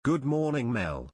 Good morning, Mel.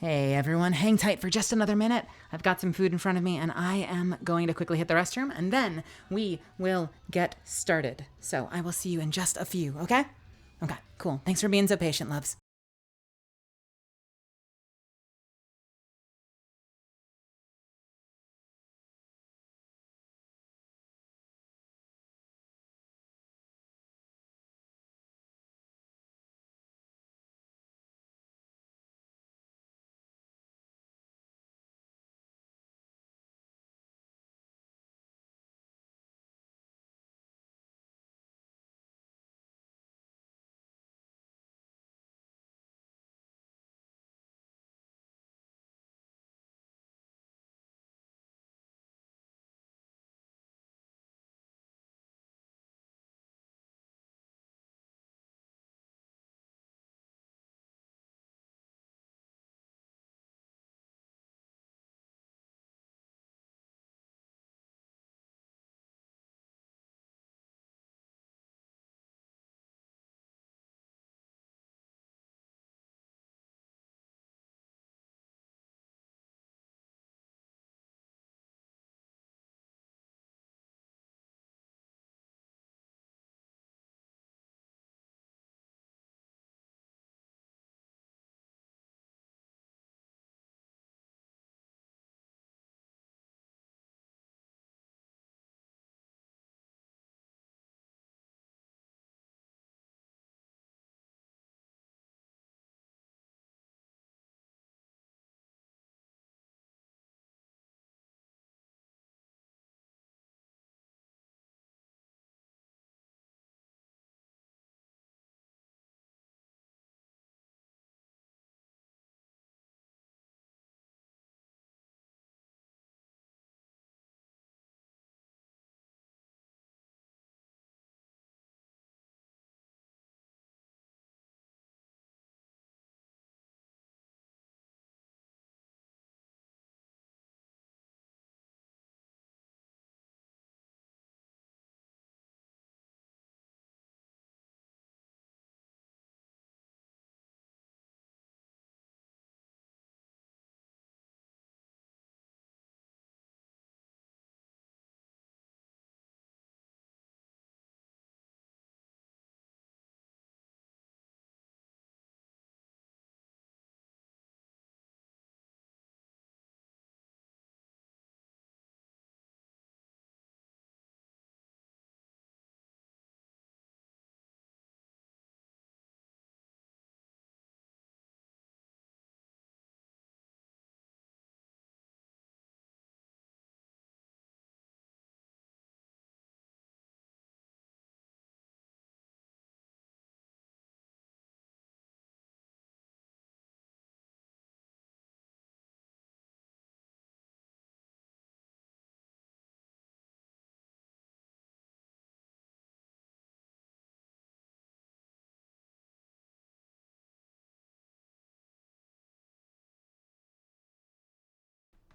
Hey everyone, hang tight for just another minute. I've got some food in front of me and I am going to quickly hit the restroom and then we will get started. So I will see you in just a few, okay? Okay, cool. Thanks for being so patient, loves.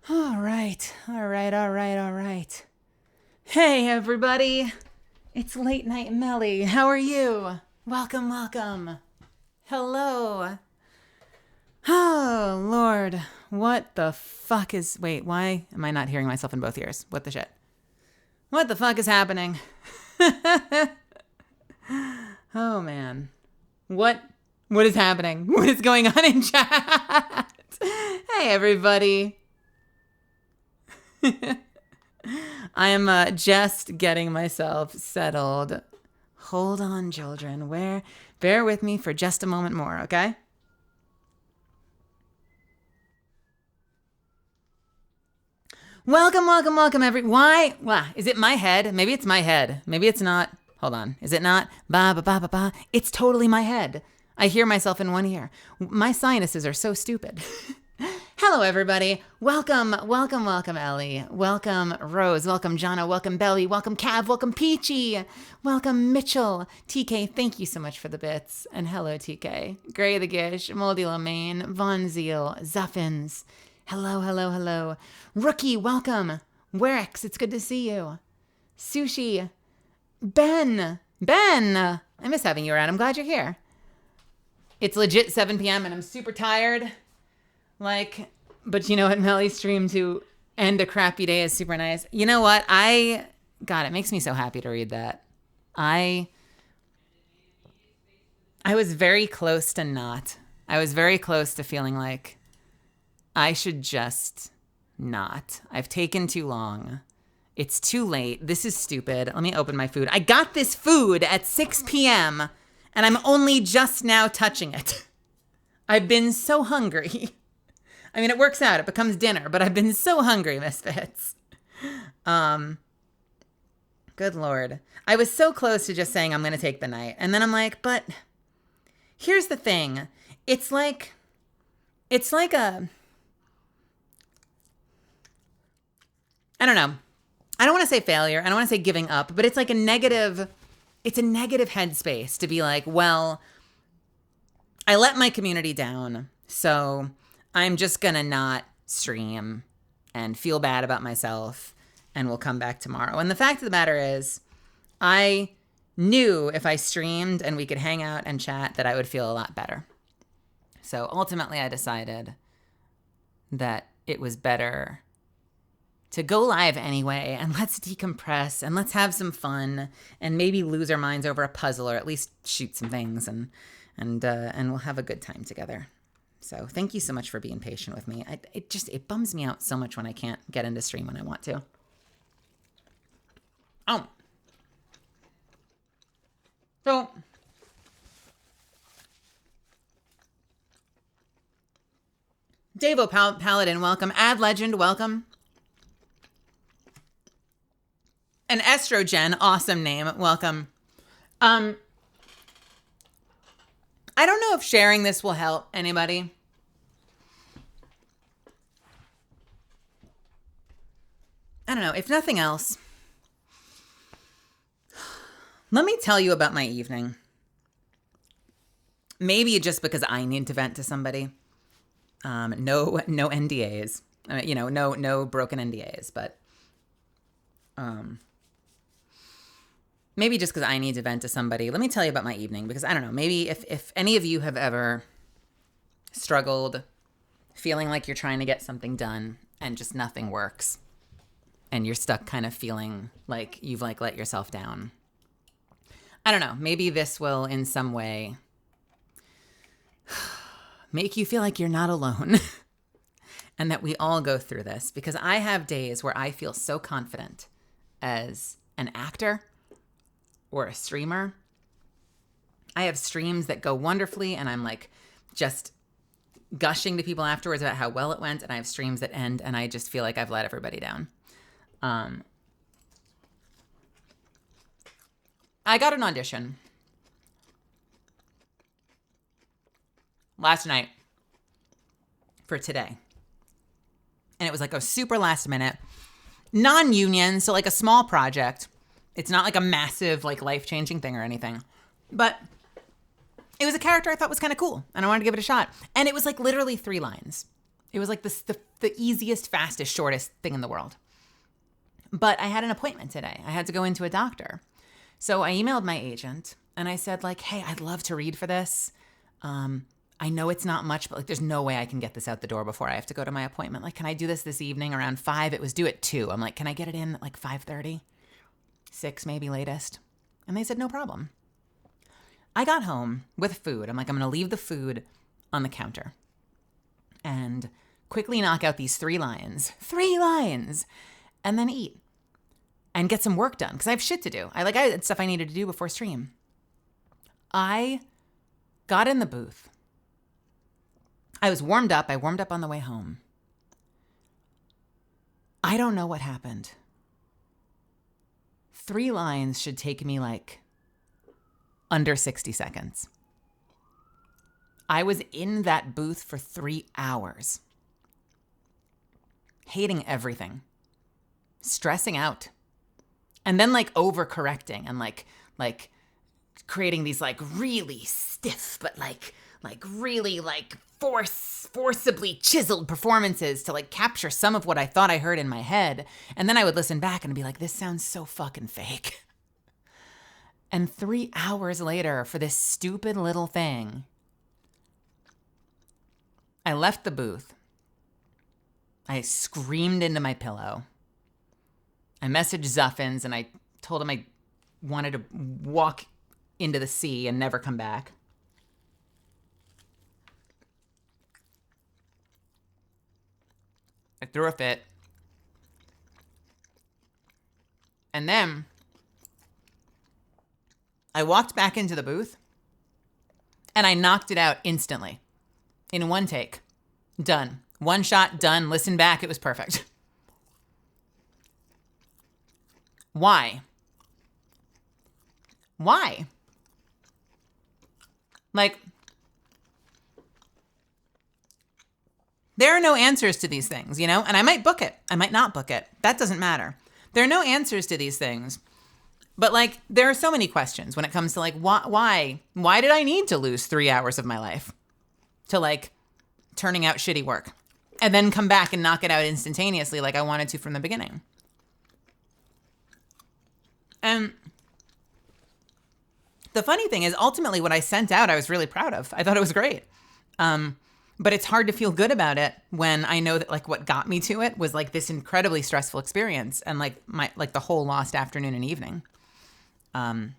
All right. Hey everybody, it's Late Night Melly. How are you? Welcome. Hello. Oh, Lord. What the fuck is... Wait, why am I not hearing myself in both ears? What the shit? What the fuck is happening? Oh, man. What is happening? What is going on in chat? Hey, everybody. I am just getting myself settled. Hold on, children. Bear with me for just a moment more, okay? Welcome, Why? Is it my head? Maybe it's my head. Maybe it's not. Hold on. Is it not? Ba. It's totally my head. I hear myself in one ear. My sinuses are so stupid. Hello, everybody. Welcome, Ellie. Welcome, Rose. Welcome, Jana. Welcome, Belly. Welcome, Cav. Welcome, Peachy. Welcome, Mitchell. TK, thank you so much for the bits. And hello, TK. Gray the Gish, Moldy Lamaine, Von Zeal, Zuffins. Hello. Rookie, welcome. Werex, it's good to see you. Sushi. Ben. I miss having you around. I'm glad you're here. It's legit 7 p.m. and I'm super tired. Like, but you know what, Melly, stream to end a crappy day is super nice. You know what? God, it makes me so happy to read that. I was very close to not. I was very close to feeling like I should just not. I've taken too long. It's too late. This is stupid. Let me open my food. I got this food at 6 p.m. and I'm only just now touching it. I've been so hungry. I mean, it works out. It becomes dinner, but I've been so hungry, Misfits. Good Lord. I was so close to just saying I'm going to take the night. And then I'm like, but here's the thing. It's like a, I don't know. I don't want to say failure. I don't want to say giving up, but it's like it's a negative headspace to be like, well, I let my community down, so I'm just going to not stream and feel bad about myself, and we'll come back tomorrow. And the fact of the matter is, I knew if I streamed and we could hang out and chat that I would feel a lot better. So ultimately I decided that it was better to go live anyway, and let's decompress and let's have some fun and maybe lose our minds over a puzzle, or at least shoot some things, and we'll have a good time together. So thank you so much for being patient with me. It bums me out so much when I can't get into stream when I want to. Oh. So Davo Paladin, welcome. Ad Legend, welcome. An Estrogen, awesome name, welcome. I don't know if sharing this will help anybody. I don't know, if nothing else, let me tell you about my evening. Maybe just because I need to vent to somebody. No NDAs. No broken NDAs, but maybe just because I need to vent to somebody. Let me tell you about my evening, because I don't know, maybe if any of you have ever struggled feeling like you're trying to get something done and just nothing works, and you're stuck kind of feeling like you've like let yourself down. I don't know, maybe this will in some way make you feel like you're not alone and that we all go through this, because I have days where I feel so confident as an actor or a streamer. I have streams that go wonderfully and I'm like just gushing to people afterwards about how well it went, and I have streams that end and I just feel like I've let everybody down. I got an audition last night for today. And it was like a super last minute, non-union, so like a small project. It's not like a massive, like life-changing thing or anything. But it was a character I thought was kind of cool, and I wanted to give it a shot. And it was like literally 3 lines. It was like the easiest, fastest, shortest thing in the world. But I had an appointment today. I had to go into a doctor. So I emailed my agent and I said like, hey, I'd love to read for this. I know it's not much, but like there's no way I can get this out the door before I have to go to my appointment. Like, can I do this evening around 5? It was due at 2. I'm like, can I get it in at like 5:30? 6 maybe latest? And they said, no problem. I got home with food. I'm like, I'm going to leave the food on the counter and quickly knock out these 3 lines, and then eat and get some work done, because I have shit to do. I had stuff I needed to do before stream. I got in the booth. I was warmed up. I warmed up on the way home. I don't know what happened. 3 lines should take me like under 60 seconds. I was in that booth for 3 hours. Hating everything. Stressing out. And then like overcorrecting and like creating these like really stiff but like really like forcibly chiseled performances to like capture some of what I thought I heard in my head. And then I would listen back and be like, this sounds so fucking fake. And 3 hours later, for this stupid little thing, I left the booth I screamed into my pillow. I messaged Zuffins and I told him I wanted to walk into the sea and never come back. I threw a fit. And then I walked back into the booth and I knocked it out instantly in one take. Done. One shot, done. Listen back. It was perfect. Why? Why? Like, there are no answers to these things, you know? And I might book it. I might not book it. That doesn't matter. There are no answers to these things. But, like, there are so many questions when it comes to, like, why? Why did I need to lose 3 hours of my life to, like, turning out shitty work and then come back and knock it out instantaneously like I wanted to from the beginning? And the funny thing is, ultimately, what I sent out, I was really proud of. I thought it was great. But it's hard to feel good about it when I know that, like, what got me to it was, like, this incredibly stressful experience and, like, the whole lost afternoon and evening. And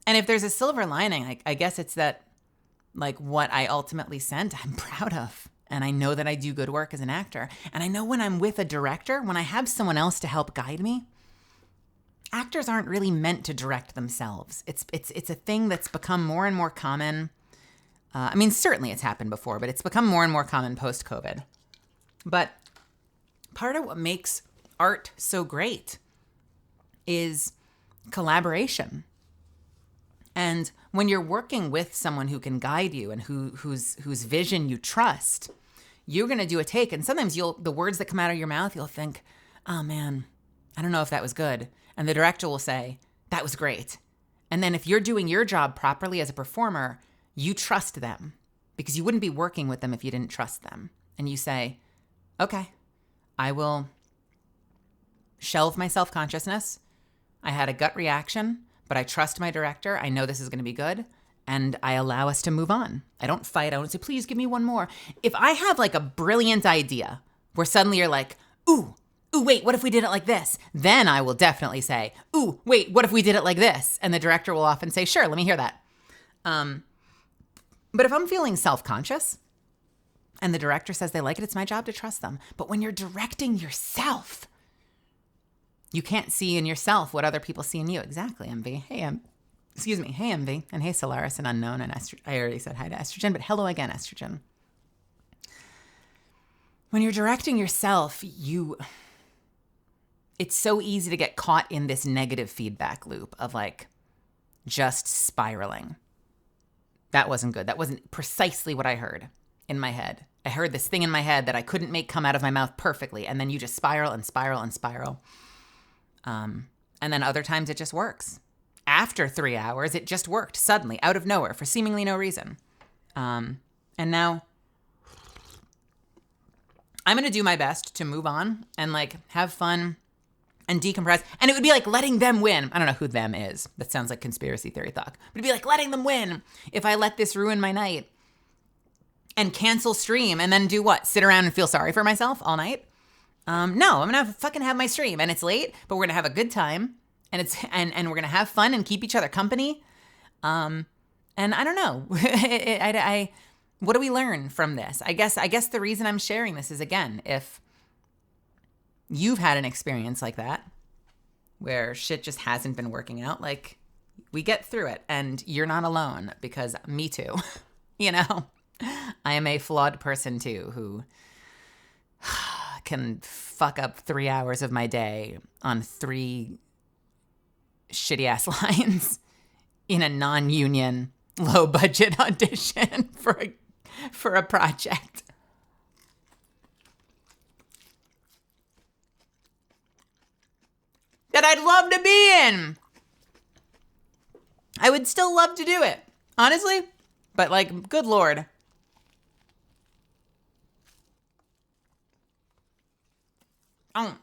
if there's a silver lining, I guess it's that, like, what I ultimately sent, I'm proud of. And I know that I do good work as an actor. And I know when I'm with a director, when I have someone else to help guide me, actors aren't really meant to direct themselves. It's a thing that's become more and more common. I mean, certainly it's happened before, but it's become more and more common post-COVID. But part of what makes art so great is collaboration. And when you're working with someone who can guide you and whose vision you trust, you're going to do a take. And sometimes the words that come out of your mouth, you'll think, oh man, I don't know if that was good. And the director will say, that was great. And then if you're doing your job properly as a performer, you trust them because you wouldn't be working with them if you didn't trust them. And you say, okay, I will shelve my self-consciousness. I had a gut reaction, but I trust my director. I know this is going to be good. And I allow us to move on. I don't fight. I don't say, please give me one more. If I have like a brilliant idea where suddenly you're like, ooh, wait, what if we did it like this? Then I will definitely say, ooh, wait, what if we did it like this? And the director will often say, sure, let me hear that. But if I'm feeling self-conscious and the director says they like it, it's my job to trust them. But when you're directing yourself, you can't see in yourself what other people see in you. Exactly, Envy. Hey, Hey, Envy. And hey, Solaris and Unknown and Estrogen. I already said hi to Estrogen, but hello again, Estrogen. When you're directing yourself, it's so easy to get caught in this negative feedback loop of like just spiraling. That wasn't good. That wasn't precisely what I heard in my head. I heard this thing in my head that I couldn't make come out of my mouth perfectly. And then you just spiral and spiral and spiral. And then other times it just works. After 3 hours, it just worked suddenly, out of nowhere, for seemingly no reason. And now I'm going to do my best to move on and like have fun and decompress. And it would be like letting them win. I don't know who them is. That sounds like conspiracy theory talk. But it'd be like letting them win if I let this ruin my night and cancel stream and then do what? Sit around and feel sorry for myself all night? No, I'm going to fucking have my stream. And it's late, but we're going to have a good time. And we're going to have fun and keep each other company. And I don't know. What do we learn from this? I guess the reason I'm sharing this is, again, if you've had an experience like that where shit just hasn't been working out, like, we get through it and you're not alone, because me too. You know, I am a flawed person too who can fuck up 3 hours of my day on 3 shitty ass lines in a non-union, low budget audition for a project. That I'd love to be in. I would still love to do it, honestly. But like, good Lord. Oh.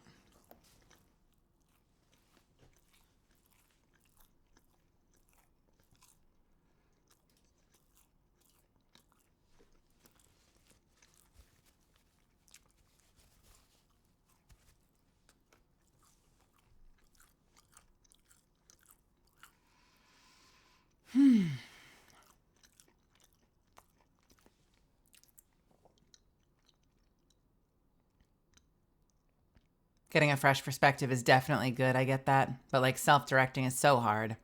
Getting a fresh perspective is definitely good. I get that. But like self-directing is so hard.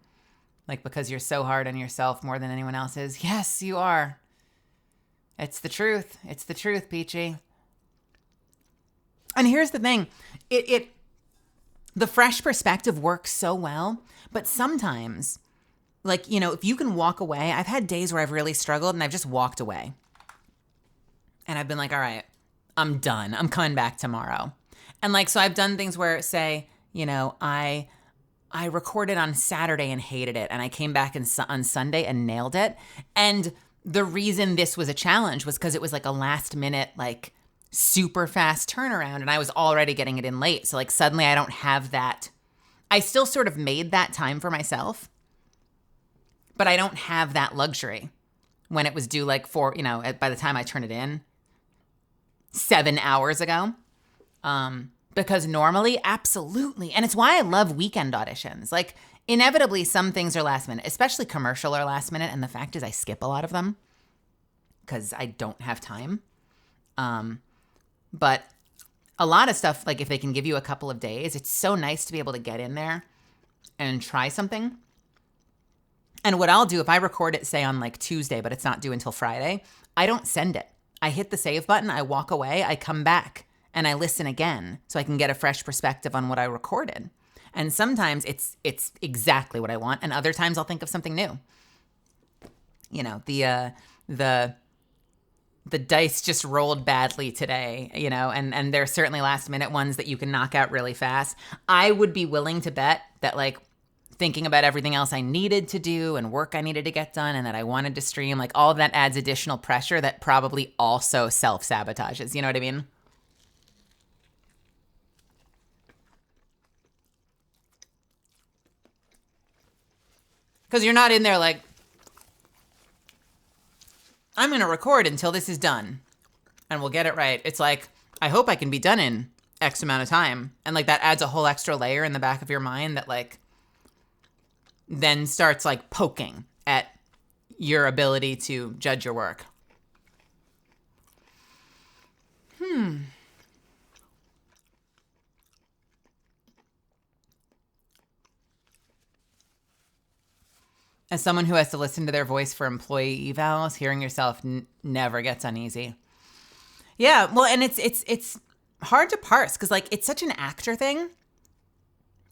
Like because you're so hard on yourself more than anyone else is. Yes, you are. It's the truth. It's the truth, Peachy. And here's the thing. The fresh perspective works so well, but sometimes, like, you know, if you can walk away, I've had days where I've really struggled and I've just walked away. And I've been like, all right, I'm done. I'm coming back tomorrow. And like, so I've done things where, say, you know, I recorded on Saturday and hated it. And I came back on Sunday and nailed it. And the reason this was a challenge was because it was like a last minute, like super fast turnaround. And I was already getting it in late. So like suddenly I don't have that. I still sort of made that time for myself, but I don't have that luxury when it was due like by the time I turn it in 7 hours ago. Because normally, absolutely. And it's why I love weekend auditions. Like inevitably some things are last minute, especially commercial or last minute. And the fact is I skip a lot of them because I don't have time. But a lot of stuff, like if they can give you a couple of days, it's so nice to be able to get in there and try something. And what I'll do if I record it, say on like Tuesday, but it's not due until Friday, I don't send it. I hit the save button, I walk away, I come back and I listen again so I can get a fresh perspective on what I recorded. And sometimes it's exactly what I want, and other times I'll think of something new. You know, the dice just rolled badly today, you know, and there's certainly last minute ones that you can knock out really fast. I would be willing to bet that like thinking about everything else I needed to do and work I needed to get done and that I wanted to stream, like all of that adds additional pressure that probably also self-sabotages. You know what I mean? Because you're not in there like, I'm going to record until this is done and we'll get it right. It's like, I hope I can be done in X amount of time. And like that adds a whole extra layer in the back of your mind that like then starts like poking at your ability to judge your work. As someone who has to listen to their voice for employee evals, hearing yourself never gets uneasy. Yeah, well, and it's hard to parse because like it's such an actor thing.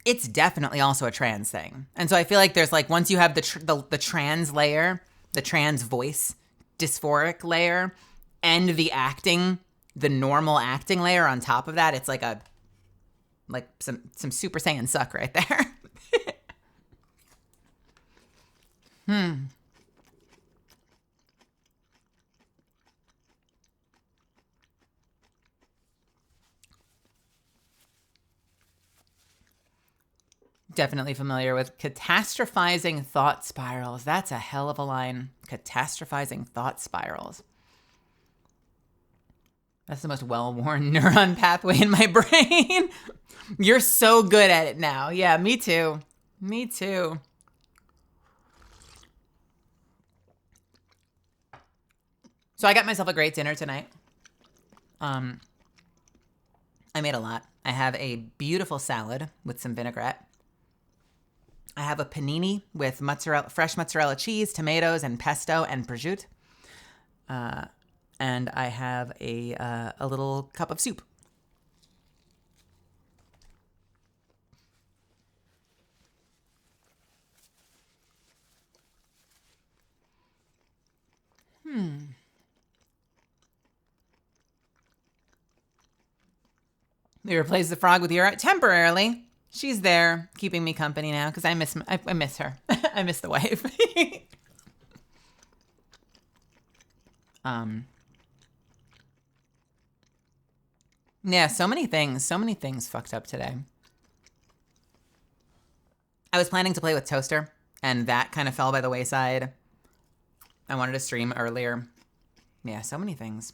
It's definitely also a trans thing. And so I feel like there's like, once you have the trans layer, the trans voice dysphoric layer, and the acting, the normal acting layer on top of that, it's like some Super Saiyan suck right there. Definitely familiar with catastrophizing thought spirals. That's a hell of a line. Catastrophizing thought spirals. That's the most well-worn neuron pathway in my brain. You're so good at it now. Yeah, me too. Me too. So I got myself a great dinner tonight. I made a lot. I have a beautiful salad with some vinaigrette. I have a panini with fresh mozzarella cheese, tomatoes, and pesto and prosciutto. And I have a little cup of soup. We replaced the frog with your temporarily. She's there keeping me company now because I miss her. I miss the wife. Yeah, so many things fucked up today. I was planning to play with Toaster, and that kind of fell by the wayside. I wanted to stream earlier. Yeah, so many things.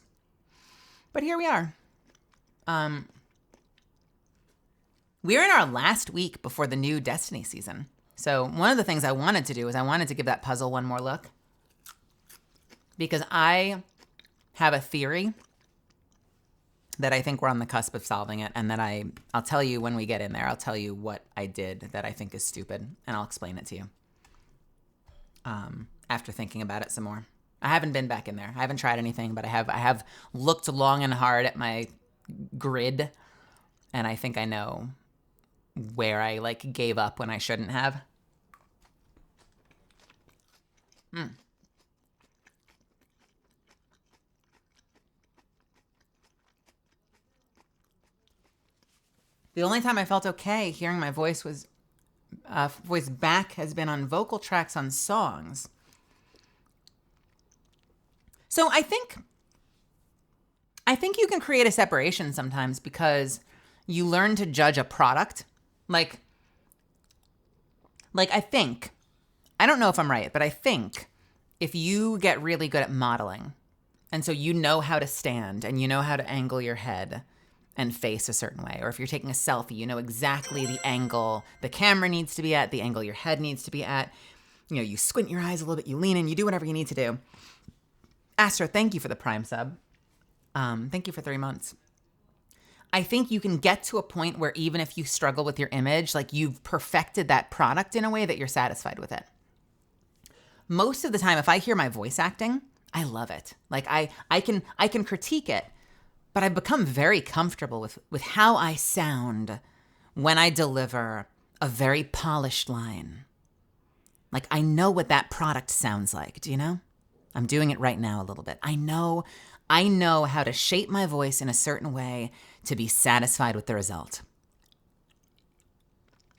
But here we are. We're in our last week before the new Destiny season. So one of the things I wanted to do is I wanted to give that puzzle one more look. Because I have a theory that I think we're on the cusp of solving it, and that I'll tell you when we get in there. I'll tell you what I did that I think is stupid, and I'll explain it to you after thinking about it some more. I haven't been back in there. I haven't tried anything, but I have looked long and hard at my grid, and I think I know where I like gave up when I shouldn't have. The only time I felt okay hearing my voice back has been on vocal tracks on songs. So I think you can create a separation sometimes because you learn to judge a product. Like I don't know if I'm right, but I think if you get really good at modeling, and so you know how to stand and you know how to angle your head and face a certain way, or if you're taking a selfie, you know exactly the angle the camera needs to be at, the angle your head needs to be at. You know, you squint your eyes a little bit, you lean in, you do whatever you need to do. Astro, thank you for the Prime sub. Thank you for 3 months. I think you can get to a point where even if you struggle with your image, like you've perfected that product in a way that you're satisfied with it. Most of the time, if I hear my voice acting, I love it. Like I can critique it, but I've become very comfortable with how I sound when I deliver a very polished line. Like I know what that product sounds like. Do you know? I'm doing it right now a little bit. I know how to shape my voice in a certain way to be satisfied with the result.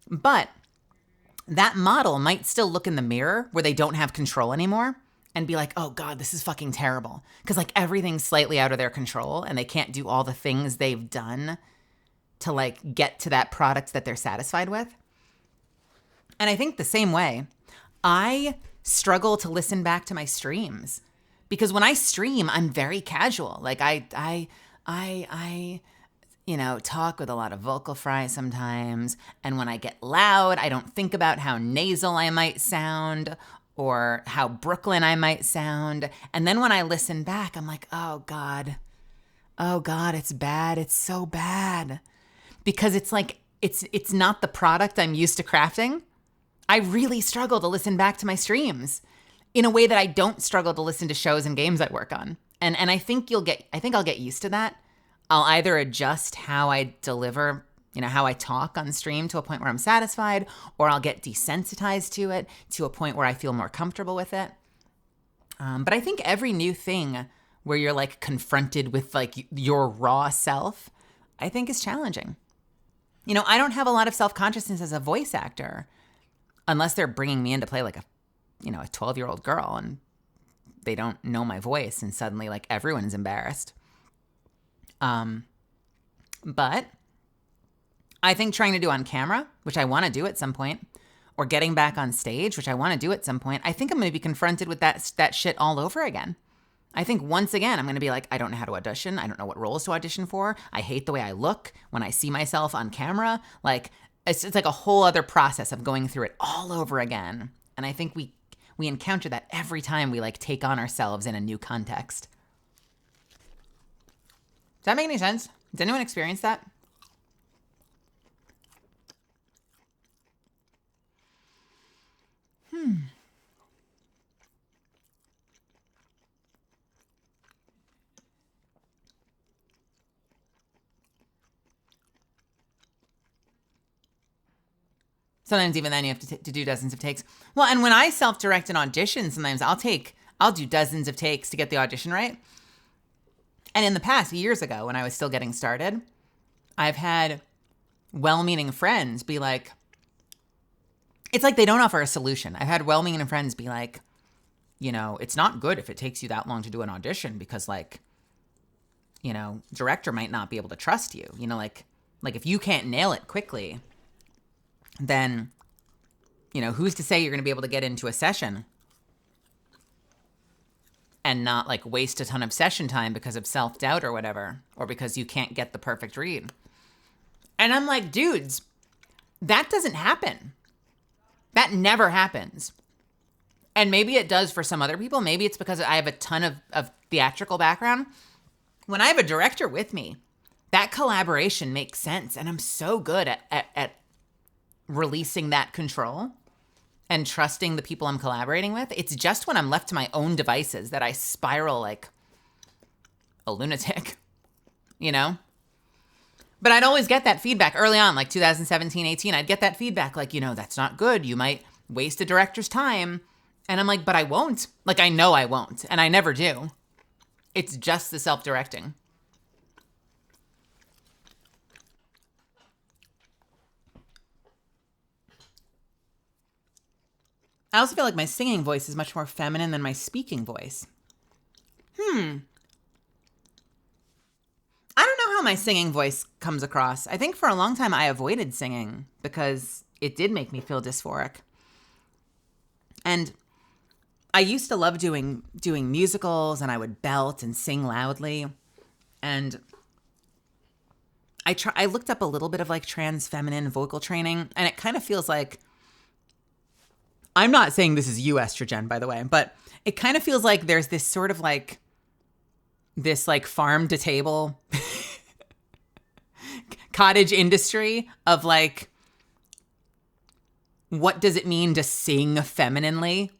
But that model might still look in the mirror where they don't have control anymore and be like, oh God, this is fucking terrible. Because like everything's slightly out of their control and they can't do all the things they've done to like get to that product that they're satisfied with. And I think the same way, I struggle to listen back to my streams because when I stream, I'm very casual. Like I talk with a lot of vocal fry sometimes. And when I get loud, I don't think about how nasal I might sound or how Brooklyn I might sound. And then when I listen back, I'm like, oh God, it's bad. It's so bad. Because it's like, it's not the product I'm used to crafting. I really struggle to listen back to my streams in a way that I don't struggle to listen to shows and games I work on. And I think I'll get used to that. I'll either adjust how I deliver, how I talk on stream to a point where I'm satisfied, or I'll get desensitized to it to a point where I feel more comfortable with it. But I think every new thing where you're like confronted with like your raw self, I think is challenging. I don't have a lot of self-consciousness as a voice actor unless they're bringing me in to play like a 12-year-old girl and they don't know my voice and suddenly like everyone's embarrassed. But I think trying to do on camera, which I want to do at some point, or getting back on stage, which I want to do at some point, I think I'm going to be confronted with that shit all over again. I think once again, I'm going to be like, I don't know how to audition. I don't know what roles to audition for. I hate the way I look when I see myself on camera. Like, it's like a whole other process of going through it all over again. And I think we encounter that every time we like take on ourselves in a new context. Does that make any sense? Does anyone experience that? Sometimes even then you have to do dozens of takes. Well, and when I self-direct an audition, sometimes I'll do dozens of takes to get the audition right. And in the past, years ago, when I was still getting started, I've had well-meaning friends be like, it's like they don't offer a solution. I've had well-meaning friends be like, it's not good if it takes you that long to do an audition because like, director might not be able to trust you. Like if you can't nail it quickly, then, who's to say you're going to be able to get into a session and not like waste a ton of session time because of self-doubt or whatever, or because you can't get the perfect read. And I'm like, dudes, that doesn't happen. That never happens. And maybe it does for some other people. Maybe it's because I have a ton of theatrical background. When I have a director with me that collaboration makes sense. And I'm so good at releasing that control and trusting the people I'm collaborating with. It's just when I'm left to my own devices that I spiral like a lunatic, you know? But I'd always get that feedback early on, like 2017, 18. I'd get that feedback like, that's not good. You might waste a director's time. And I'm like, but I won't. Like, I know I won't. And I never do. It's just the self-directing. I also feel like my singing voice is much more feminine than my speaking voice. I don't know how my singing voice comes across. I think for a long time I avoided singing because it did make me feel dysphoric. And I used to love doing musicals, and I would belt and sing loudly. And I looked up a little bit of like trans feminine vocal training, and it kind of feels like, I'm not saying this is you, estrogen, by the way, but it kind of feels like there's this sort of like, this like farm to table cottage industry of like, what does it mean to sing femininely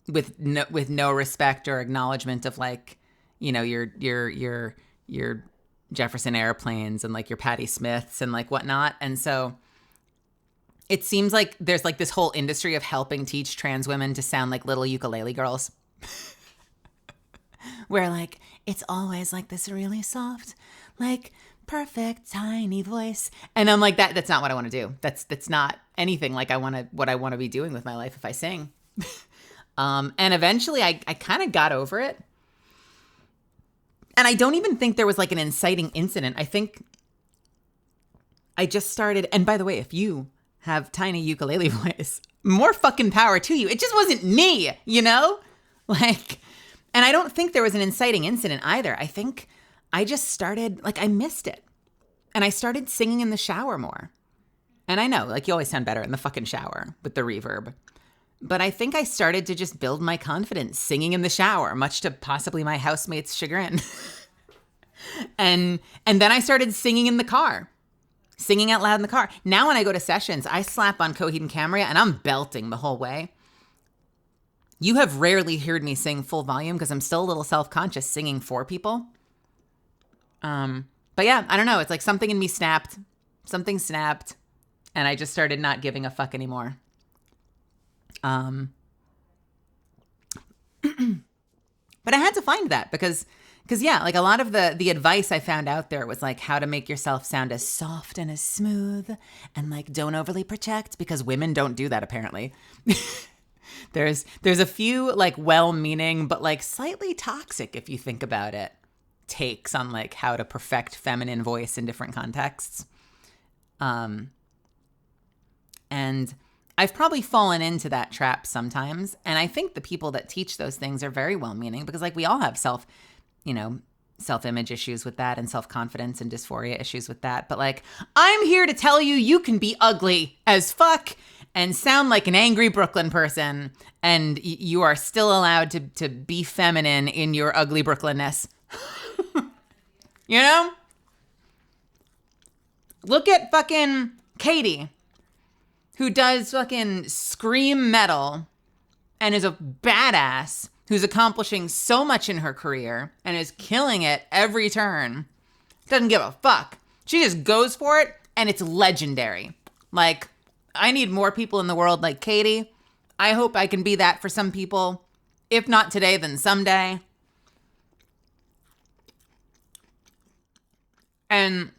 with no respect or acknowledgement of like, your Jefferson Airplanes and like your Patti Smiths and like whatnot. And so it seems like there's like this whole industry of helping teach trans women to sound like little ukulele girls. Where like, it's always like this really soft, like perfect tiny voice. And I'm like, that's not what I want to do. That's not anything like what I want to be doing with my life if I sing. And eventually I kind of got over it. And I don't even think there was like an inciting incident. I think I just started, and by the way, if you have tiny ukulele voice, more fucking power to you. It just wasn't me, Like, and I don't think there was an inciting incident either. I think I just started, like, I missed it. And I started singing in the shower more. And I know, like, you always sound better in the fucking shower with the reverb. But I think I started to just build my confidence singing in the shower, much to possibly my housemate's chagrin. and then I started singing in the car. Singing out loud in the car. Now when I go to sessions, I slap on Coheed and Cambria and I'm belting the whole way. You have rarely heard me sing full volume because I'm still a little self-conscious singing for people. But yeah, I don't know. It's like something in me snapped. Something snapped. And I just started not giving a fuck anymore. But I had to find that because yeah, like a lot of the advice I found out there was like how to make yourself sound as soft and as smooth and like don't overly project, because women don't do that apparently. There's a few like well-meaning but like slightly toxic, if you think about it, takes on like how to perfect feminine voice in different contexts. And I've probably fallen into that trap sometimes. And I think the people that teach those things are very well-meaning because like we all have self-image issues with that and self-confidence and dysphoria issues with that. But like, I'm here to tell you, you can be ugly as fuck and sound like an angry Brooklyn person. And you are still allowed to be feminine in your ugly Brooklynness. Look at fucking Katie, who does fucking scream metal and is a badass, who's accomplishing so much in her career and is killing it every turn. Doesn't give a fuck. She just goes for it, and it's legendary. Like, I need more people in the world like Katie. I hope I can be that for some people. If not today, then someday. And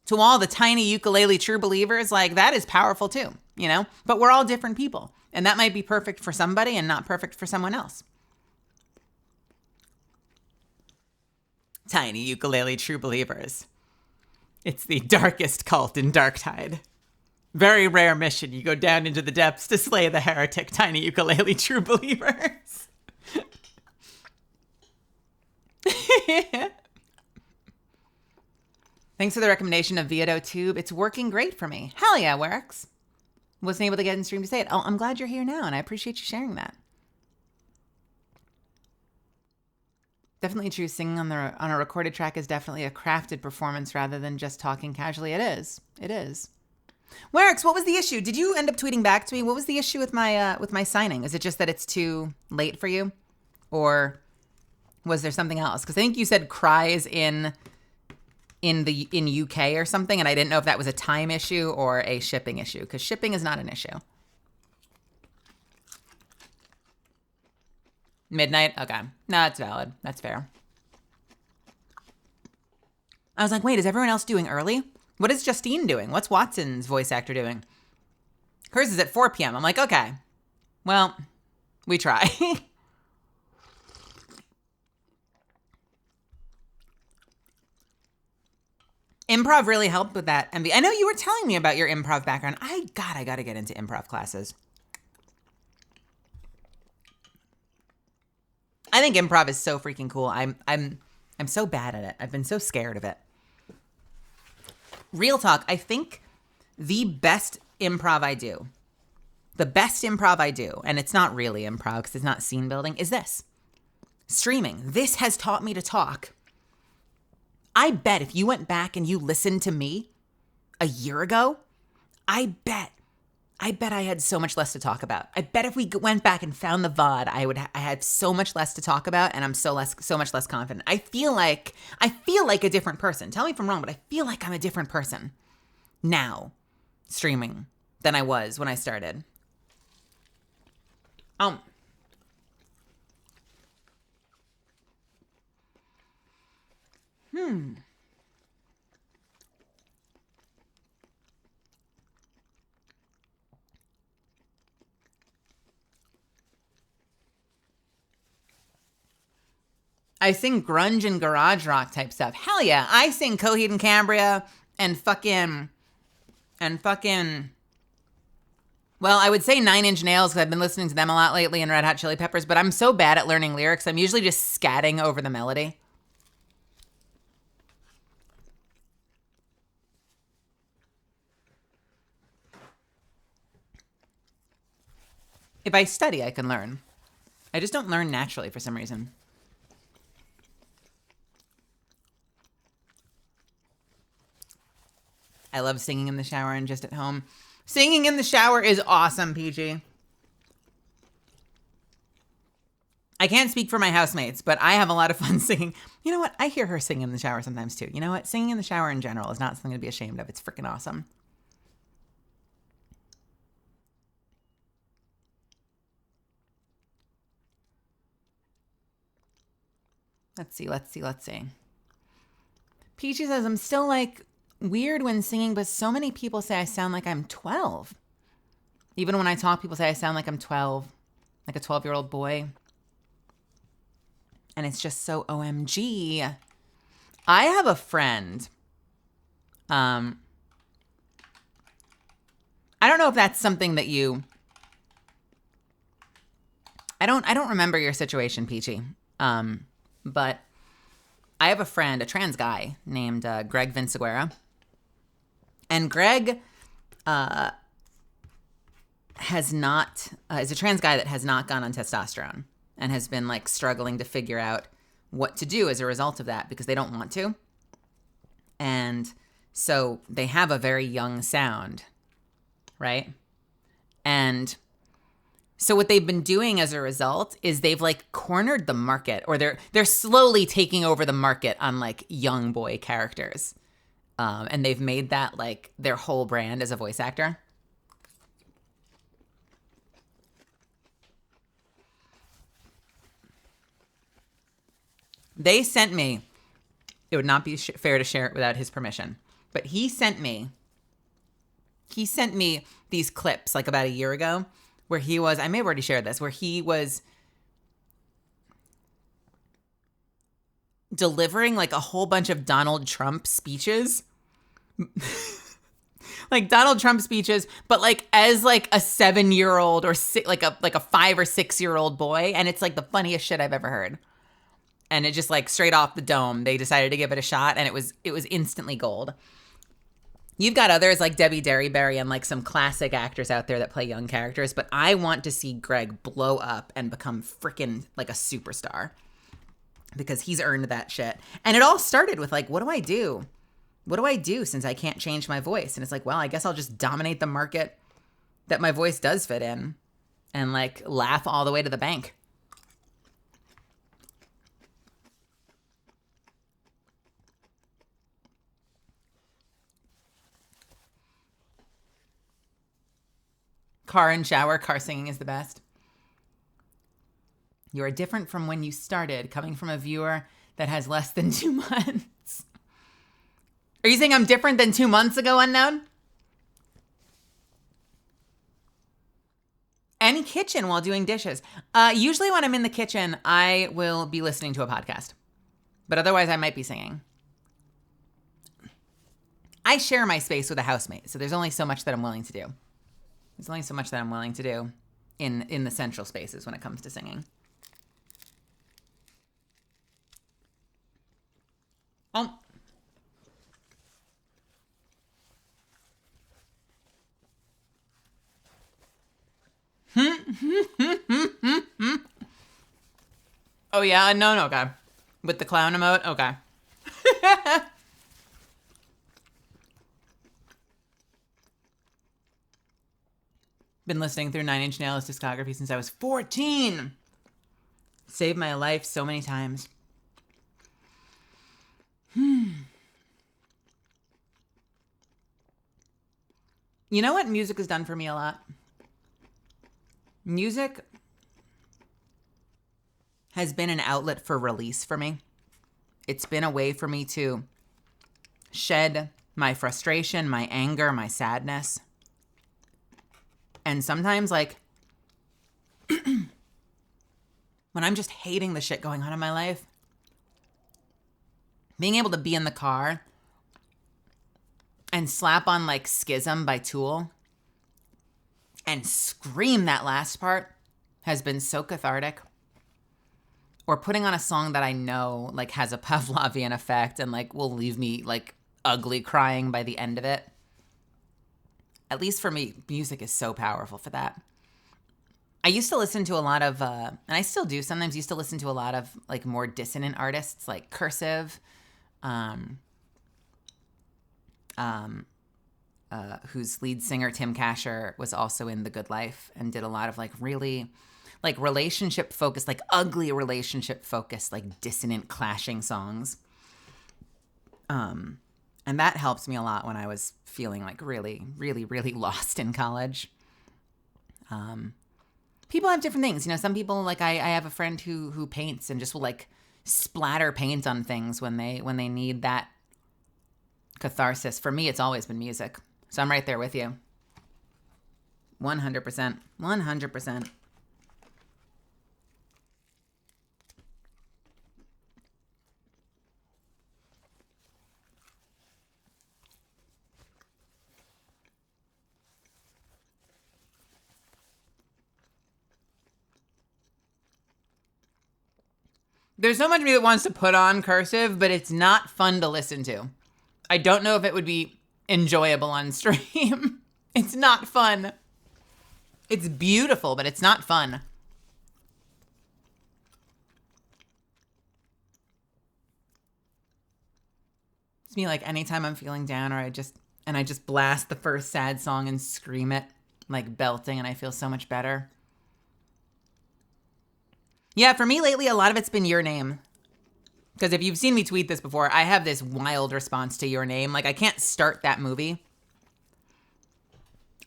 to all the tiny ukulele true believers, like, that is powerful too, But we're all different people. And that might be perfect for somebody and not perfect for someone else. Tiny ukulele true believers. It's the darkest cult in Darktide. Very rare mission. You go down into the depths to slay the heretic tiny ukulele true believers. Thanks for the recommendation of Viato Tube. It's working great for me. Hell yeah, works. Wasn't able to get in stream to say it. Oh, I'm glad you're here now, and I appreciate you sharing that. Definitely true. Singing on a recorded track is definitely a crafted performance rather than just talking casually. It is. It is. Werix, what was the issue? Did you end up tweeting back to me? What was the issue with my signing? Is it just that it's too late for you, or was there something else? Because I think you said cries in UK or something, and I didn't know if that was a time issue or a shipping issue. Because shipping is not an issue. Midnight? Okay. No, that's valid. That's fair. I was like, wait, is everyone else doing early? What is Justine doing? What's Watson's voice actor doing? Hers is at 4 p.m. I'm like, okay. Well, we try. Improv really helped with that. I know you were telling me about your improv background. I got to get into improv classes. I think improv is so freaking cool. I'm so bad at it. I've been so scared of it. Real talk, I think the best improv I do, and it's not really improv because it's not scene building, is this. Streaming. This has taught me to talk. I bet if you went back and you listened to me a year ago, I bet I had so much less to talk about. I bet if we went back and found the VOD, I had so much less to talk about, and I'm so much less confident. I feel like a different person. Tell me if I'm wrong, but I feel like I'm a different person now streaming than I was when I started. I sing grunge and garage rock type stuff. Hell yeah. I sing Coheed and Cambria and fucking, well, I would say Nine Inch Nails because I've been listening to them a lot lately and Red Hot Chili Peppers, but I'm so bad at learning lyrics. I'm usually just scatting over the melody. If I study, I can learn. I just don't learn naturally for some reason. I love singing in the shower and just at home. Singing in the shower is awesome, PG. I can't speak for my housemates, but I have a lot of fun singing. You know what? I hear her sing in the shower sometimes too. You know what? Singing in the shower in general is not something to be ashamed of. It's freaking awesome. Let's see. Peachy says, I'm still like weird when singing, but so many people say I sound like I'm 12. Even when I talk, people say I sound like I'm 12, like a 12-year-old boy. And it's just so OMG. I have a friend. I don't know if that's something that you... I don't remember your situation, Peachy. But I have a friend, a trans guy named Greg Vinciguerra. And Greg is a trans guy that has not gone on testosterone and has been like struggling to figure out what to do as a result of that because they don't want to. And so they have a very young sound, right? And so what they've been doing as a result is they've like cornered the market, or they're slowly taking over the market on like young boy characters. And they've made that like their whole brand as a voice actor. They sent me, it would not be fair to share it without his permission, but he sent me these clips like about a year ago where he was, I may have already shared this, where he was delivering like a whole bunch of Donald Trump speeches. Like Donald Trump speeches, but like as like a 7-year-old or like a 5 or 6-year-old boy. And it's like the funniest shit I've ever heard. And it just like straight off the dome, they decided to give it a shot, and it was instantly gold. You've got others like Debbie Derryberry and like some classic actors out there that play young characters, but I want to see Greg blow up and become freaking like a superstar. because he's earned that shit. And it all started with like, what do I do? What do I do since I can't change my voice? And it's like, well, I guess I'll just dominate the market that my voice does fit in and like laugh all the way to the bank. Car and shower, car singing is the best. You are different from when you started, coming from a viewer that has less than 2 months. Are you saying I'm different than 2 months ago, Unknown? Any kitchen while doing dishes. Usually when I'm in the kitchen, I will be listening to a podcast. But otherwise, I might be singing. I share my space with a housemate, so there's only so much that I'm willing to do. There's only so much that I'm willing to do in the central spaces when it comes to singing. Oh yeah, no, okay. With the clown emote, okay. Been listening through Nine Inch Nails discography since I was 14. Saved my life so many times. You know what music has done for me a lot? Music has been an outlet for release for me. It's been a way for me to shed my frustration, my anger, my sadness. And sometimes, like, when I'm just hating the shit going on in my life, being able to be in the car and slap on, like, Schism by Tool and scream that last part has been so cathartic. Or putting on a song that I know, like, has a Pavlovian effect and, like, will leave me, like, ugly crying by the end of it. At least for me, music is so powerful for that. I used to listen to a lot of, and I still do sometimes, used to listen to a lot of, like, more dissonant artists, like Cursive, whose lead singer, Tim Kasher, was also in The Good Life and did a lot of, like, really, like, relationship-focused, like, ugly relationship-focused, like, dissonant, clashing songs. And that helped me a lot when I was feeling, like, really, really, really lost in college. People have different things. You know, some people, like, I have a friend who paints and just will, like, splatter paint on things when they need that catharsis. For me, it's always been music. So I'm right there with you. 100%. 100%. There's so much of me that wants to put on Cursive, but it's not fun to listen to. I don't know if it would be enjoyable on stream. It's not fun. It's beautiful, but it's not fun. It's me, like, anytime I'm feeling down or I just blast the first sad song and scream it, like belting, and I feel so much better. Yeah, for me lately, a lot of it's been Your Name. Because if you've seen me tweet this before, I have this wild response to Your Name. Like, I can't start that movie.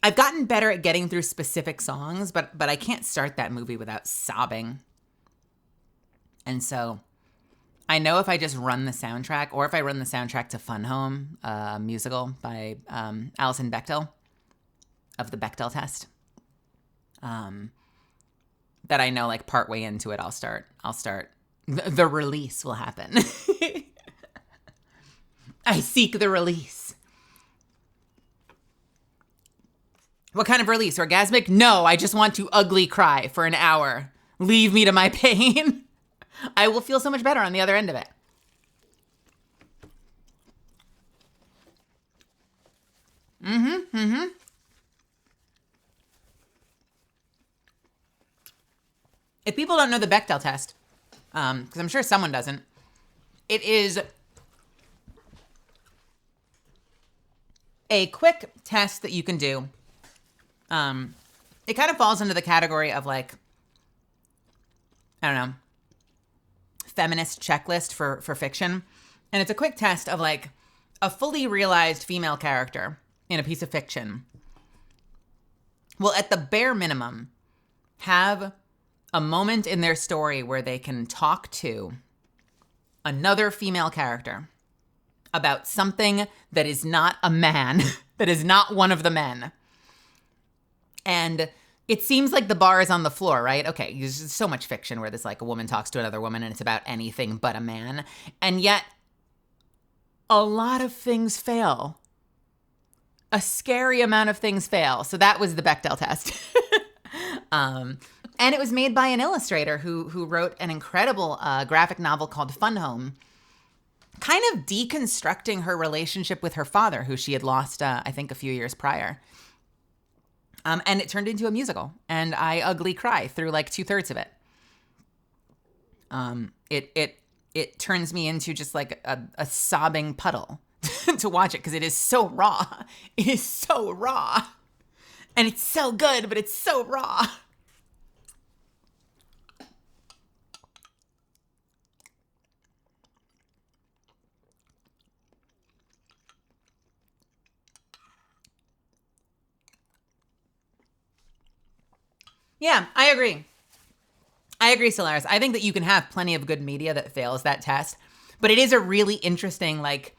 I've gotten better at getting through specific songs, but I can't start that movie without sobbing. And so I know if I just run the soundtrack, or if I run the soundtrack to Fun Home, a musical by Alison Bechdel, of the Bechdel test, that I know, like, partway into it, I'll start. The release will happen. I seek the release. What kind of release? Orgasmic? No, I just want to ugly cry for an hour. Leave me to my pain. I will feel so much better on the other end of it. If people don't know the Bechdel test, because I'm sure someone doesn't. It is a quick test that you can do. It kind of falls into the category of like, I don't know, feminist checklist for fiction. And it's a quick test of like a fully realized female character in a piece of fiction will, at the bare minimum, have a moment in their story where they can talk to another female character about something that is not a man, that is not one of the men. And it seems like the bar is on the floor, right? Okay, there's so much fiction where there's like a woman talks to another woman and it's about anything but a man. And yet, a lot of things fail. A scary amount of things fail. So that was the Bechdel test. And it was made by an illustrator who wrote an incredible graphic novel called Fun Home, kind of deconstructing her relationship with her father, who she had lost, I think, a few years prior. And it turned into a musical, and I ugly cry through like 2/3 of it. It turns me into just like a sobbing puddle to watch it because it is so raw. It is so raw, and it's so good, but it's so raw. Yeah, I agree. I agree, Solaris. I think that you can have plenty of good media that fails that test, but it is a really interesting, like,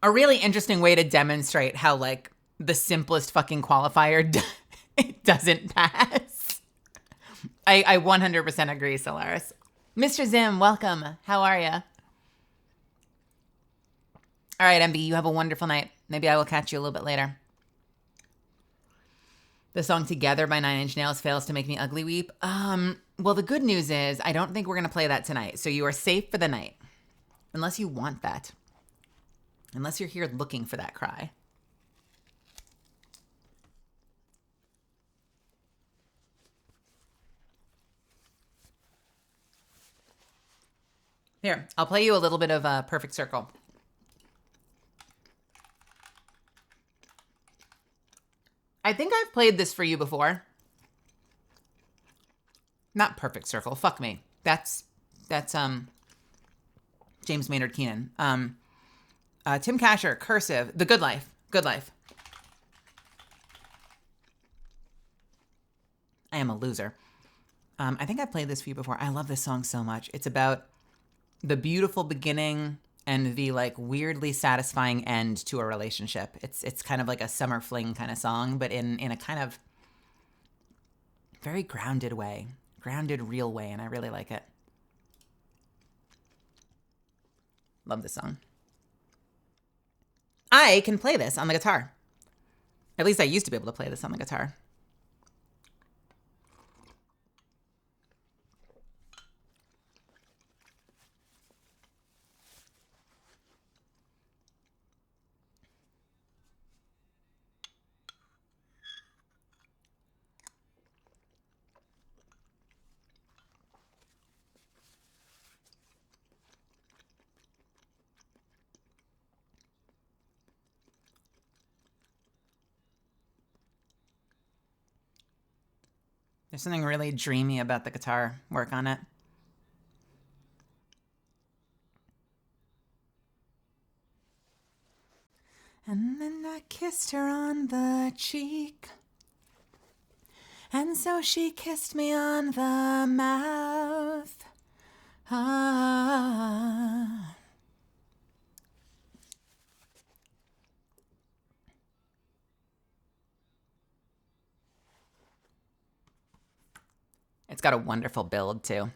a really interesting way to demonstrate how, like, the simplest fucking qualifier it doesn't pass. I 100% agree, Solaris. Mr. Zim, welcome. How are you? All right, MB, you have a wonderful night. Maybe I will catch you a little bit later. The song Together by Nine Inch Nails fails to make me ugly weep. Well, the good news is I don't think we're going to play that tonight. So you are safe for the night. Unless you want that. Unless you're here looking for that cry. Here, I'll play you a little bit of Perfect Circle. I think I've played this for you before. Not Perfect Circle. Fuck me. That's James Maynard Keenan. Tim Kasher, Cursive, The Good Life. Good Life. I am a loser. I think I've played this for you before. I love this song so much. It's about the beautiful beginning and the like weirdly satisfying end to a relationship. It's kind of like a summer fling kind of song, but in a kind of very grounded way, grounded, real way, and I really like it. Love this song. I can play this on the guitar. At least I used to be able to play this on the guitar. There's something really dreamy about the guitar work on it. And then I kissed her on the cheek. And so she kissed me on the mouth. Ah. It's got a wonderful build, too.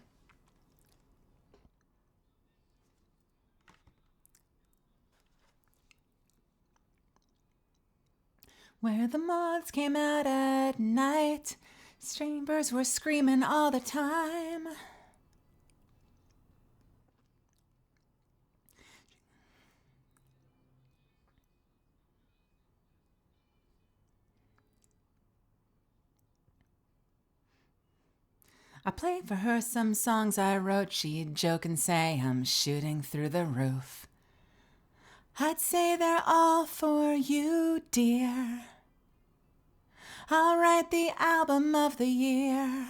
Where the moths came out at night, strange birds were screaming all the time. I played for her some songs I wrote. She'd joke and say I'm shooting through the roof. I'd say they're all for you, dear. I'll write the album of the year.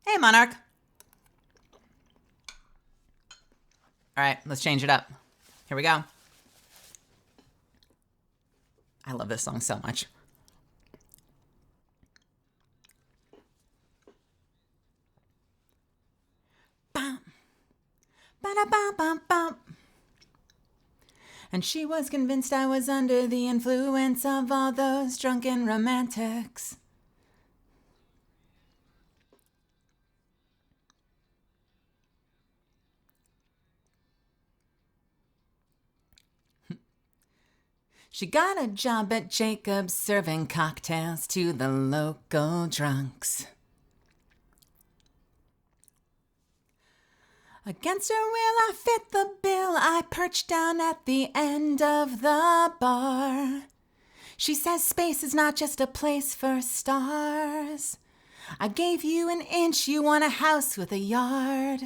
Hey, Monarch. All right, let's change it up. Here we go. I love this song so much. Bum, ba-da-bum, bum, bum. And she was convinced I was under the influence of all those drunken romantics. She got a job at Jacob's serving cocktails to the local drunks. Against her will, I fit the bill. I perched down at the end of the bar. She says space is not just a place for stars. I gave you an inch, you want a house with a yard.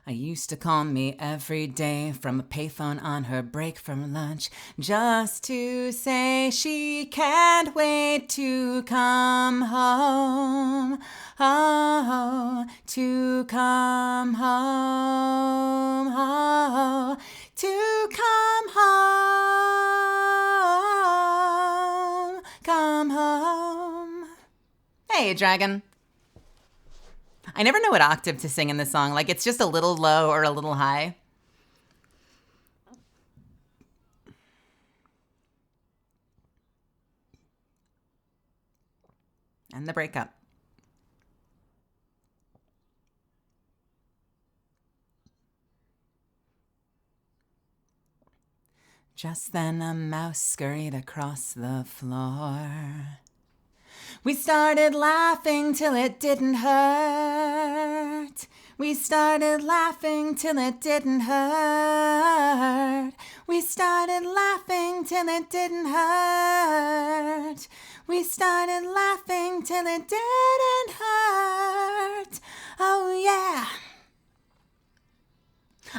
I used to call me every day from a payphone on her break from lunch just to say she can't wait to come home. Oh, to come home. Oh, to come home. Come home. Hey, dragon. I never know what octave to sing in this song. Like, it's just a little low or a little high. And the breakup. Just then a mouse scurried across the floor. We started laughing till it didn't hurt. We started laughing till it didn't hurt. We started laughing till it didn't hurt. We started laughing till it didn't hurt. Oh, yeah.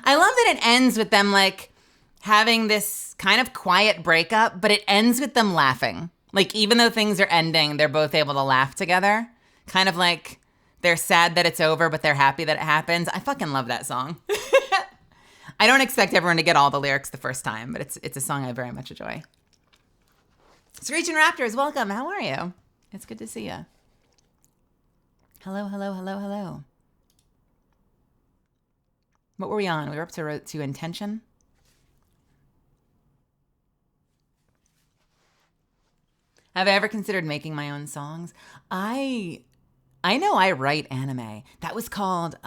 I love that it ends with them, like, having this kind of quiet breakup, but it ends with them laughing. Like, even though things are ending, they're both able to laugh together. Kind of like they're sad that it's over, but they're happy that it happens. I fucking love that song. I don't expect everyone to get all the lyrics the first time, but it's a song I very much enjoy. Screeching Raptors, welcome. How are you? It's good to see you. Hello, hello, hello, hello. What were we on? We were up to Intention. Have I ever considered making my own songs? I know I write anime. That was called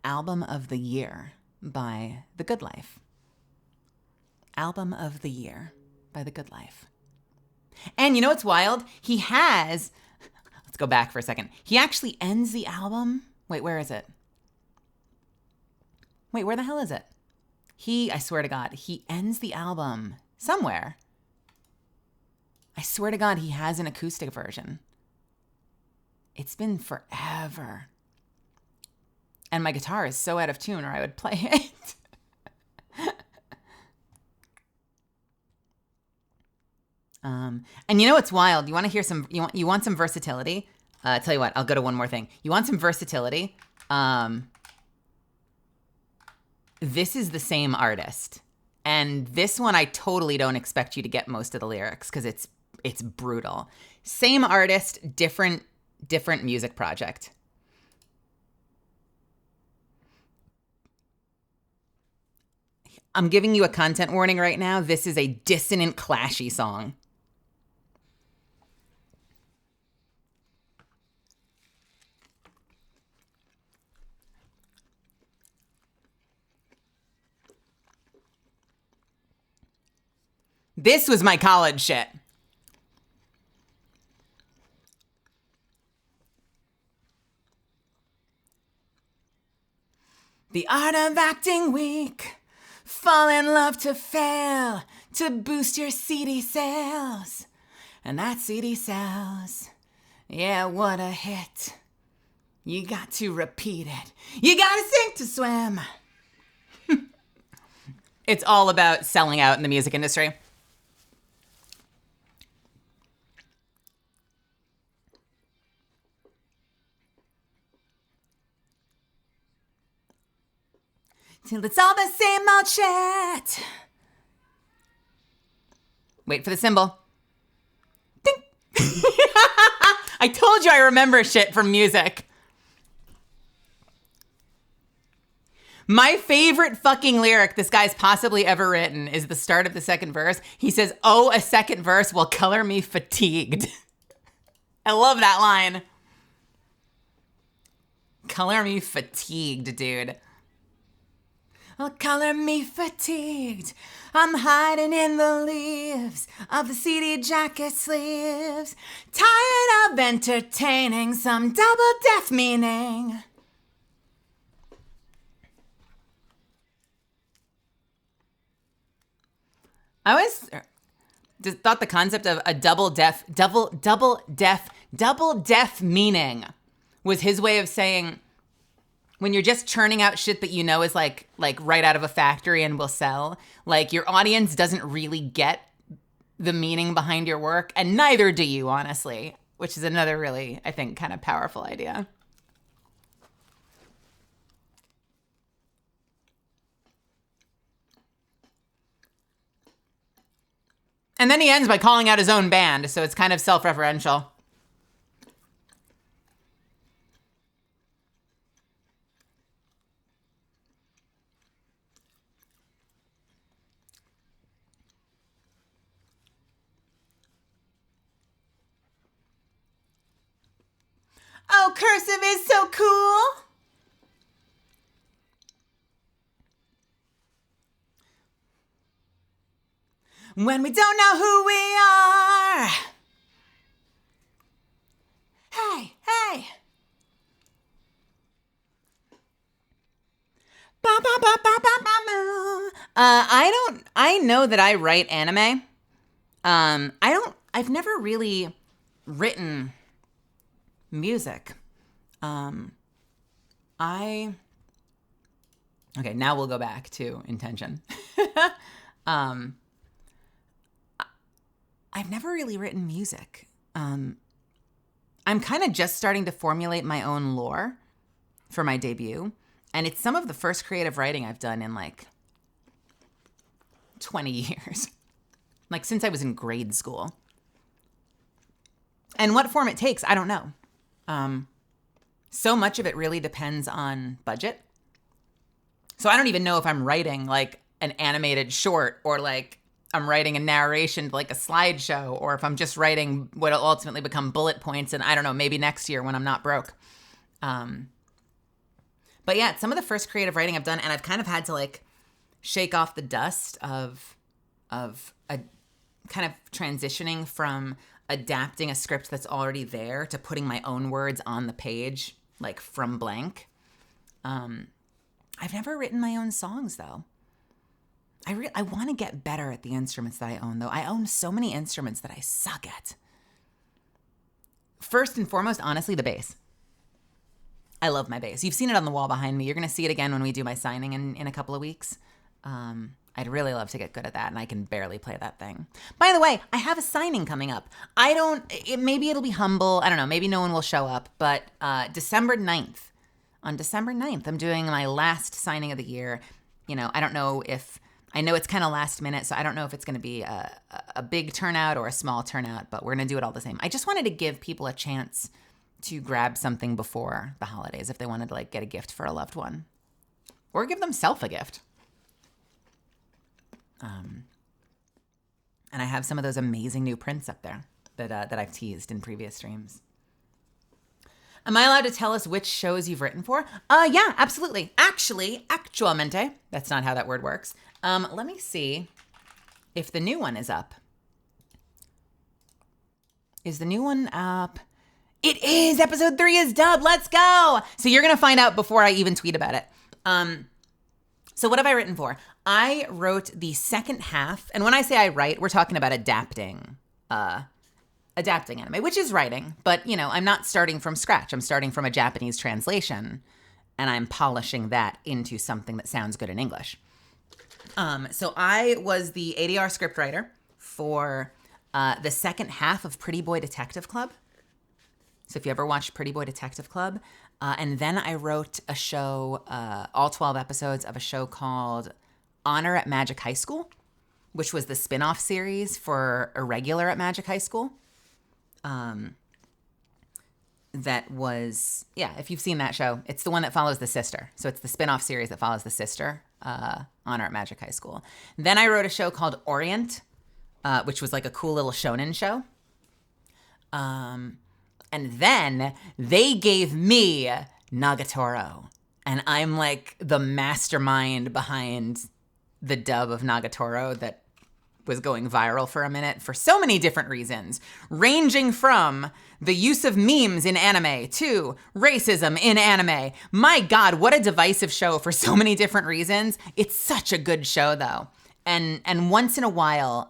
Album of the Year by The Good Life. Album of the Year by The Good Life. And you know what's wild? He has, let's go back for a second. He actually ends the album. Wait, where is it? Wait, where the hell is it? I swear to God, he ends the album somewhere. I swear to God, he has an acoustic version. It's been forever. And my guitar is so out of tune, or I would play it. And you know what's wild? You want to hear some? You want some versatility? Tell you what, I'll go to one more thing. You want some versatility? This is the same artist, and this one I totally don't expect you to get most of the lyrics because it's brutal. Same artist, different music project. I'm giving you a content warning right now. This is a dissonant, clashy song. This was my college shit. The art of acting weak. Fall in love to fail. To boost your CD sales. And that CD sells. Yeah, what a hit. You got to repeat it. You gotta sink to swim. It's all about selling out in the music industry. Till it's all the same old shit. Wait for the cymbal. Ding. I told you I remember shit from music. My favorite fucking lyric this guy's possibly ever written is the start of the second verse. He says, "Oh, a second verse will color me fatigued." I love that line. Color me fatigued, dude. Oh, color me fatigued. I'm hiding in the leaves of the CD jacket sleeves. Tired of entertaining some double deaf meaning. I always just thought the concept of a double deaf meaning was his way of saying when you're just churning out shit that you know is like right out of a factory and will sell, like your audience doesn't really get the meaning behind your work, and neither do you, honestly, which is another really, I think, kind of powerful idea. And then he ends by calling out his own band, so it's kind of self-referential. Oh, cursive is so cool. When we don't know who we are. Hey, hey. I know that I write anime. I've never really written music. Okay, now we'll go back to intention. I've never really written music. I'm kind of just starting to formulate my own lore for my debut. And it's some of the first creative writing I've done in like 20 years. Like since I was in grade school. And what form it takes, I don't know. So much of it really depends on budget. So I don't even know if I'm writing like an animated short or like I'm writing a narration like a slideshow, or if I'm just writing what will ultimately become bullet points, and I don't know, maybe next year when I'm not broke. But yeah, some of the first creative writing I've done, and I've kind of had to like shake off the dust of a kind of transitioning from adapting a script that's already there to putting my own words on the page, like from blank. I've never written my own songs though. I want to get better at the instruments that I own, though. I own so many instruments that I suck at. First and foremost, honestly, the bass. I love my bass. You've seen it on the wall behind me. You're going to see it again when we do my signing in a couple of weeks. I'd really love to get good at that, and I can barely play that thing. By the way, I have a signing coming up. Maybe it'll be humble. I don't know. Maybe no one will show up. But December 9th. On December 9th, I'm doing my last signing of the year. You know, I know it's kind of last minute, so I don't know if it's going to be a big turnout or a small turnout, but we're going to do it all the same. I just wanted to give people a chance to grab something before the holidays if they wanted to like get a gift for a loved one or give themselves a gift. And I have some of those amazing new prints up there that I've teased in previous streams. Am I allowed to tell us which shows you've written for? Yeah, absolutely. Actualmente. That's not how that word works. Let me see if the new one is up. Is the new one up? It is. Episode 3 is dubbed. Let's go. So you're going to find out before I even tweet about it. So what have I written for? I wrote the second half. And when I say I write, we're talking about adapting anime, which is writing. But, you know, I'm not starting from scratch. I'm starting from a Japanese translation. And I'm polishing that into something that sounds good in English. So I was the ADR scriptwriter for the second half of Pretty Boy Detective Club. So if you ever watched Pretty Boy Detective Club, and then I wrote a show, all 12 episodes of a show called Honor at Magic High School, which was the spin-off series for Irregular at Magic High School. That was, yeah, if you've seen that show, it's the one that follows the sister. So it's the spin-off series that follows the sister, Honor at Magic High School. Then I wrote a show called Orient, which was like a cool little shonen show. And then they gave me Nagatoro. And I'm like the mastermind behind the dub of Nagatoro that was going viral for a minute for so many different reasons, ranging from the use of memes in anime to racism in anime. My God, what a divisive show for so many different reasons. It's such a good show, though. And once in a while,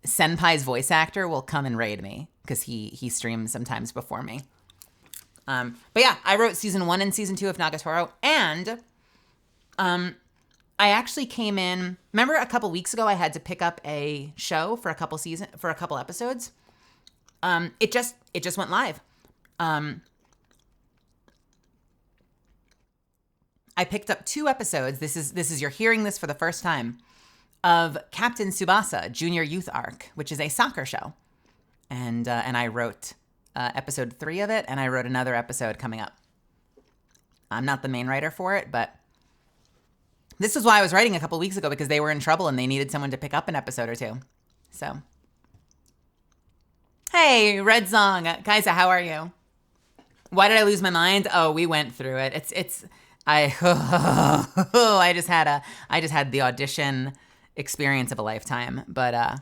Senpai's voice actor will come and raid me because he streams sometimes before me. But yeah, I wrote season 1 and season 2 of Nagatoro, and I actually came in. Remember, a couple weeks ago, I had to pick up a show for a couple episodes. It just went live. I picked up 2 episodes. This is you're hearing this for the first time, of Captain Tsubasa Junior Youth Arc, which is a soccer show, and I wrote episode 3 of it, and I wrote another episode coming up. I'm not the main writer for it, but this is why I was writing a couple weeks ago, because they were in trouble and they needed someone to pick up an episode or 2. So, hey, Red Song, Kaisa, how are you? Why did I lose my mind? Oh, we went through it. I just had the audition experience of a lifetime, but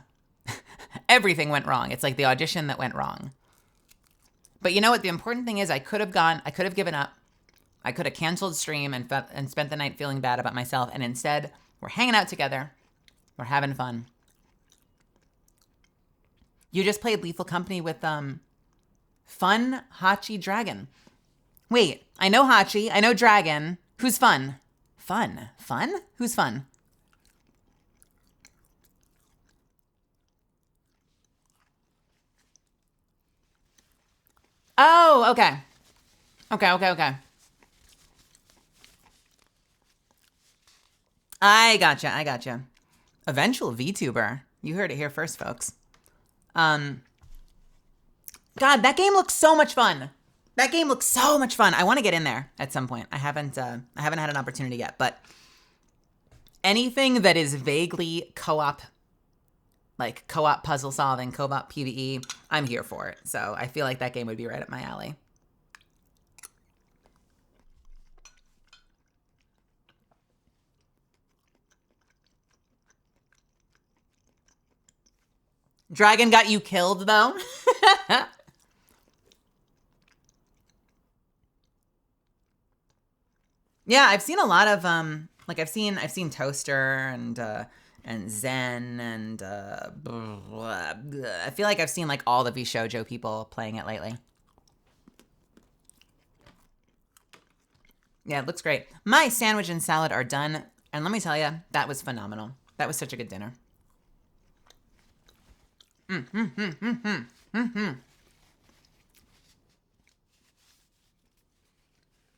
everything went wrong. It's like the audition that went wrong. But you know what? The important thing is I could have given up. I could have canceled stream and spent the night feeling bad about myself. And instead, we're hanging out together. We're having fun. You just played Lethal Company with Fun Hachi Dragon. Wait, I know Hachi. I know Dragon. Who's Fun? Fun? Who's Fun? Oh, okay. Okay. I gotcha. Eventual VTuber. You heard it here first, folks. God, that game looks so much fun. I want to get in there at some point. I haven't had an opportunity yet, but anything that is vaguely co-op, like co-op puzzle solving, co-op PvE, I'm here for it. So I feel like that game would be right up my alley. Dragon got you killed, though. Yeah, I've seen a lot of I've seen Toaster and Zen and I feel like I've seen like all the VShojo people playing it lately. Yeah, it looks great. My sandwich and salad are done, and let me tell you, that was phenomenal. That was such a good dinner.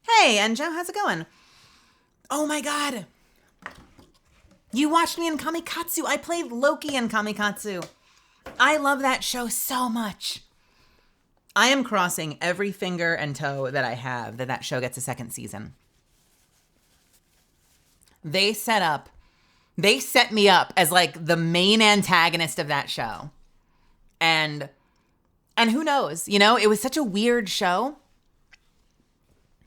Hey, Enjo, how's it going? Oh my God. You watched me in Kamikatsu. I played Loki in Kamikatsu. I love that show so much. I am crossing every finger and toe that I have that show gets a second season. They set me up as like the main antagonist of that show. And who knows, you know, it was such a weird show.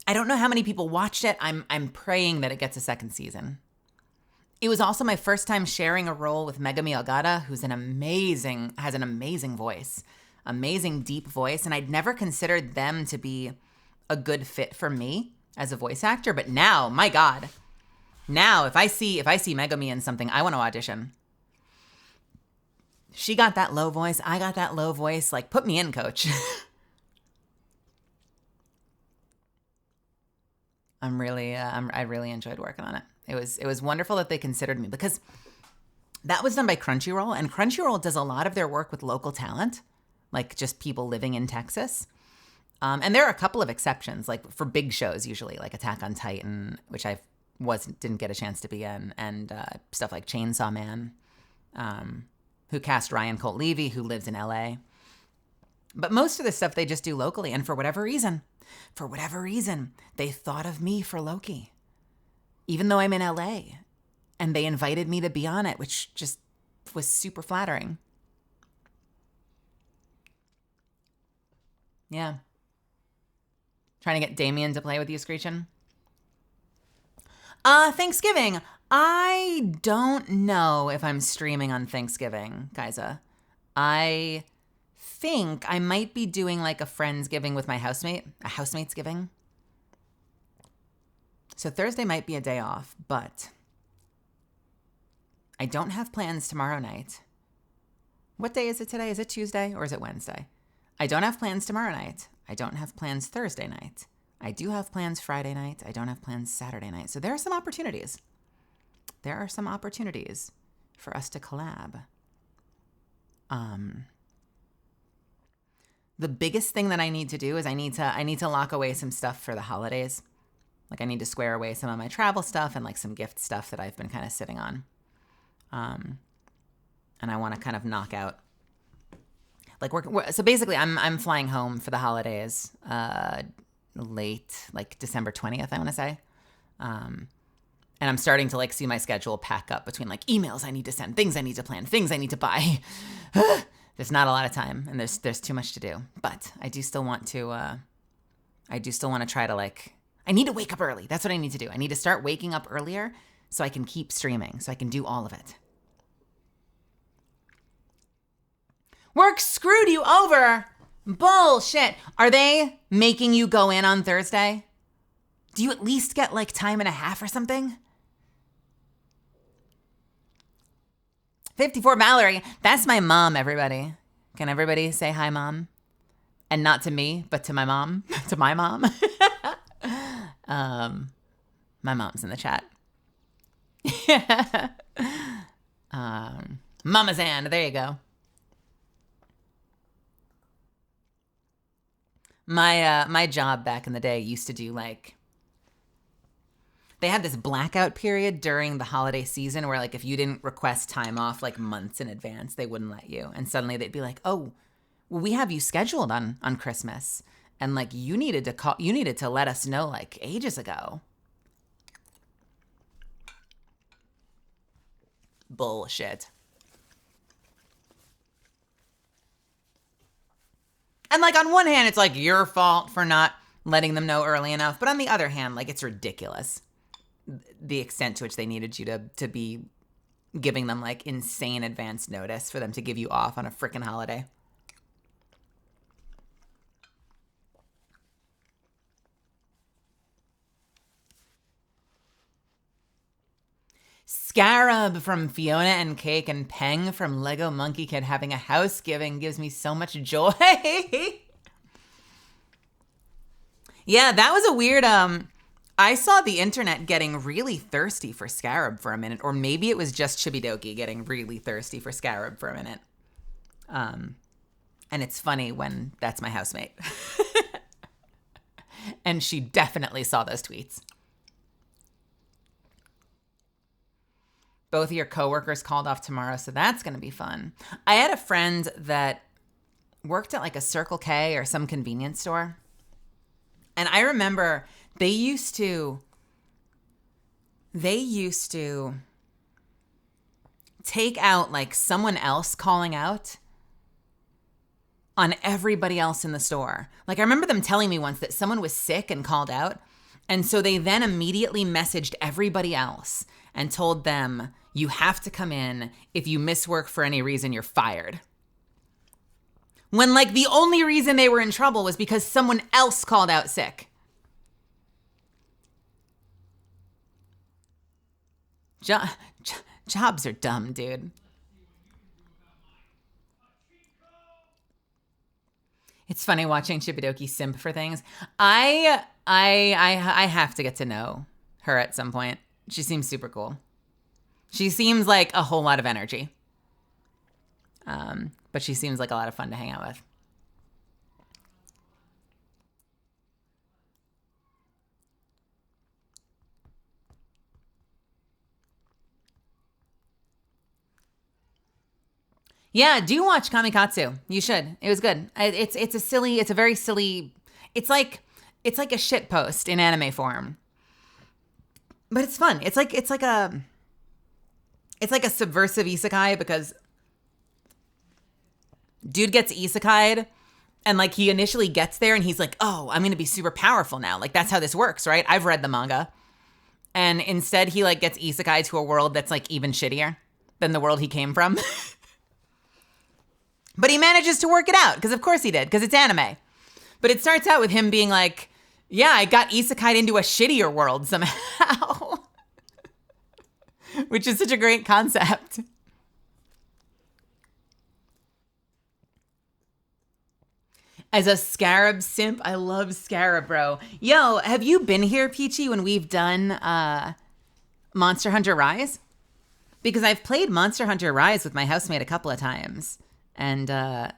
I don't know how many people watched it. I'm praying that it gets a second season. It was also my first time sharing a role with Megami Ogata, who's has an amazing voice, amazing deep voice. And I'd never considered them to be a good fit for me as a voice actor. But now, my God, now if I see Megami in something, I want to audition. She got that low voice. I got that low voice. Like, put me in, coach. I really enjoyed working on it. It was wonderful that they considered me, because that was done by Crunchyroll, and Crunchyroll does a lot of their work with local talent, like just people living in Texas. And there are a couple of exceptions, like for big shows usually, like Attack on Titan, which didn't get a chance to be in, and stuff like Chainsaw Man, who cast Ryan Colt Levy, who lives in LA. But most of the stuff they just do locally, and for whatever reason, they thought of me for Loki, even though I'm in LA, and they invited me to be on it, which just was super flattering. Yeah. Trying to get Damien to play with you, Screechin. Thanksgiving. I don't know if I'm streaming on Thanksgiving, Kaisa. I think I might be doing like a Friendsgiving with my housemate, a housemate's-giving. So Thursday might be a day off, but I don't have plans tomorrow night. What day is it today? Is it Tuesday or is it Wednesday? I don't have plans tomorrow night. I don't have plans Thursday night. I do have plans Friday night. I don't have plans Saturday night. So there are some opportunities. There are some opportunities for us to collab. The biggest thing that I need to do is I need to lock away some stuff for the holidays. Like I need to square away some of my travel stuff and like some gift stuff that I've been kind of sitting on. And I want to kind of knock out. Like so basically I'm flying home for the holidays late, like December 20th, I want to say. And I'm starting to like see my schedule pack up between like emails I need to send, things I need to plan, things I need to buy. There's not a lot of time and there's too much to do. But I do still want to try to like, I need to wake up early. That's what I need to do. I need to start waking up earlier so I can keep streaming, so I can do all of it. Work screwed you over. Bullshit. Are they making you go in on Thursday? Do you at least get like time and a half or something? 54 Mallory. That's my mom, everybody. Can everybody say hi, Mom? And not to me, but to my mom. To my mom. My mom's in the chat. Mama Zan. There you go. My job back in the day used to do like, they had this blackout period during the holiday season where like if you didn't request time off like months in advance, they wouldn't let you. And suddenly they'd be like, oh, well, we have you scheduled on Christmas. And like you needed to let us know like ages ago. Bullshit. And like on one hand, it's like your fault for not letting them know early enough. But on the other hand, like it's ridiculous the extent to which they needed you to be giving them like insane advance notice for them to give you off on a freaking holiday. Scarab from Fiona and Cake and Peng from Lego Monkey Kid having a house giving gives me so much joy. Yeah, that was a weird, I saw the internet getting really thirsty for Scarab for a minute, or maybe it was just Chibidoki getting really thirsty for Scarab for a minute. And it's funny when that's my housemate. And she definitely saw those tweets. Both of your coworkers called off tomorrow, so that's going to be fun. I had a friend that worked at like a Circle K or some convenience store. And I remember they used to take out like someone else calling out on everybody else in the store. Like I remember them telling me once that someone was sick and called out. And so they then immediately messaged everybody else and told them, you have to come in. If you miss work for any reason, you're fired. When like the only reason they were in trouble was because someone else called out sick. Jobs are dumb, dude. It's funny watching Chibidoki simp for things. I have to get to know her at some point. She seems super cool. She seems like a whole lot of energy. But she seems like a lot of fun to hang out with. Yeah, do watch Kamikatsu. You should. It was good. It's a very silly. It's like a shit post in anime form, but it's fun. It's like a subversive isekai because dude gets isekai'd and like he initially gets there and he's like, oh, I'm gonna be super powerful now. Like that's how this works, right? I've read the manga, and instead he like gets isekai to a world that's like even shittier than the world he came from. But he manages to work it out, because of course he did, because it's anime. But it starts out with him being like, yeah, I got isekai'd into a shittier world somehow. Which is such a great concept. As a Scarab simp, I love Scarab, bro. Yo, have you been here, Peachy, when we've done Monster Hunter Rise? Because I've played Monster Hunter Rise with my housemate a couple of times. And I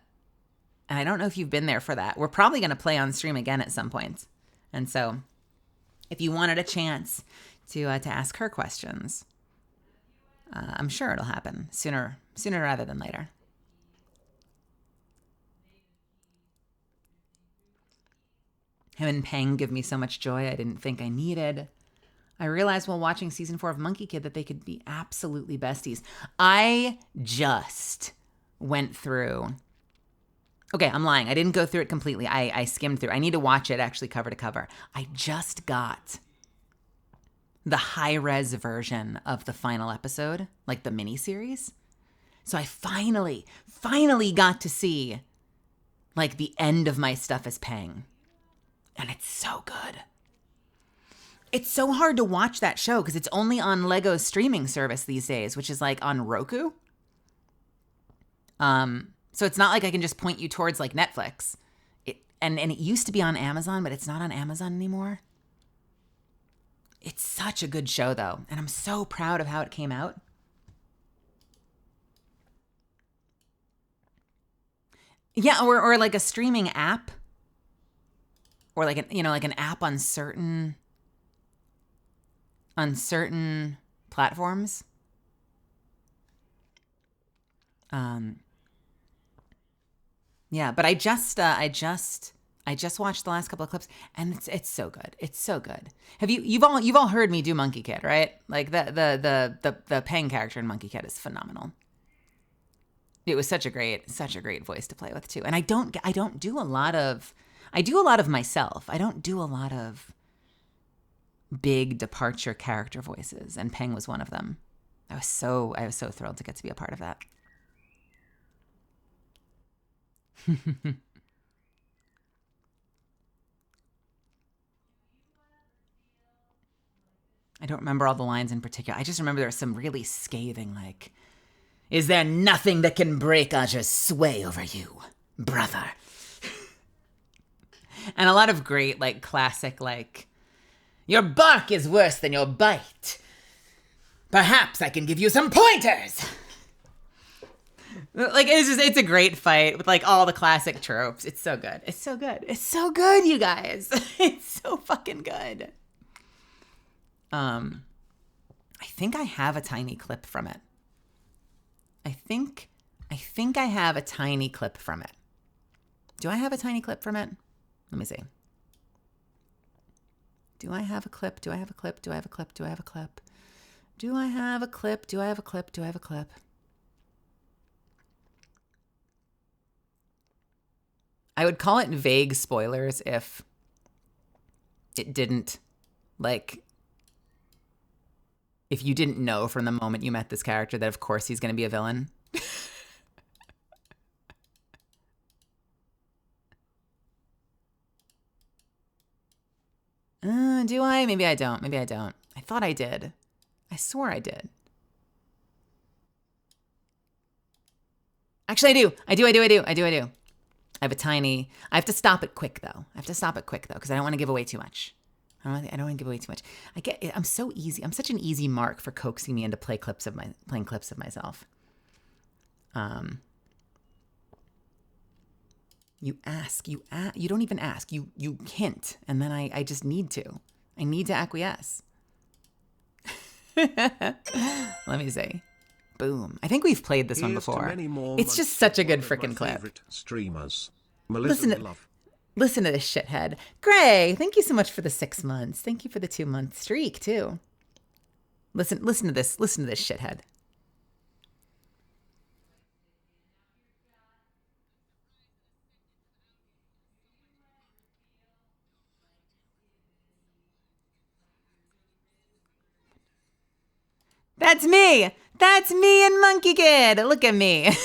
don't know if you've been there for that. We're probably going to play on stream again at some point. And so if you wanted a chance to ask her questions, I'm sure it'll happen sooner rather than later. Him and Peng give me so much joy I didn't think I needed. I realized while watching season 4 of Monkey Kid that they could be absolutely besties. I just went through. Okay, I'm lying. I didn't go through it completely. I skimmed through. I need to watch it actually cover to cover. I just got the high-res version of the final episode, like the miniseries. So I finally got to see like the end of my stuff as Peng. And it's so good. It's so hard to watch that show because it's only on Lego's streaming service these days, which is like on Roku. So it's not like I can just point you towards like Netflix. And it used to be on Amazon, but it's not on Amazon anymore. It's such a good show though, and I'm so proud of how it came out. Yeah, or like a streaming app, or like an app on certain platforms. Yeah, but I just watched the last couple of clips, and it's so good. It's so good. You've all heard me do Monkey Kid, right? Like the Peng character in Monkey Kid is phenomenal. It was such a great voice to play with too. And I do a lot of myself. I don't do a lot of big departure character voices, and Peng was one of them. I was so thrilled to get to be a part of that. I don't remember all the lines in particular. I just remember there was some really scathing, like, is there nothing that can break Aja's sway over you, brother? And a lot of great, like, classic, like, your bark is worse than your bite. Perhaps I can give you some pointers. Like, it's a great fight with like all the classic tropes. It's so good. It's so good. It's so good, you guys. It's so fucking good. I think I have a tiny clip from it. I think I have a tiny clip from it. Do I have a tiny clip from it? Let me see. Do I have a clip? Do I have a clip? Do I have a clip? Do I have a clip? Do I have a clip? Do I have a clip? Do I have a clip? I would call it vague spoilers if it didn't, like, if you didn't know from the moment you met this character that of course he's going to be a villain. Do I? Maybe I don't. Maybe I don't. I thought I did. I swore I did. Actually, I do. I have a tiny... I have to stop it quick, though. Because I don't want to give away too much. I don't want to give away too much. I'm so easy. I'm such an easy mark for coaxing me into playing clips of myself. You ask. You don't even ask. You hint, and then I just need to. I need to acquiesce. Let me see. Boom. I think we've played this one before. It's just such a good freaking clip. Streamers. Listen to this shithead. Gray, thank you so much for the 6 months. Thank you for the 2-month streak, too. Listen to this. Listen to this shithead. That's me. That's me and Monkey Kid. Look at me.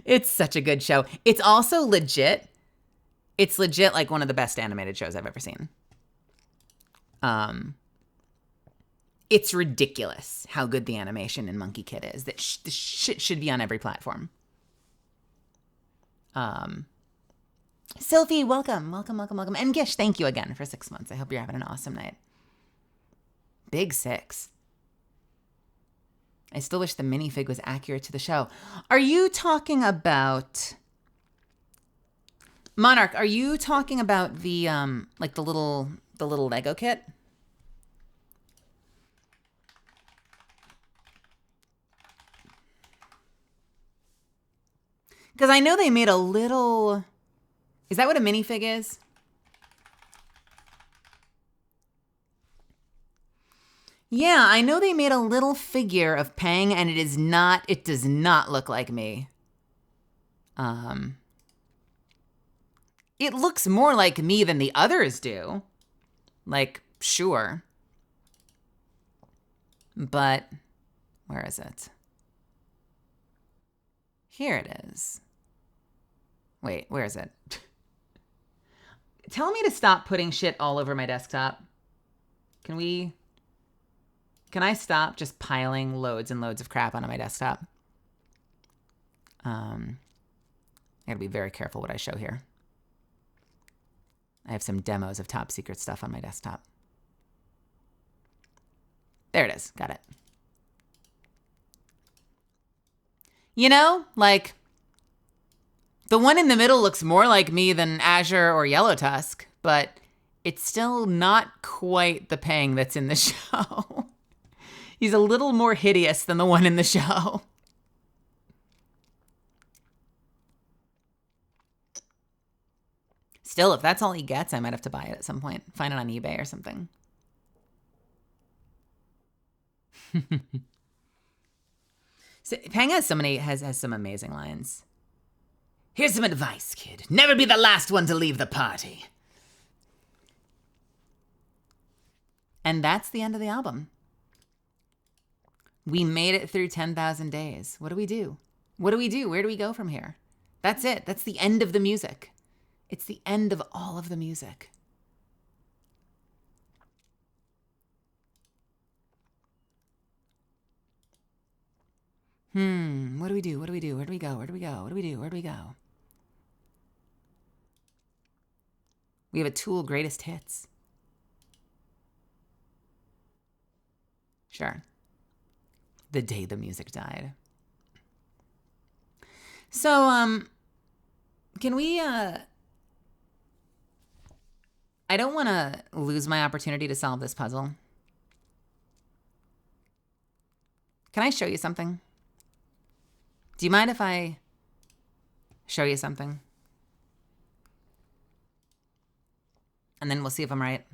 It's such a good show. It's also legit. It's legit like one of the best animated shows I've ever seen. It's ridiculous how good the animation in Monkey Kid is. That this shit should be on every platform. Sylvie, welcome. And Gish, thank you again for 6 months. I hope you're having an awesome night. Big 6. I still wish the minifig was accurate to the show. Are you talking about... Monarch, are you talking about the like the little Lego kit? Because I know they made a little... Is that what a minifig is? Yeah, I know they made a little figure of Pang, and it does not look like me. It looks more like me than the others do. Like, sure. But, where is it? Here it is. Wait, where is it? Tell me to stop putting shit all over my desktop. Can I stop just piling loads and loads of crap onto my desktop? I gotta be very careful what I show here. I have some demos of top secret stuff on my desktop. There it is. Got it. You know, like, the one in the middle looks more like me than Azure or Yellow Tusk, but it's still not quite the Pang that's in the show. He's a little more hideous than the one in the show. Still, if that's all he gets, I might have to buy it at some point. Find it on eBay or something. So, Pang has some amazing lines. Here's some advice, kid. Never be the last one to leave the party. And that's the end of the album. We made it through 10,000 days. What do we do? What do we do? Where do we go from here? That's it. That's the end of the music. It's the end of all of the music. What do we do? What do we do? Where do we go? Where do we go? What do we do? Where do we go? We have a Tool greatest hits. Sure. The day the music died. So, can we, I don't want to lose my opportunity to solve this puzzle. Can I show you something? Do you mind if I show you something? And then we'll see if I'm right.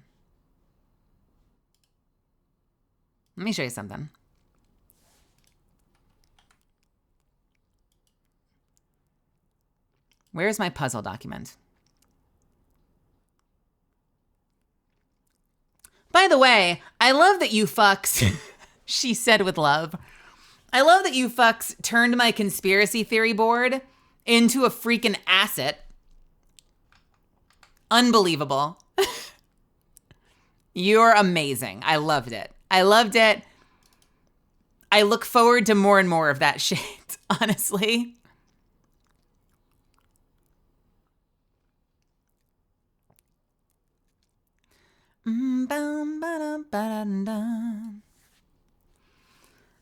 Let me show you something. Where's my puzzle document? By the the way, I love that you fucks, she said with love. I love that you fucks turned my conspiracy theory board into a freaking asset. Unbelievable. You're amazing. I loved it. I loved it. I look forward to more and more of that shit, honestly. I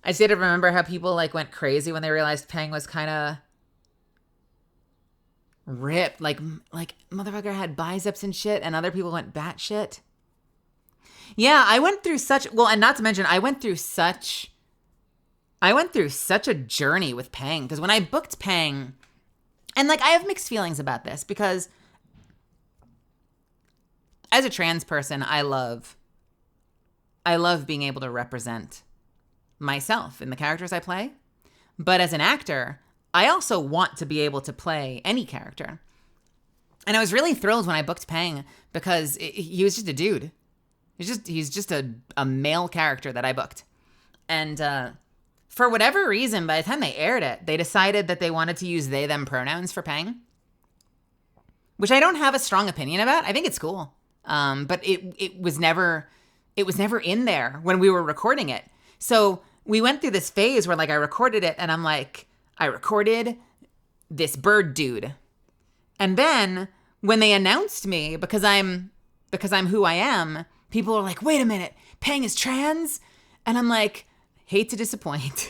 just had to remember how people like went crazy when they realized Peng was kind of ripped. Like motherfucker had biceps and shit, and other people went batshit. Yeah, I went through such, well, and not to mention, I went through such a journey with Peng, because when I booked Peng, and like I have mixed feelings about this, because as a trans person, I love being able to represent myself in the characters I play. But as an actor, I also want to be able to play any character. And I was really thrilled when I booked Peng, because he was just a dude. He's just a male character that I booked. And for whatever reason, by the time they aired it, they decided that they wanted to use they, them pronouns for Peng, which I don't have a strong opinion about. I think it's cool. But it was never in there when we were recording it. So we went through this phase where like I recorded it and I'm like, I recorded this bird dude. And then when they announced me, because I'm who I am, people are like, wait a minute, Peng is trans? And I'm like, hate to disappoint.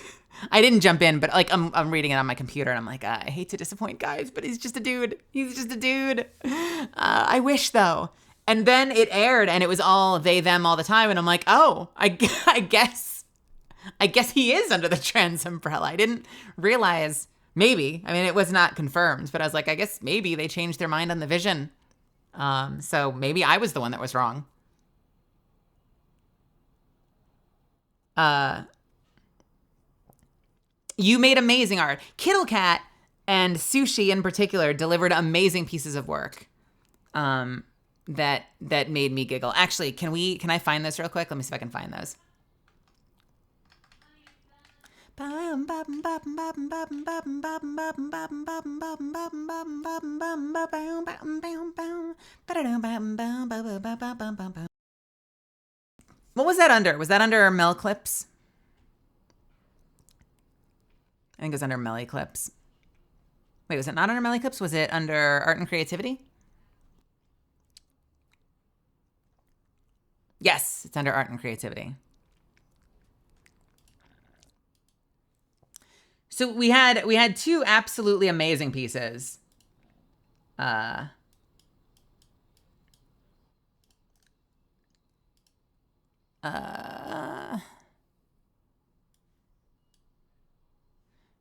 I didn't jump in, but like I'm reading it on my computer and I'm like, I hate to disappoint guys, but he's just a dude. He's just a dude. I wish though. And then it aired and it was all they, them all the time. And I'm like, oh, I guess he is under the trans umbrella. I didn't realize, maybe. I mean, it was not confirmed, but I was like, I guess maybe they changed their mind on the vision. So maybe I was the one that was wrong. You made amazing art. Kittle Cat and Sushi in particular delivered amazing pieces of work. That made me giggle. Actually, can I find this real quick? Let me see if I can find those. What was that under? Was that under Mel Clips? I think it was under Melly Clips. Wait, was it not under Melly Clips? Was it under Art and Creativity? Yes, it's under Art and Creativity. So we had two absolutely amazing pieces.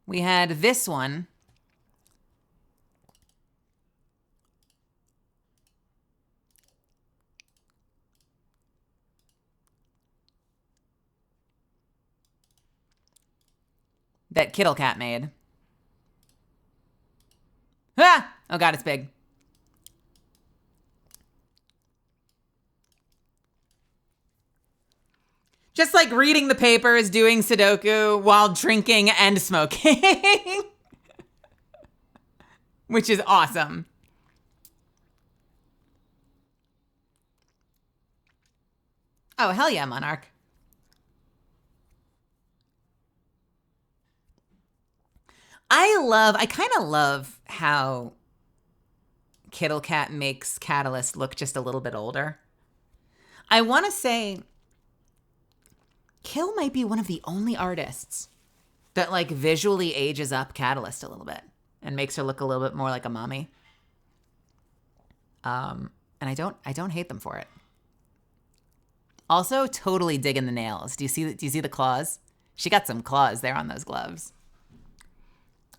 We had this one. That Kittle Cat made. Ah! Oh God, it's big. Just like reading the papers, doing Sudoku while drinking and smoking. Which is awesome. Oh, hell yeah, Monarch. I kind of love how Kittle Cat makes Catalyst look just a little bit older. I want to say Kill might be one of the only artists that like visually ages up Catalyst a little bit and makes her look a little bit more like a mommy. And I don't hate them for it. Also, totally digging the nails. Do you see the claws? She got some claws there on those gloves.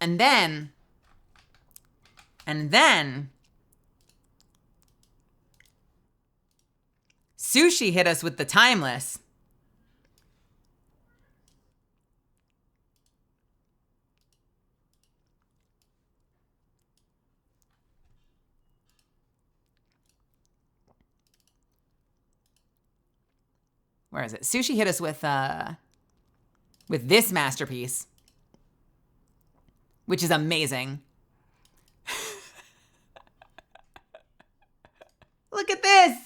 And then Sushi hit us with the Timeless. Where is it? Sushi hit us with this masterpiece, which is amazing. Look at this.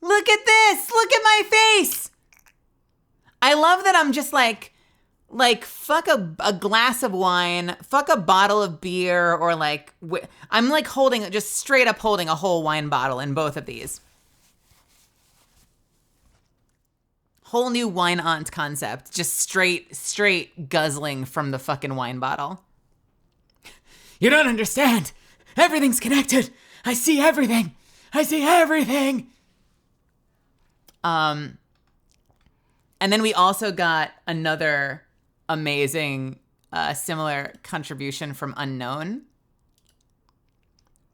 Look at this. Look at my face. I love that I'm just like fuck a glass of wine, fuck a bottle of beer, or like, I'm like just straight up holding a whole wine bottle in both of these. Whole new wine aunt concept, just straight guzzling from the fucking wine bottle. You don't understand. Everything's connected. I see everything. I see everything. And then we also got another amazing similar contribution from Unknown,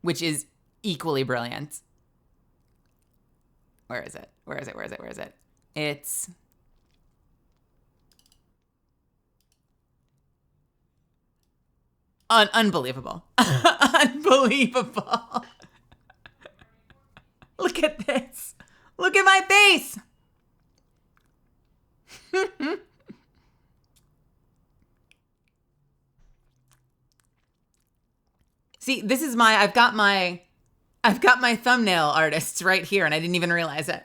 which is equally brilliant. Where is it? Where is it? Where is it? Where is it? It's unbelievable. Unbelievable. Look at this. Look at my face. See, this is I've got my thumbnail artists right here, and I didn't even realize it.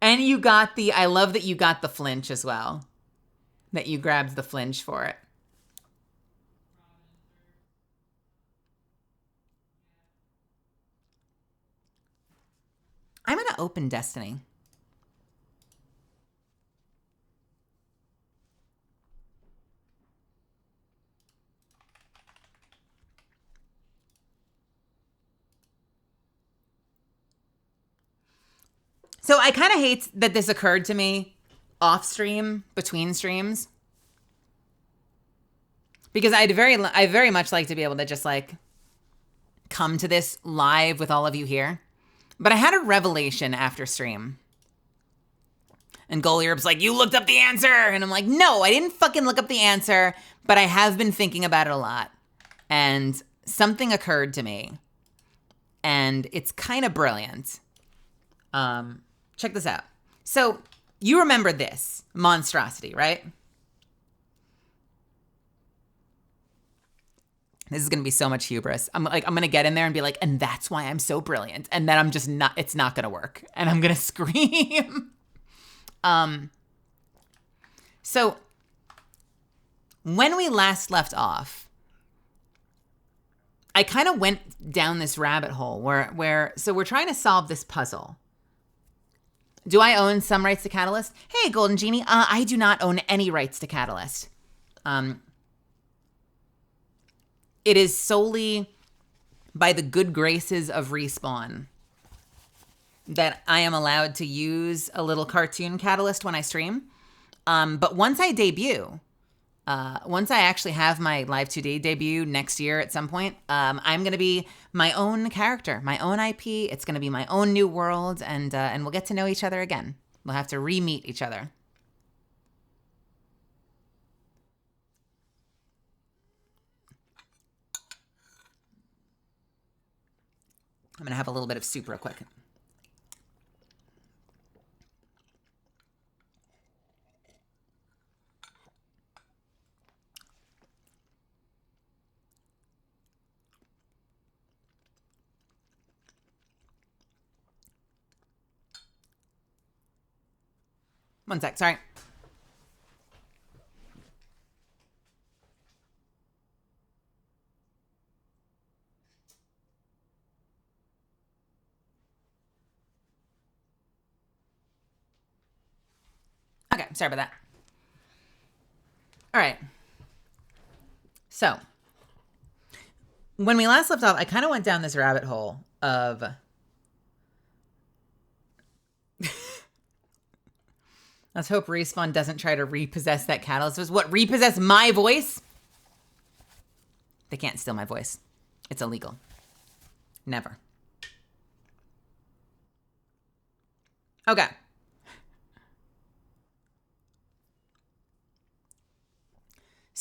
And I love that you got the flinch as well. That you grabbed the flinch for it. I'm going to open Destiny. So I kind of hate that this occurred to me off stream, between streams. Because I very much like to be able to just like come to this live with all of you here. But I had a revelation after stream. And Golierb's like, you looked up the answer. And I'm like, no, I didn't fucking look up the answer. But I have been thinking about it a lot. And something occurred to me. And it's kind of brilliant. Check this out. So you remember this monstrosity, right? This is going to be so much hubris. I'm going to get in there and be like, and that's why I'm so brilliant. And then I'm just not, it's not going to work. And I'm going to scream. So when we last left off, I kind of went down this rabbit hole so we're trying to solve this puzzle. Do I own some rights to Catalyst? Hey, Golden Genie, I do not own any rights to Catalyst. It is solely by the good graces of Respawn that I am allowed to use a little cartoon Catalyst when I stream. But once I debut, once I actually have my Live 2D debut next year at some point, I'm going to be my own character, my own IP. It's going to be my own new world, and we'll get to know each other again. We'll have to re-meet each other. I'm going to have a little bit of soup real quick. One sec, sorry. Okay, sorry about that. All right. So, when we last left off, I kind of went down this rabbit hole of... Let's hope Respawn doesn't try to repossess that catalyst. What, repossess my voice? They can't steal my voice. It's illegal. Never. Okay.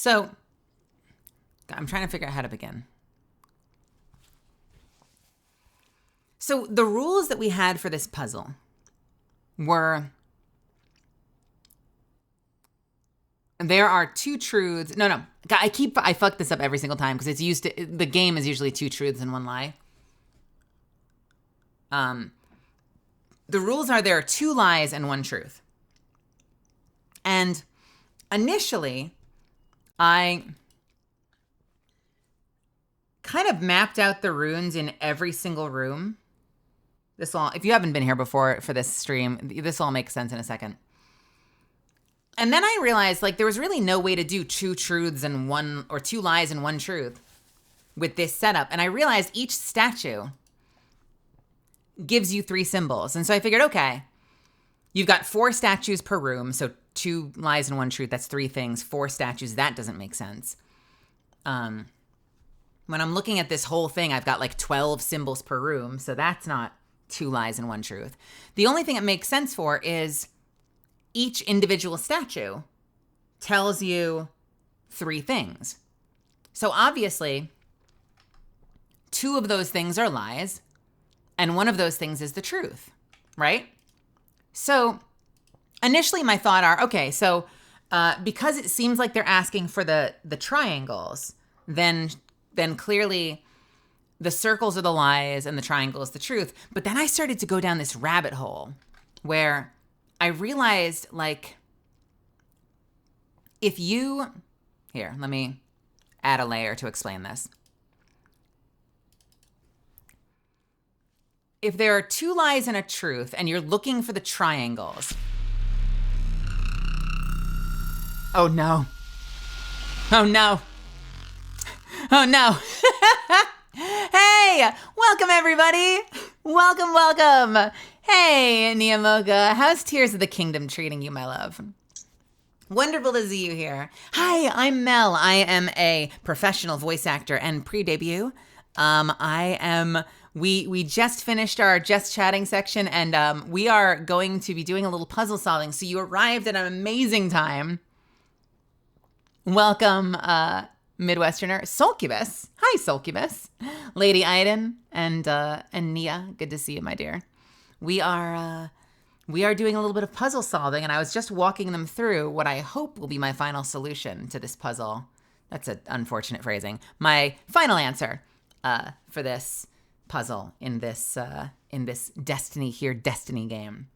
So I'm trying to figure out how to begin. So the rules that we had for this puzzle were, there are two truths. No. I fuck this up every single time because the game is usually two truths and one lie. The rules are there are two lies and one truth. And initially, I kind of mapped out the runes in every single room. If you haven't been here before for this stream, this will all make sense in a second. And then I realized there was really no way to do two truths and one, or two lies and one truth with this setup. And I realized each statue gives you 3 symbols. And so I figured, okay, you've got 4 statues per room. So 2 lies and 1 truth, that's 3 things. 4 statues, that doesn't make sense. When I'm looking at this whole thing, I've got 12 symbols per room. So that's not 2 lies and 1 truth. The only thing it makes sense for is each individual statue tells you 3 things. So obviously, 2 of those things are lies, and 1 of those things is the truth, right? So initially my thought are, okay, so because it seems like they're asking for the triangles, then clearly the circles are the lies and the triangle is the truth. But then I started to go down this rabbit hole where I realized, here, let me add a layer to explain this. If there are 2 lies and a truth and you're looking for the triangles. Oh no. Oh no. Oh no. Hey, welcome everybody. Welcome. Hey, Niyamoka, how's Tears of the Kingdom treating you, my love? Wonderful to see you here. Hi, I'm Mel. I am a professional voice actor and pre-debut. We just finished our Just Chatting section, and we are going to be doing a little puzzle solving. So you arrived at an amazing time. Welcome, Midwesterner. Solcubus. Hi, Solcubus. Lady Aiden and Nia. Good to see you, my dear. We are doing a little bit of puzzle solving, and I was just walking them through what I hope will be my final solution to this puzzle. That's an unfortunate phrasing. My final answer for this puzzle in this Destiny game.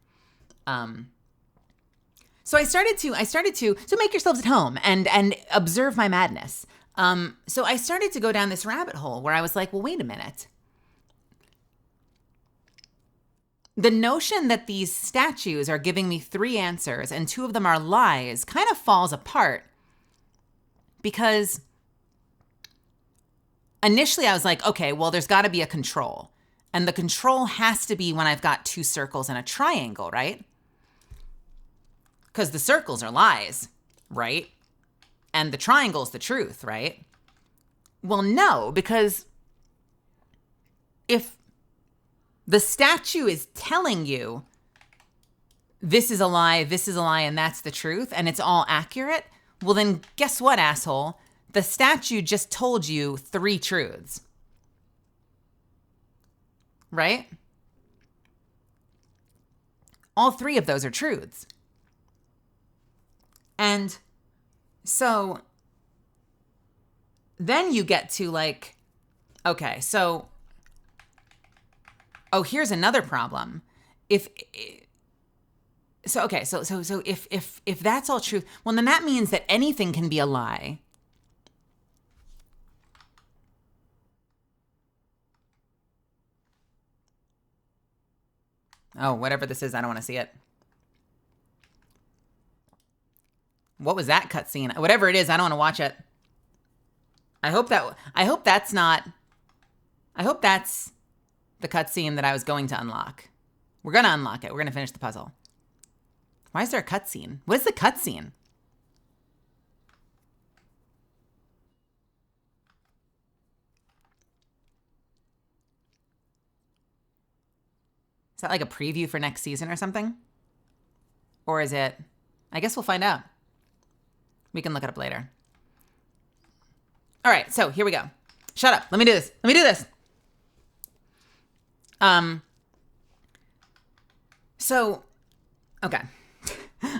So I started to make yourselves at home and observe my madness. So I started to go down this rabbit hole where I was like, well, wait a minute. The notion that these statues are giving me 3 answers and 2 of them are lies kind of falls apart, because initially I was like, okay, well, there's got to be a control. And the control has to be when I've got 2 circles and a triangle, right? Because the circles are lies, right? And the triangle's the truth, right? Well, no, because if the statue is telling you this is a lie, and that's the truth, and it's all accurate, well then guess what, asshole? The statue just told you 3 truths. Right? All 3 of those are truths. And so then you get to okay, so, here's another problem. If that's all truth, well, then that means that anything can be a lie. Oh, whatever this is, I don't want to see it. What was that cutscene? Whatever it is, I don't want to watch it. I hope that's the cutscene that I was going to unlock. We're going to unlock it. We're going to finish the puzzle. Why is there a cutscene? What is the cutscene? Is that like a preview for next season or something? Or is it? I guess we'll find out. We can look it up later. All right, so here we go. Shut up. Let me do this. So, okay.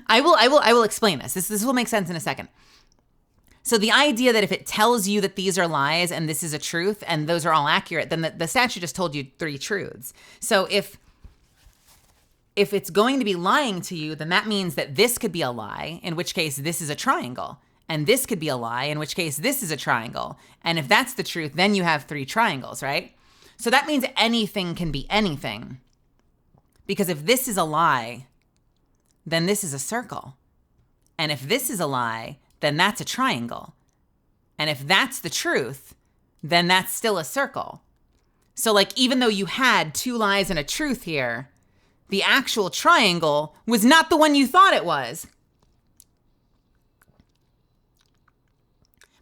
I will explain this. This will make sense in a second. So the idea that if it tells you that these are lies and this is a truth and those are all accurate, then the statute just told you 3 truths. So if it's going to be lying to you, then that means that this could be a lie, in which case this is a triangle. And this could be a lie, in which case this is a triangle. And if that's the truth, then you have 3 triangles, right? So that means anything can be anything. Because if this is a lie, then this is a circle. And if this is a lie, then that's a triangle. And if that's the truth, then that's still a circle. So like, even though you had 2 lies and a truth here, the actual triangle was not the one you thought it was.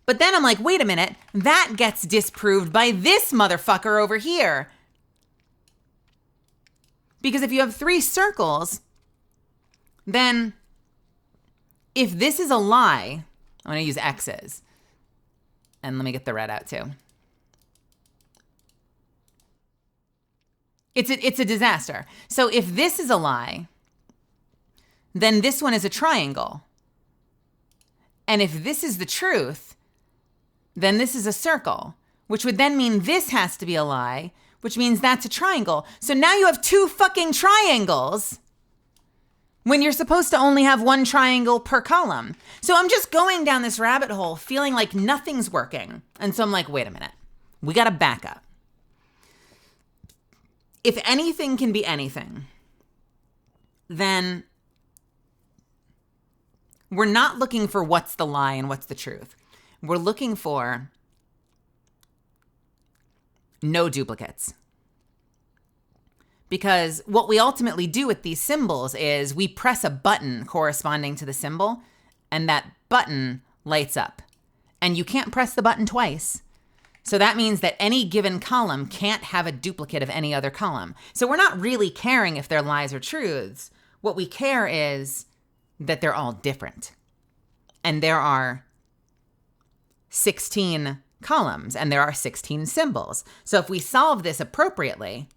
But then I'm like, wait a minute, that gets disproved by this motherfucker over here. Because if you have 3 circles, then if this is a lie, I'm going to use X's. And let me get the red out too. It's a disaster. So if this is a lie, then this one is a triangle. And if this is the truth, then this is a circle, which would then mean this has to be a lie, which means that's a triangle. So now you have 2 fucking triangles when you're supposed to only have 1 triangle per column. So I'm just going down this rabbit hole feeling like nothing's working. And so I'm like, wait a minute, we got to back up. If anything can be anything, then we're not looking for what's the lie and what's the truth. We're looking for no duplicates. Because what we ultimately do with these symbols is we press a button corresponding to the symbol, and that button lights up. And you can't press the button twice. So that means that any given column can't have a duplicate of any other column. So we're not really caring if they're lies or truths. What we care is that they're all different. And there are 16 columns and there are 16 symbols. So if we solve this appropriately,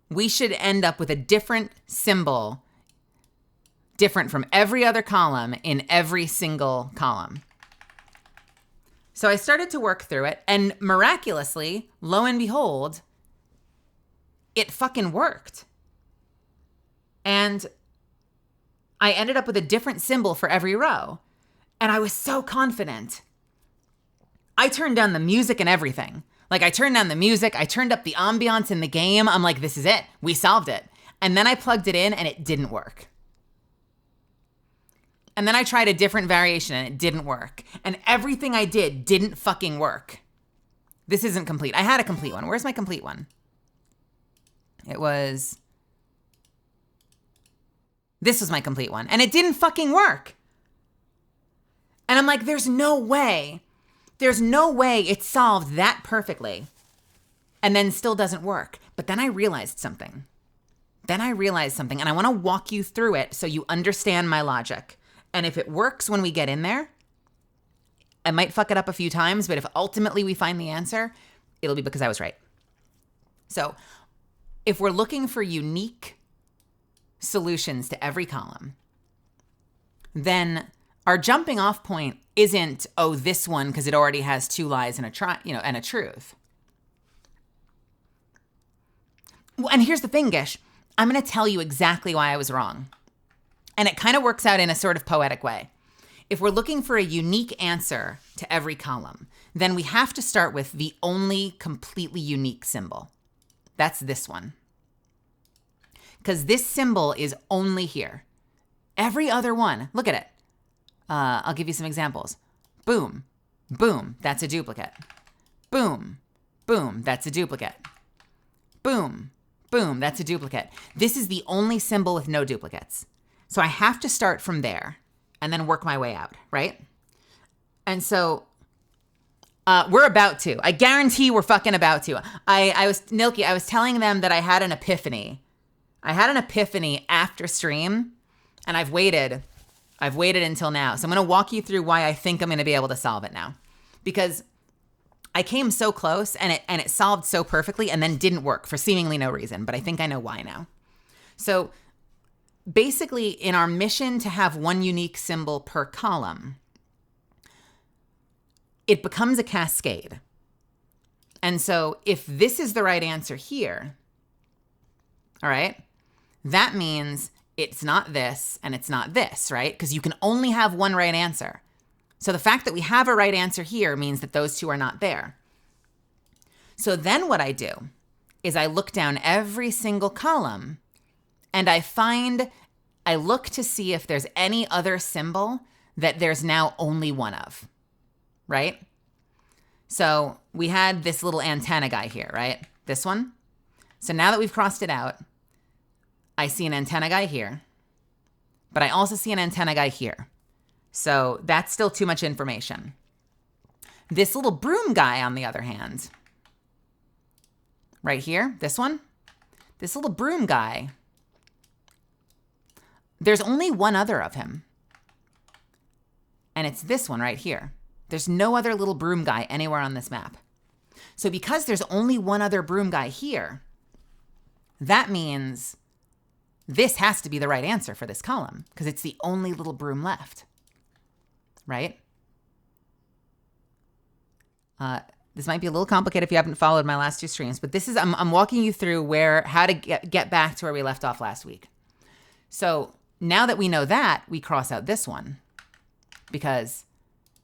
we should end up with a different symbol, different from every other column in every single column. So I started to work through it, and miraculously, lo and behold, it fucking worked. And I ended up with a different symbol for every row. And I was so confident. I turned down the music and everything. Like, I turned down the music, I turned up the ambiance in the game. I'm like, this is it. We solved it. And then I plugged it in and it didn't work. And then I tried a different variation and it didn't work. And everything I did didn't fucking work. This isn't complete. I had a complete one. Where's my complete one? This was my complete one. And it didn't fucking work. And I'm like, there's no way it solved that perfectly and then still doesn't work. But then I realized something. And I want to walk you through it so you understand my logic. And if it works when we get in there, I might fuck it up a few times, but if ultimately we find the answer, it'll be because I was right. So if we're looking for unique solutions to every column, then our jumping off point isn't, oh, this one, because it already has 2 lies and a truth. Well, and here's the thing, Gish. I'm going to tell you exactly why I was wrong. And it kind of works out in a sort of poetic way. If we're looking for a unique answer to every column, then we have to start with the only completely unique symbol. That's this one. Because this symbol is only here. Every other one, look at it. I'll give you some examples. Boom, boom, that's a duplicate. Boom, boom, that's a duplicate. Boom, boom, that's a duplicate. This is the only symbol with no duplicates. So I have to start from there and then work my way out, right? And so we're about to. I guarantee we're fucking about to. I was telling them that I had an epiphany. I had an epiphany after stream, and I've waited until now. So I'm going to walk you through why I think I'm going to be able to solve it now. because I came so close and it solved so perfectly and then didn't work for seemingly no reason, but I think I know why now. So basically, in our mission to have one unique symbol per column, it becomes a cascade. And so if this is the right answer here, all right, that means it's not this and it's not this, right? Because you can only have one right answer. So the fact that we have a right answer here means that those two are not there. So then what I do is I look down every single column and I look to see if there's any other symbol that there's now only one of, right? So we had this little antenna guy here, right? This one. So now that we've crossed it out, I see an antenna guy here, but I also see an antenna guy here. So that's still too much information. This little broom guy, on the other hand, right here, this one, this little broom guy, there's only one other of him. And it's this one right here. There's no other little broom guy anywhere on this map. So because there's only one other broom guy here, that means this has to be the right answer for this column because it's the only little broom left, right? This might be a little complicated if you haven't followed my last two streams, but this is, I'm walking you through how to get back to where we left off last week. So now that we know that, we cross out this one because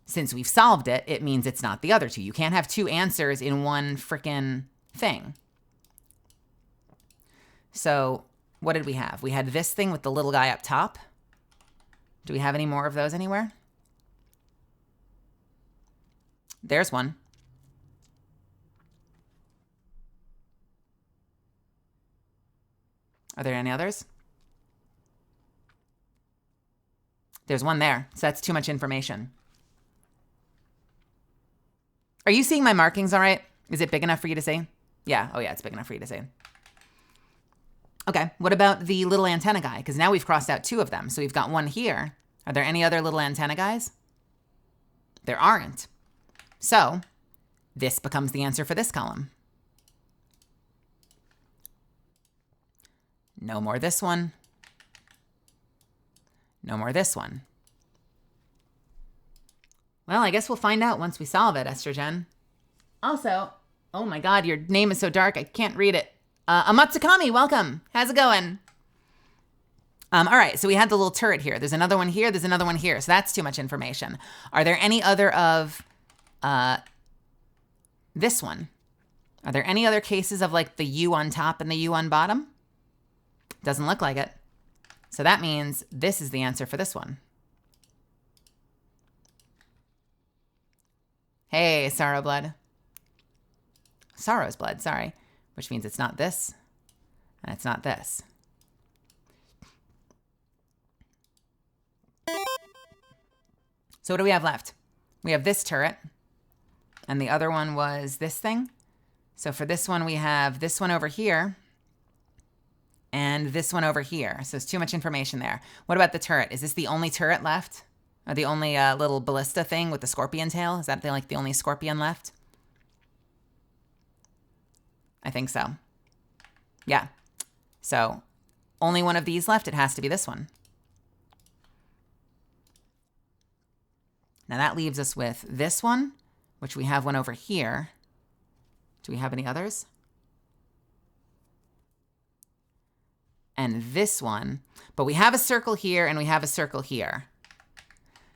since we've solved it, it means it's not the other two. You can't have two answers in one frickin' thing. So what did we have? We had this thing with the little guy up top. Do we have any more of those anywhere? There's one. Are there any others? There's one there, so that's too much information. Are you seeing my markings all right? Is it big enough for you to see? Yeah, oh yeah, it's big enough for you to see. Okay, what about the little antenna guy? Because now we've crossed out two of them, so we've got one here. Are there any other little antenna guys? There aren't. So this becomes the answer for this column. No more this one. No more this one. Well, I guess we'll find out once we solve it, Estrogen. Also, oh my God, your name is so dark, I can't read it. Amatsukami, welcome. How's it going? All right, so we had the little turret here. There's another one here. There's another one here. So that's too much information. Are there any other of this one? Are there any other cases of like the U on top and the U on bottom? Doesn't look like it. So that means this is the answer for this one. Hey, Sorrow Blood. Sorrow's Blood, sorry. Which means it's not this, and it's not this. So what do we have left? We have this turret, and the other one was this thing. So for this one, we have this one over here, and this one over here. So it's too much information there. What about the turret? Is this the only turret left? Or the only little ballista thing with the scorpion tail? Is that like the only scorpion left? I think so. Yeah. So only one of these left. It has to be this one. Now that leaves us with this one, which we have one over here. Do we have any others? And this one. But we have a circle here and we have a circle here.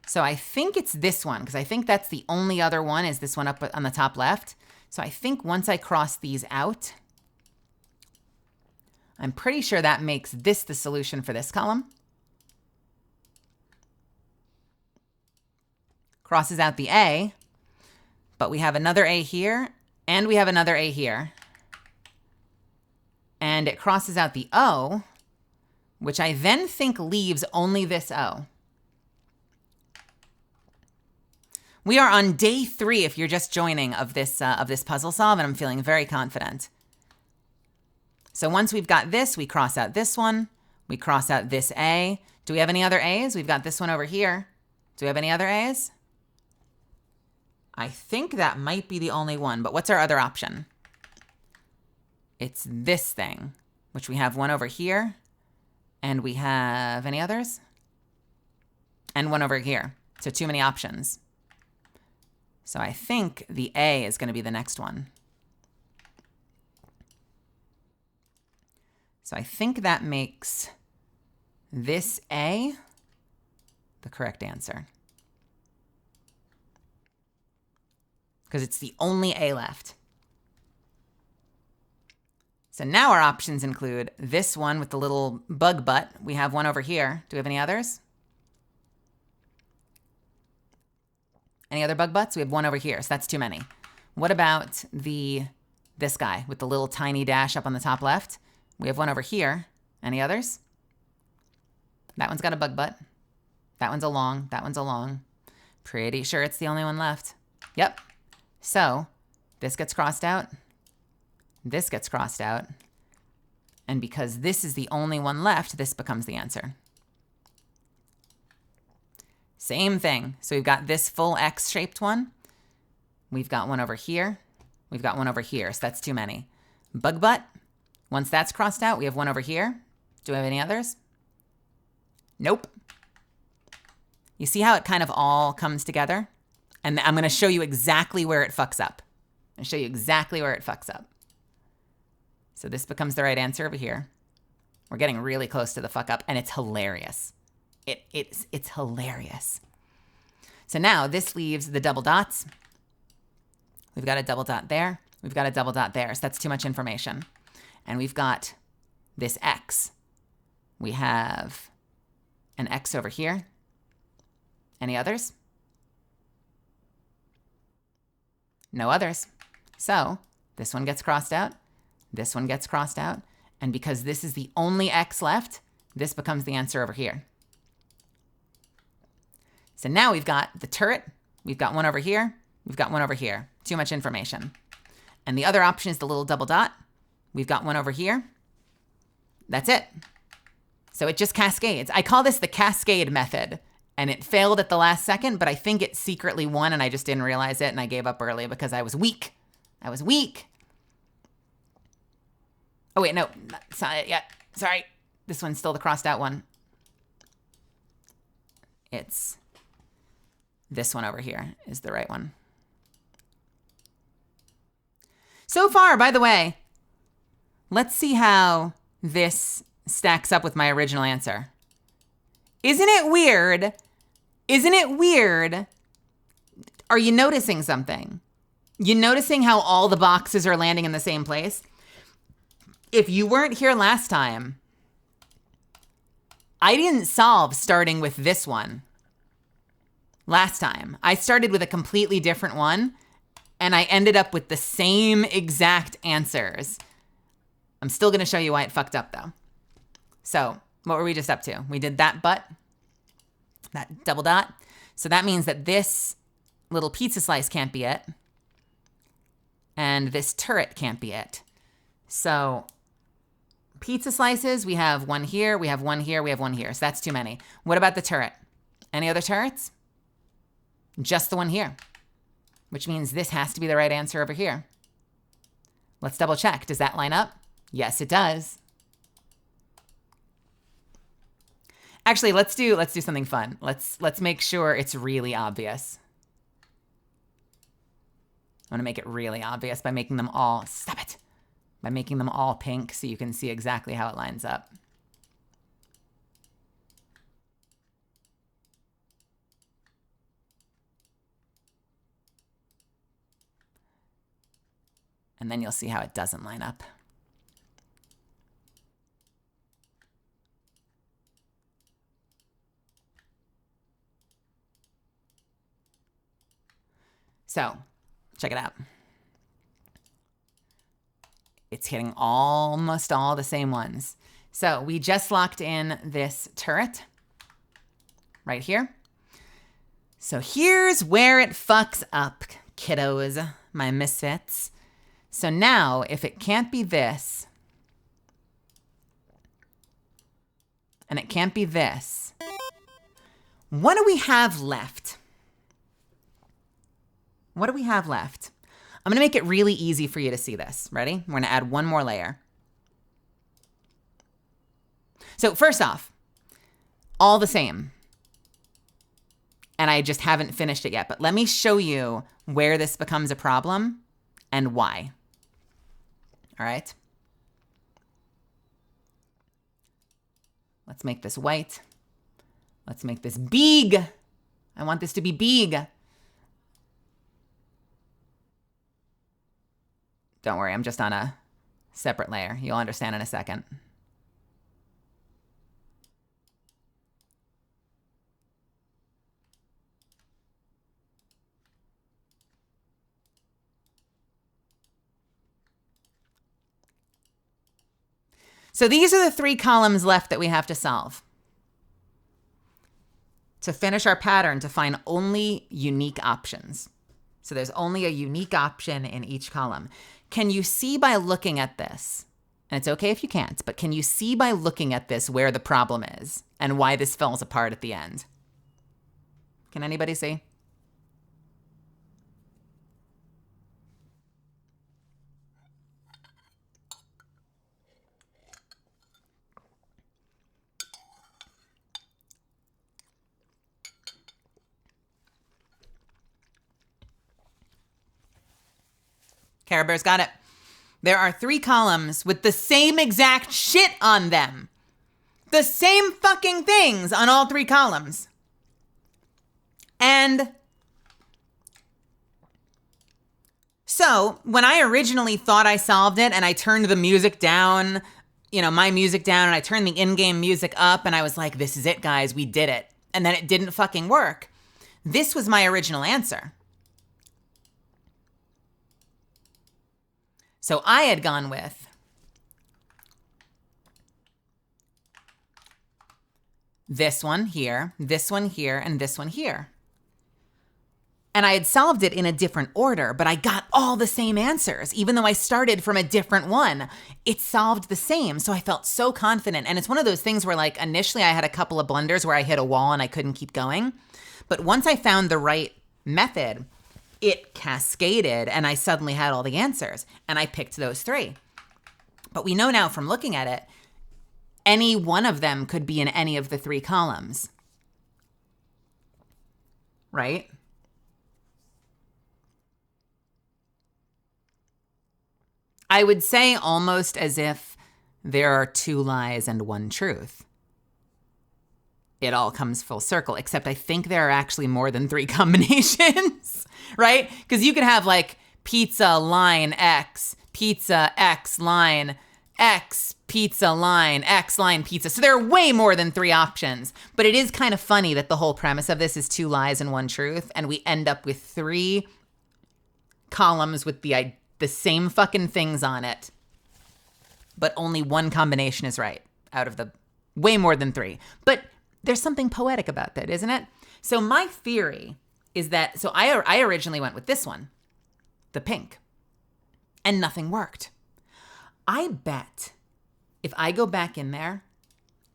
So I think it's this one because I think that's the only other one is this one up on the top left. So I think once I cross these out, I'm pretty sure that makes this the solution for this column. Crosses out the A, but we have another A here, and we have another A here. And it crosses out the O, which I then think leaves only this O. We are on day 3, if you're just joining, of this puzzle solve, and I'm feeling very confident. So once we've got this, we cross out this one. We cross out this A. Do we have any other A's? We've got this one over here. Do we have any other A's? I think that might be the only one, but what's our other option? It's this thing, which we have one over here, and we have any others? And one over here. So too many options. So I think the A is going to be the next one. So I think that makes this A the correct answer. Because it's the only A left. So now our options include this one with the little bug butt. We have one over here. Do we have any others? Any other bug butts? We have one over here, so that's too many. What about this guy with the little tiny dash up on the top left? We have one over here. Any others? That one's got a bug butt. That one's a long. That one's a long. Pretty sure it's the only one left. Yep. So this gets crossed out. This gets crossed out. And because this is the only one left, this becomes the answer. Same thing. So we've got this full X-shaped one. We've got one over here. We've got one over here, so that's too many. Bug butt. Once that's crossed out, we have one over here. Do we have any others? Nope. You see how it kind of all comes together? And I'm going to show you exactly where it fucks up. I'll show you exactly where it fucks up. So this becomes the right answer over here. We're getting really close to the fuck up, and it's hilarious. It's hilarious. So now this leaves the double dots. We've got a double dot there. We've got a double dot there. So that's too much information. And we've got this X. We have an X over here. Any others? No others. So this one gets crossed out. This one gets crossed out. And because this is the only X left, this becomes the answer over here. So now we've got the turret. We've got one over here. We've got one over here. Too much information. And the other option is the little double dot. We've got one over here. That's it. So it just cascades. I call this the cascade method. And it failed at the last second, but I think it secretly won and I just didn't realize it and I gave up early because I was weak. I was weak. Oh wait, no, that's not it yet. Sorry. This one's still the crossed out one. It's this one over here is the right one. So far, by the way, let's see how this stacks up with my original answer. Isn't it weird? Isn't it weird? Are you noticing something? You noticing how all the boxes are landing in the same place? If you weren't here last time, I didn't solve starting with this one. Last time, I started with a completely different one, and I ended up with the same exact answers. I'm still gonna show you why it fucked up though. So, what were we just up to? We did that butt, that double dot. So that means that this little pizza slice can't be it, and this turret can't be it. So, pizza slices, we have one here, we have one here, we have one here. So that's too many. What about the turret? Any other turrets? Just the one here, which means this has to be the right answer over here. Let's double check. Does that line up? Yes, it does. Actually, let's do something fun. Let's make sure it's really obvious. I want to make it really obvious by making them all, stop it, by making them all pink so you can see exactly how it lines up. And then you'll see how it doesn't line up. So, check it out. It's hitting almost all the same ones. So we just locked in this turret right here. So here's where it fucks up, kiddos, my misfits. So now, if it can't be this, and it can't be this, what do we have left? what do we have left? I'm gonna make it really easy for you to see this. Ready? We're gonna add one more layer. So first off, all the same. And I just haven't finished it yet, but let me show you where this becomes a problem and why. All right? Let's make this white. Let's make this big. I want this to be big. Don't worry, I'm just on a separate layer. You'll understand in a second. So these are the 3 columns left that we have to solve. To finish our pattern, to find only unique options. So there's only a unique option in each column. Can you see by looking at this, and it's okay if you can't, but can you see by looking at this where the problem is and why this falls apart at the end? Can anybody see? Care Bear's got it. There are 3 columns with the same exact shit on them. The same fucking things on all 3 columns. And so when I originally thought I solved it and I turned the music down, my music down, and I turned the in-game music up and I was like, this is it, guys, we did it. And then it didn't fucking work. This was my original answer. So I had gone with this one here, and this one here. And I had solved it in a different order, but I got all the same answers. Even though I started from a different one, it solved the same. So I felt so confident. And it's one of those things where, like, initially I had a couple of blunders where I hit a wall and I couldn't keep going. But once I found the right method, it cascaded and I suddenly had all the answers and I picked those 3. But we know now from looking at it, any one of them could be in any of the 3 columns. Right? I would say almost as if there are 2 lies and 1 truth. It all comes full circle, except I think there are actually more than 3 combinations, right? Because you could have like pizza line X, pizza X line X, pizza line X line pizza. So there are way more than 3 options, but it is kind of funny that the whole premise of this is 2 lies and 1 truth, and we end up with 3 columns with the same fucking things on it, but only 1 combination is right out of the way more than 3. But there's something poetic about that, isn't it? So my theory is that, so I originally went with this one, the pink, and nothing worked. I bet if I go back in there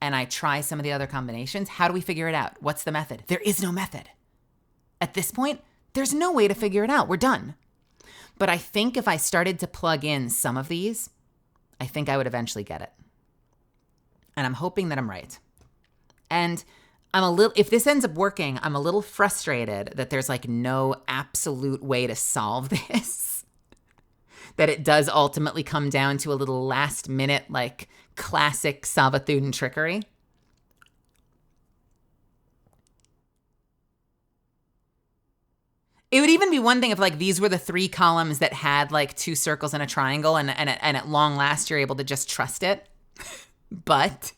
and I try some of the other combinations, how do we figure it out? What's the method? There is no method. At this point, there's no way to figure it out. We're done. But I think if I started to plug in some of these, I think I would eventually get it. And I'm hoping that I'm right. And if this ends up working, I'm a little frustrated that there's like no absolute way to solve this. That it does ultimately come down to a little last minute, like classic Savathun trickery. It would even be one thing if like these were the 3 columns that had like 2 circles and a triangle and at long last you're able to just trust it. But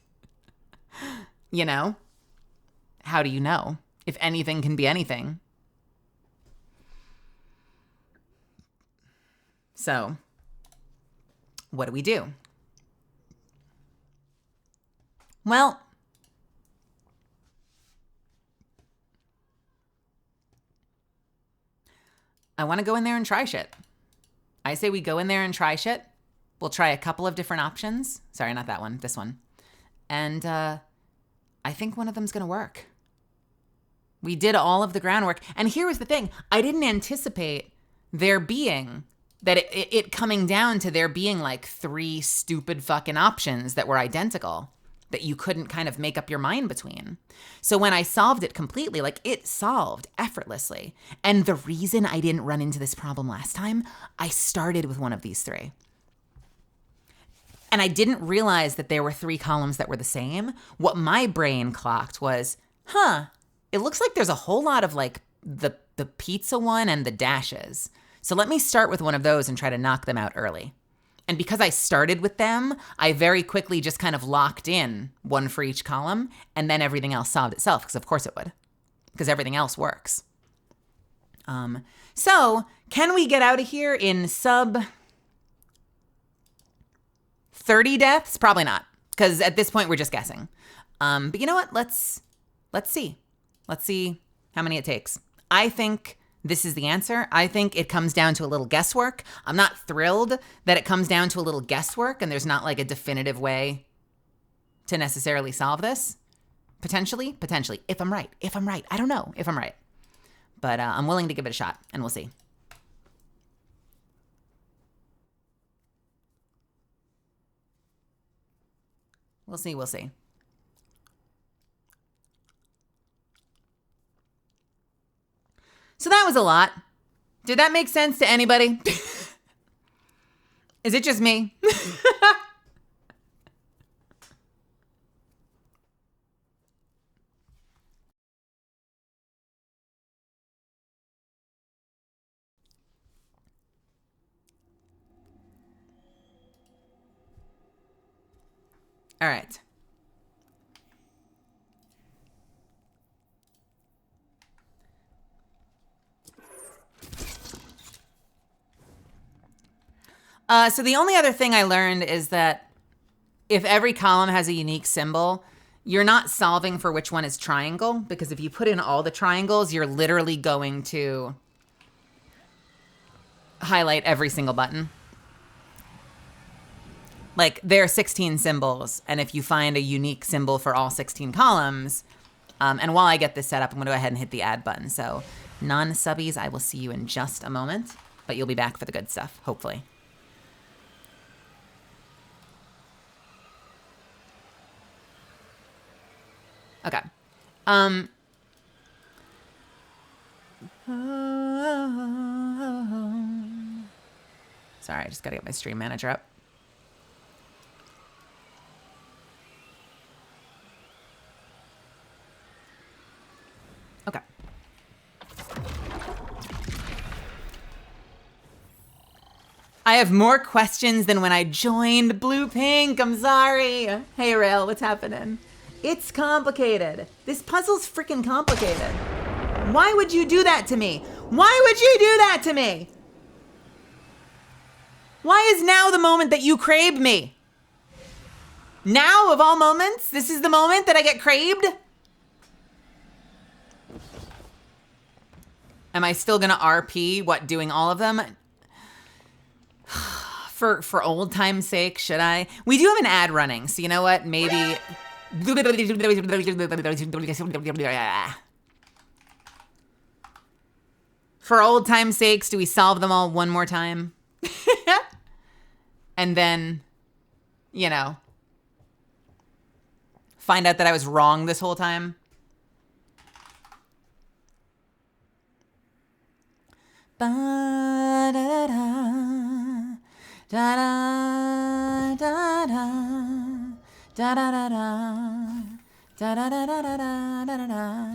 how do you know if anything can be anything? So, what do we do? Well, I want to go in there and try shit. I say we go in there and try shit. We'll try a couple of different options. Sorry, not that one, this one. And I think one of them's going to work. We did all of the groundwork. And here was the thing. I didn't anticipate there being, that it coming down to there being like 3 stupid fucking options that were identical that you couldn't kind of make up your mind between. So when I solved it completely, like it solved effortlessly. And the reason I didn't run into this problem last time, I started with one of these 3. And I didn't realize that there were 3 columns that were the same. What my brain clocked was, it looks like there's a whole lot of like the pizza one and the dashes. So let me start with one of those and try to knock them out early. And because I started with them, I very quickly just kind of locked in one for each column, and then everything else solved itself, because of course it would, because everything else works. So can we get out of here in sub 30 deaths? Probably not, because at this point we're just guessing. But you know what? Let's see. Let's see how many it takes. I think this is the answer. I think it comes down to a little guesswork. I'm not thrilled that it comes down to a little guesswork and there's not like a definitive way to necessarily solve this. Potentially. If I'm right. I don't know if I'm right. But I'm willing to give it a shot, and we'll see. We'll see. So that was a lot. Did that make sense to anybody? Is it just me? All right. So the only other thing I learned is that if every column has a unique symbol, you're not solving for which one is triangle, because if you put in all the triangles, you're literally going to highlight every single button. Like, there are 16 symbols, and if you find a unique symbol for all 16 columns, and while I get this set up, I'm going to go ahead and hit the add button. So non-subbies, I will see you in just a moment, but you'll be back for the good stuff, hopefully. Okay. Sorry, I just got to get my stream manager up. Okay. I have more questions than when I joined Blue Pink. I'm sorry. Hey, Rail, what's happening? It's complicated. This puzzle's freaking complicated. Why would you do that to me? Why would you do that to me? Why is now the moment that you craved me? Now, of all moments, this is the moment that I get craved? Am I still gonna RP, doing all of them? For old time's sake, should I? We do have an ad running, so you know what? Maybe... For old time's sakes, do we solve them all one more time? And then, you know, find out that I was wrong this whole time? Ba-da-da-da, da-da-da-da-da. Da da da da da da da da da da da.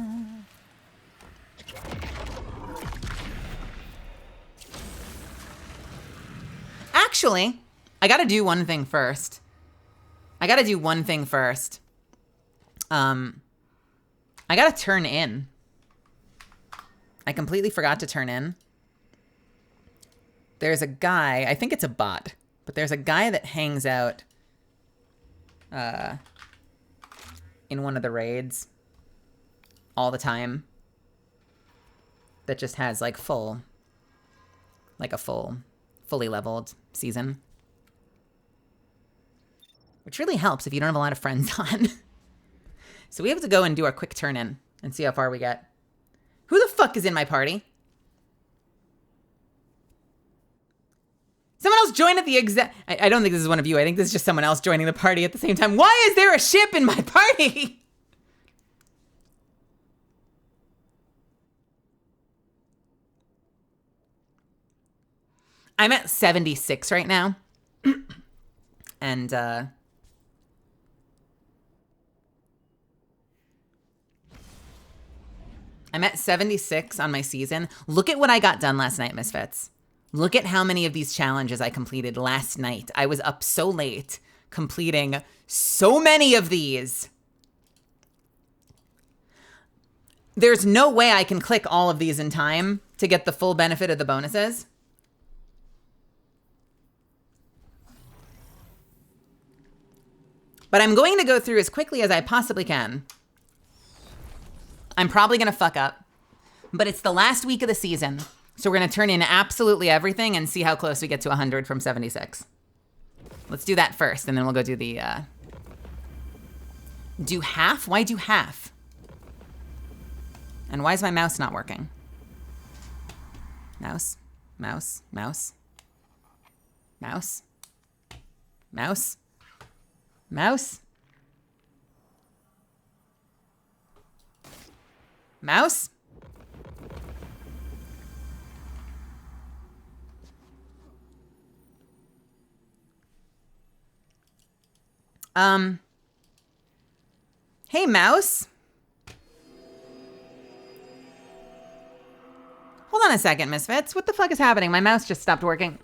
Actually, I gotta do one thing first. I gotta turn in. I completely forgot to turn in. There's a guy, I think it's a bot, but there's a guy that hangs out in one of the raids all the time that just has like fully leveled season, which really helps if you don't have a lot of friends on. So we have to go and do our quick turn in and see how far we get. Who the fuck is in my party? Someone else joined at the exact... I don't think this is one of you. I think this is just someone else joining the party at the same time. Why is there a ship in my party? I'm at 76 right now. And, I'm at 76 on my season. Look at what I got done last night, Misfits. Look at how many of these challenges I completed last night. I was up so late completing so many of these. There's no way I can click all of these in time to get the full benefit of the bonuses. But I'm going to go through as quickly as I possibly can. I'm probably going to fuck up, but it's the last week of the season. So we're going to turn in absolutely everything and see how close we get to 100 from 76. Let's do that first, and then we'll go do the, do half? Why do half? And why is my mouse not working? Mouse, mouse, mouse, mouse, mouse, mouse, mouse. Hey, mouse. Hold on a second, Misfits. What the fuck is happening? My mouse just stopped working.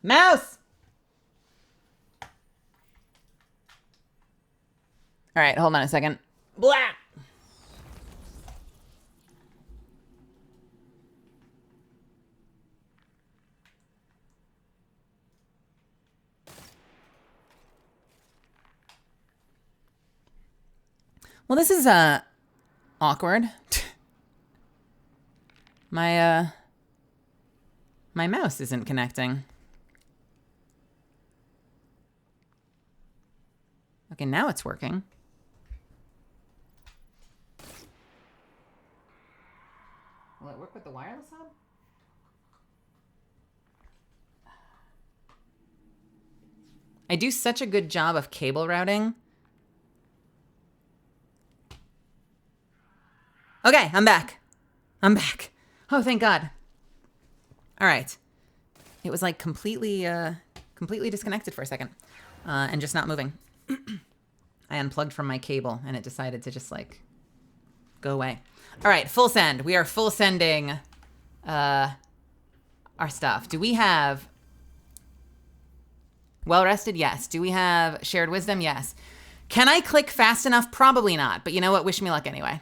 Mouse! All right, hold on a second. Blah! Well, this is, awkward. My mouse isn't connecting. Okay, now it's working. Will it work with the wireless hub? I do such a good job of cable routing. Okay, I'm back. I'm back. Oh, thank God. All right. It was like completely disconnected for a second and just not moving. I unplugged from my cable and it decided to just like go away. All right, full send. We are full sending our stuff. Do we have well rested? Yes. Do we have shared wisdom? Yes. Can I click fast enough? Probably not. But you know what? Wish me luck anyway.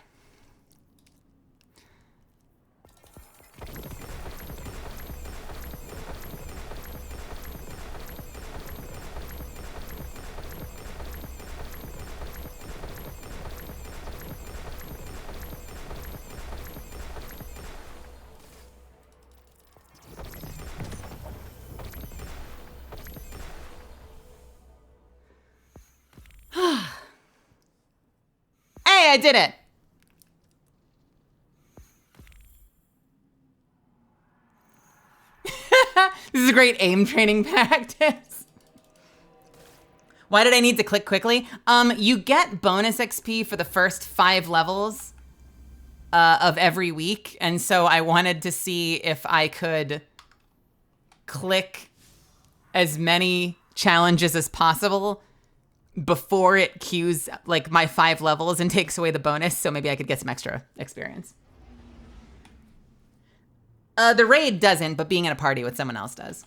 Hey, I did it. This is a great aim training practice. Why did I need to click quickly? You get bonus XP for the first 5 levels of every week. And so I wanted to see if I could click as many challenges as possible before it queues like my 5 levels and takes away the bonus, so maybe I could get some extra experience. The raid doesn't, but being in a party with someone else does.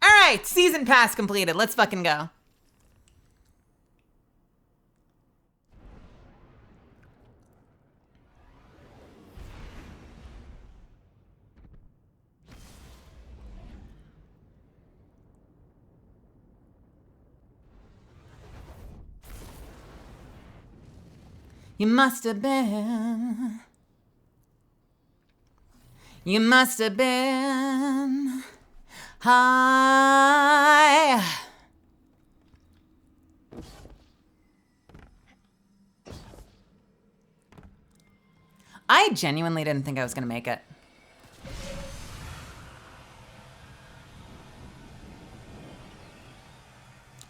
All right, season pass completed. Let's fucking go. You must have been. You must have been high. I genuinely didn't think I was gonna make it.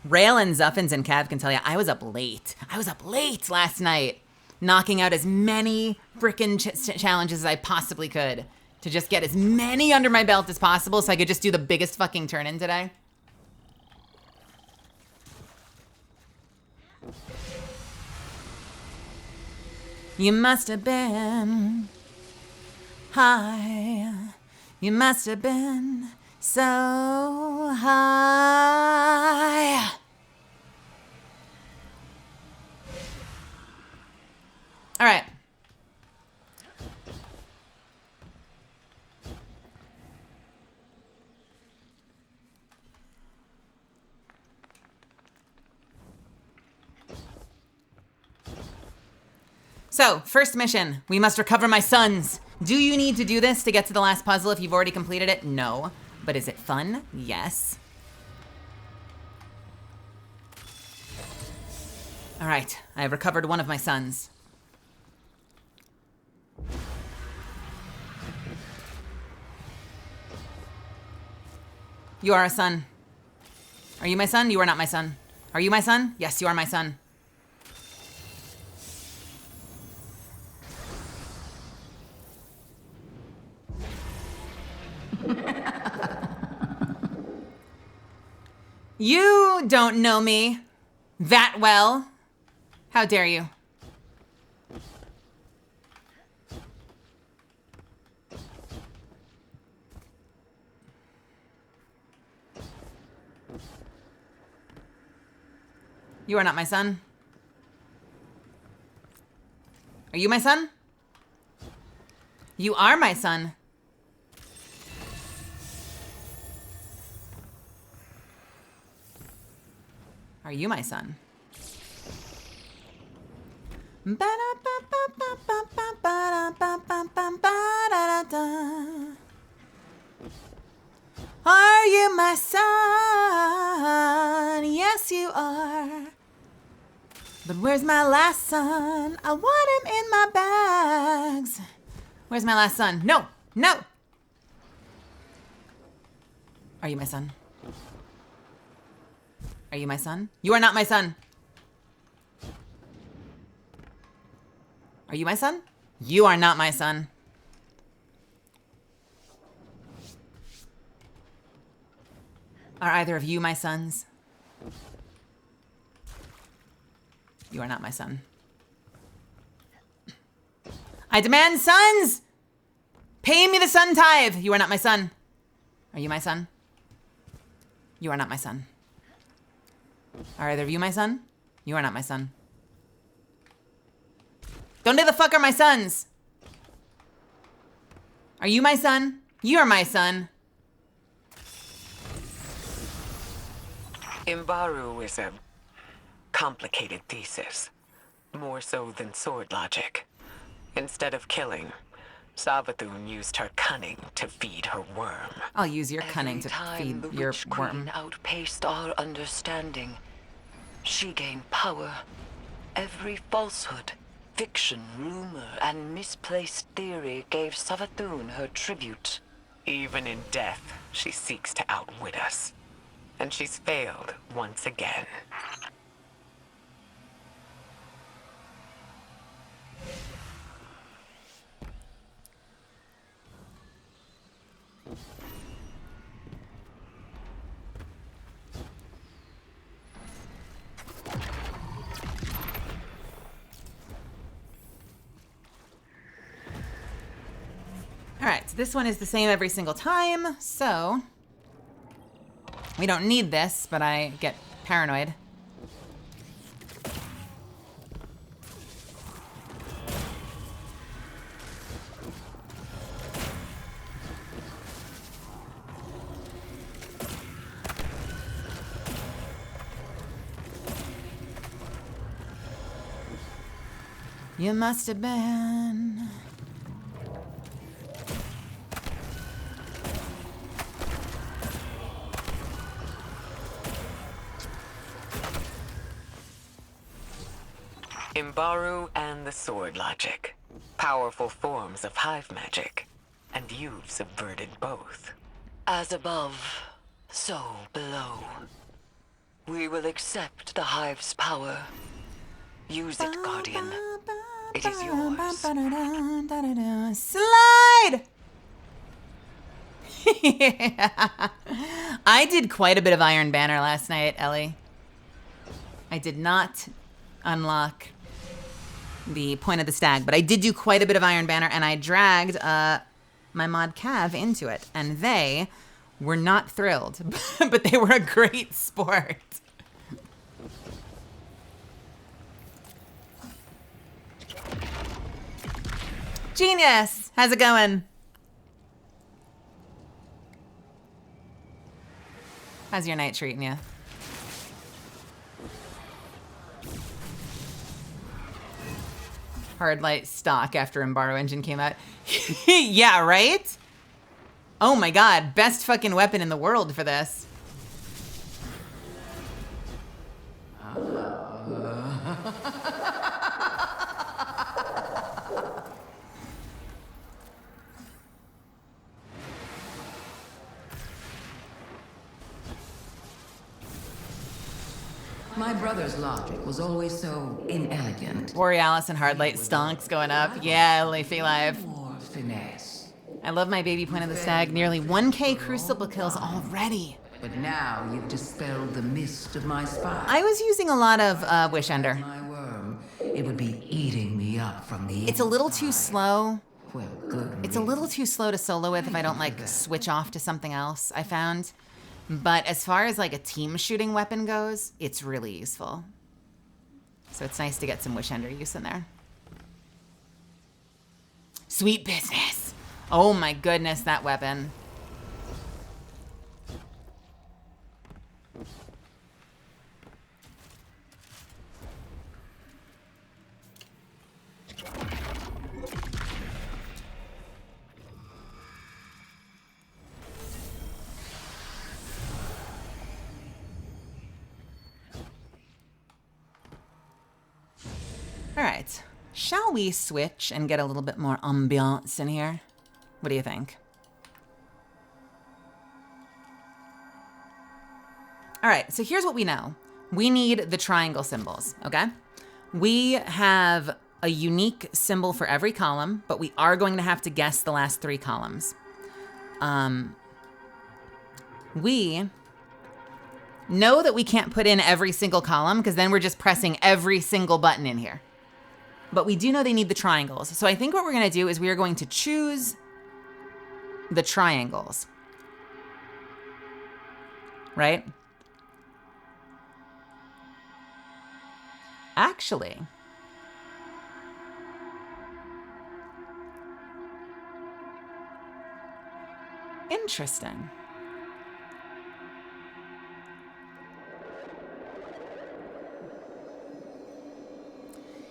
Raylan, Zuffins, and Cav can tell you, I was up late. I was up late last night, knocking out as many freaking challenges as I possibly could to just get as many under my belt as possible so I could just do the biggest fucking turn-in today. You must have been high. You must have been so high. All right. So, first mission, we must recover my sons. Do you need to do this to get to the last puzzle if you've already completed it? No. But is it fun? Yes. All right, I have recovered one of my sons. You are a son. Are you my son? You are not my son. Are you my son? Yes, you are my son. You don't know me that well. How dare you? You are not my son. Are you my son? You are my son. Are you my son? Are you my son? Yes, you are. But where's my last son? I want him in my bags. Where's my last son? No, no. Are you my son? Are you my son? You are not my son. Are you my son? You are not my son. Are either of you my sons? You are not my son. I demand sons! Pay me the son tithe. You are not my son. Are you my son? You are not my son. Are either of you my son? You are not my son. Donde the fuck are my sons? Are you my son? You are my son. Imbaru is a complicated thesis, more so than sword logic. Instead of killing, Savathun used her cunning to feed her worm. I'll use your cunning to feed your worm. Outpaced our understanding. She gained power. Every falsehood, fiction, rumor, and misplaced theory gave Savathun her tribute. Even in death, she seeks to outwit us. And she's failed once again. Alright, so this one is the same every single time, so we don't need this, but I get paranoid. You must have been. Imbaru and the sword logic. powerful forms of hive magic, and you've subverted both. As above, so below. We will accept the hive's power. Use it, Guardian. It is yours. Slide! I did quite a bit of Iron Banner last night, Ellie. I did not unlock the Point of the Stag, but I did do quite a bit of Iron Banner, and I dragged my mod Cav into it, and they were not thrilled, but they were a great sport. Genius! How's it going? How's your night treating you? Hard light stock after Embaro Engine came out. Yeah, right? Oh my god, best fucking weapon in the world for this. My brother's logic was always so inelegant. Borealis and Hardlight stonks going up. Yeah, Leafy Live. More finesse. I love my baby Point of the Stag. Nearly 1K Crucible kills already. But now you've dispelled the mist of my spine. I was using a lot of Wish Ender. My worm, it would be eating me up from the It's a little too slow. Well, good. It's a little too slow to solo with if I don't like switch off to something else, I found. But as far as like a team shooting weapon goes, it's really useful. So it's nice to get some Wish Ender use in there. Sweet business. Oh my goodness, that weapon. All right, shall we switch and get a little bit more ambiance in here? What do you think? All right, so here's what we know. We need the triangle symbols, okay? We have a unique symbol for every column, but we are going to have to guess the last 3 columns. We know that we can't put in every single column because then we're just pressing every single button in here. But we do know they need the triangles. So I think what we're gonna do is we are going to choose the triangles. Right? Actually, interesting.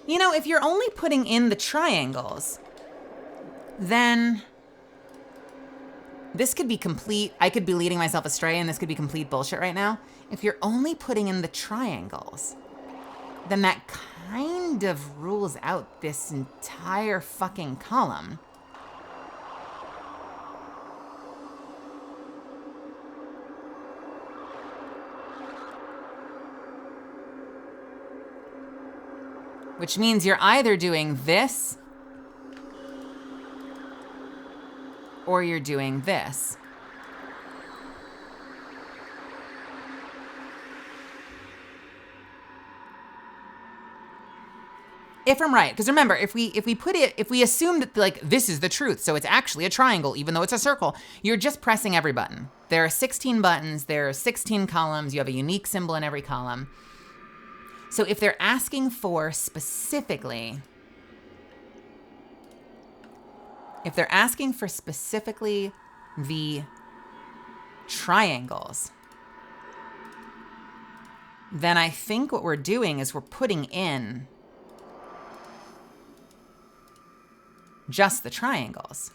You know, if you're only putting in the triangles, then this could be complete, I could be leading myself astray and this could be complete bullshit right now. If you're only putting in the triangles, then that kind of rules out this entire fucking column. Which means you're either doing this or you're doing this. If I'm right, because remember, if we assume that like this is the truth, so it's actually a triangle, even though it's a circle, you're just pressing every button. There are 16 buttons, there are 16 columns, you have a unique symbol in every column. So if they're asking for specifically, the triangles, then I think what we're doing is we're putting in just the triangles,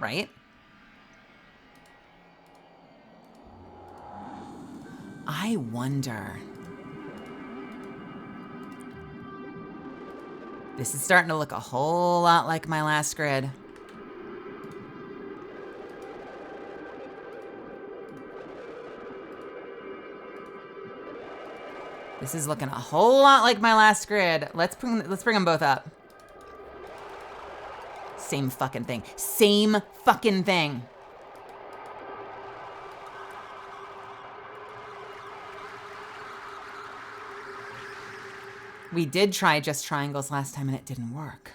right? I wonder. This is starting to look a whole lot like my last grid. This is looking a whole lot like my last grid. Let's bring them both up. Same fucking thing. Same fucking thing. We did try just triangles last time and it didn't work.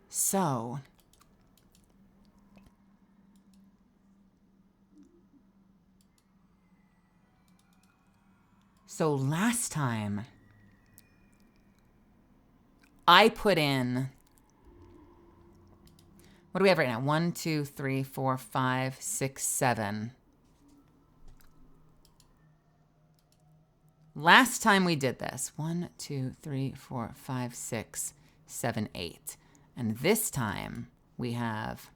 So last time I put in, what do we have right now? 1, 2, 3, 4, 5, 6, 7. Last time we did this, 1, 2, 3, 4, 5, 6, 7, 8. And this time we have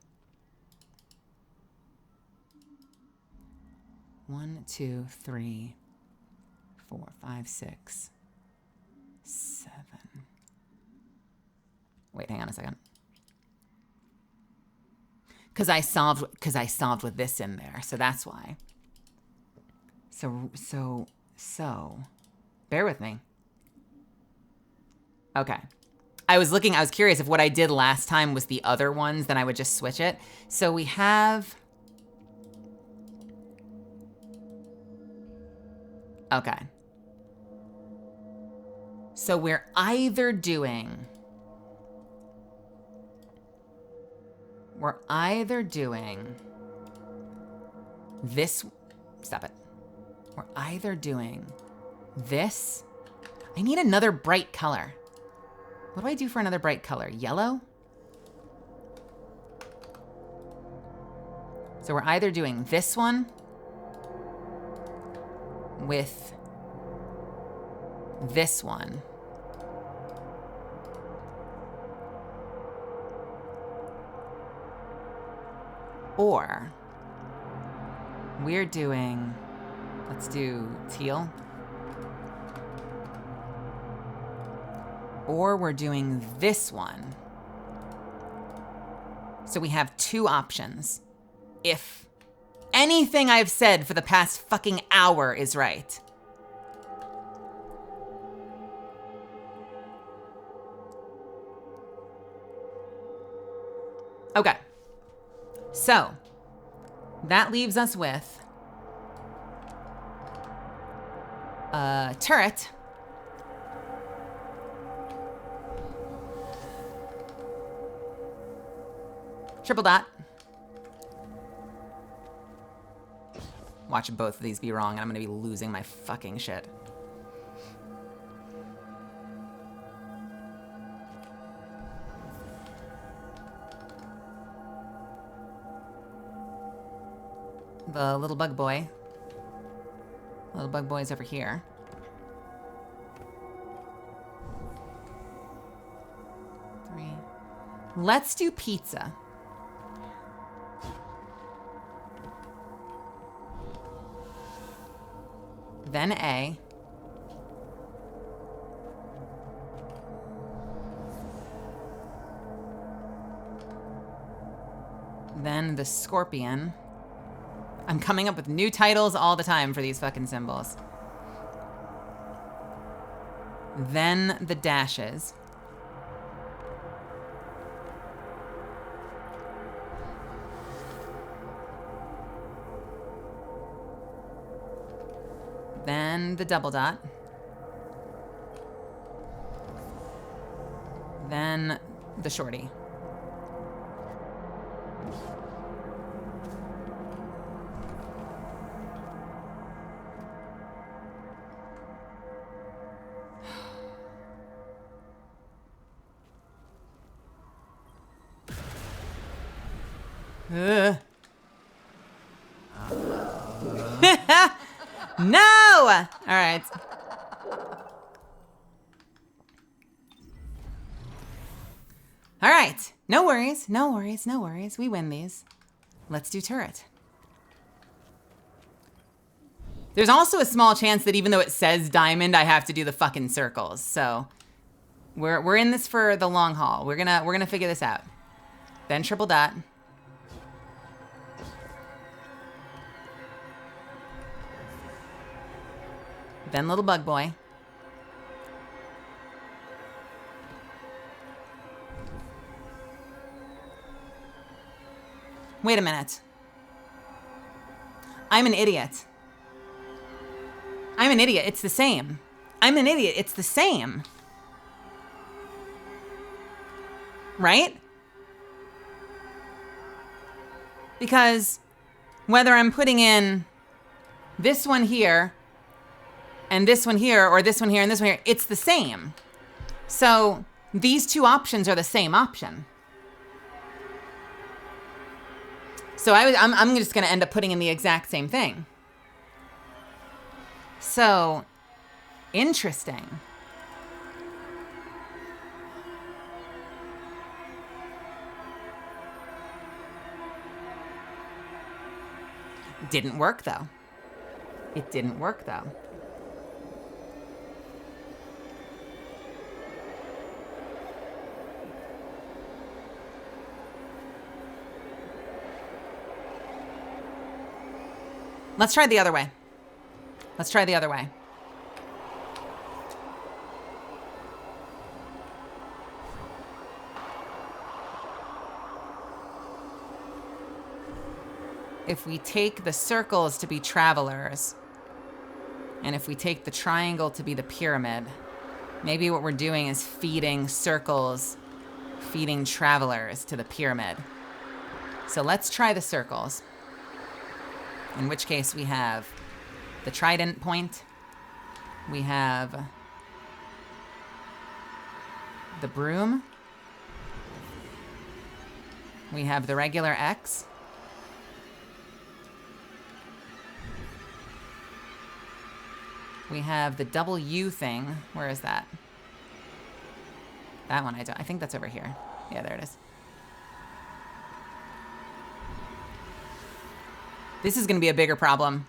1, 2, 3, 4, 5, 6, 7. Wait, hang on a second. Because I solved with this in there, so that's why. So, bear with me. Okay. I was curious if what I did last time was the other ones, then I would just switch it. So we have, okay. So we're either doing this, stop it. We're either doing this. I need another bright color. What do I do for another bright color? Yellow? So we're either doing this one with this one. Or we're doing, let's do teal. Or we're doing this one. So we have two options. If anything I've said for the past fucking hour is right. Okay. So that leaves us with a turret. Triple dot. Watch both of these be wrong and I'm gonna be losing my fucking shit. The little bug boy. Little bug boy's over here. Three. Let's do pizza. Then A. Then the scorpion. I'm coming up with new titles all the time for these fucking symbols. Then the dashes. Then the double dot. Then the shorty. No! All right. All right. No worries. No worries. No worries. We win these. Let's do turret. There's also a small chance that even though it says diamond, I have to do the fucking circles. So We're in this for the long haul. We're gonna figure this out. Then triple dot. Then little bug boy. Wait a minute. I'm an idiot. I'm an idiot. It's the same. I'm an idiot. It's the same. Right? Because whether I'm putting in this one here and this one here, or this one here and this one here, it's the same. So these two options are the same option. So I'm just going to end up putting in the exact same thing. So, interesting. Didn't work though. It didn't work though. Let's try the other way. Let's try the other way. If we take the circles to be travelers, and if we take the triangle to be the pyramid, maybe what we're doing is feeding circles, feeding travelers to the pyramid. So let's try the circles. In which case we have the trident point, we have the broom, we have the regular X, we have the double U thing. Where is that? That one I think that's over here. Yeah, there it is. This is gonna be a bigger problem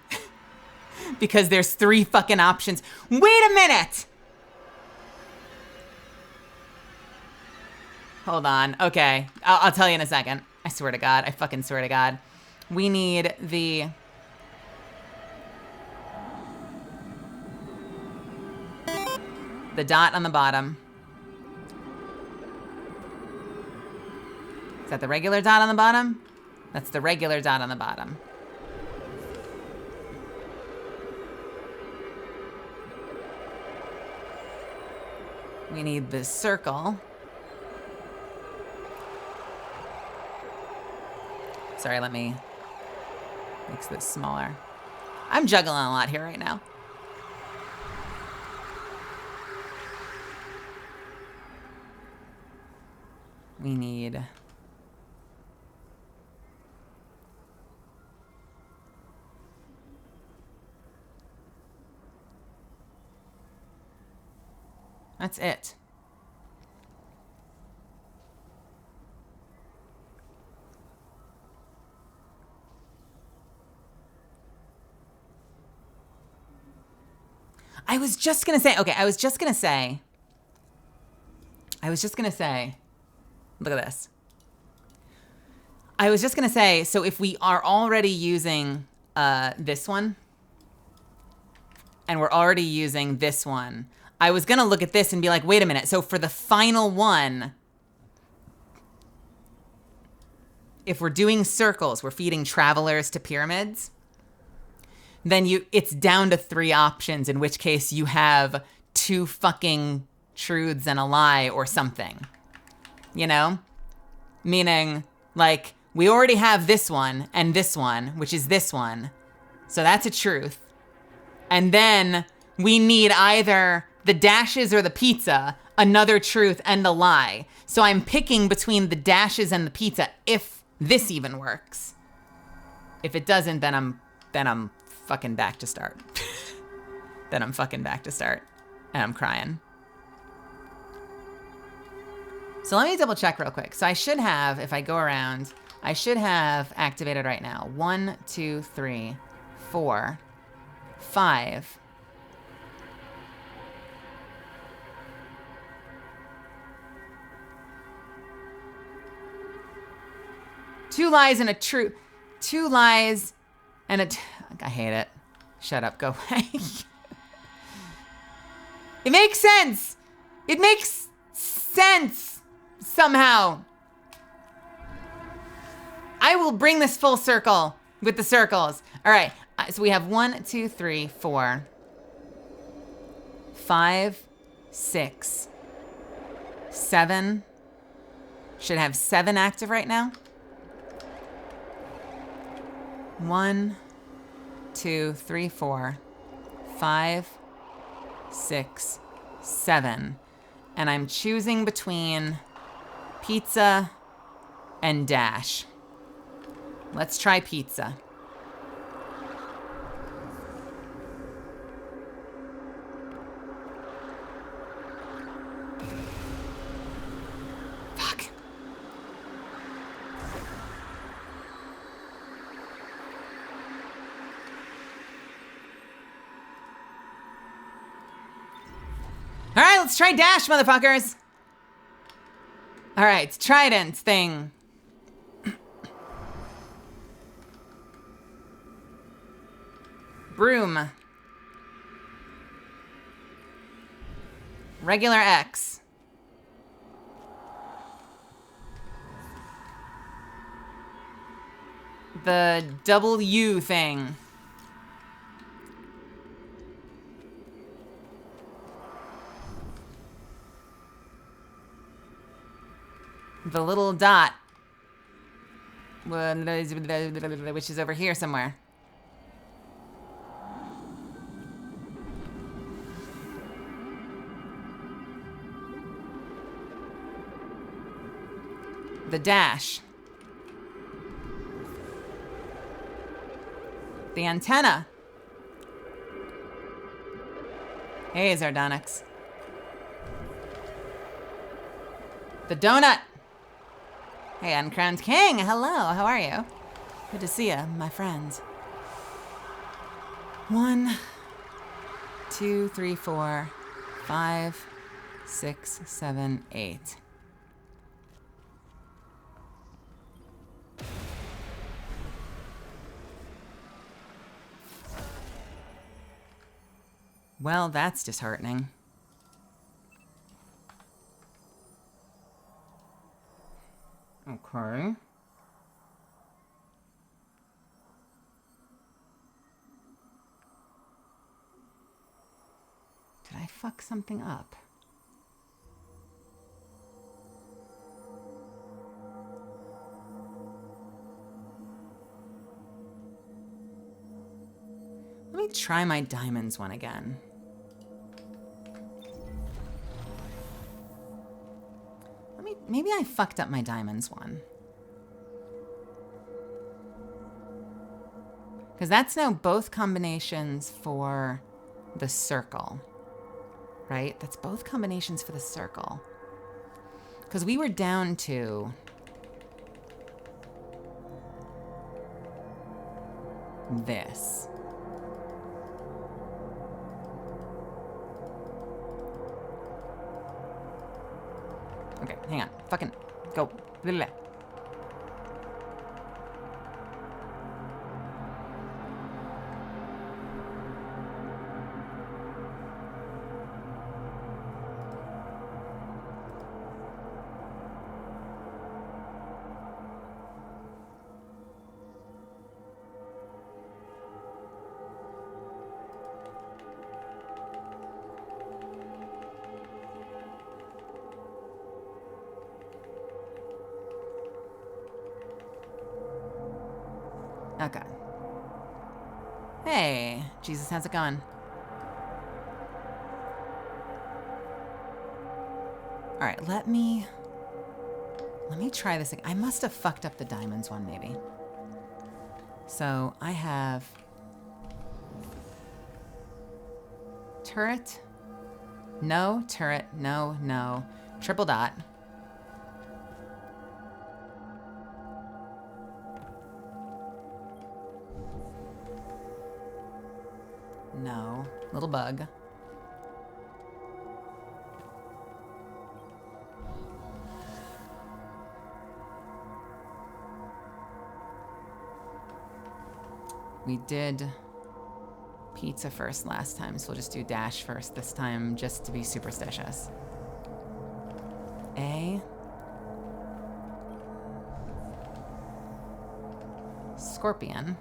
because there's 3 fucking options. Wait a minute! Hold on, okay. I'll tell you in a second. I swear to God, I fucking swear to God. We need the dot on the bottom. Is that the regular dot on the bottom? That's the regular dot on the bottom. We need the circle. Sorry, let me make this smaller. I'm juggling a lot here right now. We need that's it. I was just gonna say, look at this. I was just gonna say, so if we are already using this one, and we're already using this one, I was gonna look at this and be like, wait a minute, so for the final one, if we're doing circles, we're feeding travelers to pyramids, then it's down to 3 options, in which case you have 2 fucking truths and a lie or something. You know? Meaning, like, we already have this one and this one, which is this one. So that's a truth. And then we need either the dashes or the pizza, another truth and a lie. So I'm picking between the dashes and the pizza if this even works. If it doesn't, then I'm fucking back to start. Then I'm fucking back to start. And I'm crying. So let me double check real quick. So I should have, if I go around, I should have activated right now. 1, 2, 3, 4, 5. Two lies and a truth. Two lies and I hate it. Shut up, go away. It makes sense. It makes sense somehow. I will bring this full circle with the circles. All right, so we have 1, 2, 3, 4, 5, 6, 7. Should have 7 active right now. 1, 2, 3, 4, 5, 6, 7. And I'm choosing between pizza and dash. Let's try pizza. Fuck. All right, let's try dash, motherfuckers. All right, trident thing. Broom. Regular X. The W thing. The little dot. Which is over here somewhere. The dash. The antenna. Hey, Zardonyx. The donut. Hey, Uncrowned King. Hello, how are you? Good to see you, my friends. 1, 2, 3, 4, 5, 6, 7, 8. Well, that's disheartening. Okay. Did I fuck something up? Let me try my diamonds one again. Maybe I fucked up my diamonds one. Because that's now both combinations for the circle, right? That's both combinations for the circle. Because we were down to this. Okay, hang on. Fucking go. Blah. Okay. Hey, Jesus, how's it going? All right, let me try this again. I must have fucked up the diamonds one, maybe. So I have turret, no, turret, no, no, triple dot. No, little bug. We did pizza first last time, so we'll just do dash first this time, just to be superstitious. A. Scorpion.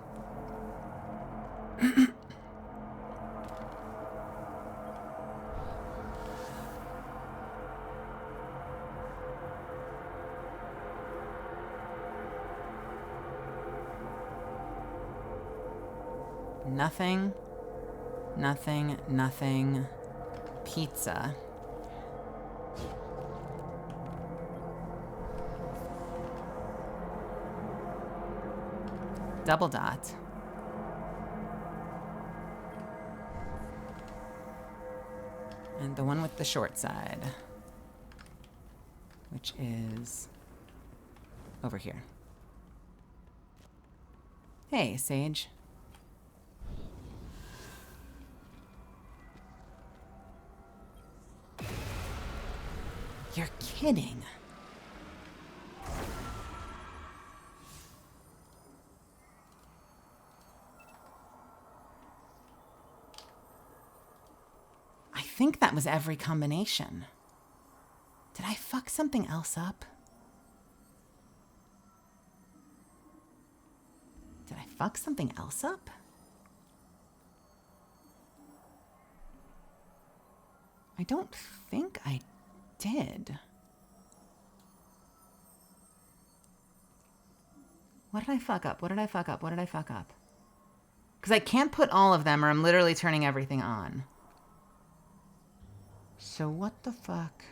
Nothing, nothing, nothing. Pizza. Double dot. And the one with the short side, which is over here. Hey, Sage. You're kidding. I think that was every combination. Did I fuck something else up? Did I fuck something else up? I don't think I did. What did I fuck up? What did I fuck up? What did I fuck up? Because I can't put all of them or I'm literally turning everything on. So what the fuck?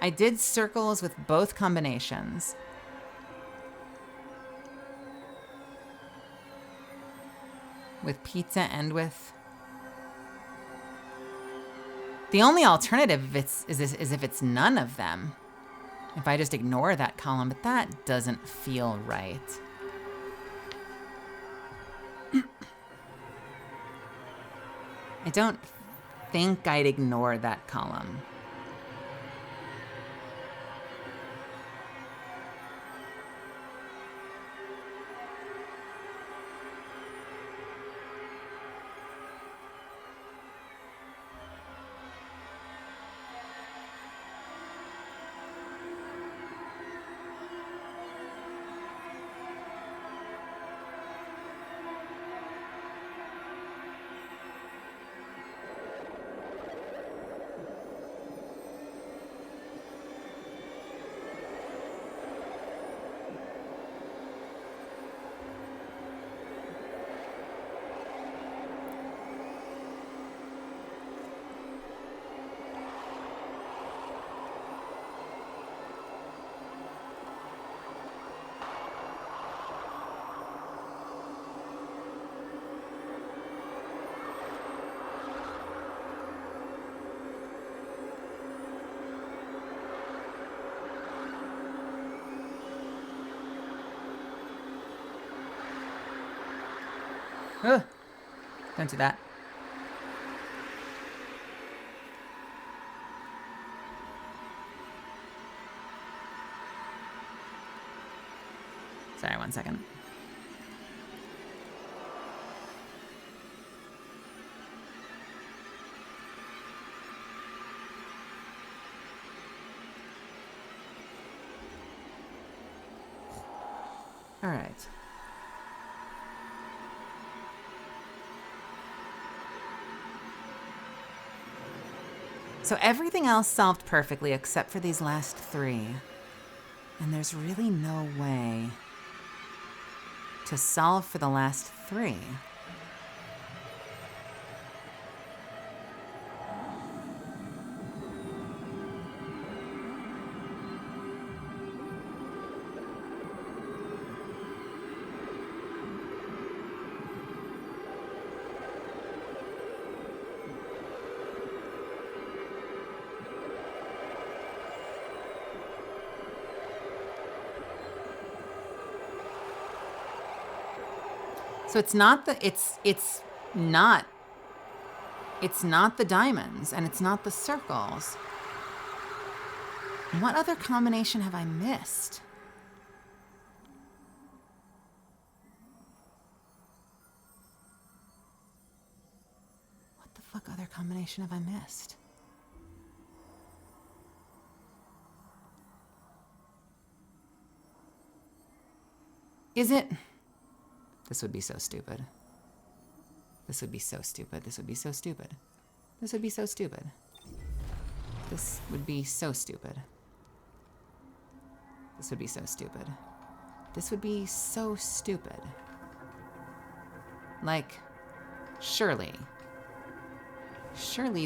I did circles with both combinations. With pizza and with... The only alternative is if it's none of them. If I just ignore that column, but that doesn't feel right. I don't think I'd ignore that column. Ugh. Don't do that. Sorry, 1 second. All right. So everything else solved perfectly except for these last three. And there's really no way to solve for the last three. So it's not It's not the diamonds, and it's not the circles. What other combination have I missed? What the fuck other combination have I missed? Is it? This would be so stupid. This would be so stupid. This would be so stupid. This would be so stupid. This would be so stupid. This would be so stupid. This would be so stupid. Like, surely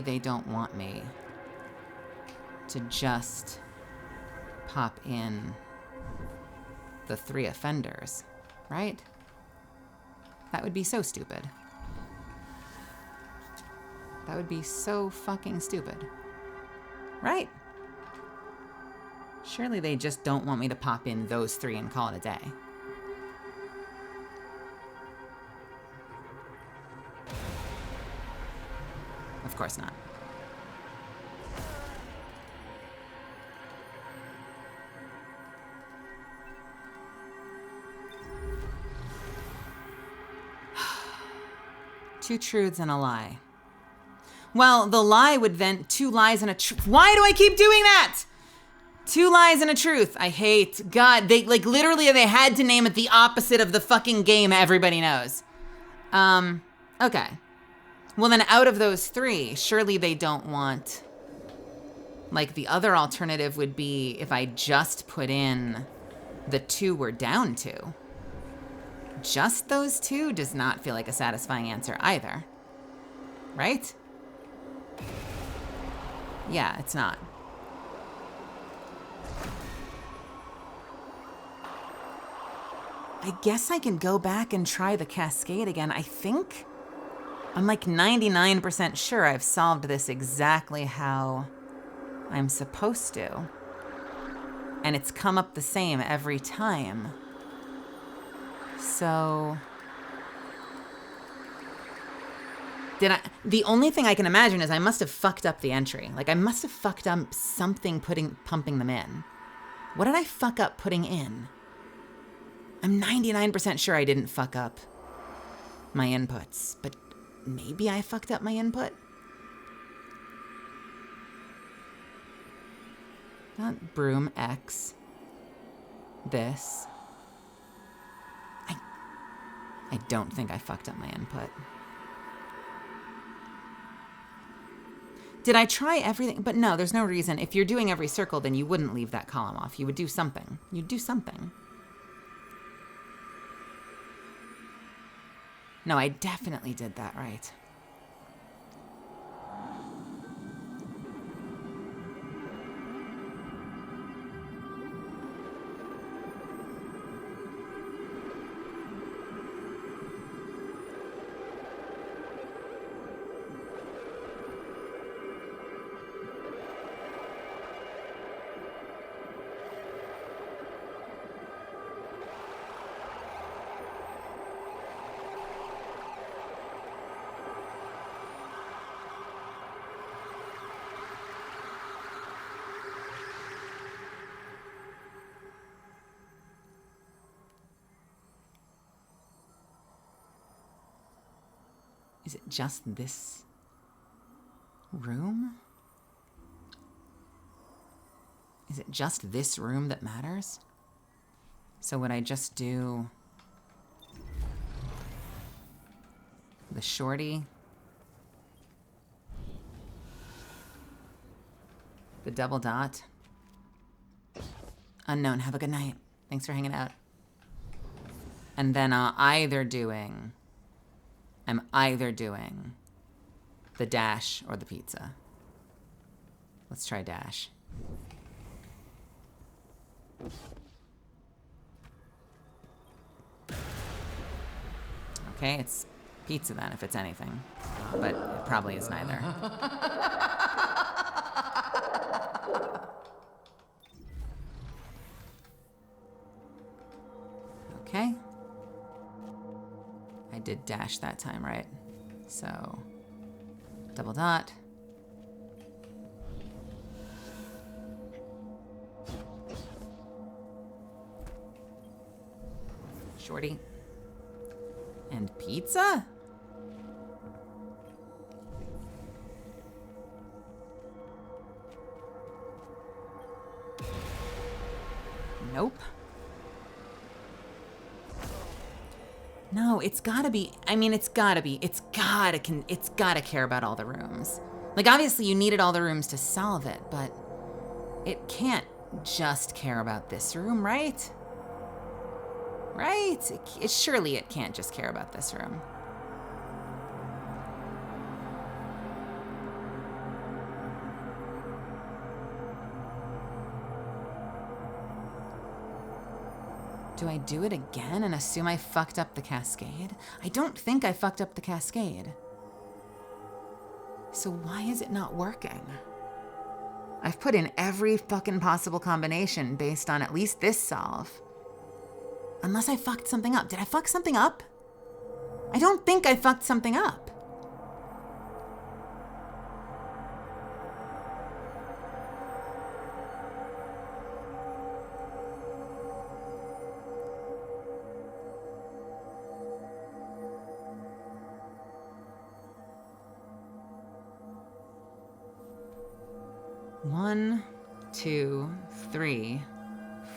they don't want me to just pop in the 3 offenders, right? That would be so stupid. That would be so fucking stupid. Right? Surely they just don't want me to pop in those 3 and call it a day. Of course not. Two truths and a lie. Well, the lie would then, 2 lies and a truth. Why do I keep doing that? 2 lies and a truth. I hate, God, they, like, literally they had to name it the opposite of the fucking game everybody knows. Okay. Well then out of those 3, surely they don't want, like, the other alternative would be if I just put in the 2 we're down to. Just those 2 does not feel like a satisfying answer either. Right? Yeah, it's not. I guess I can go back and try the cascade again. I think I'm like 99% sure I've solved this exactly how I'm supposed to. And it's come up the same every time. So the only thing I can imagine is I must have fucked up the entry. Like I must have fucked up something pumping them in. What did I fuck up putting in? I'm 99% sure I didn't fuck up my inputs, but maybe I fucked up my input? Not broom X. This. I don't think I fucked up my input. Did I try everything? But no, there's no reason. If you're doing every circle, then you wouldn't leave that column off. You would do something. You'd do something. No, I definitely did that right. Is it just this room? Is it just this room that matters? So would I just do the shorty, the double dot? Unknown, have a good night. Thanks for hanging out. And then I'm either doing the dash or the pizza. Let's try dash. Okay, it's pizza then, if it's anything. But it probably is neither. Okay. I did dash that time, right? So, Double dot. Shorty. And pizza? Nope. No, it's gotta be, I mean, it's gotta care about all the rooms. Like, obviously you needed all the rooms to solve it, but it can't just care about this room, right? Right? Surely it can't just care about this room. Do I do it again and assume I fucked up the cascade? I don't think I fucked up the cascade. So why is it not working? I've put in every fucking possible combination based on at least this solve. Unless I fucked something up. Did I fuck something up? I don't think I fucked something up. One, 2, 3,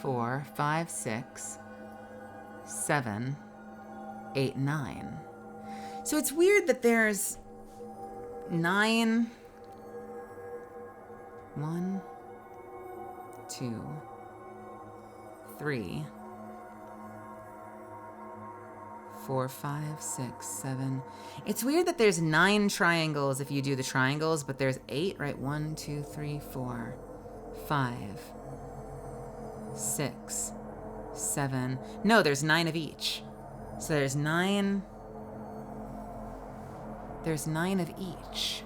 4, 5, 6, 7, 8, 9. So it's weird that there's 9. 1, 2, 3, 4, 5, 6, 7. It's weird that there's 9 triangles if you do the triangles, but there's 8, right? 1, 2, 3, 4, 5, 6, 7. No, there's 9 of each. So there's 9. There's 9 of each.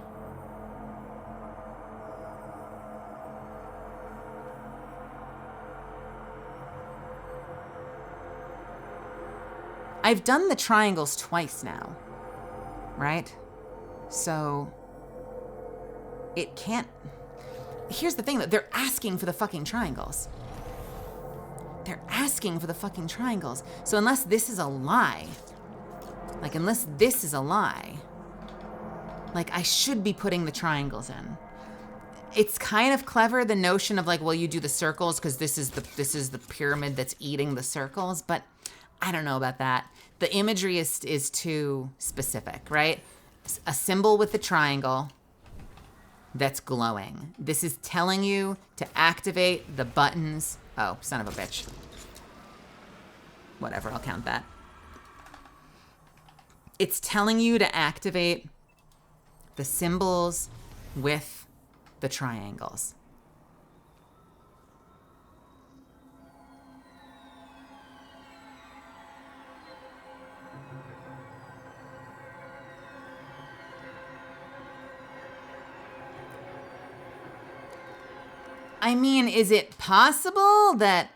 I've done the triangles twice now, right? So it can't. Here's the thing, that they're asking for the fucking triangles. They're asking for the fucking triangles. So unless this is a lie, like I should be putting the triangles in. It's kind of clever, the notion of like, well, you do the circles because this is the pyramid that's eating the circles, but I don't know about that. The imagery is too specific, right? A symbol with a triangle that's glowing. This is telling you to activate the buttons. Oh, son of a bitch. Whatever, I'll count that. It's telling you to activate the symbols with the triangles. I mean, is it possible that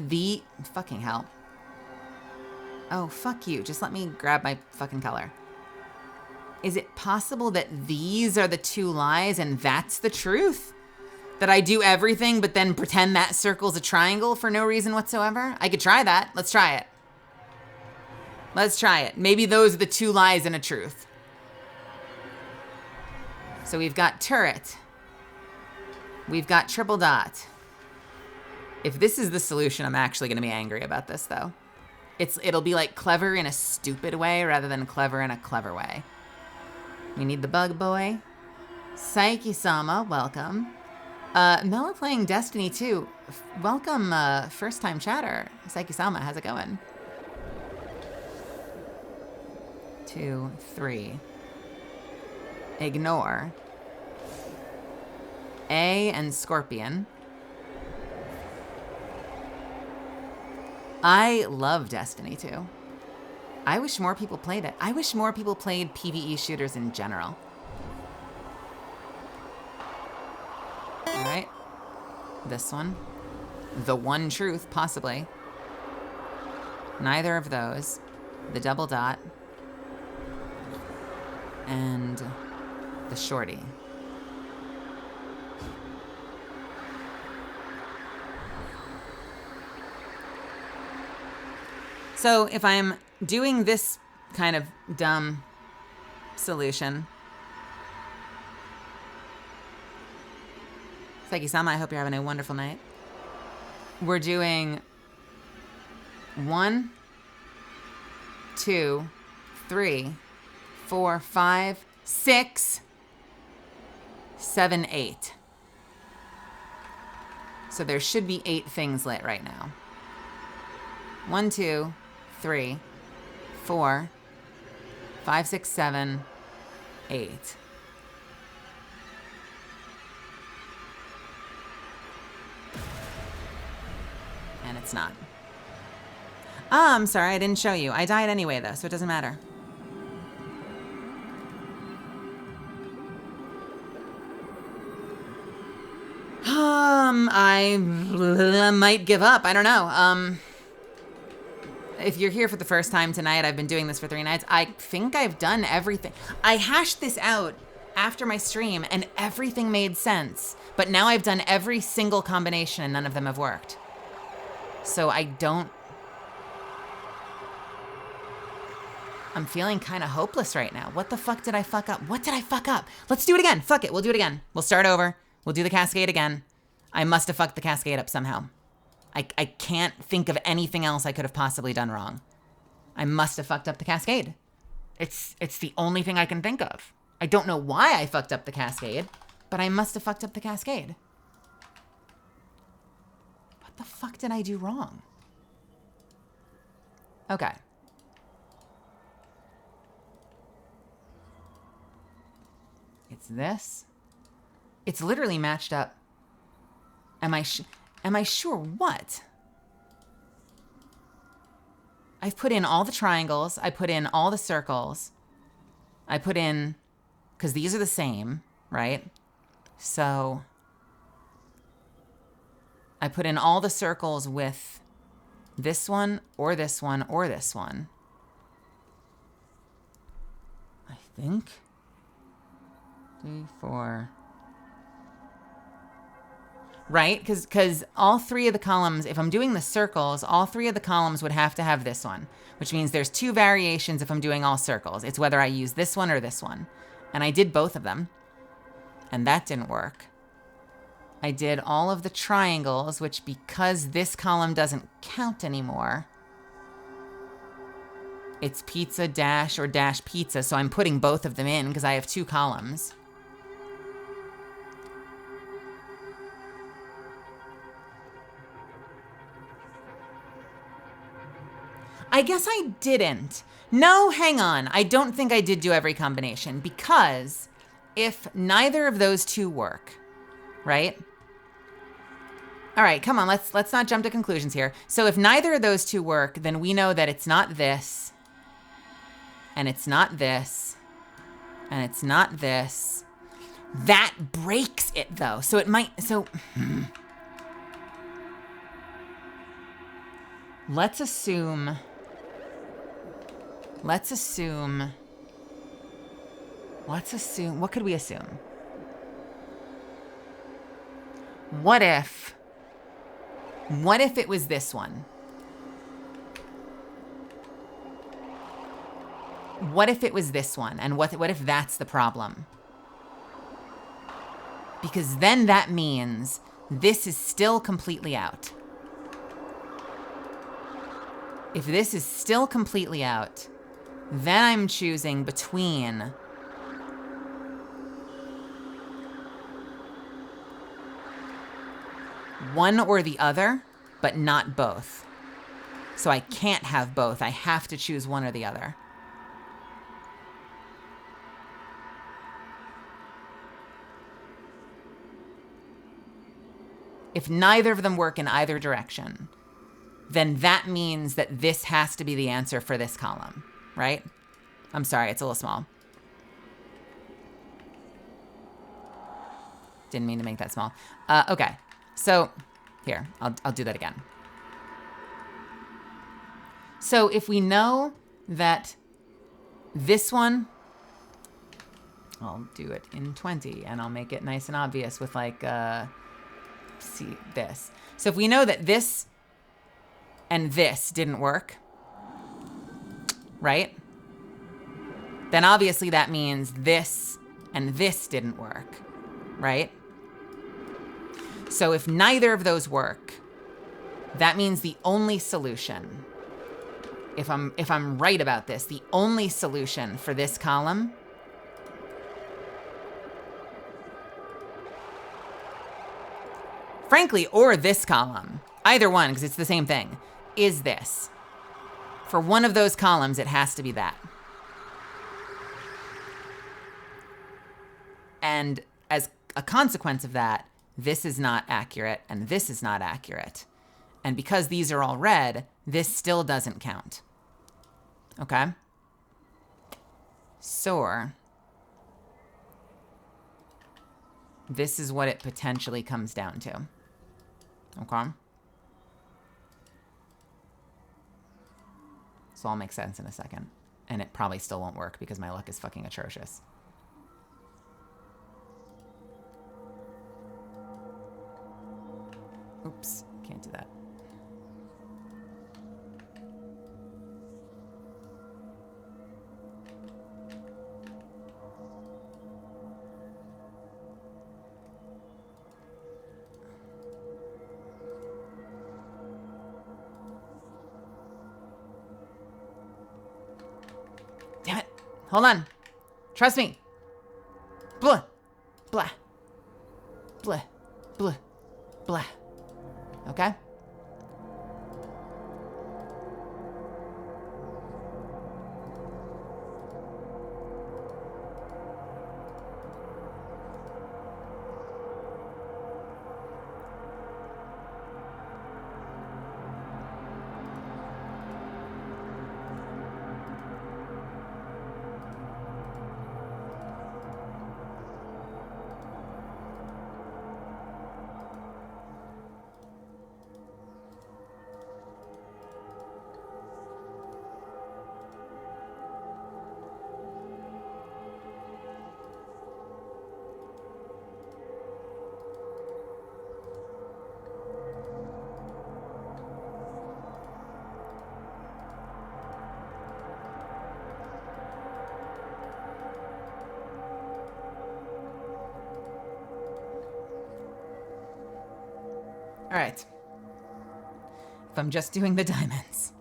the fucking hell? Oh, fuck you. Just let me grab my fucking color. Is it possible that these are the 2 lies and that's the truth? That I do everything but then pretend that circle's a triangle for no reason whatsoever? I could try that. Let's try it. Let's try it. Maybe those are the 2 lies and a truth. So we've got turret. We've got triple dot. If this is the solution, I'm actually going to be angry about this, though. It'll be like clever in a stupid way rather than clever in a clever way. We need the bug boy. Saiki-sama, welcome. Mela playing Destiny 2. Welcome, first-time chatter. Saiki-sama, how's it going? 2, 3. Ignore. A and Scorpion. I love Destiny 2. I wish more people played it. I wish more people played PvE shooters in general. All right. This one. The one truth, possibly. Neither of those. The double dot. And the shorty. So if I'm doing this kind of dumb solution, Seki-sama, I hope you're having a wonderful night. We're doing 1, 2, 3, 4, 5, 6, 7, 8. So there should be 8 things lit right now. 1, 2, 3, 4, 5, 6, 7, 8. And it's not. I'm sorry, I didn't show you. I died anyway, though, so it doesn't matter. I might give up. I don't know. If you're here for the first time tonight, I've been doing this for 3 nights. I think I've done everything. I hashed this out after my stream, and everything made sense. But now I've done every single combination, and none of them have worked. So I'm feeling kind of hopeless right now. What the fuck did I fuck up? What did I fuck up? Let's do it again. Fuck it. We'll do it again. We'll start over. We'll do the cascade again. I must have fucked the cascade up somehow. I can't think of anything else I could have possibly done wrong. I must have fucked up the cascade. It's the only thing I can think of. I don't know why I fucked up the cascade, but I must have fucked up the cascade. What the fuck did I do wrong? Okay. It's this. It's literally matched up. Am I sure what? I've put in all the triangles. I put in all the circles. I put in, because these are the same, right? So I put in all the circles with this one or this one or this one. I think. 3, 4. Right? Because all 3 of the columns, if I'm doing the circles, all 3 of the columns would have to have this one, which means there's 2 variations if I'm doing all circles. It's whether I use this one or this one. And I did both of them, and that didn't work. I did all of the triangles, which because this column doesn't count anymore, it's pizza dash or dash pizza, so I'm putting both of them in because I have 2 columns. I guess I didn't. No, hang on. I don't think I did do every combination because if neither of those 2 work, right? All right, come on, let's not jump to conclusions here. So if neither of those 2 work, then we know that it's not this, and it's not this, and it's not this. That breaks it though. So it might, let's assume, what could we assume? What if it was this one? What if it was this one? And what if that's the problem? Because then that means this is still completely out. If this is still completely out, then I'm choosing between one or the other, but not both. So I can't have both. I have to choose one or the other. If neither of them work in either direction, then that means that this has to be the answer for this column, right? I'm sorry, it's a little small. Didn't mean to make that small. Okay, so here, I'll do that again. So if we know that this one, I'll do it in 20 and I'll make it nice and obvious with like, see this. So if we know that this and this didn't work, right? Then obviously that means this and this didn't work, right? So if neither of those work, that means the only solution, if I'm right about this, the only solution for this column frankly, or this column, either one, because it's the same thing, is this. For one of those columns, it has to be that. And as a consequence of that, this is not accurate and this is not accurate. And because these are all red, this still doesn't count. Okay? So, this is what it potentially comes down to. Okay? This will all make sense in a second. And it probably still won't work because my luck is fucking atrocious. Oops, can't do that. Damn it. Hold on. Trust me. Blah. Blah. Blah. Blah. Blah. Okay? All right. If I'm just doing the diamonds,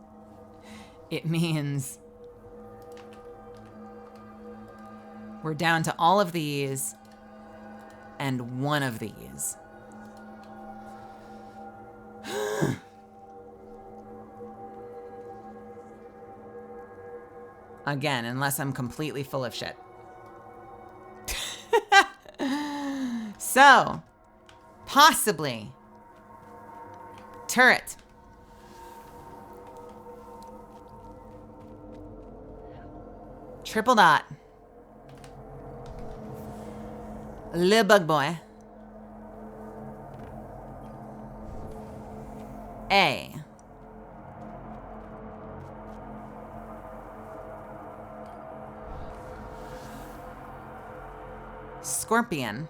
it means we're down to all of these and one of these. Again, unless I'm completely full of shit. So, possibly turret. Triple dot. Little bug boy. A. Scorpion.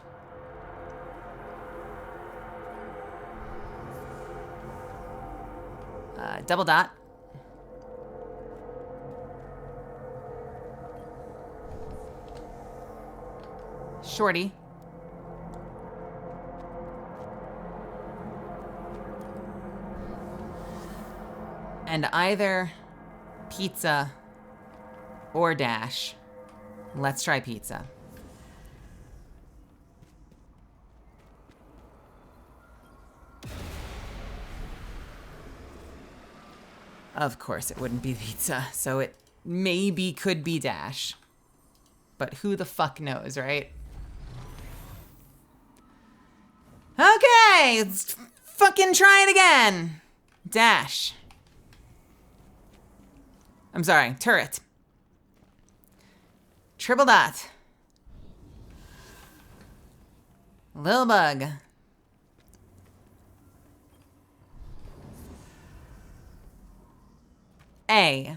Double dot. Shorty. And either pizza or dash. Let's try pizza. Of course it wouldn't be pizza, so it maybe could be dash. But who the fuck knows, right? Okay, let's fucking try it again. Dash. I'm sorry, turret. Triple dot. Lil bug. A.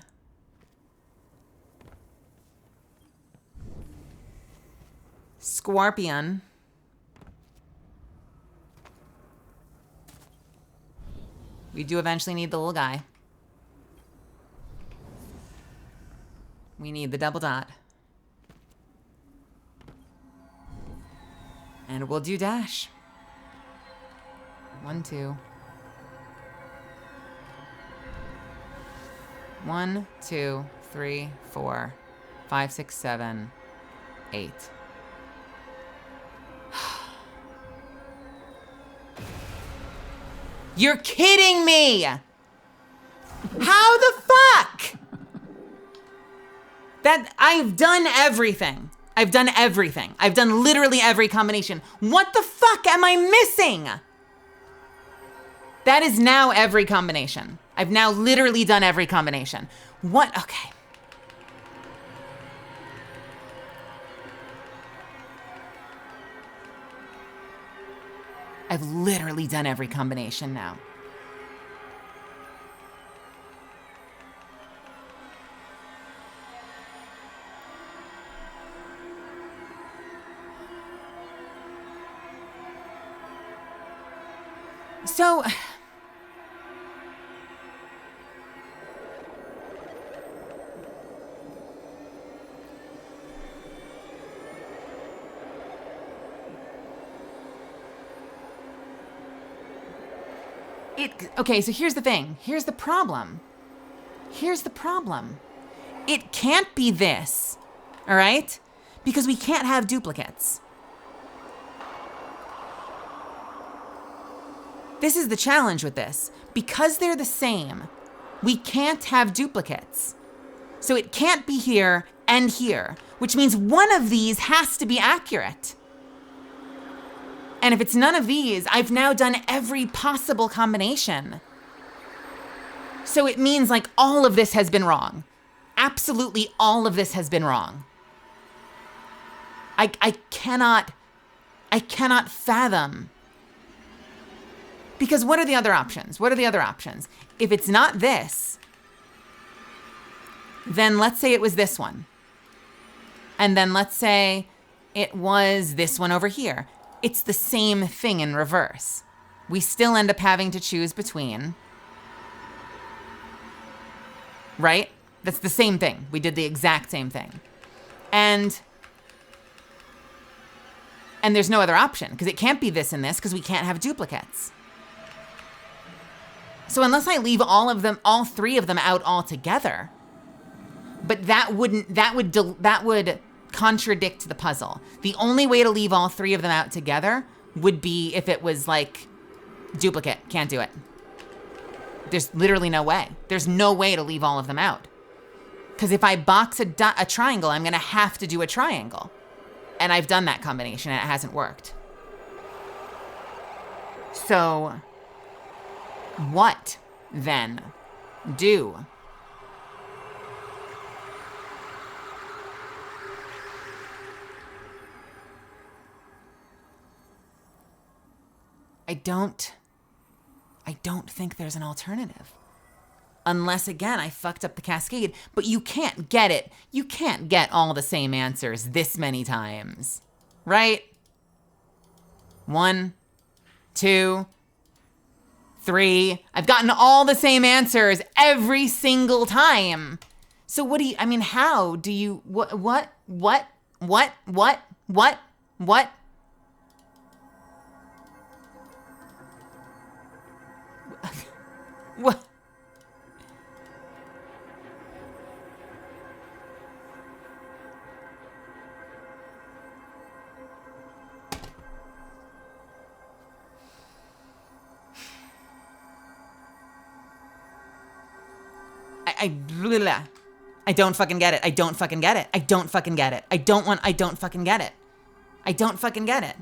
Scorpion. We do eventually need the little guy. We need the double dot. And we'll do dash. 1, 2. 1, 2, 3, 4, 5, 6, 7, 8. You're kidding me! How the fuck? That I've done everything. I've done everything. I've done literally every combination. What the fuck am I missing? That is now every combination. I've now literally done every combination. What? Okay. I've literally done every combination now. So, okay, so here's the thing. Here's the problem. Here's the problem. It can't be this, all right? Because we can't have duplicates. This is the challenge with this. Because they're the same, we can't have duplicates. So it can't be here and here, which means one of these has to be accurate. And if it's none of these, I've now done every possible combination. So it means like all of this has been wrong. Absolutely all of this has been wrong. I cannot fathom. Because what are the other options? What are the other options? If it's not this, then let's say it was this one. And then let's say it was this one over here. It's the same thing in reverse. We still end up having to choose between, right? That's the same thing. We did the exact same thing. And there's no other option because it can't be this and this because we can't have duplicates. So unless I leave all three of them out altogether, but that would contradict the puzzle. The only way to leave all three of them out together would be if it was like duplicate. Can't do it. There's literally no way. There's no way to leave all of them out. Because if I box a triangle, I'm going to have to do a triangle. And I've done that combination and it hasn't worked. So what then do? I don't think there's an alternative. Unless, again, I fucked up the cascade. But you can't get it. You can't get all the same answers this many times. Right? 1, 2, 3. I've gotten all the same answers every single time. So what do you, I mean, how do you, what? What? I don't fucking get it. I don't fucking get it. I don't fucking get it. I don't fucking get it. I don't fucking get it.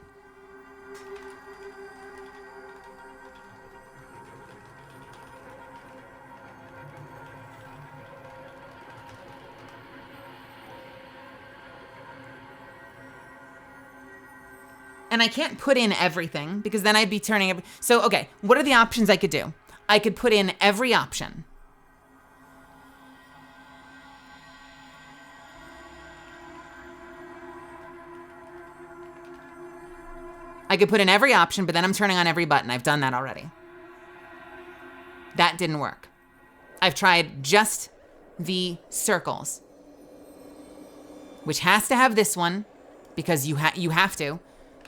And I can't put in everything because then I'd be turning so, okay, what are the options I could do? I could put in every option. I could put in every option, but then I'm turning on every button. I've done that already. That didn't work. I've tried just the circles, which has to have this one because you have to,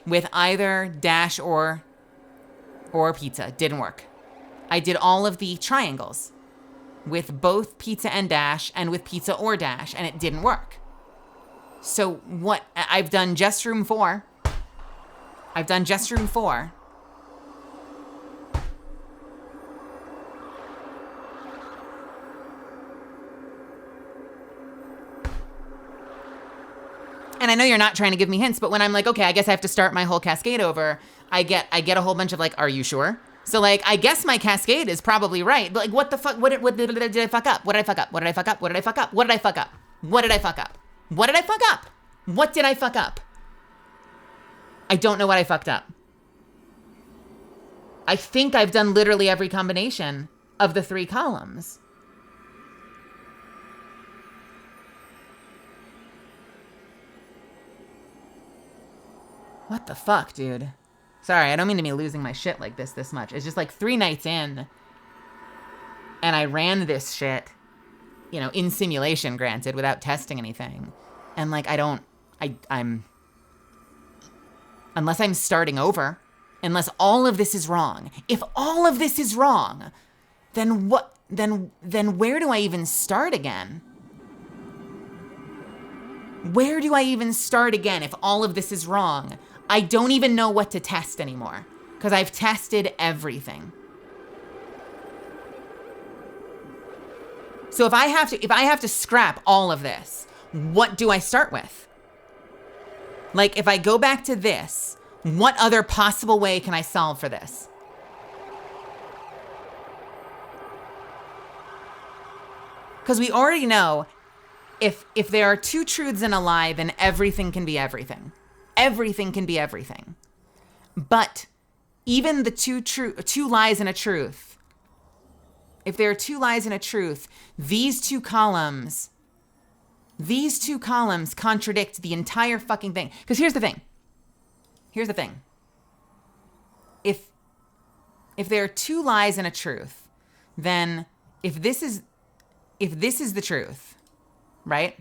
with either dash or pizza. Didn't work. I did all of the triangles with both pizza and dash and with pizza or dash, and it didn't work. So what? I've done just room 4. I've done just room 4. And I know you're not trying to give me hints, but when I'm like, okay, I guess I have to start my whole cascade over, I get a whole bunch of like, are you sure? So like, I guess my cascade is probably right, but like, what the fuck? What did I fuck up? What did I fuck up? What did I fuck up? What did I fuck up? What did I fuck up? What did I fuck up? What did I fuck up? What did I fuck up? I don't know what I fucked up. I think I've done literally every combination of the 3 columns. What the fuck, dude? Sorry, I don't mean to be losing my shit like this much. It's just like 3 nights in, and I ran this shit, you know, in simulation, granted, without testing anything. And like, I'm, unless I'm starting over, unless all of this is wrong. If all of this is wrong, then what, then where do I even start again? Where do I even start again if all of this is wrong? I don't even know what to test anymore because I've tested everything. So if I have to scrap all of this, what do I start with? Like if I go back to this, what other possible way can I solve for this? Because we already know if there are 2 truths and a lie, then everything can be everything. Everything can be everything. But even the 2 lies and a truth, if there are 2 lies and a truth, these two columns contradict the entire fucking thing. Because here's the thing. If there are 2 lies and a truth, then if this is the truth, right?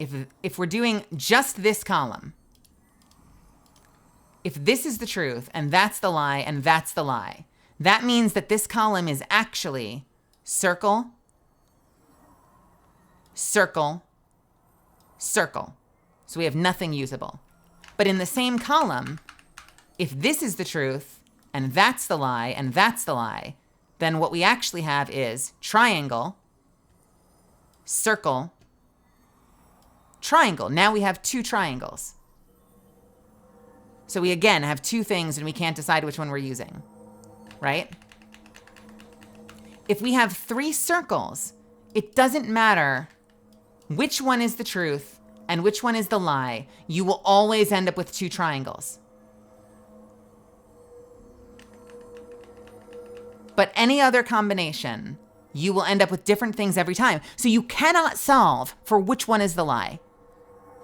If we're doing just this column, if this is the truth and that's the lie and that's the lie, that means that this column is actually circle, circle, circle. So we have nothing usable. But in the same column, if this is the truth and that's the lie and that's the lie, then what we actually have is triangle, circle, triangle. Now we have 2 triangles. So we again have 2 things and we can't decide which one we're using, right? If we have 3 circles, it doesn't matter which one is the truth and which one is the lie. You will always end up with 2 triangles. But any other combination, you will end up with different things every time. So you cannot solve for which one is the lie.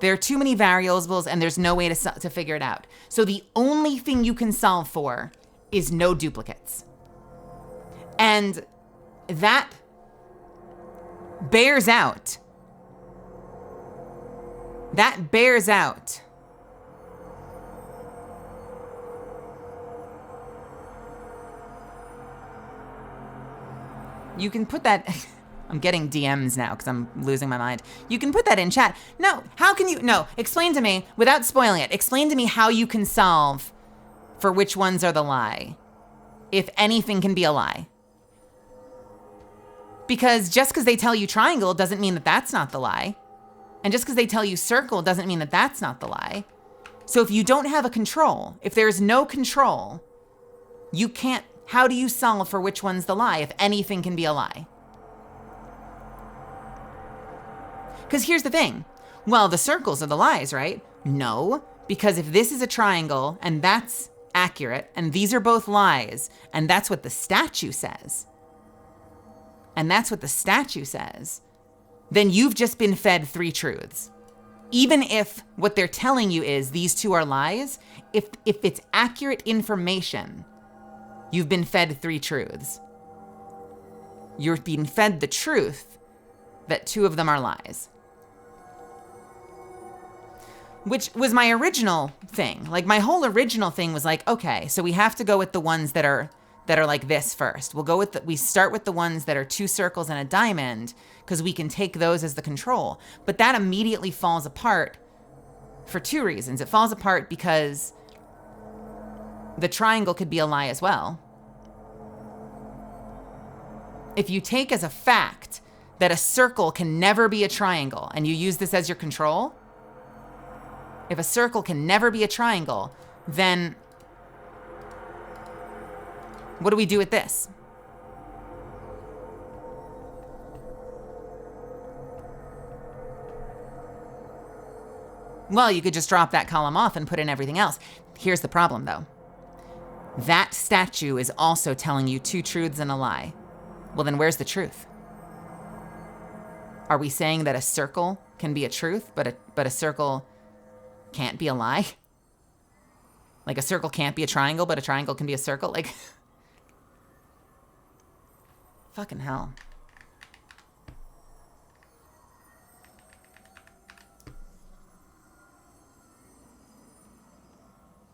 There are too many variables and there's no way to figure it out. So the only thing you can solve for is no duplicates. And that bears out. That bears out. You can put that... I'm getting DMs now because I'm losing my mind. You can put that in chat. No, how can you? No, explain to me, without spoiling it, explain to me how you can solve for which ones are the lie. If anything can be a lie. Because just because they tell you triangle doesn't mean that that's not the lie. And just because they tell you circle doesn't mean that that's not the lie. So if you don't have a control, if there's no control, you can't, how do you solve for which one's the lie if anything can be a lie? Because here's the thing. Well, the circles are the lies, right? No, because if this is a triangle and that's accurate and these are both lies and that's what the statue says, then you've just been fed 3 truths. even if what they're telling you is these two are lies, if it's accurate information, you've been fed 3 truths. You're being fed the truth that 2 of them are lies. Which was my original thing. Like, my whole original thing was like, okay, so we have to go with the ones that are like this first. We start with the ones that are 2 circles and a diamond, because we can take those as the control. But that immediately falls apart for 2 reasons. It falls apart because the triangle could be a lie as well. If you take as a fact that a circle can never be a triangle, and you use this as your control, if a circle can never be a triangle, then what do we do with this? Well, you could just drop that column off and put in everything else. Here's the problem, though. That statue is also telling you 2 truths and a lie. Well, then where's the truth? Are we saying that a circle can be a truth, but a circle can't be a lie? Like, a circle can't be a triangle, but a triangle can be a circle? Like, fucking hell.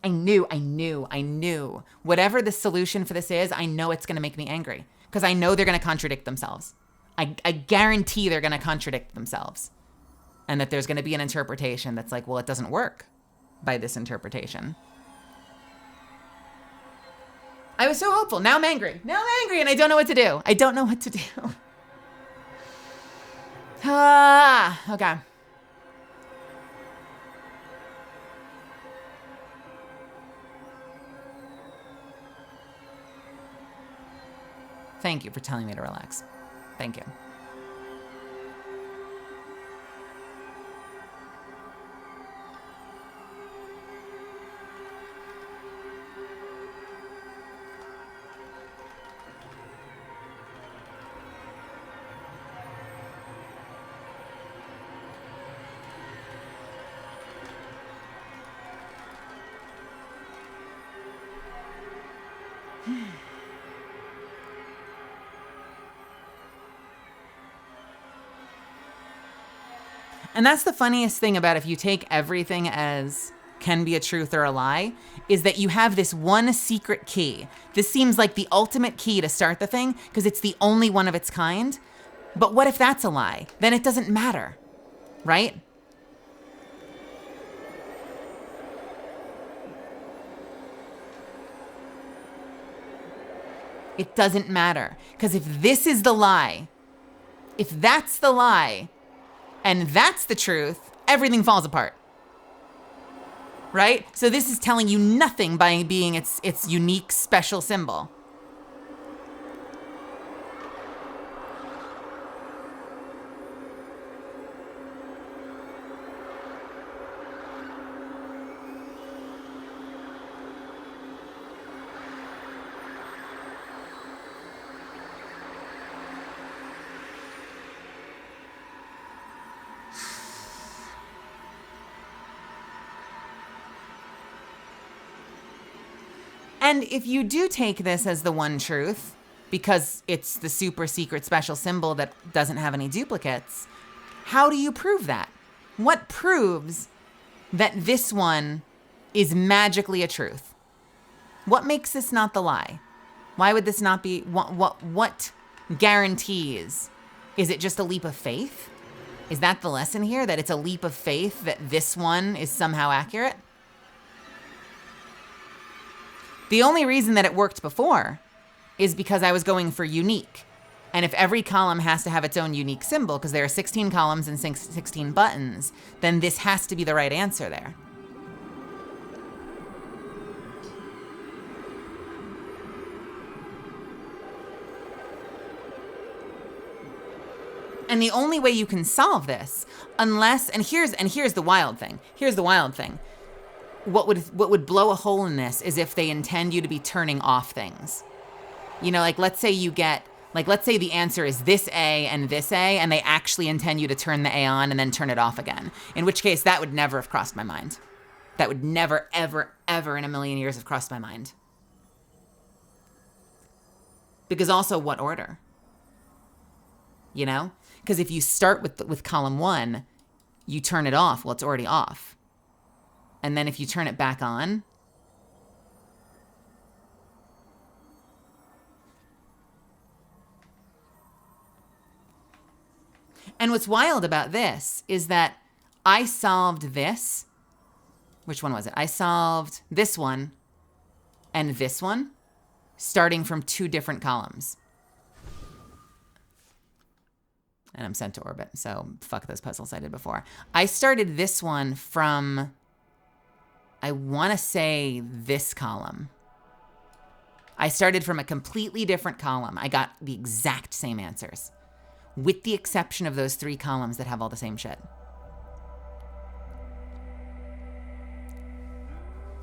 I knew. Whatever the solution for this is, I know it's going to make me angry. Because I know they're going to contradict themselves. I guarantee they're going to contradict themselves. And that there's going to be an interpretation that's like, well, it doesn't work by this interpretation. I was so hopeful. Now I'm angry. And I don't know what to do. Okay. Thank you for telling me to relax. Thank you. And that's the funniest thing about if you take everything as can be a truth or a lie, is that you have this one secret key. This seems like the ultimate key to start the thing because it's the only one of its kind. But what if that's a lie? Then it doesn't matter, right? It doesn't matter. Because if this is the lie, if that's the lie, and that's the truth, everything falls apart. Right? So this is telling you nothing by being its unique special symbol. And if you do take this as the one truth, because it's the super secret special symbol that doesn't have any duplicates, how do you prove that? What proves that this one is magically a truth? What makes this not the lie? Why would this not be, what guarantees? Is it just a leap of faith? Is that the lesson here, that it's a leap of faith that this one is somehow accurate? The only reason that it worked before is because I was going for unique. And if every column has to have its own unique symbol, because there are 16 columns and 16 buttons, then this has to be the right answer there. And the only way you can solve this, unless, and here's the wild thing. What would blow a hole in this is if they intend you to be turning off things. You know, like let's say you get Like, let's say the answer is this A, and they actually intend you to turn the A on and then turn it off again. In which case, that would never have crossed my mind. That would never, ever, ever in a million years have crossed my mind. Because also, what order? You know? Because if you start with column 1, you turn it off. Well, it's already off. And then if you turn it back on, and what's wild about this is that I solved this. Which one was it? I solved this one and this one starting from 2 different columns. And I'm sent to orbit, so fuck those puzzles I did before. I started this one from, I want to say this column. I started from a completely different column. I got the exact same answers, with the exception of those 3 columns that have all the same shit.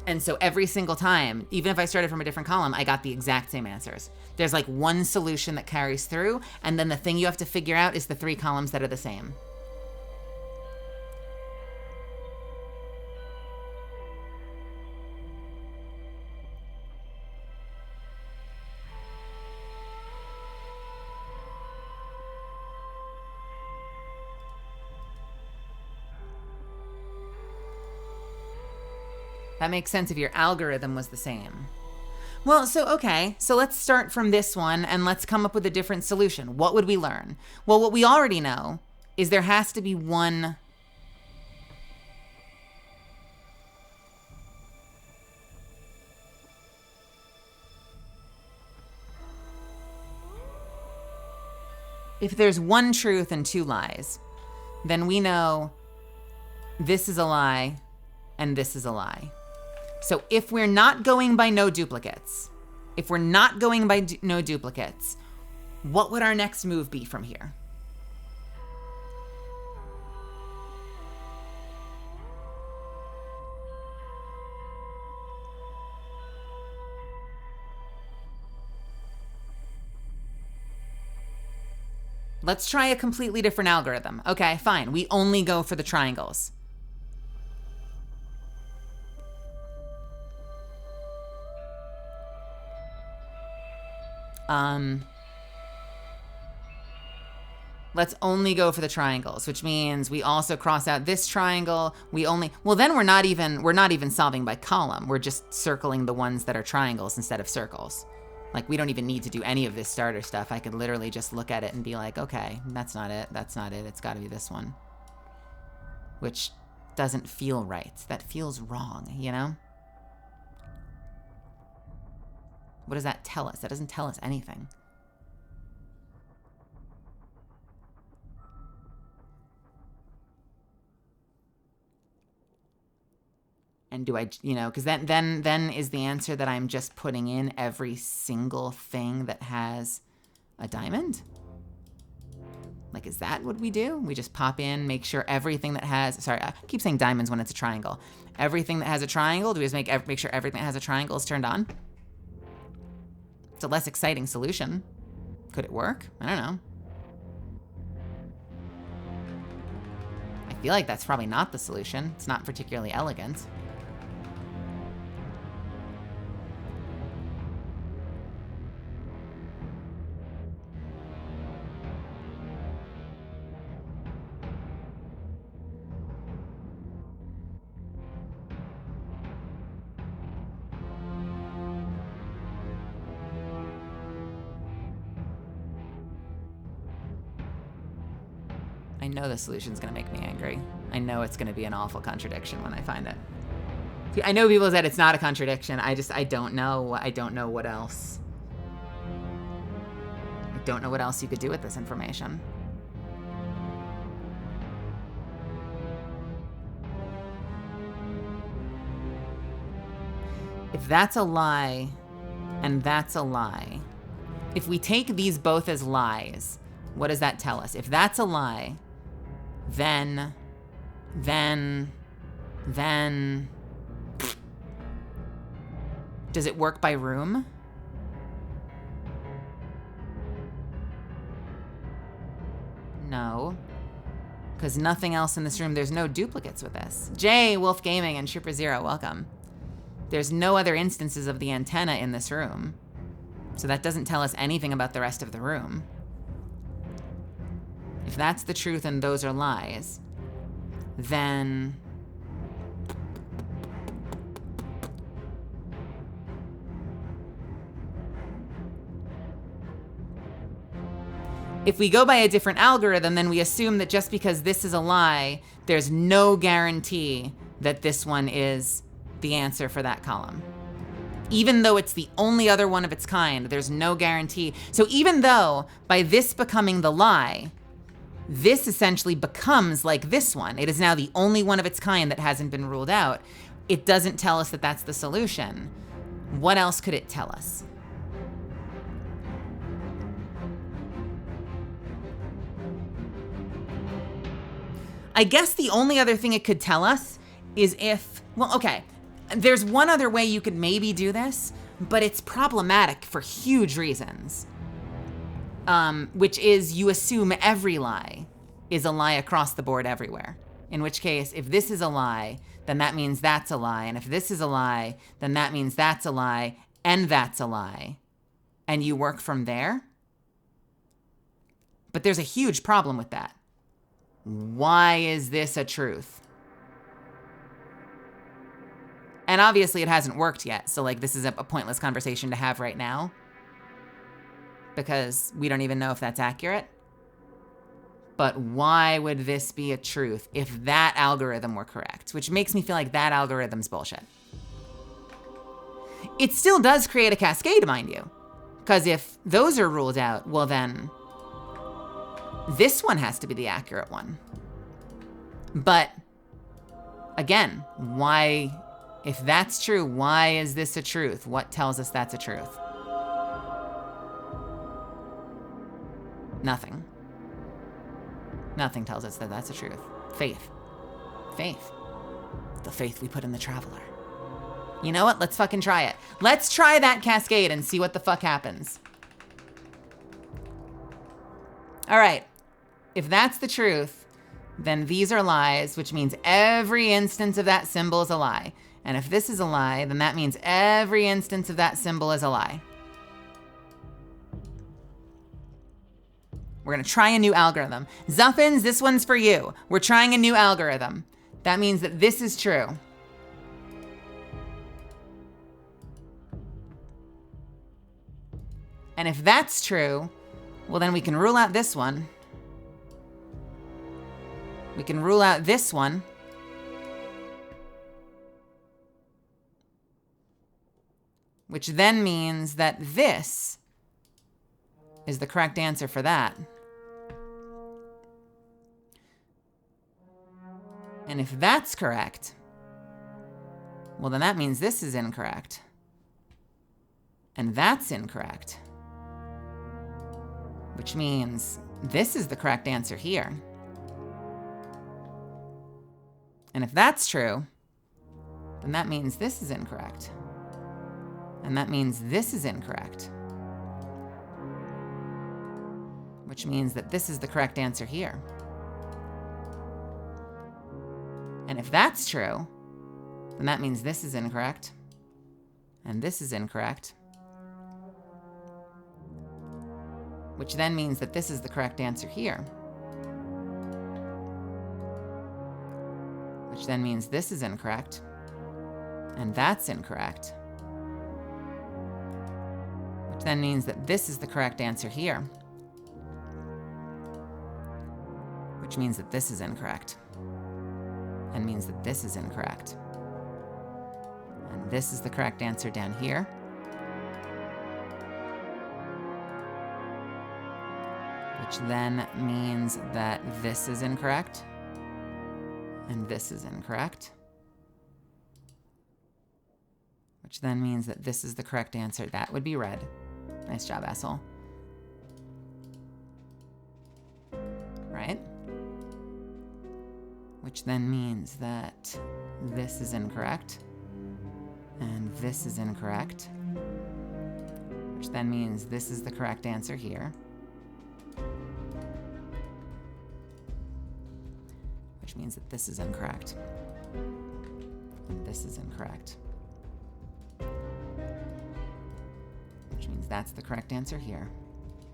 And so every single time, even if I started from a different column, I got the exact same answers. There's like one solution that carries through, and then the thing you have to figure out is the 3 columns that are the same. That makes sense if your algorithm was the same. Well, okay, so let's start from this one and let's come up with a different solution. What would we learn? Well, what we already know is there has to be one. If there's one truth and 2 lies, then we know this is a lie and this is a lie. So if we're not going by no duplicates, what would our next move be from here? Let's try a completely different algorithm. Okay, fine. We only go for the triangles. Let's only go for the triangles, which means we also cross out this triangle. Well, then we're not even solving by column. We're just circling the ones that are triangles instead of circles. Like, we don't even need to do any of this starter stuff. I could literally just look at it and be like, okay, that's not it. It's got to be this one. Which doesn't feel right. That feels wrong, you know? What does that tell us? That doesn't tell us anything. And do I, because then is the answer that I'm just putting in every single thing that has a diamond? Like, is that what we do? We just pop in, make sure everything that has, sorry, I keep saying diamonds when it's a triangle. Everything that has a triangle, do we just make sure everything that has a triangle is turned on? It's a less exciting solution. Could it work? I don't know. I feel like that's probably not the solution. It's not particularly elegant. I know the solution's gonna make me angry. I know it's gonna be an awful contradiction when I find it. I know people said it's not a contradiction. I don't know. I don't know what else. I don't know what else you could do with this information. If that's a lie, and that's a lie, if we take these both as lies, what does that tell us? If that's a lie, then does it work by room? No. Because nothing else in this room, there's no duplicates with this. Jay, Wolf Gaming, and Trooper Zero, welcome. There's no other instances of the antenna in this room. So that doesn't tell us anything about the rest of the room. If that's the truth and those are lies, then... if we go by a different algorithm, then we assume that just because this is a lie, there's no guarantee that this one is the answer for that column. Even though it's the only other one of its kind, there's no guarantee. So even though by this becoming the lie, this essentially becomes like this one, it is now the only one of its kind that hasn't been ruled out, it doesn't tell us that that's the solution. What else could it tell us? I guess the only other thing it could tell us is if, well, okay, there's one other way you could maybe do this, but it's problematic for huge reasons. Which is you assume every lie is a lie across the board everywhere. In which case, if this is a lie, then that means that's a lie. And if this is a lie, then that means that's a lie and that's a lie. And you work from there. But there's a huge problem with that. Why is this a truth? And obviously it hasn't worked yet. So like this is a pointless conversation to have right now. Because we don't even know if that's accurate. But why would this be a truth if that algorithm were correct? Which makes me feel like that algorithm's bullshit. It still does create a cascade, mind you. Because if those are ruled out, well then, this one has to be the accurate one. But again, why, if that's true, why is this a truth? What tells us that's a truth? Nothing. Nothing tells us that that's the truth. Faith. Faith. The faith we put in the Traveler. You know what? Let's fucking try it. Let's try that cascade and see what the fuck happens. All right. If that's the truth, then these are lies, which means every instance of that symbol is a lie. And if this is a lie, then that means every instance of that symbol is a lie. We're gonna try a new algorithm. Zuffins, this one's for you. We're trying a new algorithm. That means that this is true. And if that's true, well then we can rule out this one. We can rule out this one. Which then means that this is the correct answer for that. And if that's correct, well then that means this is incorrect. And that's incorrect. Which means this is the correct answer here. And if that's true, then that means this is incorrect. And that means this is incorrect. Which means that this is the correct answer here. And if that's true, then that means this is incorrect. And this is incorrect. Which then means that this is the correct answer here. Which then means this is incorrect. And that's incorrect. Which then means that this is the correct answer here. Which means that this is incorrect. And means that this is incorrect. And this is the correct answer down here. Which then means that this is incorrect. And this is incorrect. Which then means that this is the correct answer. That would be red. Nice job, asshole. Right? Which then means that this is incorrect. And this is incorrect. Which then means this is the correct answer here. which means that this is incorrect. And this is incorrect. Which means that's the correct answer here.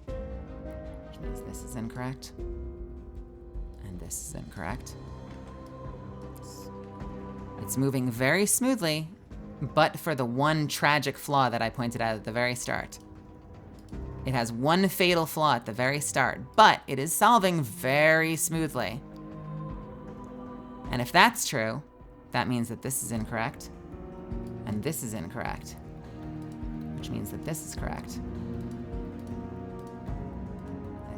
Which means this is incorrect. And this is incorrect. It's moving very smoothly, but for the one tragic flaw that I pointed out at the very start. It has one fatal flaw at the very start, but it is solving very smoothly. And if that's true, that means that this is incorrect, and this is incorrect, which means that this is correct.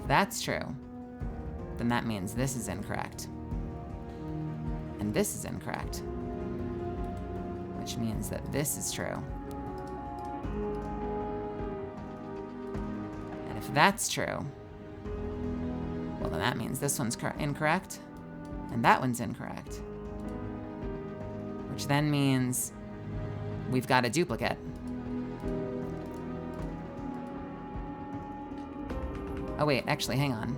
If that's true, then that means this is incorrect, and this is incorrect, which means that this is true. And if that's true, well, then that means this one's incorrect, and that one's incorrect, which then means we've got a duplicate. Oh wait, actually, hang on.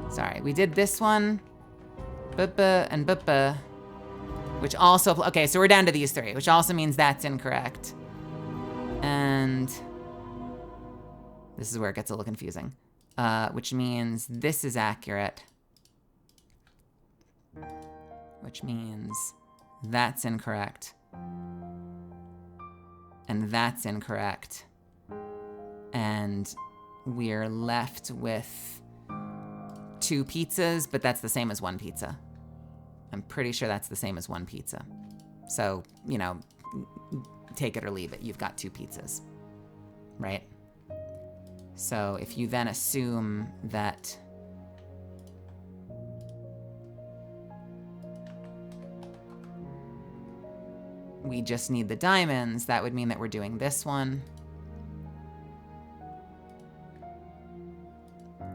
Sorry, we did this one, bupa and bupa, which also, okay, so we're down to these three, which also means that's incorrect. And this is where it gets a little confusing, which means this is accurate, which means that's incorrect, and that's incorrect, and we're left with 2 pizzas, but that's the same as 1 pizza. I'm pretty sure that's the same as 1 pizza. So, you know, take it or leave it. You've got 2 pizzas, right? So if you then assume that we just need the diamonds, that would mean that we're doing this one,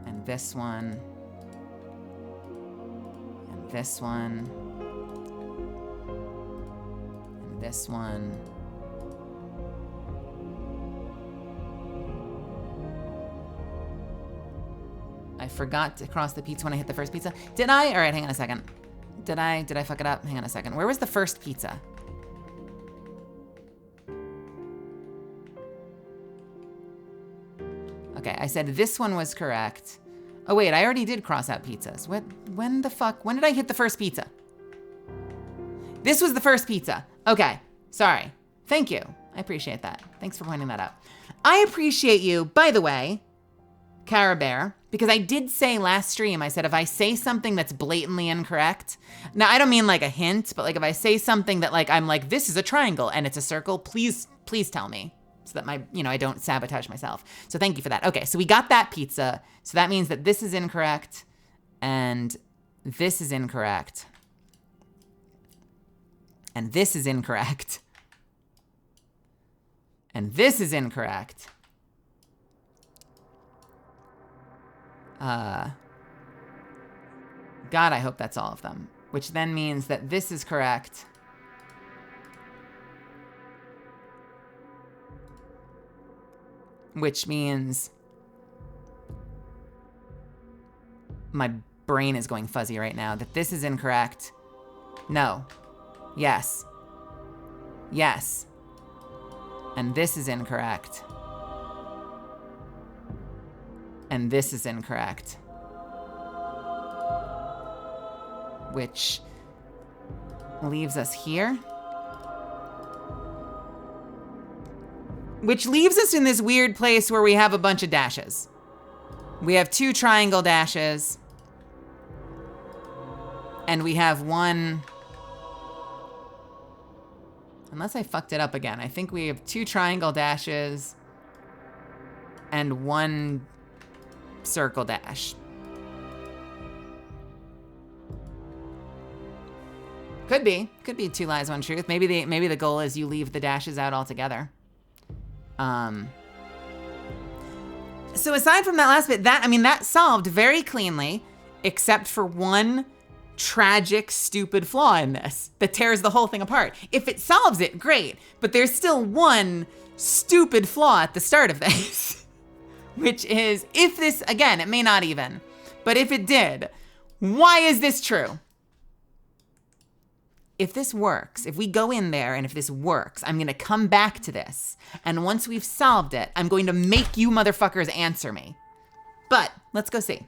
and this one, and this one, and this one. I forgot to cross the pizza when I hit the first pizza. Did I? All right, hang on a second. Did I fuck it up? Hang on a second. Where was the first pizza? Okay, I said this one was correct. Oh wait, I already did cross out pizzas. When did I hit the first pizza? This was the first pizza. Okay, sorry. Thank you. I appreciate that. Thanks for pointing that out. I appreciate you, by the way, Cara Bear, because I did say last stream, I said if I say something that's blatantly incorrect, now I don't mean like a hint, but like if I say something that like I'm like, this is a triangle and it's a circle, please tell me so that I don't sabotage myself. So thank you for that. Okay, so we got that pizza. So that means that this is incorrect and this is incorrect. And this is incorrect. And this is incorrect. God, I hope that's all of them. Which then means that this is correct. Which means my brain is going fuzzy right now. That this is incorrect. No. Yes. Yes. And this is incorrect. And this is incorrect. Which leaves us here. Which leaves us in this weird place where we have a bunch of dashes. We have 2 triangle dashes. And we have 1... Unless I fucked it up again. I think we have 2 triangle dashes and 1 circle dash. Could be 2 lies, 1 truth. Maybe the goal is you leave the dashes out altogether. So aside from that last bit, that solved very cleanly, except for 1 tragic, stupid flaw in this that tears the whole thing apart. If it solves it, great, but there's still 1 stupid flaw at the start of this. which is, if this, again, it may not even, but if it did, why is this true? If this works, if we go in there and if this works, I'm going to come back to this. And once we've solved it, I'm going to make you motherfuckers answer me. But let's go see.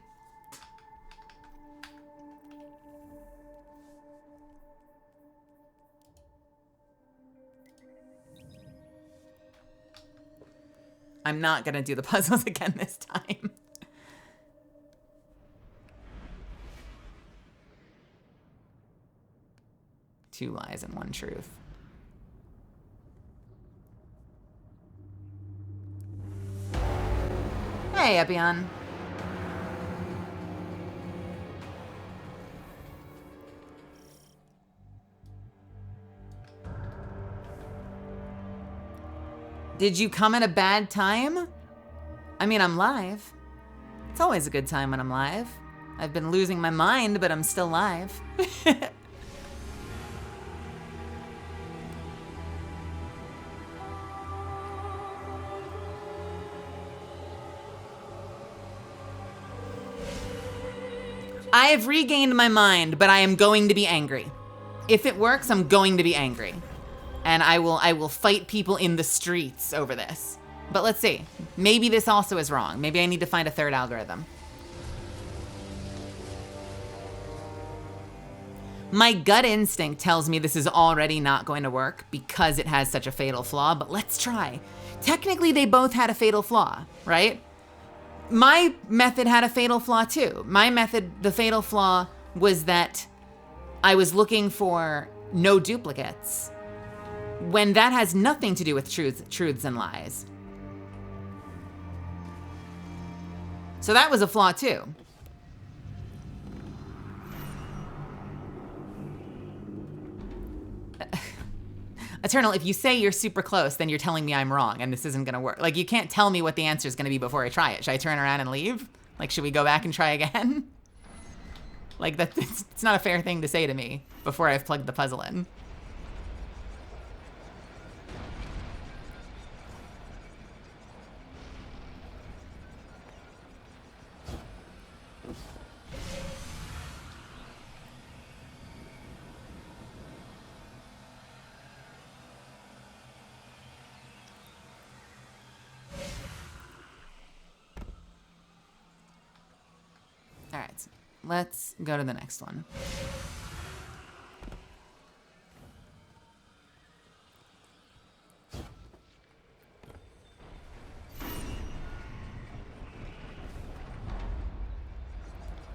I'm not going to do the puzzles again this time. Two lies and one truth. Hey, Epion. Did you come at a bad time? I mean, I'm live. It's always a good time when I'm live. I've been losing my mind, but I'm still live. I have regained my mind, but I am going to be angry. If it works, I'm going to be angry. And I will fight people in the streets over this. But let's see. Maybe this also is wrong. Maybe I need to find a third algorithm. My gut instinct tells me this is already not going to work because it has such a fatal flaw, but let's try. Technically, they both had a fatal flaw, right? My method had a fatal flaw too. My method, the fatal flaw was that I was looking for no duplicates, when that has nothing to do with truths and lies. So that was a flaw too. Eternal, if you say you're super close, then you're telling me I'm wrong and this isn't gonna work. Like, you can't tell me what the answer is gonna be before I try it. Should I turn around and leave? Like, should we go back and try again? Like, it's not a fair thing to say to me before I've plugged the puzzle in. All right, let's go to the next one.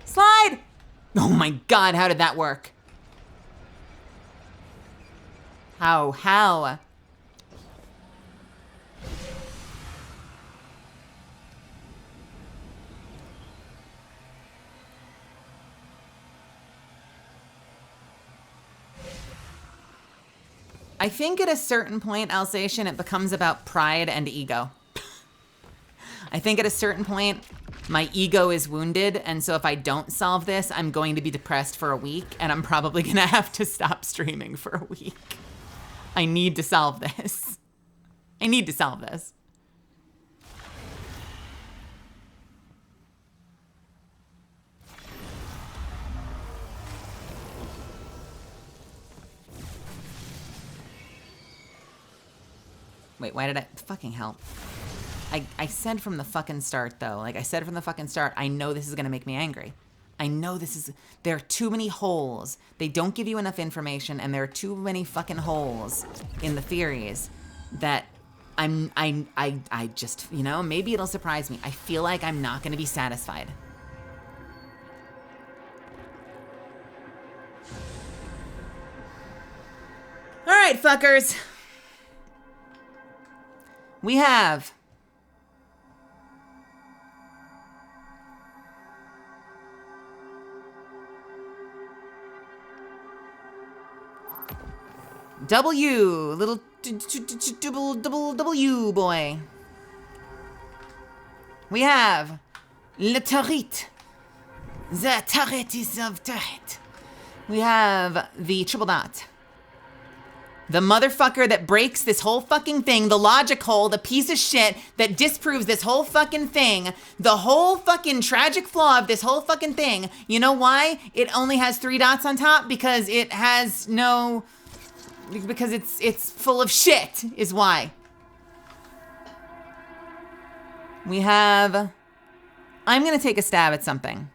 Slide! Oh my God, how did that work? How? I think at a certain point, Alsatian, it becomes about pride and ego. I think at a certain point, my ego is wounded, and so if I don't solve this, I'm going to be depressed for a week, and I'm probably gonna have to stop streaming for a week. I need to solve this. I need to solve this. Wait, why did I fucking hell? I said from the fucking start though, like I said from the fucking start, I know this is gonna make me angry. I know this is, there are too many holes. They don't give you enough information and there are too many fucking holes in the theories that I just, you know, maybe it'll surprise me. I feel like I'm not gonna be satisfied. All right, fuckers. We have W, little double W boy. We have le turret. The turret is of turret. We have the triple dot. The motherfucker that breaks this whole fucking thing, the logic hole, the piece of shit that disproves this whole fucking thing, the whole fucking tragic flaw of this whole fucking thing. You know why it only has 3 dots on top? Because it has no, because it's full of shit is why. We have, I'm gonna take a stab at something.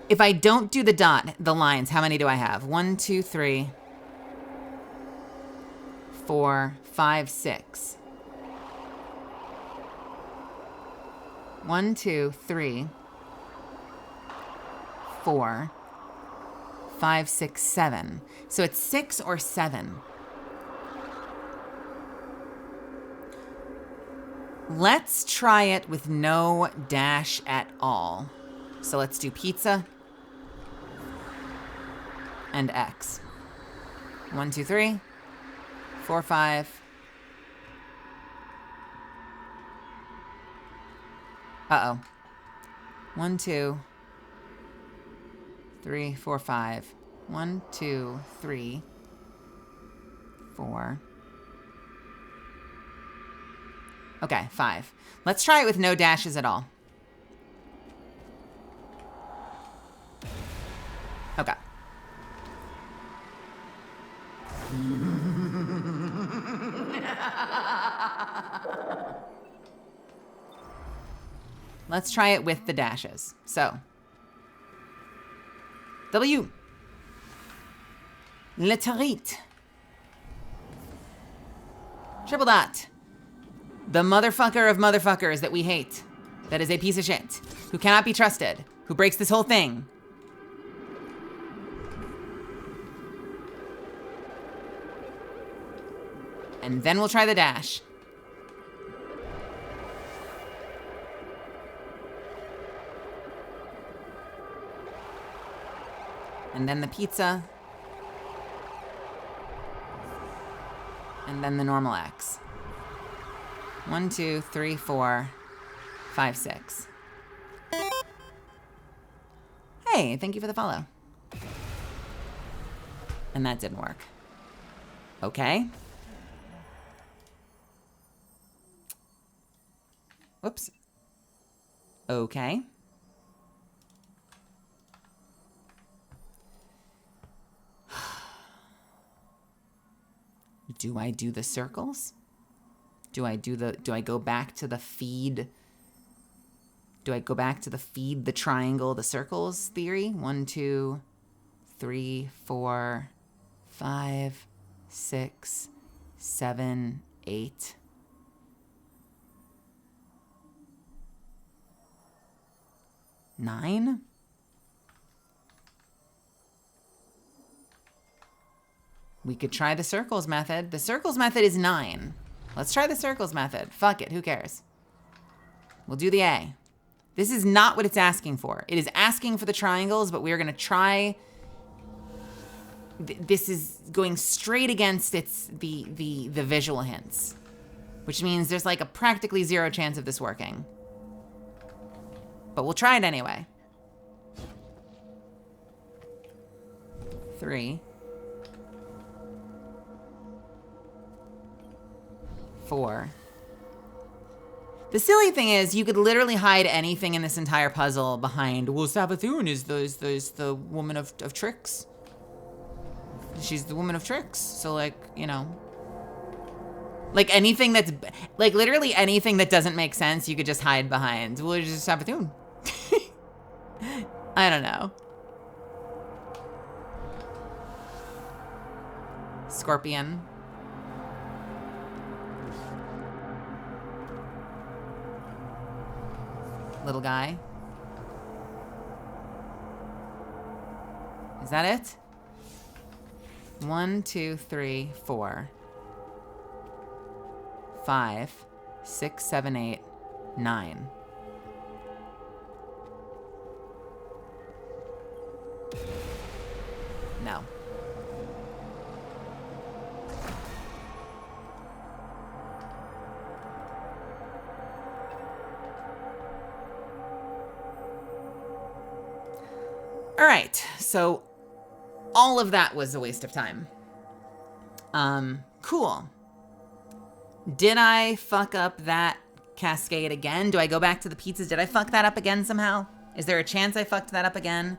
If I don't do the lines, how many do I have? 1, 2, 3, 4, 5, 6. 1, 2, 3, 4, 5, 6, 7. So it's 6 or 7. Let's try it with no dash at all. So let's do pizza and X. 1, 2, 3, 4, 5. Uh-oh. 1, 2, 3, 4, 5. 1, 2, 3, 4. Okay, 5. Let's try it with no dashes at all. Okay. Let's try it with the dashes. So, W. Leterite. Triple dot. The motherfucker of motherfuckers that we hate. That is a piece of shit. Who cannot be trusted. Who breaks this whole thing. And then we'll try the dash. And then the pizza. And then the normal X. 1, 2, 3, 4, 5, 6. Hey, thank you for the follow. And that didn't work. Okay. Whoops. Okay. Do I do the circles? Do I go back to the feed? Do I go back to the feed the triangle, the circles theory? 1, 2, 3, 4, 5, 6, 7, 8. Nine? We could try the circles method. The circles method is 9. Let's try the circles method. Fuck it, who cares? We'll do the A. This is not what it's asking for. It is asking for the triangles, but we're gonna try. This is going straight against the visual hints, which means there's like a practically 0 chance of this working. But we'll try it anyway. 3, 4. The silly thing is, you could literally hide anything in this entire puzzle behind, well, Savathun is the woman of tricks. She's the woman of tricks. So, like, you know. Like, anything that's, like, literally anything that doesn't make sense, you could just hide behind. Well, it's just Savathun. I don't know. Scorpion. Little guy. Is that it? 1, 2, 3, 4, 5, 6, 7, 8, 9. No. All right, so all of that was a waste of time. Cool. Did I fuck up that cascade again? Do I go back to the pizzas? Did I fuck that up again somehow? Is there a chance I fucked that up again?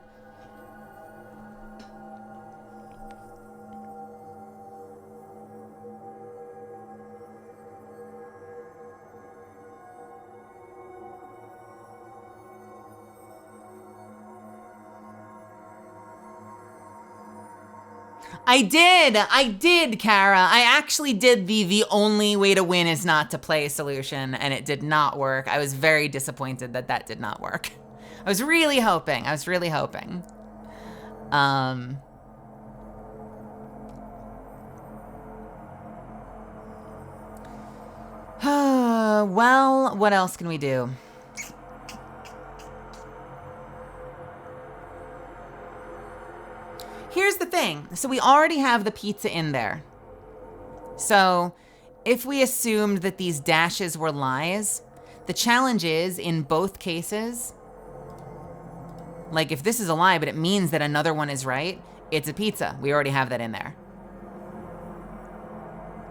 I did, Kara. I actually did the only way to win is not to play solution, and it did not work. I was very disappointed that that did not work. I was really hoping. Well, what else can we do? Here's the thing. So we already have the pizza in there. So if we assumed that these dashes were lies, the challenge is, in both cases, like if this is a lie, but it means that another one is right, it's a pizza. We already have that in there.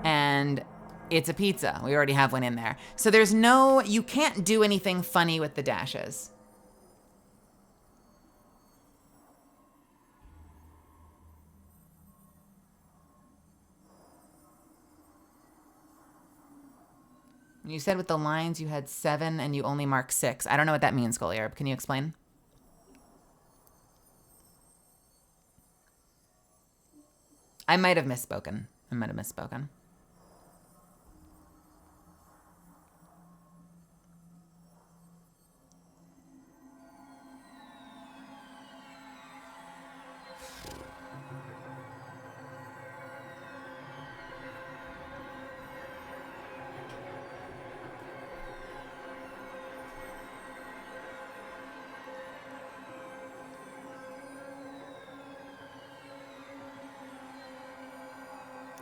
And it's a pizza. We already have one in there. So there's no, you can't do anything funny with the dashes. You said with the lines you had 7 and you only marked 6. I don't know what that means, Goliarb. Can you explain? I might have misspoken.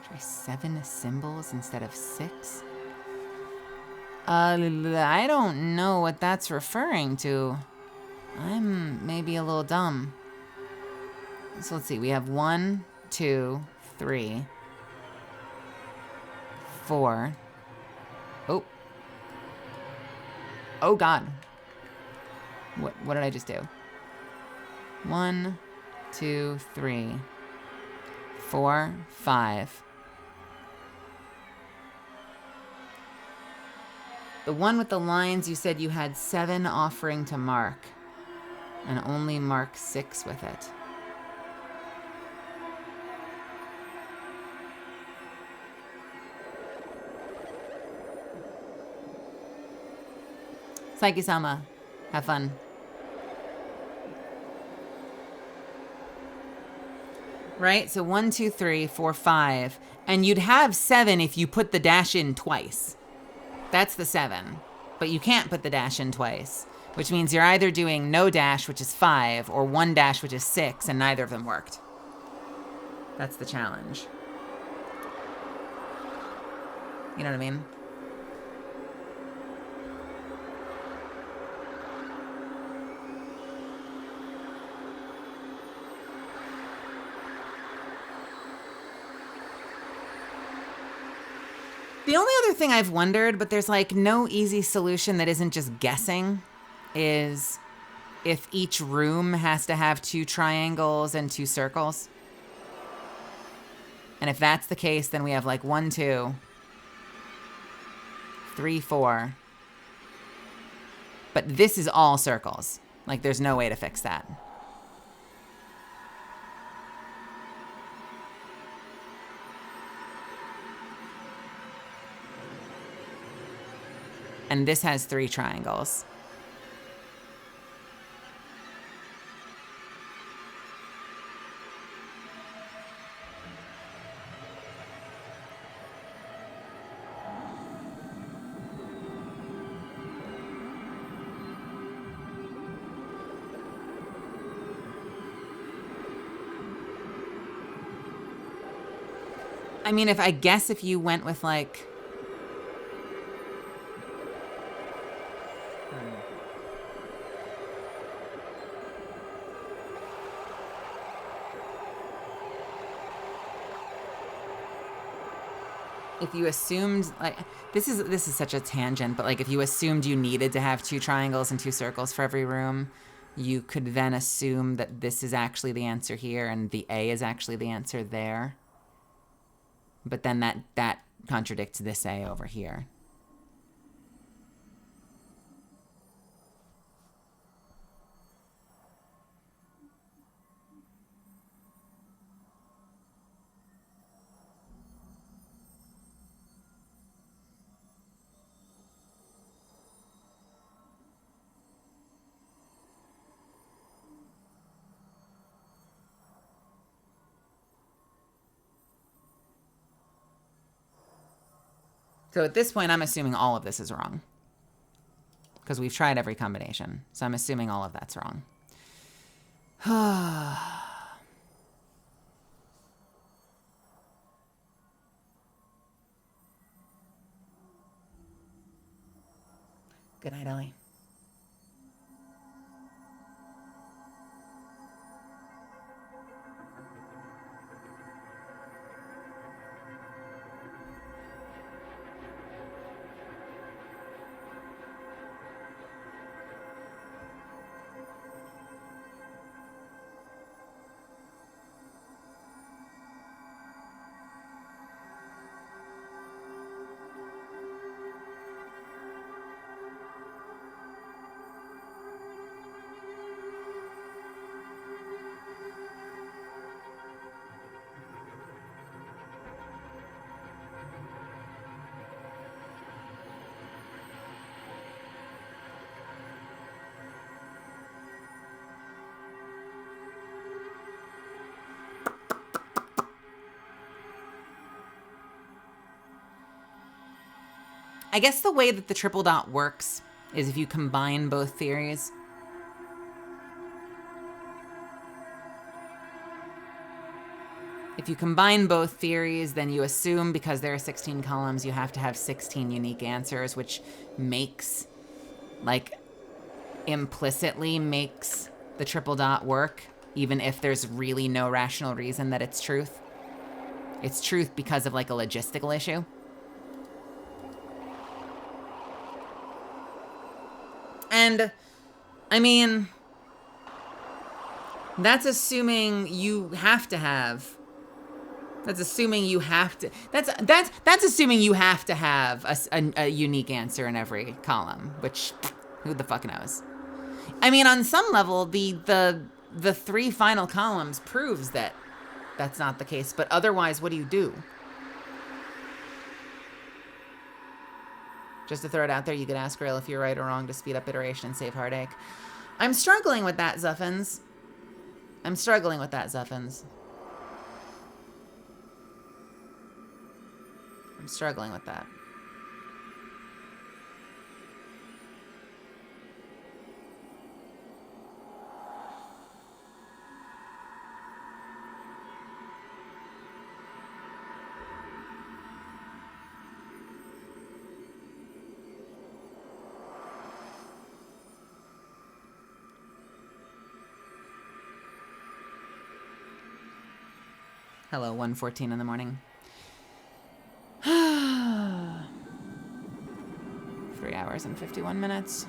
Try 7 symbols instead of 6? I don't know what that's referring to. I'm maybe a little dumb. So let's see. We have 1, 2, 3, 4. Oh God. What did I just do? 1, 2, 3, 4, 5. The one with the lines, you said you had 7 offering to mark and only mark 6 with it. Saiki-sama, have fun. Right? So 1, 2, 3, 4, 5. And you'd have 7 if you put the dash in twice. That's the 7. But you can't put the dash in twice, which means you're either doing no dash, which is 5, or 1 dash, which is 6, and neither of them worked. That's the challenge. You know what I mean? The only other thing I've wondered, but there's like no easy solution that isn't just guessing, is if each room has to have 2 triangles and 2 circles. And if that's the case, then we have like 1, 2, 3, 4. But this is all circles. Like there's no way to fix that. And this has 3 triangles. I mean, if you went with like, if you assumed, like, this is such a tangent, but like if you assumed you needed to have 2 triangles and 2 circles for every room, you could then assume that this is actually the answer here and the A is actually the answer there. But then that contradicts this A over here. So at this point, I'm assuming all of this is wrong. Because we've tried every combination. So I'm assuming all of that's wrong. Good night, Ellie. I guess the way that the triple dot works is if you combine both theories. If you combine both theories, then you assume because there are 16 columns, you have to have 16 unique answers, which makes, like, implicitly makes the triple dot work, even if there's really no rational reason that it's truth. It's truth because of, like, a logistical issue. And, I mean, that's assuming you have to have. That's assuming you have to. That's assuming you have to have a unique answer in every column, which who the fuck knows? I mean, on some level, the 3 final columns proves that that's not the case. But otherwise, what do you do? Just to throw it out there, you could ask Rail if you're right or wrong to speed up iteration and save heartache. I'm struggling with that, Zuffins. I'm struggling with that, Zuffins. I'm struggling with that. Hello, 1:14 in the morning. 3 hours and 51 minutes.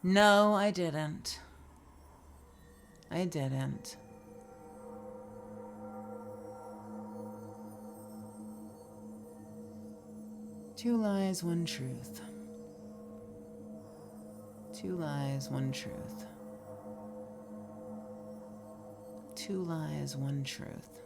No, I didn't. I didn't. Two lies, one truth. Two lies, one truth. Two lies, one truth.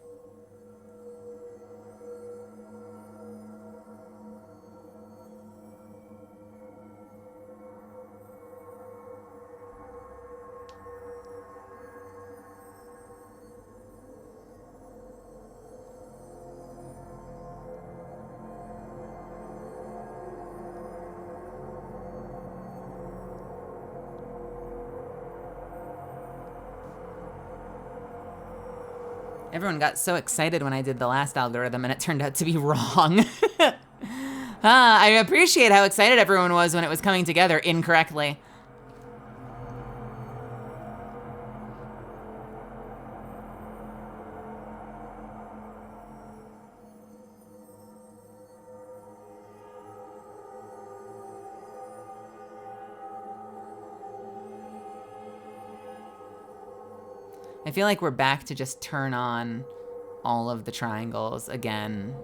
Everyone got so excited when I did the last algorithm and it turned out to be wrong. I appreciate how excited everyone was when it was coming together incorrectly. I feel like we're back to just turn on all of the triangles again.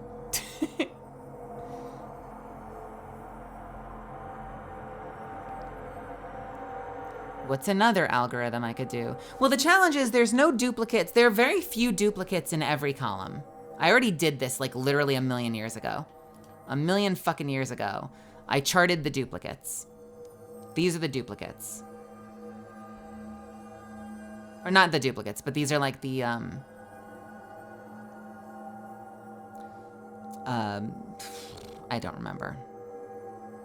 What's another algorithm I could do? Well, the challenge is there's no duplicates. There are very few duplicates in every column. I already did this like literally a million years ago. A million fucking years ago. I charted the duplicates. These are the duplicates. Or not the duplicates, but these are like the, I don't remember.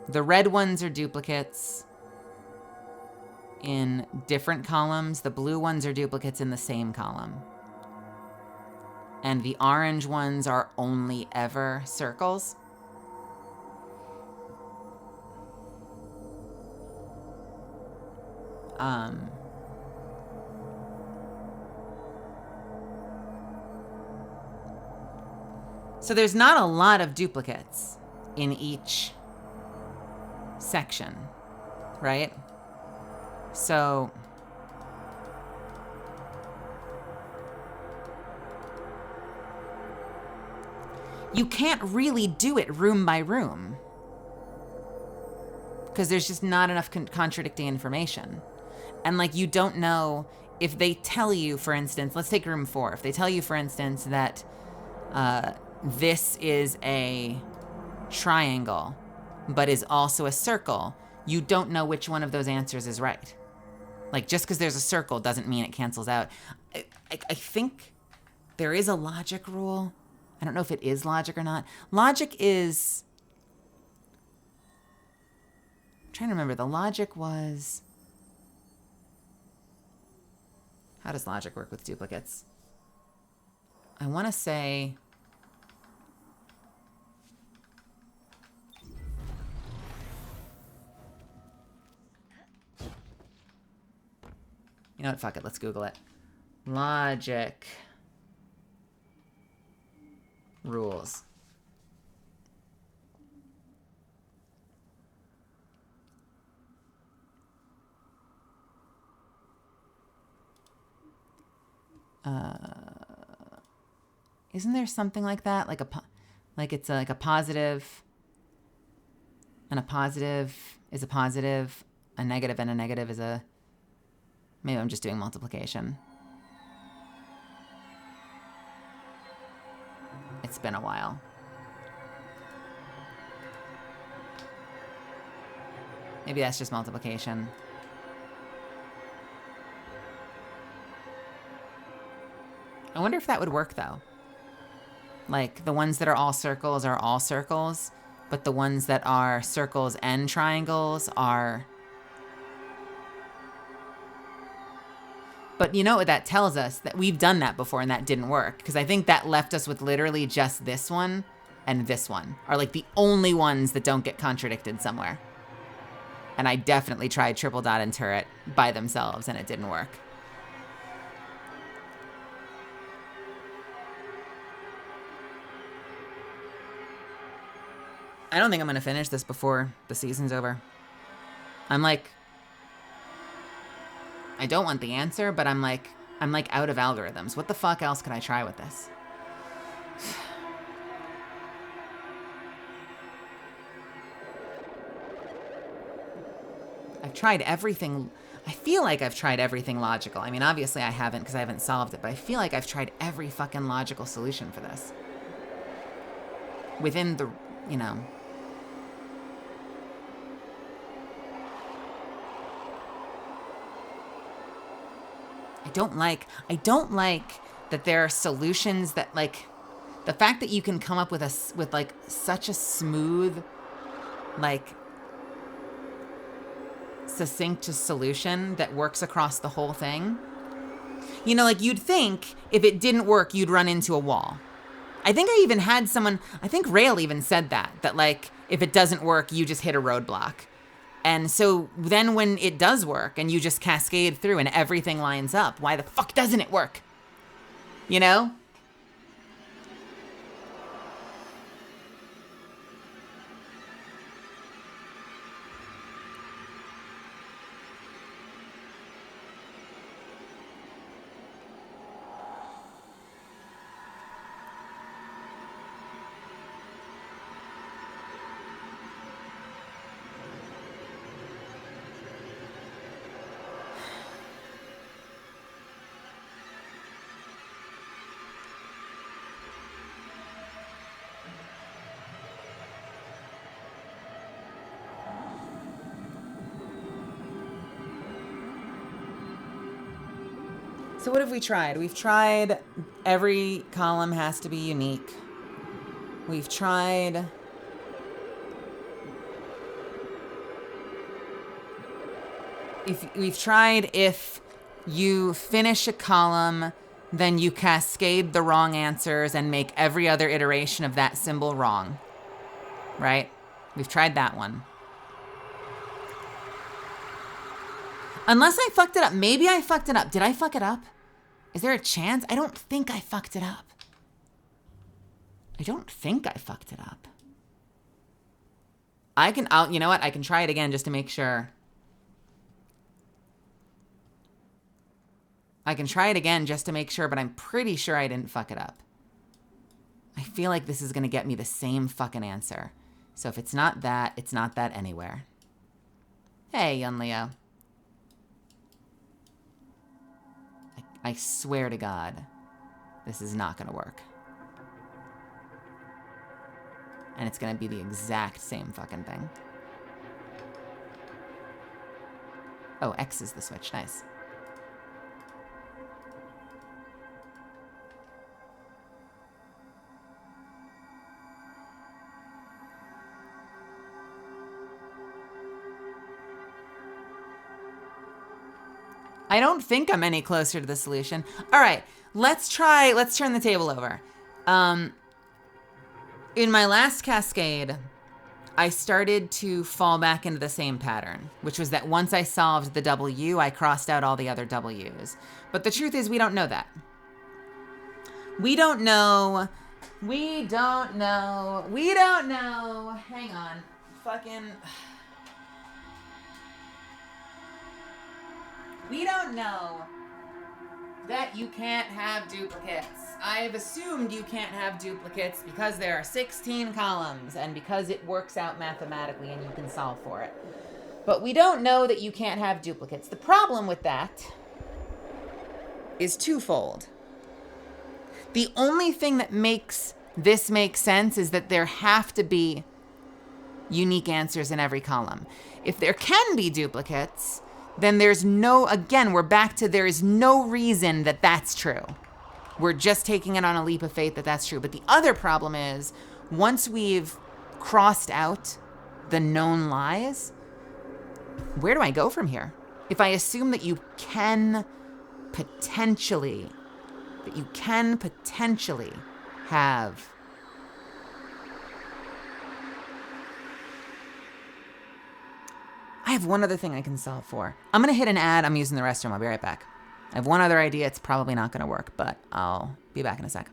The red ones are duplicates in different columns. The blue ones are duplicates in the same column. And the orange ones are only ever circles. So there's not a lot of duplicates in each section, right? So you can't really do it room by room because there's just not enough contradicting information. And like, you don't know if they tell you, for instance, let's take room 4. If they tell you, for instance, that this is a triangle, but is also a circle, you don't know which one of those answers is right. Like, just because there's a circle doesn't mean it cancels out. I think there is a logic rule. I don't know if it is logic or not. Logic is... I'm trying to remember. The logic was... How does logic work with duplicates? I want to say... You know what? Fuck it. Let's Google it. Logic rules. Isn't there something like that? Like it's like a positive, and a positive is a positive, a negative and a negative is a... Maybe I'm just doing multiplication. It's been a while. Maybe that's just multiplication. I wonder if that would work though. Like the ones that are all circles, but the ones that are circles and triangles are... But you know what that tells us? That we've done that before and that didn't work. Because I think that left us with literally just this one and this one are like the only ones that don't get contradicted somewhere. And I definitely tried triple dot and turret by themselves and it didn't work. I don't think I'm going to finish this before the season's over. I'm like... I don't want the answer, but I'm like out of algorithms. What the fuck else could I try with this? I've tried everything. I feel like I've tried everything logical. I mean, obviously I haven't because I haven't solved it, but I feel like I've tried every fucking logical solution for this. Within the, you know. I don't like that there are solutions that, like, the fact that you can come up with like such a smooth, like, succinct solution that works across the whole thing. You know, like, you'd think if it didn't work, you'd run into a wall. I think I even had someone, I think Rail even said that like, if it doesn't work, you just hit a roadblock. And so then when it does work and you just cascade through and everything lines up, why the fuck doesn't it work? You know? So what have we tried? We've tried every column has to be unique. We've tried if you finish a column, then you cascade the wrong answers and make every other iteration of that symbol wrong. Right? We've tried that one. Unless I fucked it up. Maybe I fucked it up. Did I fuck it up? Is there a chance? I don't think I fucked it up. I don't think I fucked it up. You know what? I can try it again just to make sure. I can try it again just to make sure, but I'm pretty sure I didn't fuck it up. I feel like this is going to get me the same fucking answer. So if it's not that, it's not that anywhere. Hey, young Leo. I swear to God, this is not going to work. And it's going to be the exact same fucking thing. Oh, X is the switch. Nice. I don't think I'm any closer to the solution. All right, let's turn the table over. In my last cascade, I started to fall back into the same pattern, which was that once I solved the W, I crossed out all the other W's. But the truth is, we don't know that. We don't know. Hang on. Fucking... We don't know that you can't have duplicates. I've assumed you can't have duplicates because there are 16 columns and because it works out mathematically and you can solve for it. But we don't know that you can't have duplicates. The problem with that is twofold. The only thing that makes this make sense is that there have to be unique answers in every column. If there can be duplicates, then there's we're back to there is no reason that that's true. We're just taking it on a leap of faith that that's true. But the other problem is, once we've crossed out the known lies, where do I go from here? If I assume that you can potentially have... I have one other thing I can solve for. I'm going to hit an ad. I'm using the restroom. I'll be right back. I have one other idea. It's probably not going to work, but I'll be back in a sec.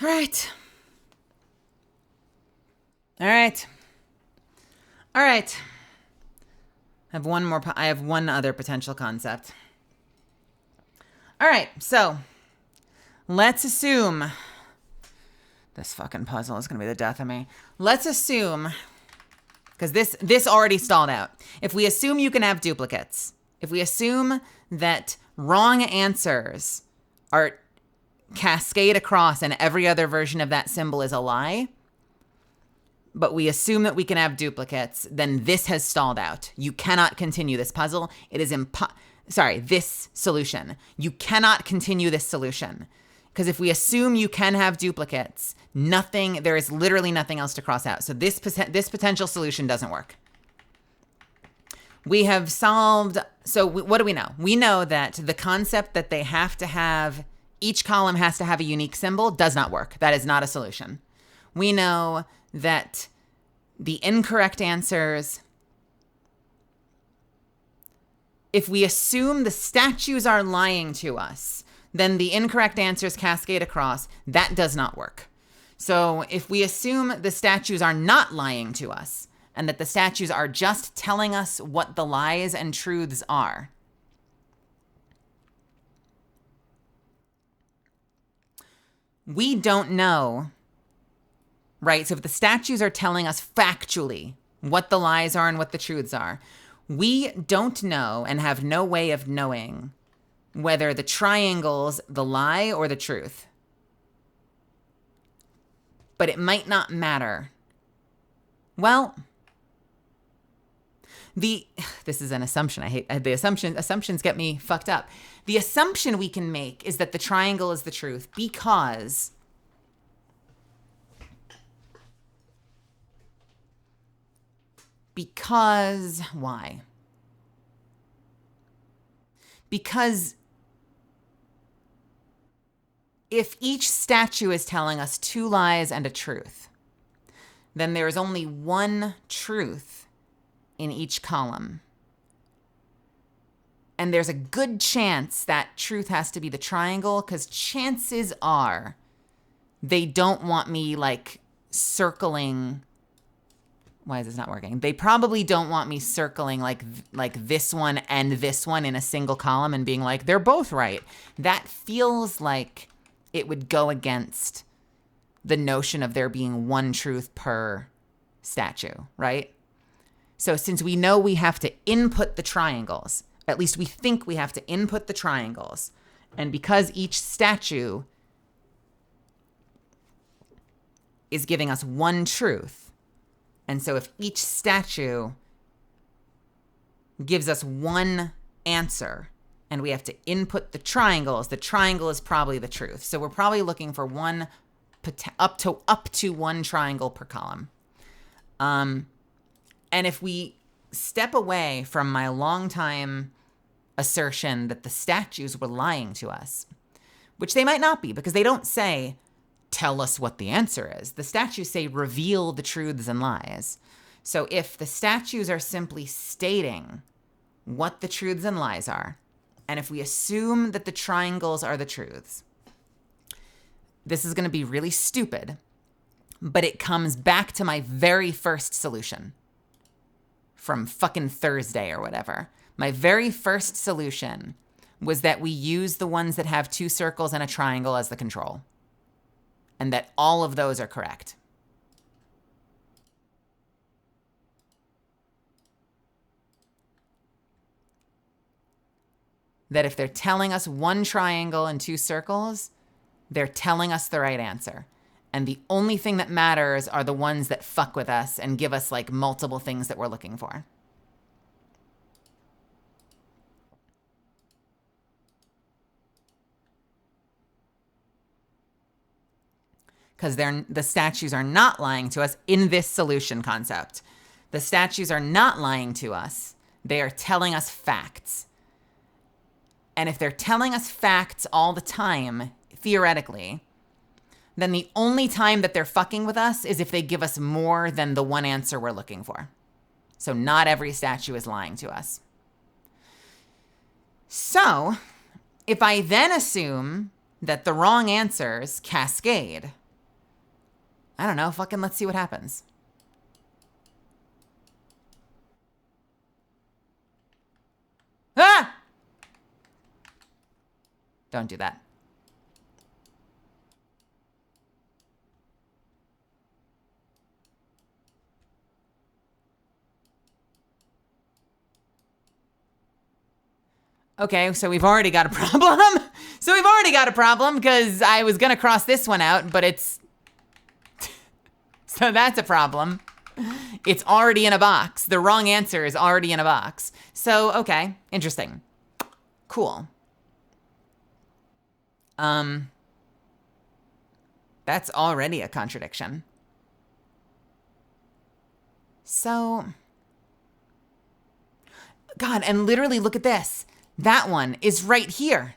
All right. All right. All right. I have one other potential concept. All right, so let's assume this fucking puzzle is going to be the death of me. Let's assume, because this already stalled out. If we assume you can have duplicates, if we assume that wrong answers are cascade across and every other version of that symbol is a lie, but we assume that we can have duplicates, then this has stalled out. You cannot continue this puzzle. It is this solution. You cannot continue this solution. Because if we assume you can have duplicates, there is literally nothing else to cross out. So this potential solution doesn't work. We have solved, so what do we know? We know that the concept that they have to have, each column has to have a unique symbol does not work. That is not a solution. We know that the incorrect answers, if we assume the statues are lying to us, then the incorrect answers cascade across. That does not work. So if we assume the statues are not lying to us and that the statues are just telling us what the lies and truths are, we don't know, right? So if the statues are telling us factually what the lies are and what the truths are, we don't know and have no way of knowing whether the triangle's the lie or the truth. But it might not matter. Well, this is an assumption. I hate the assumptions get me fucked up. The assumption we can make is that the triangle is the truth because why? Because if each statue is telling us two lies and a truth, then there is only one truth in each column. And there's a good chance that truth has to be the triangle, because chances are they don't want me like circling. Why is this not working? They probably don't want me circling like this one and this one in a single column and being like, they're both right. That feels like it would go against the notion of there being one truth per statue, right? So since we know we have to input the triangles, at least we think we have to input the triangles, and because each statue is giving us one truth, and so if each statue gives us one answer and we have to input the triangle is probably the truth. So we're probably looking for up to one triangle per column. And if we step away from my longtime assertion that the statues were lying to us, which they might not be, because they don't say, tell us what the answer is. The statues say, reveal the truths and lies. So if the statues are simply stating what the truths and lies are, and if we assume that the triangles are the truths, this is going to be really stupid, but it comes back to my very first solution from fucking Thursday or whatever. My very first solution was that we use the ones that have two circles and a triangle as the control, and that all of those are correct. That if they're telling us one triangle and two circles, they're telling us the right answer. And the only thing that matters are the ones that fuck with us and give us like multiple things that we're looking for. Because the statues are not lying to us in this solution concept. The statues are not lying to us. They are telling us facts. And if they're telling us facts all the time, theoretically, then the only time that they're fucking with us is if they give us more than the one answer we're looking for. So not every statue is lying to us. So if I then assume that the wrong answers cascade, I don't know. Fucking let's see what happens. Ah! Don't do that. Okay, so we've already got a problem. Because I was gonna cross this one out, but it's... So that's a problem. It's already in a box. The wrong answer is already in a box. So, okay, interesting. Cool. That's already a contradiction. So... God, and literally look at this. That one is right here.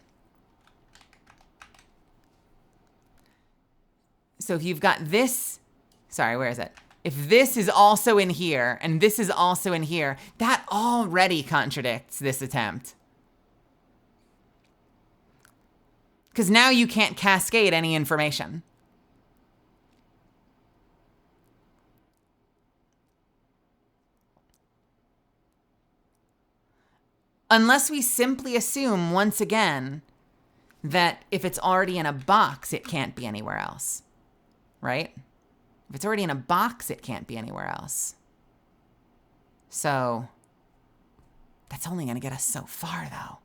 So if you've got this, sorry, where is it? If this is also in here and this is also in here, that already contradicts this attempt. Because now you can't cascade any information. Unless we simply assume, once again, that if it's already in a box, it can't be anywhere else. Right? If it's already in a box, it can't be anywhere else. So, that's only going to get us so far, though.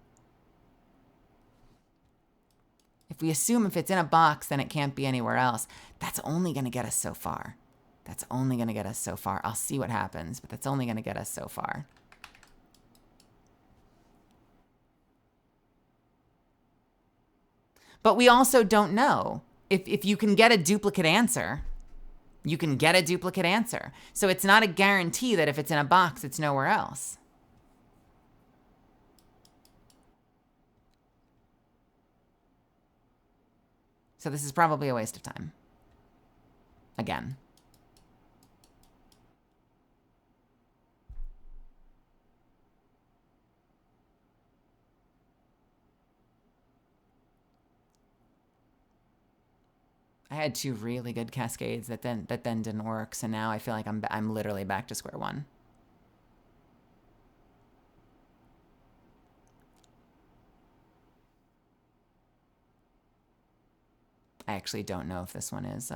If we assume if it's in a box, then it can't be anywhere else, that's only going to get us so far. That's only going to get us so far. I'll see what happens, but that's only going to get us so far. But we also don't know. If you can get a duplicate answer, you can get a duplicate answer. So it's not a guarantee that if it's in a box, it's nowhere else. So this is probably a waste of time. Again. I had two really good cascades that then didn't work, so now I feel like I'm literally back to square one. I actually don't know if this one is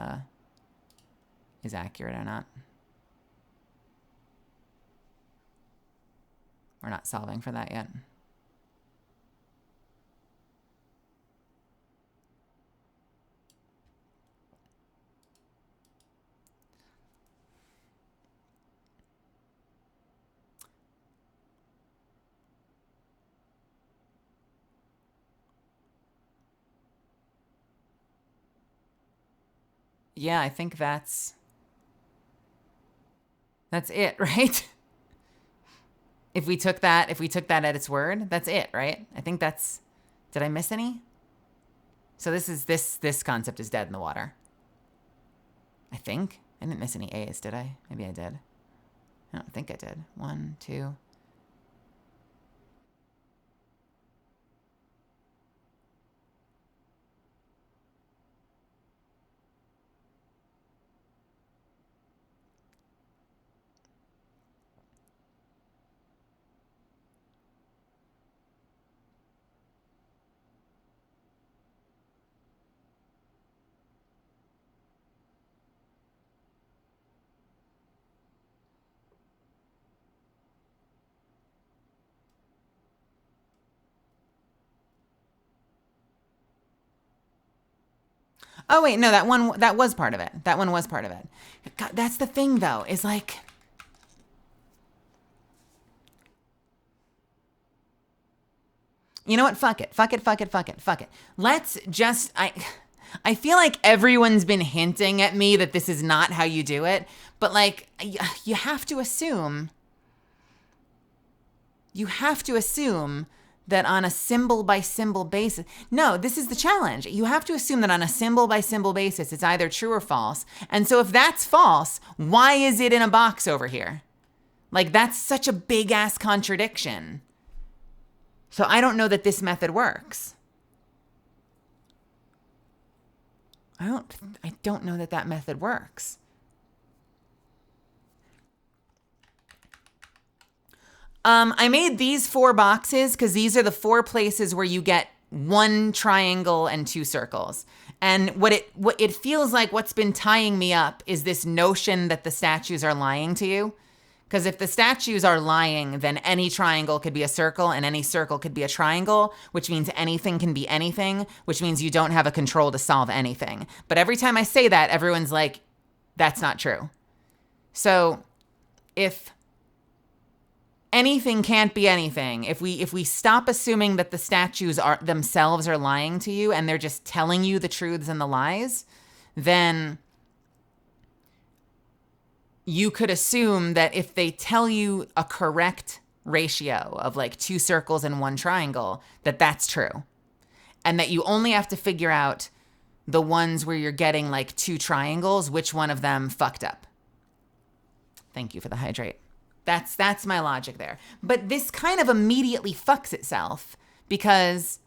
accurate or not. We're not solving for that yet. Yeah, I think that's it, right? If we took that at its word, that's it, right? I think that's, did I miss any? So this concept is dead in the water. I think. I didn't miss any A's, did I? Maybe I did. I don't think I did. 1, 2. Oh wait, no, that was part of it. That one was part of it. God, that's the thing though, is like, you know what? Fuck it. Let's just, I feel like everyone's been hinting at me that this is not how you do it, but like, you have to assume that on a symbol by symbol basis. No, this is the challenge. You have to assume that on a symbol by symbol basis, it's either true or false. And so if that's false, why is it in a box over here? Like, that's such a big ass contradiction. So I don't know that this method works. I don't know that method works. I made these 4 boxes because these are the 4 places where you get 1 triangle and 2 circles. And what it feels like what's been tying me up is this notion that the statues are lying to you. Because if the statues are lying, then any triangle could be a circle and any circle could be a triangle, which means anything can be anything, which means you don't have a control to solve anything. But every time I say that, everyone's like, that's not true. So if anything can't be anything, if we stop assuming that the statues themselves are lying to you and they're just telling you the truths and the lies, then you could assume that if they tell you a correct ratio of like 2 circles and 1 triangle, that that's true. And that you only have to figure out the ones where you're getting like 2 triangles, which one of them fucked up. Thank you for the hydrate. That's my logic there. But this kind of immediately fucks itself because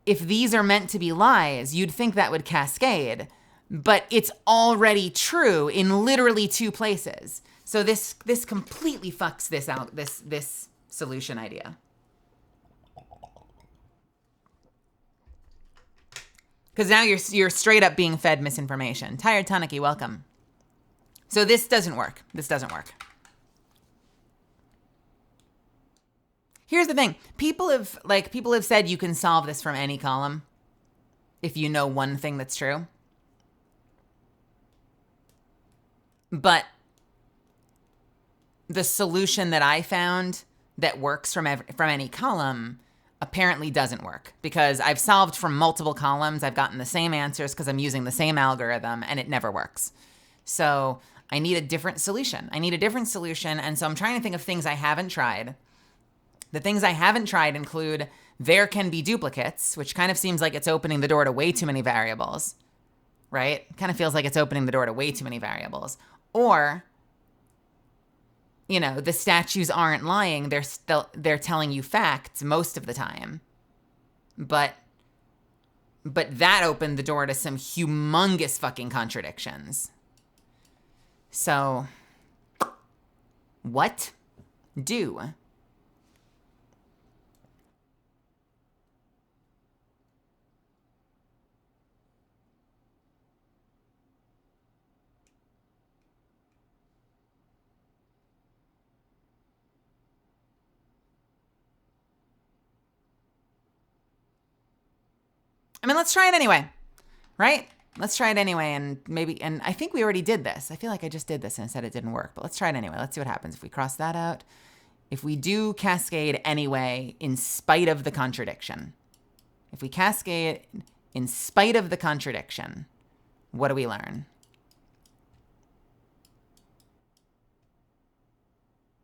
if these are meant to be lies, you'd think that would cascade. But it's already true in literally 2 places. So this completely fucks this out, this solution idea. Because now you're straight up being fed misinformation. Tired Tanaki, welcome. So this doesn't work. This doesn't work. Here's the thing. People have said you can solve this from any column if you know one thing that's true. But the solution that I found that works from any column apparently doesn't work because I've solved from multiple columns. I've gotten the same answers because I'm using the same algorithm and it never works. So I need a different solution. And so I'm trying to think of things I haven't tried. The things I haven't tried include there can be duplicates, which kind of seems like it's opening the door to way too many variables, right? Kind of feels like it's opening the door to way too many variables. Or, you know, the statues aren't lying. They're telling you facts most of the time. But that opened the door to some humongous fucking contradictions. So, what do? I mean, let's try it anyway, right? Let's try it anyway, and I think we already did this. I feel like I just did this and said it didn't work, but let's try it anyway. Let's see what happens if we cross that out. If we do cascade anyway, in spite of the contradiction. If we cascade in spite of the contradiction, what do we learn?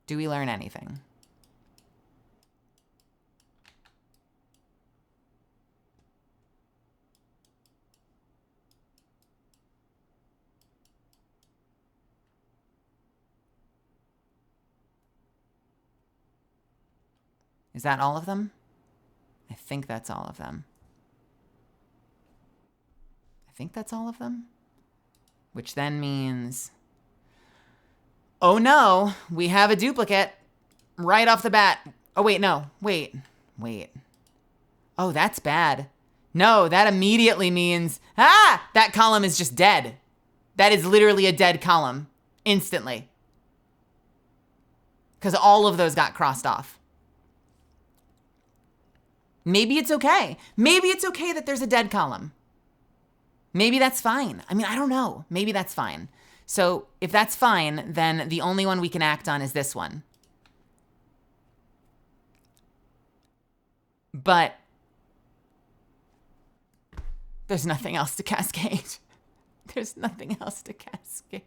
Do we learn anything? Is that all of them? I think that's all of them. Which then means, oh no, we have a duplicate right off the bat. Oh wait, no, wait. Oh, that's bad. No, that immediately means, that column is just dead. That is literally a dead column instantly. Because all of those got crossed off. Maybe it's okay. Maybe it's okay that there's a dead column. Maybe that's fine. I mean, I don't know. Maybe that's fine. So if that's fine, then the only one we can act on is this one. But there's nothing else to cascade. There's nothing else to cascade.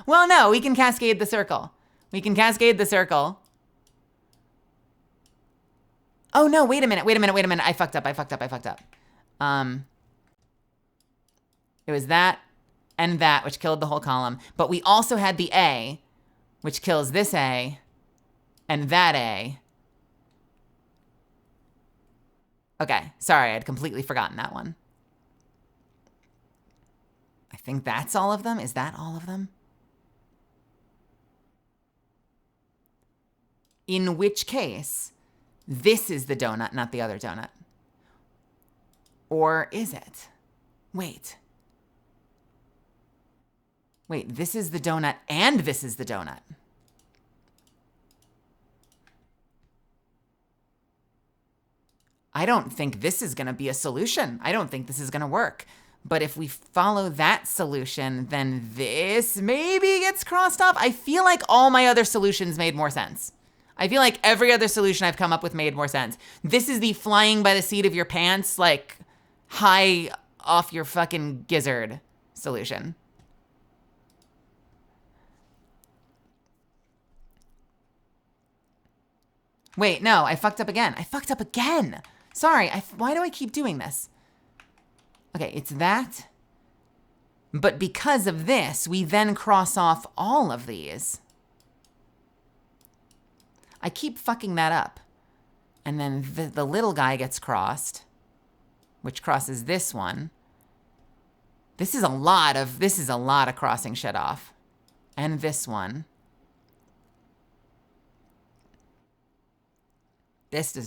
Well, no, we can cascade the circle. Oh no, wait a minute. I fucked up. It was that and that, which killed the whole column. But we also had the A, which kills this A and that A. Okay, sorry, I'd completely forgotten that one. think that's all of them. Is that all of them? In which case, this is the donut, not the other donut. Or is it? Wait, this is the donut and this is the donut. I don't think this is going to be a solution. I don't think this is going to work. But if we follow that solution, then this maybe gets crossed off. I feel like all my other solutions made more sense. I feel like every other solution I've come up with made more sense. This is the flying by the seat of your pants, like high off your fucking gizzard solution. Wait, no, I fucked up again. Sorry, why do I keep doing this? Okay, it's that. But because of this, we then cross off all of these. I keep fucking that up. And then the little guy gets crossed, which crosses this one. This is a lot of crossing shit off. And this one. This is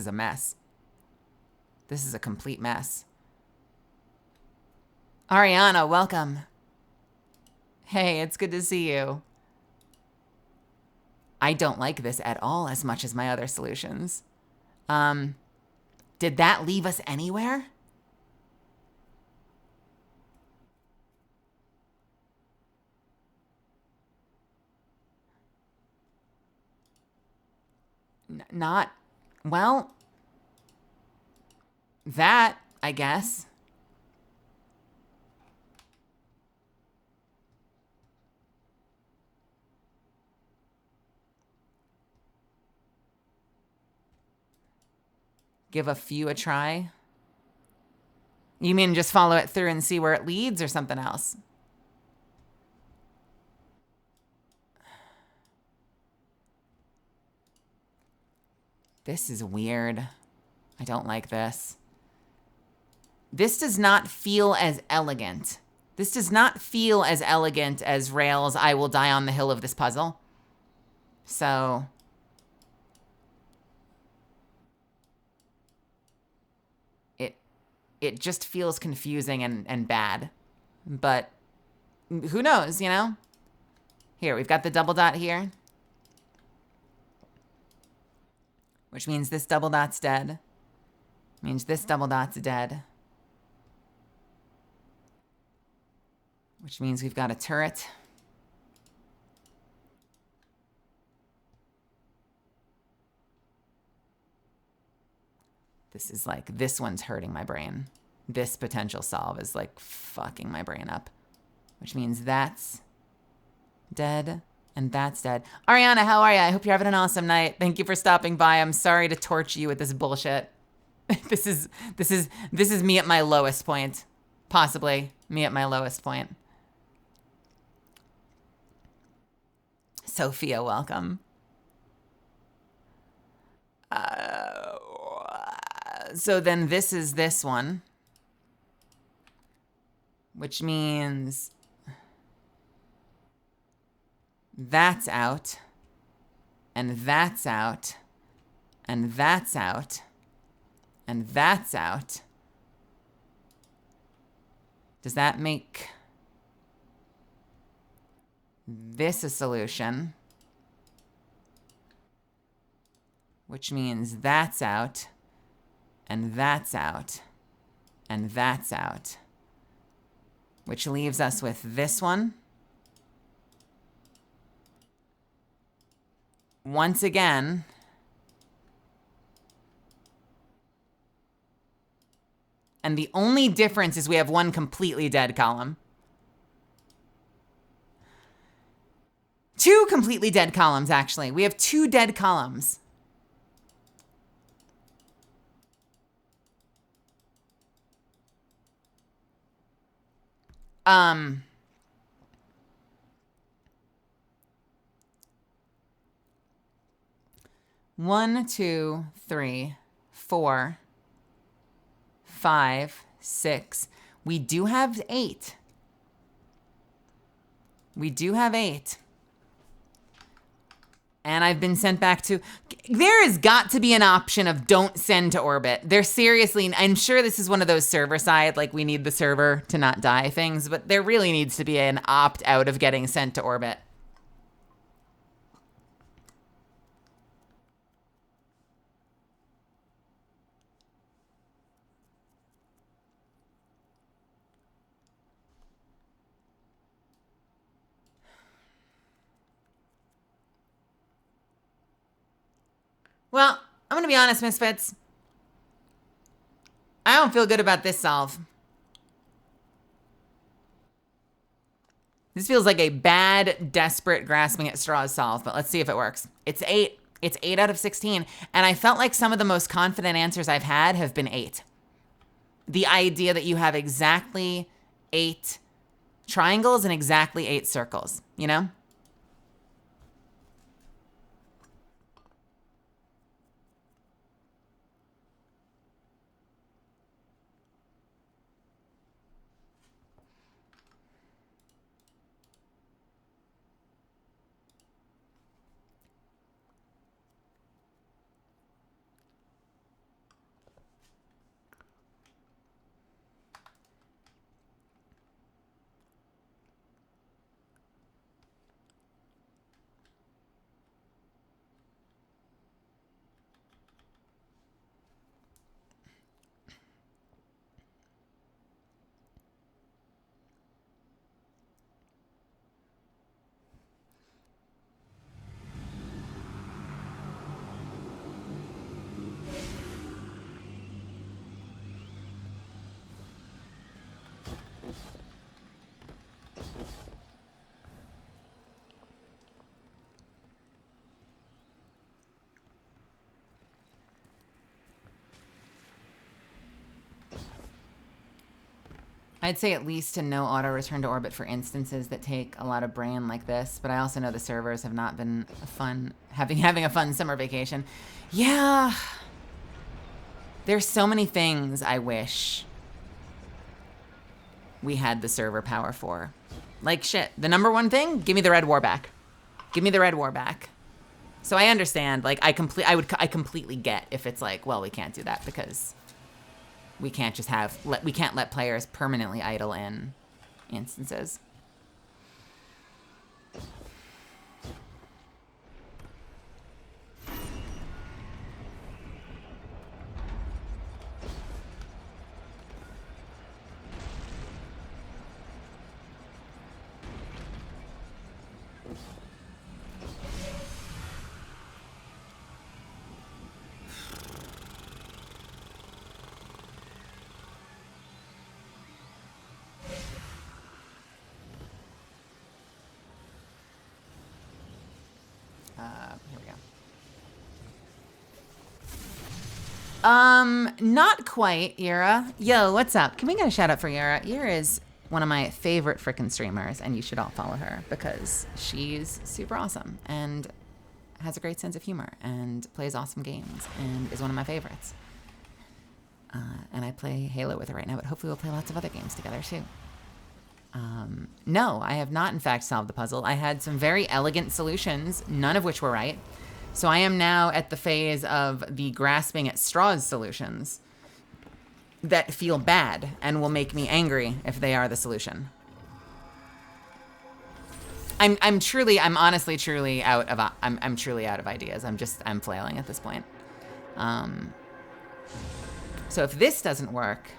a mess. This is a complete mess. Ariana, welcome. Hey, it's good to see you. I don't like this at all as much as my other solutions. Did that leave us anywhere? Not, well, that, I guess. Give a few a try. You mean just follow it through and see where it leads or something else? This is weird. I don't like this. This does not feel as elegant. This does not feel as elegant as Rail's I will die on the hill of this puzzle. So it just feels confusing and bad. But who knows, you know? Here, we've got the double dot here. Which means this double dot's dead. Means this double dot's dead. Which means we've got a turret. This is like, this one's hurting my brain. This potential solve is like fucking my brain up. Which means that's dead. And that's dead. Ariana, how are you? I hope you're having an awesome night. Thank you for stopping by. I'm sorry to torture you with this bullshit. This is me at my lowest point. Possibly me at my lowest point. Sophia, welcome. So then this is this one. Which means that's out, and that's out, and that's out, and that's out. Does that make this a solution? Which means that's out, and that's out, and that's out. Which leaves us with this one. Once again, and the only difference is we have one completely dead column. Two completely dead columns, actually. We have two dead columns. One, two, three, 4, 5, 6. We do have 8. We do have 8. And I've been sent back to... There has got to be an option of don't send to orbit. There's seriously... I'm sure this is one of those server side, like we need the server to not die things, but there really needs to be an opt out of getting sent to orbit. Well, I'm gonna be honest, Misfits. I don't feel good about this solve. This feels like a bad, desperate, grasping at straws solve, but let's see if it works. It's 8. It's 8 out of 16. And I felt like some of the most confident answers I've had have been 8. The idea that you have exactly 8 triangles and exactly 8 circles, you know? I'd say at least to no auto return to orbit for instances that take a lot of brain like this, but I also know the servers have not been fun, having a fun summer vacation. Yeah. There's so many things I wish we had the server power for. Like shit, the number one thing, give me the red war back. Give me the red war back. So I understand, like I completely get if it's like, well, we can't do that because we can't just we can't let players permanently idle in instances. Here we go. Not quite, Yura. Yo, what's up? Can we get a shout out for Yura? Yura is one of my favorite frickin' streamers, and you should all follow her because she's super awesome and has a great sense of humor and plays awesome games and is one of my favorites. And I play Halo with her right now, but hopefully we'll play lots of other games together too. No, I have not in fact solved the puzzle. I had some very elegant solutions, none of which were right. So I am now at the phase of the grasping at straws solutions that feel bad and will make me angry if they are the solution. I'm honestly truly out of ideas. I'm flailing at this point. So if this doesn't work,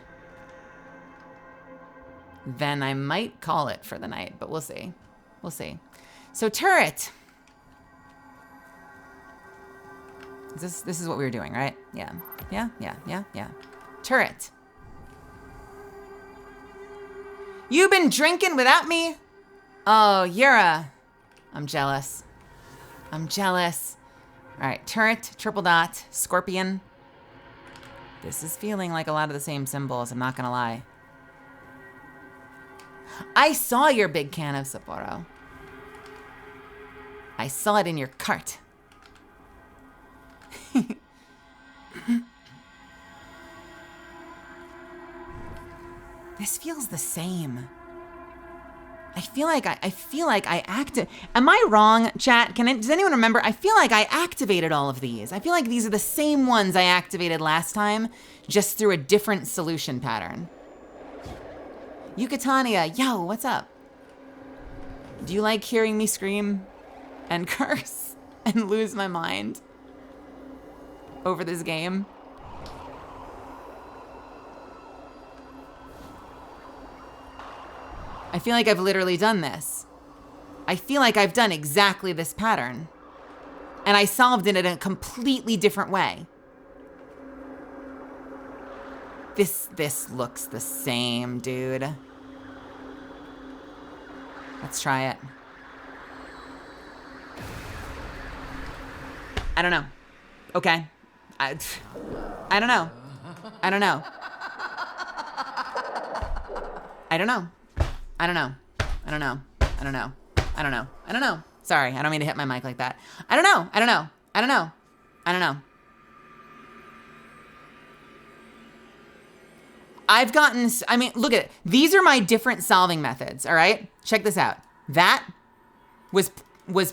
then I might call it for the night, but we'll see. We'll see. So turret. This is what we were doing, right? Yeah. Turret. You've been drinking without me? Oh, Yura. I'm jealous. I'm jealous. All right, turret, triple dot, scorpion. This is feeling like a lot of the same symbols, I'm not gonna lie. I saw your big can of Sapporo. I saw it in your cart. This feels the same. I feel like I acted. Am I wrong, chat? Does anyone remember? I feel like I activated all of these. I feel like these are the same ones I activated last time, just through a different solution pattern. Yucatania, yo, what's up? Do you like hearing me scream and curse and lose my mind over this game? I feel like I've literally done this. I feel like I've done exactly this pattern. And I solved it in a completely different way. This looks the same, dude. Let's try it. I don't know. Okay. I don't know. I don't know. I don't know. I don't know. I don't know. I don't know. I don't know. I don't know. Sorry, I don't mean to hit my mic like that. I don't know. I don't know. I don't know. I don't know. I've gotten, I mean, look at it. These are my different solving methods, all right? Check this out. That was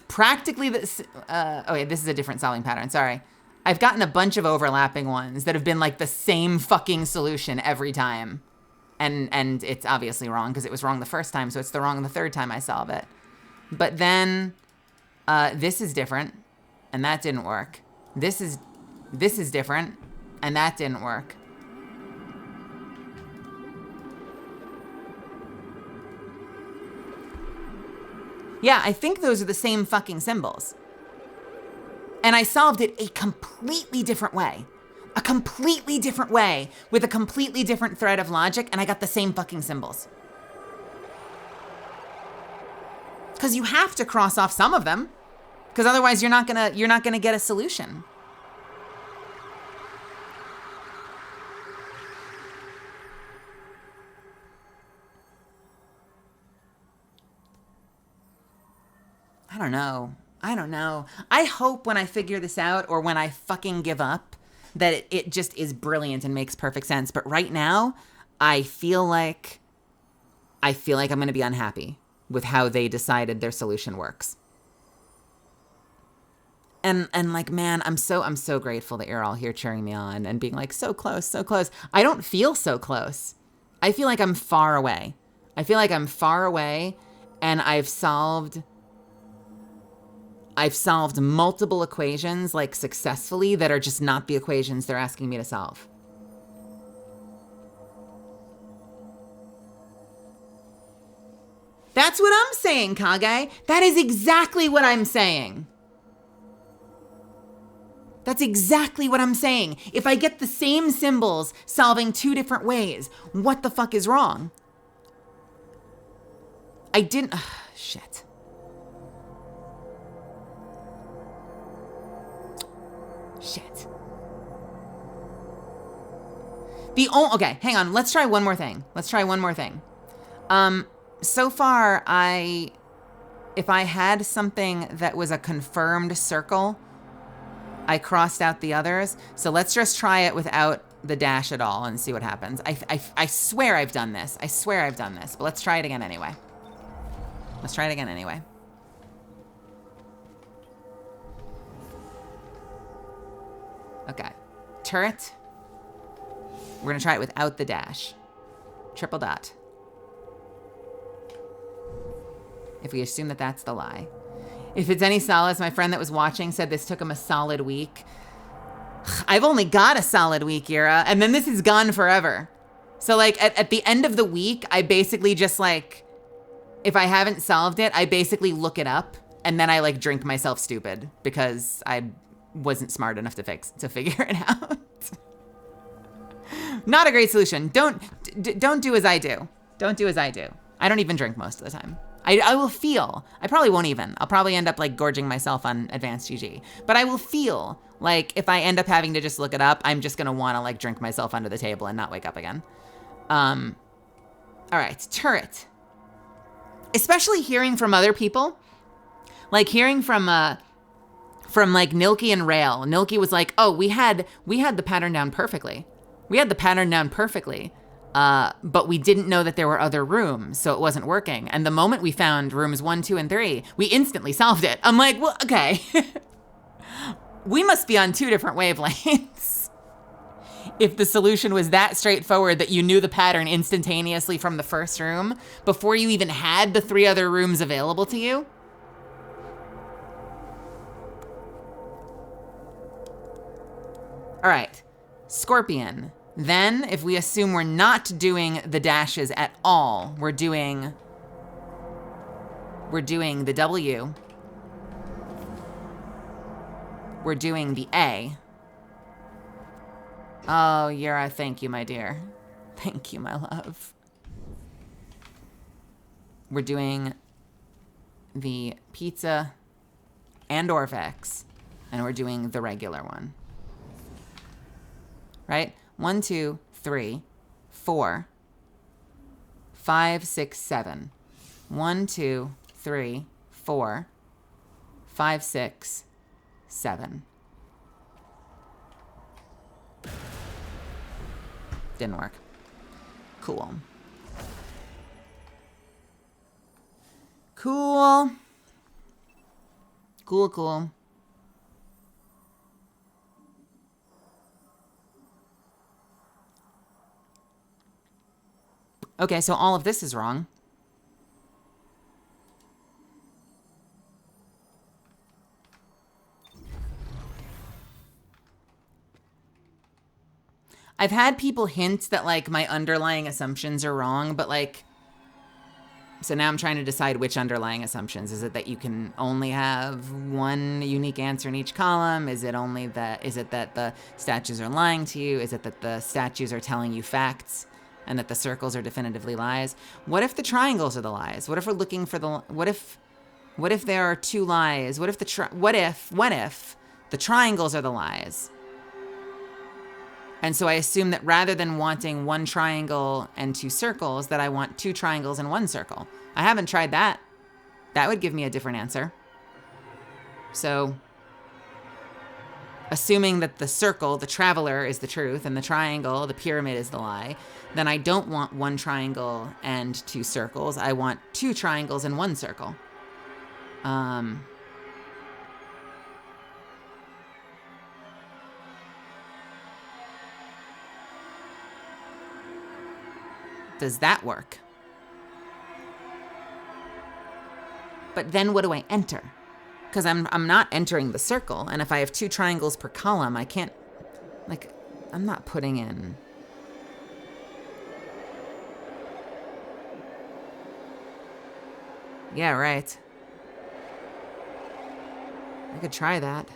practically this, oh yeah, this is a different solving pattern, sorry. I've gotten a bunch of overlapping ones that have been like the same fucking solution every time. And it's obviously wrong because it was wrong the first time, so it's the wrong the third time I solve it. But then this is different, and that didn't work. This is different, and that didn't work. Yeah, I think those are the same fucking symbols. And I solved it a completely different way. A completely different way with a completely different thread of logic, and I got the same fucking symbols. Because you have to cross off some of them, because otherwise you're not gonna get a solution. I don't know. I don't know. I hope when I figure this out or when I fucking give up that it just is brilliant and makes perfect sense. But right now, I feel like I'm going to be unhappy with how they decided their solution works. And like, man, I'm so grateful that you're all here cheering me on and being like, so close, so close. I don't feel so close. I feel like I'm far away. I feel like I'm far away, and I've solved multiple equations, like, successfully, that are just not the equations they're asking me to solve. That's what I'm saying, Kage. That is exactly what I'm saying. That's exactly what I'm saying. If I get the same symbols solving two different ways, what the fuck is wrong? I didn't... shit. Shit. Okay, hang on. Let's try one more thing. So far, if I had something that was a confirmed circle, I crossed out the others. So let's just try it without the dash at all and see what happens. I swear I've done this. But let's try it again anyway. Okay, turret. We're gonna try it without the dash. Triple dot. If we assume that that's the lie. If it's any solace, my friend that was watching said this took him a solid week. I've only got a solid week, Ira, and then this is gone forever. So like at the end of the week, I basically just like, if I haven't solved it, I basically look it up, and then I like drink myself stupid because I wasn't smart enough to figure it out. Not a great solution. Don't do as I do. Don't do as I do. I don't even drink most of the time. I will feel, I probably won't even. I'll probably end up like gorging myself on advanced GG. But I will feel like if I end up having to just look it up, I'm just gonna wanna like drink myself under the table and not wake up again. All right, turret. Especially hearing from other people, like hearing from like Nilky and Rail. Nilky was like, oh, we had the pattern down perfectly. But we didn't know that there were other rooms, so it wasn't working. And the moment we found rooms 1, 2, and 3, we instantly solved it. I'm like, well, okay. We must be on 2 different wavelengths. If the solution was that straightforward that you knew the pattern instantaneously from the first room before you even had the 3 other rooms available to you. All right, Scorpion. Then, if we assume we're not doing the dashes at all, we're doing the W. We're doing the A. Oh, Yura, thank you, my dear. Thank you, my love. We're doing the pizza and Orvex, and we're doing the regular one. Right? 1, 2, 3, 4, 5, 6, 7. 1, 2, 3, 4, 5, 6, 7. Didn't work. Cool. Cool. Cool, cool. Okay, so all of this is wrong. I've had people hint that, like, my underlying assumptions are wrong, but, like, so now I'm trying to decide which underlying assumptions. Is it that you can only have one unique answer in each column? Is it that the statues are lying to you? Is it that the statues are telling you facts and that the circles are definitively lies? What if the triangles are the lies? What if we're looking for what if there are 2 lies? What if the triangles are the lies? And so I assume that rather than wanting 1 triangle and 2 circles, that I want 2 triangles and 1 circle. I haven't tried that. That would give me a different answer. So, assuming that the circle, the traveler, is the truth, and the triangle, the pyramid, is the lie, then I don't want 1 triangle and 2 circles. I want 2 triangles and 1 circle. Does that work? But then what do I enter? Because I'm not entering the circle, and if I have 2 triangles per column, I can't, like, I'm not putting in. Yeah, right. I could try that.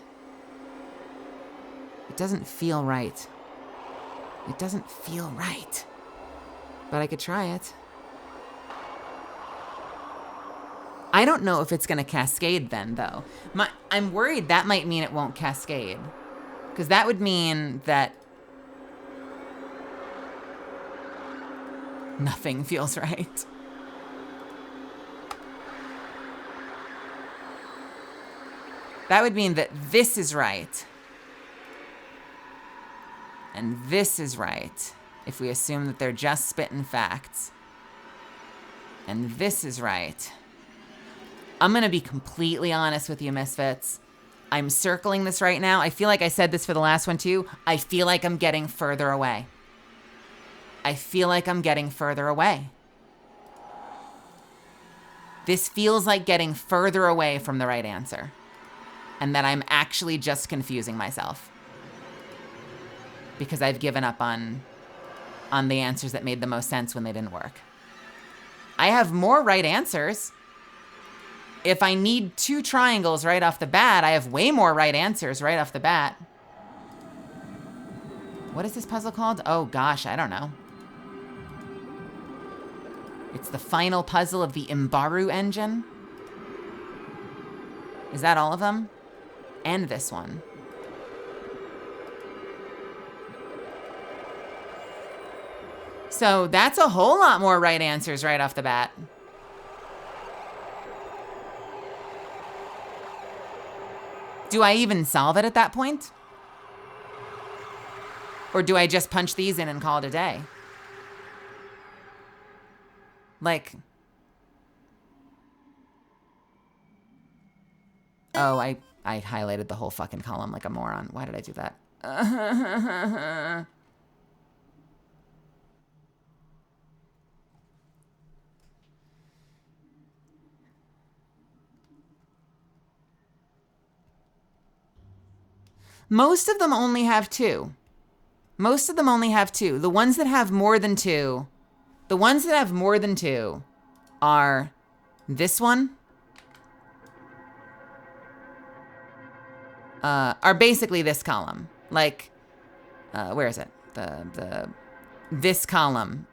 It doesn't feel right. It doesn't feel right. But I could try it. I don't know if it's going to cascade then, though. I'm worried that might mean it won't cascade. Because that would mean that nothing feels right. That would mean that this is right. And this is right. If we assume that they're just spitting facts. And this is right. I'm going to be completely honest with you, Misfits. I'm circling this right now. I feel like I said this for the last one, too. I feel like I'm getting further away. I feel like I'm getting further away. This feels like getting further away from the right answer. And that I'm actually just confusing myself. Because I've given up on the answers that made the most sense when they didn't work. I have more right answers. If I need 2 triangles right off the bat, I have way more right answers right off the bat. What is this puzzle called? Oh gosh, I don't know. It's the final puzzle of the Imbaru engine. Is that all of them? And this one. So that's a whole lot more right answers right off the bat. Do I even solve it at that point? Or do I just punch these in and call it a day? Like, oh, I highlighted the whole fucking column like a moron. Why did I do that? Most of them only have two. Most of them only have two. The ones that have more than two, are this one, are basically this column. Like, where is it? This column,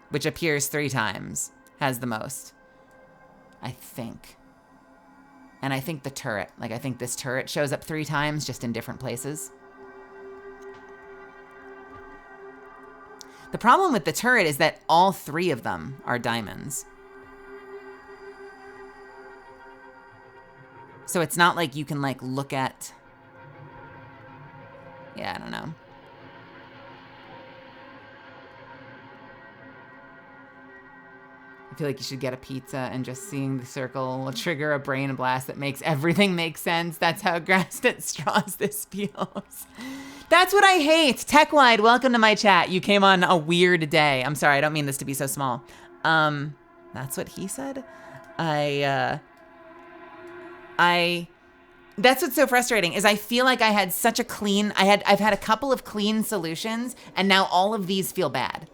which appears 3 times, has the most, I think. And I think the turret, like I think this turret shows up 3 times, just in different places. The problem with the turret is that all 3 of them are diamonds. So it's not like you can like look at, yeah, I don't know. I feel like you should get a pizza and just seeing the circle will trigger a brain blast that makes everything make sense. That's how grasped at straws this feels. That's what I hate. TechWide, welcome to my chat. You came on a weird day. I'm sorry, I don't mean this to be so small. That's what he said? That's what's so frustrating is I feel like I had such a clean, I've had a couple of clean solutions and now all of these feel bad.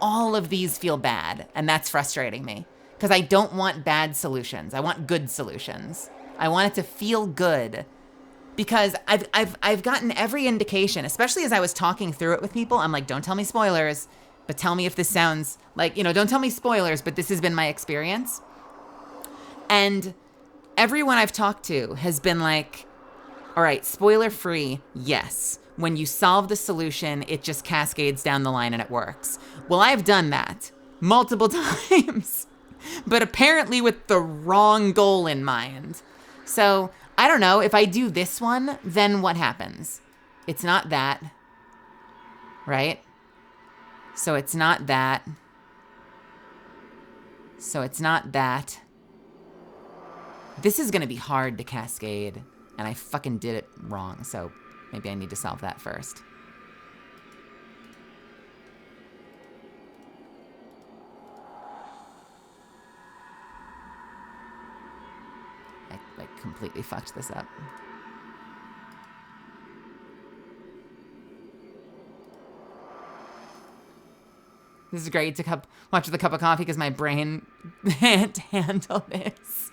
All of these feel bad, and that's frustrating me because I don't want bad solutions. I want good solutions. I want it to feel good because I've gotten every indication, especially as I was talking through it with people. I'm like, don't tell me spoilers, but tell me if this sounds like, don't tell me spoilers, but this has been my experience. And everyone I've talked to has been like, all right, spoiler free, yes. When you solve the solution, it just cascades down the line and it works. Well, I've done that multiple times, but apparently with the wrong goal in mind. So I don't know, if I do this one, then what happens? It's not that, right? So it's not that. So it's not that. This is gonna be hard to cascade, and I fucking did it wrong, so maybe I need to solve that first. I like completely fucked this up. This is great to watch with a cup of coffee because my brain can't handle this.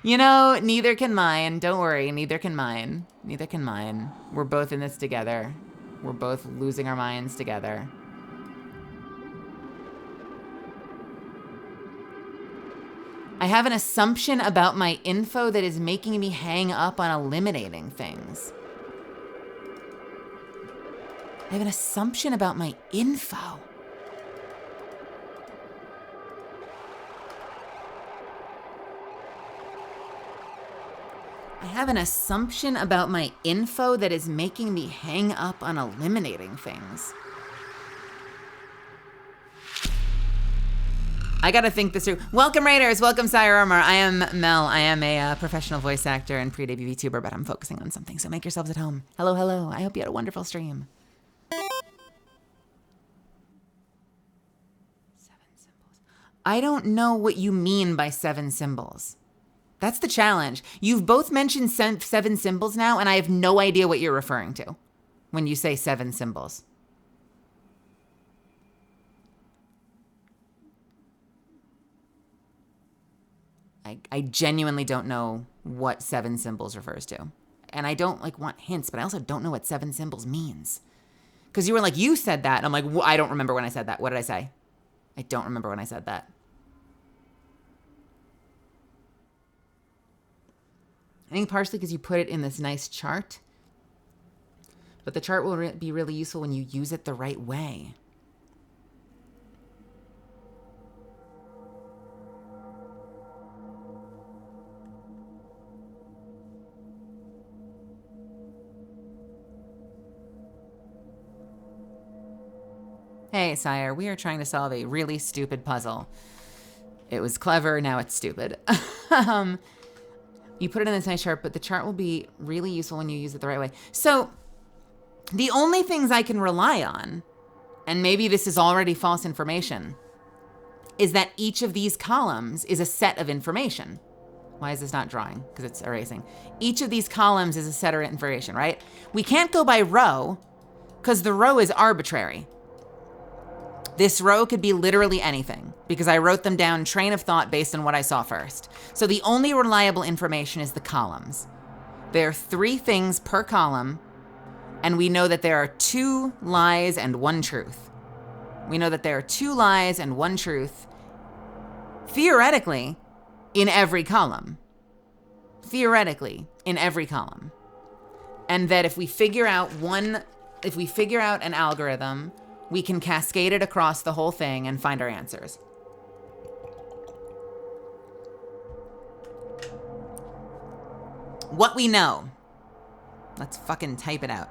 Neither can mine. Don't worry, neither can mine. Neither can mine. We're both in this together. We're both losing our minds together. I have an assumption about my info that is making me hang up on eliminating things. I have an assumption about my info. I have an assumption about my info that is making me hang up on eliminating things. I gotta think this through. Welcome Raiders, welcome Sire Armor. I am Mel. I am a professional voice actor and pre-debut VTuber, but I'm focusing on something, so make yourselves at home. Hello, hello. I hope you had a wonderful stream. 7 symbols. I don't know what you mean by 7 symbols. That's the challenge. You've both mentioned 7 symbols now, and I have no idea what you're referring to when you say 7 symbols. I genuinely don't know what 7 symbols refers to. And I don't want hints, but I also don't know what 7 symbols means. Because you were like, you said that. And I'm like, I don't remember when I said that. What did I say? I don't remember when I said that. I think partially because you put it in this nice chart. But the chart will be really useful when you use it the right way. Hey, sire, we are trying to solve a really stupid puzzle. It was clever, now it's stupid. You put it in this nice chart, but the chart will be really useful when you use it the right way. So the only things I can rely on, and maybe this is already false information, is that each of these columns is a set of information. Why is this not drawing? Because it's erasing. Each of these columns is a set of information, right? We can't go by row because the row is arbitrary. This row could be literally anything because I wrote them down train of thought based on what I saw first. So the only reliable information is the columns. There are 3 things per column, and we know that there are 2 lies and 1 truth. We know that there are 2 lies and 1 truth, theoretically, in every column. Theoretically, in every column. And that if we figure out an algorithm, we can cascade it across the whole thing and find our answers. What we know. Let's fucking type it out.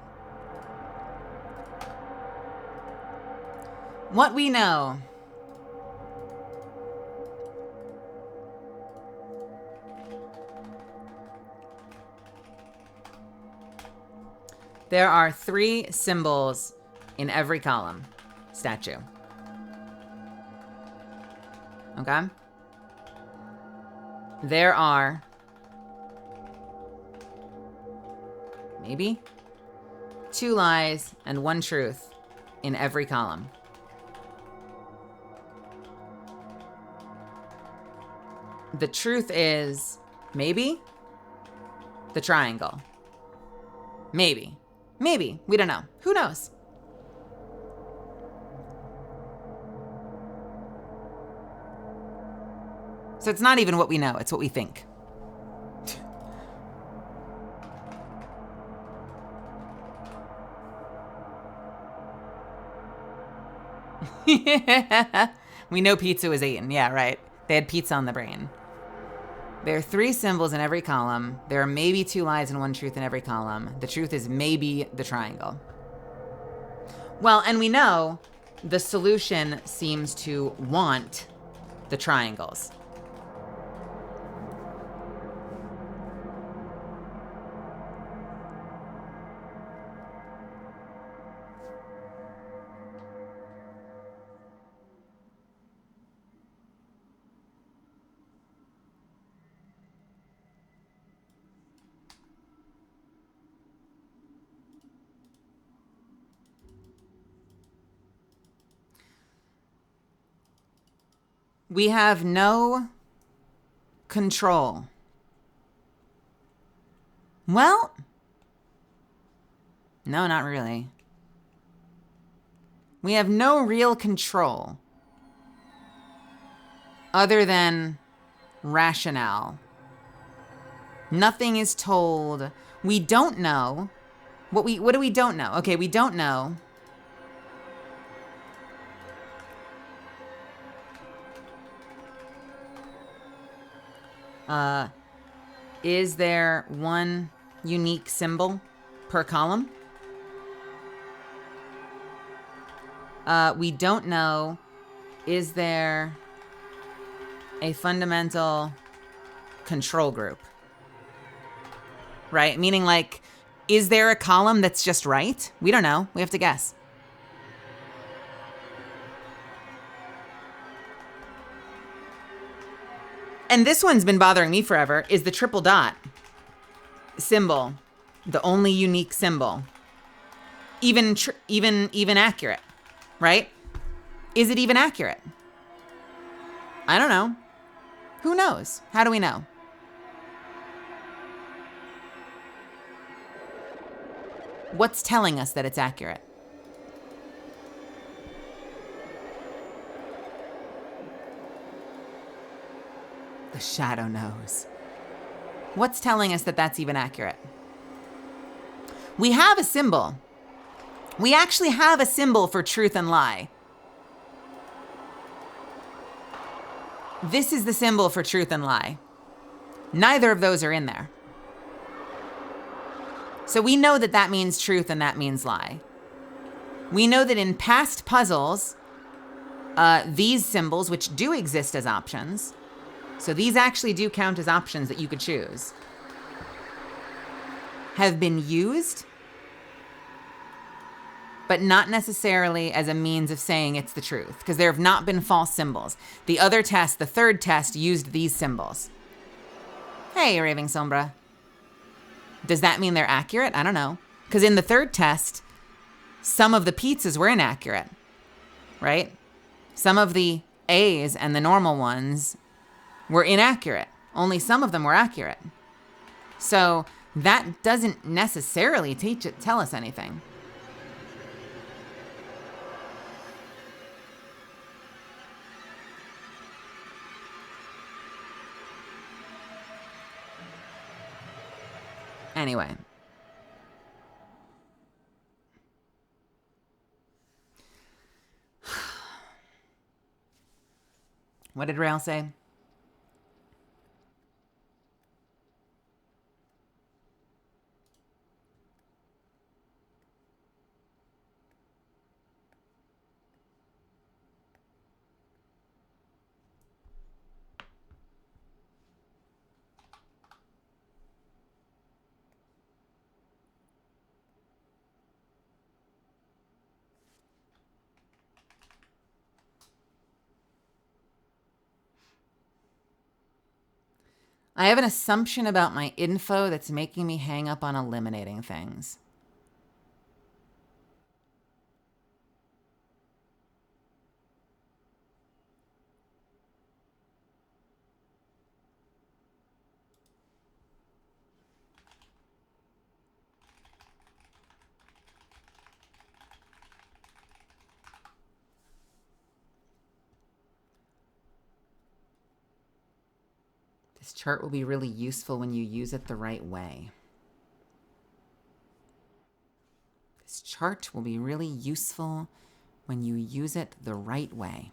What we know. There are 3 symbols in every column. Statue. Okay? There are maybe 2 lies and 1 truth in every column. The truth is maybe the triangle. Maybe. Maybe. We don't know. Who knows? So it's not even what we know, it's what we think. We know pizza was eaten. Yeah, right. They had pizza on the brain. There are 3 symbols in every column. There are maybe 2 lies and 1 truth in every column. The truth is maybe the triangle. Well, and we know the solution seems to want the triangles. We have no control. Well, no, not really. We have no real control other than rationale. Nothing is told. We don't know. What do we don't know? Okay, we don't know. Is there 1 unique symbol per column? We don't know. Is there a fundamental control group? Right? Meaning, like, is there a column that's just right? We don't know. We have to guess. And this one's been bothering me forever. Is the triple dot symbol the only unique symbol? Even accurate, right? Is it even accurate? I don't know. Who knows? How do we know? What's telling us that it's accurate? The shadow knows. What's telling us that that's even accurate? We have a symbol. We actually have a symbol for truth and lie. This is the symbol for truth and lie. Neither of those are in there. So we know that that means truth and that means lie. We know that in past puzzles, these symbols, which do exist as options, so these actually do count as options that you could choose, have been used, but not necessarily as a means of saying it's the truth, because there have not been false symbols. The other test, the third test, used these symbols. Hey, Raving Sombra. Does that mean they're accurate? I don't know. Because in the third test, some of the pizzas were inaccurate, right? Some of the A's and the normal ones were inaccurate. Only some of them were accurate. So that doesn't necessarily tell us anything. Anyway. What did Rail say? I have an assumption about my info that's making me hang up on eliminating things. This chart will be really useful when you use it the right way. This chart will be really useful when you use it the right way.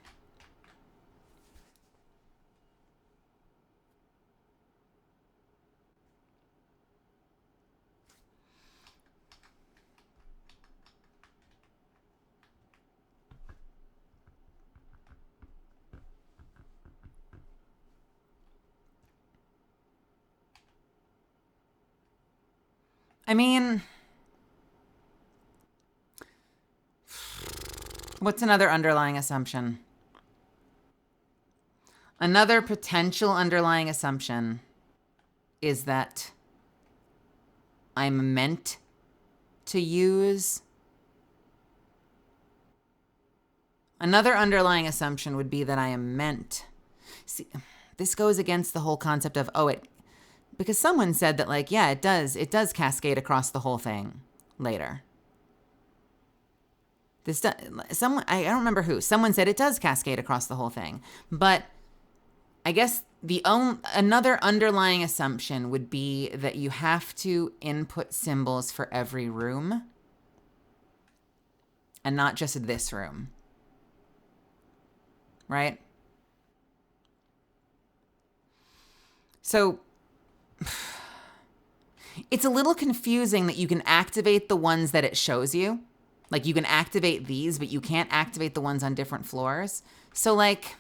I mean, what's another underlying assumption? Another potential underlying assumption is that I'm meant to use. Another underlying assumption would be that I am meant. See, this goes against the whole concept of, because someone said that, like, yeah, it does cascade across the whole thing later. Someone, I don't remember who, someone said it does cascade across the whole thing. But I guess another underlying assumption would be that you have to input symbols for every room and not just this room. Right? So it's a little confusing that you can activate the ones that it shows you. Like, you can activate these, but you can't activate the ones on different floors. So, like,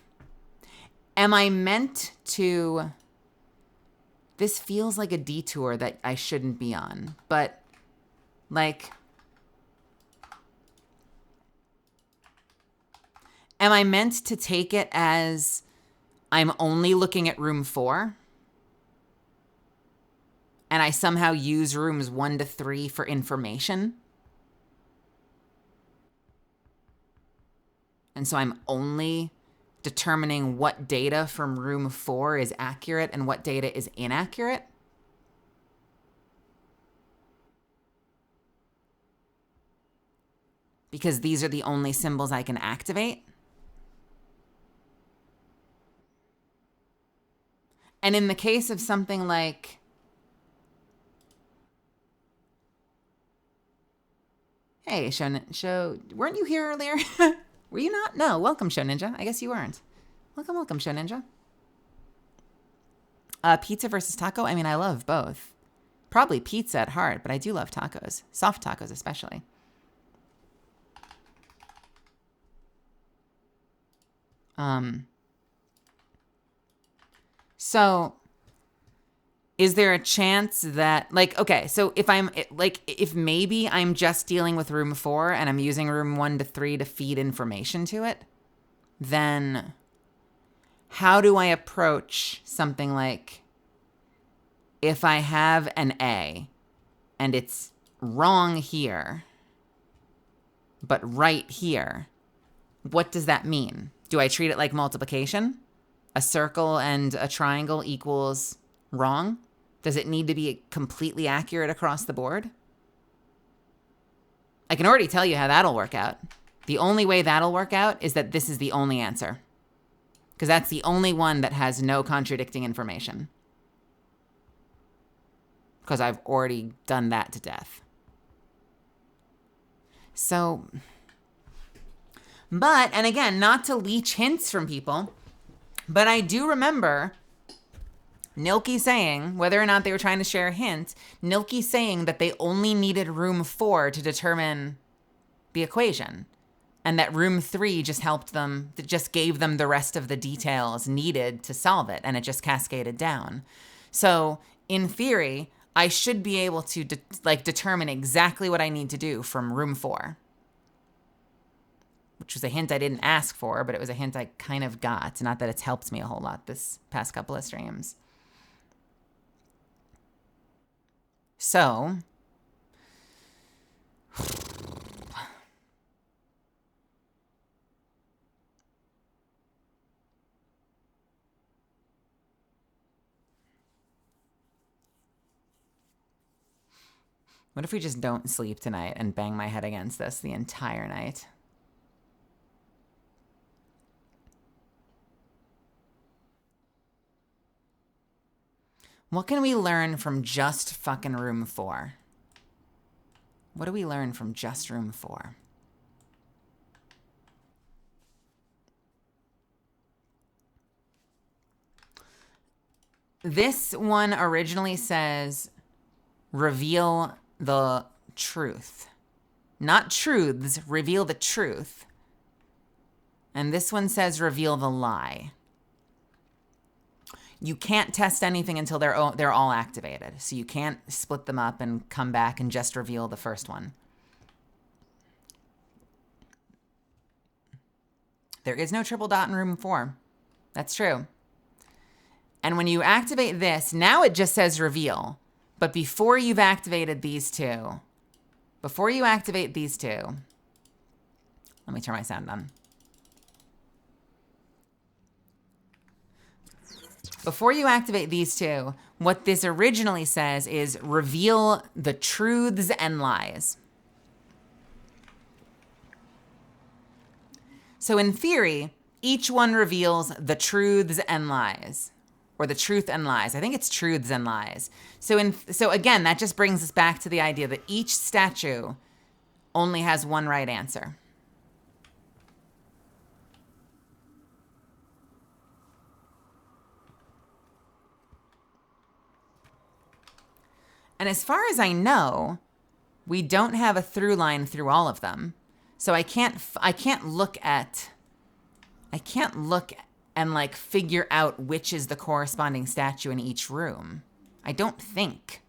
am I meant to... This feels like a detour that I shouldn't be on. But, like... Am I meant to take it as I'm only looking at room 4? And I somehow use rooms 1 to 3 for information? And so I'm only determining what data from room 4 is accurate and what data is inaccurate? Because these are the only symbols I can activate? And in the case of something like... Hey, weren't you here earlier? Were you not? No, welcome, Show Ninja. I guess you weren't. Welcome, Show Ninja. Pizza versus taco? I mean, I love both. Probably pizza at heart, but I do love tacos. Soft tacos, especially. So is there a chance that, like, okay, so if maybe I'm just dealing with room 4 and I'm using room 1 to 3 to feed information to it, then how do I approach something like, if I have an A and it's wrong here, but right here, what does that mean? Do I treat it like multiplication? A circle and a triangle equals wrong? Does it need to be completely accurate across the board? I can already tell you how that'll work out. The only way that'll work out is that this is the only answer, because that's the only one that has no contradicting information. Because I've already done that to death. So, but, and again, not to leech hints from people, but I do remember Nilke saying, whether or not they were trying to share a hint, Nilke saying that they only needed room 4 to determine the equation, and that room 3 just helped them, just gave them the rest of the details needed to solve it, and it just cascaded down. So, in theory, I should be able to determine exactly what I need to do from room 4. Which was a hint I didn't ask for, but it was a hint I kind of got. Not that it's helped me a whole lot this past couple of streams. So, what if we just don't sleep tonight and bang my head against this the entire night? What can we learn from just fucking room 4? What do we learn from just room 4? This one originally says, reveal the truth. Not truths, reveal the truth. And this one says, reveal the lie. You can't test anything until they're all activated. So you can't split them up and come back and just reveal the first one. There is no triple dot in room 4. That's true. And when you activate this, now it just says reveal. But before you've activated these two, let me turn my sound on. Before you activate these two, what this originally says is reveal the truths and lies. So in theory, each one reveals the truths and lies, or the truth and lies. I think it's truths and lies. So again, that just brings us back to the idea that each statue only has one right answer. And as far as I know, we don't have a through line through all of them. So I can't look and like figure out which is the corresponding statue in each room. I don't think.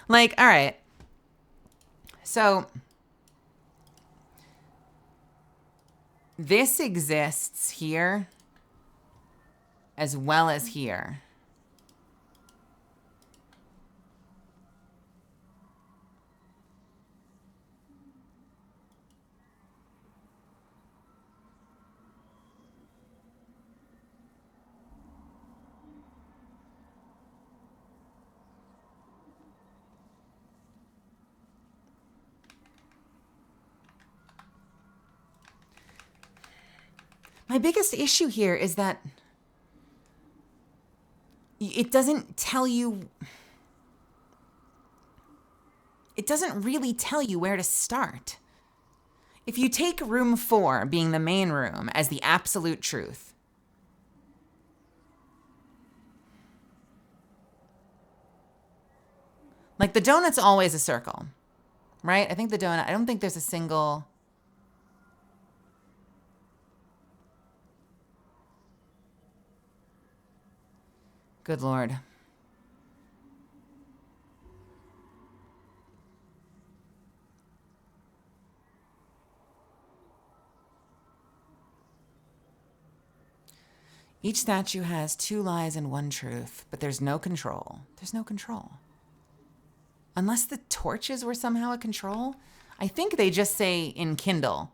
Like, all right. So this exists here as well as here. My biggest issue here is that it doesn't tell you, it doesn't really tell you where to start. if you take room 4 being the main room as the absolute truth, like the donut's always a circle, right? I think the donut, I don't think there's a single... Good Lord. Each statue has 2 lies and 1 truth, but there's no control. There's no control. Unless the torches were somehow a control? I think they just say in Kindle.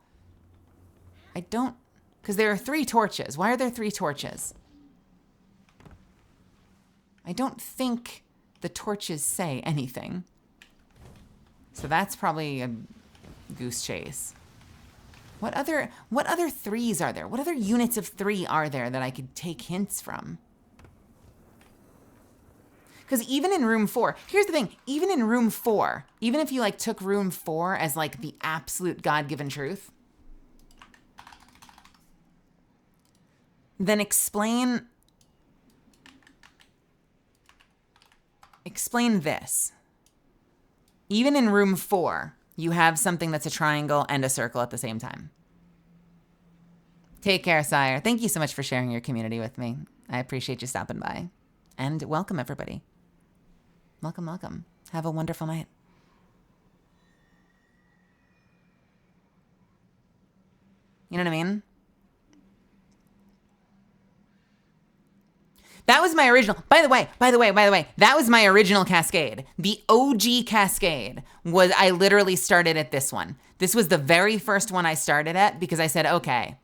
I don't... Because there are 3 torches. Why are there 3 torches? I don't think the torches say anything. So that's probably a goose chase. What other 3s are there? What other units of 3 are there that I could take hints from? Because even in room 4, here's the thing, even in room 4, even if you like took room 4 as like the absolute God-given truth, then explain this. Even in room 4, you have something that's a triangle and a circle at the same time. Take care, Sire. Thank you so much for sharing your community with me. I appreciate you stopping by. And welcome, everybody. Welcome, welcome. Have a wonderful night. You know what I mean? That was my original, by the way, that was my original cascade. The OG cascade was, I literally started at this one. This was the very first one I started at because I said, okay,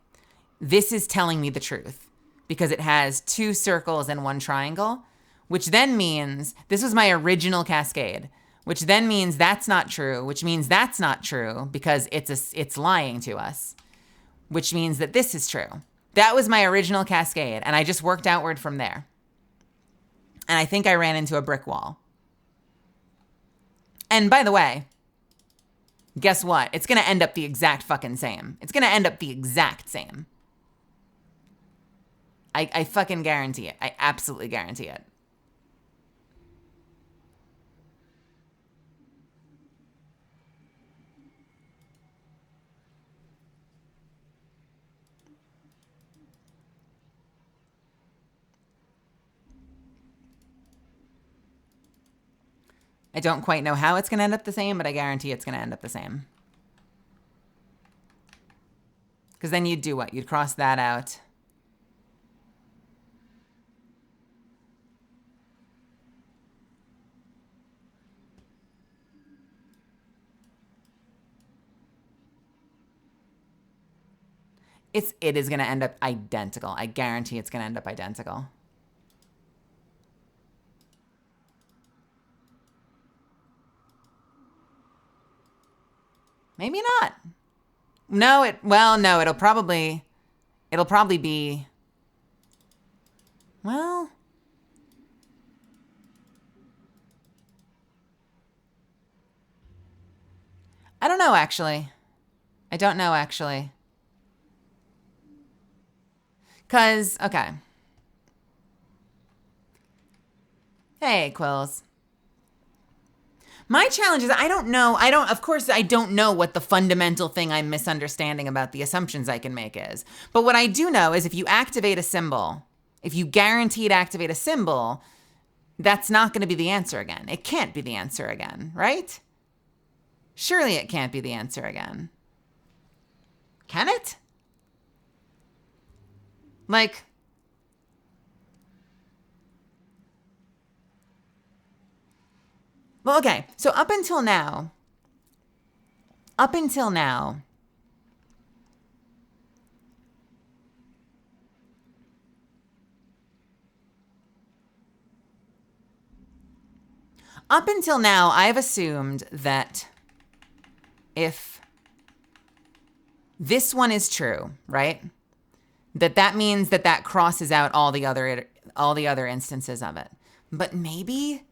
this is telling me the truth because it has 2 circles and 1 triangle, which then means, this was my original cascade, which then means that's not true, which means that's not true because it's lying to us, which means that this is true. That was my original cascade, and I just worked outward from there. And I think I ran into a brick wall. And by the way, guess what? It's going to end up the exact fucking same. It's going to end up the exact same. I fucking guarantee it. I absolutely guarantee it. I don't quite know how it's going to end up the same, but I guarantee it's going to end up the same. Because then you'd do what? You'd cross that out. It is going to end up identical. I guarantee it's going to end up identical. Maybe not. No, it'll probably be, well, I don't know, actually. I don't know, actually. Because, okay. Hey, Quills. My challenge is of course I don't know what the fundamental thing I'm misunderstanding about the assumptions I can make is. But what I do know is if you activate a symbol, if you guaranteed activate a symbol, that's not going to be the answer again. It can't be the answer again, right? Surely it can't be the answer again. Can it? Like... Well, okay, so up until now, I've assumed that if this one is true, right? That means that crosses out all the other instances of it. But maybe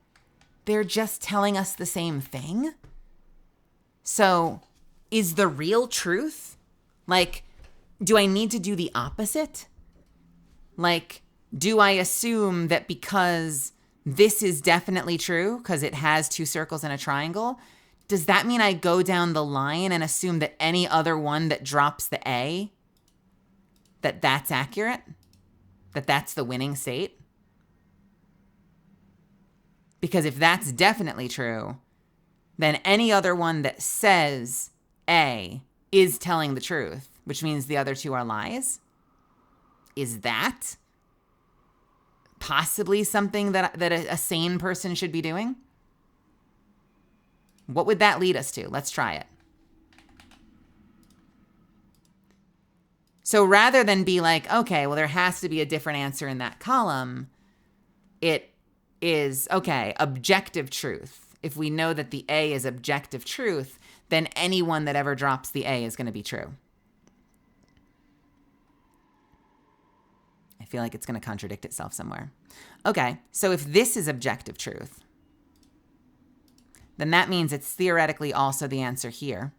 they're just telling us the same thing. So is the real truth? Like, do I need to do the opposite? Like, do I assume that because this is definitely true, because it has 2 circles and a triangle, does that mean I go down the line and assume that any other one that drops the A, that's accurate? That that's the winning state? Because if that's definitely true, then any other one that says A is telling the truth, which means the other 2 are lies. Is that possibly something that a sane person should be doing? What would that lead us to? Let's try it. So rather than be like, okay, well, there has to be a different answer in that column, it is, okay, objective truth. If we know that the A is objective truth, then anyone that ever drops the A is going to be true. I feel like it's going to contradict itself somewhere. Okay, so if this is objective truth, then that means it's theoretically also the answer here.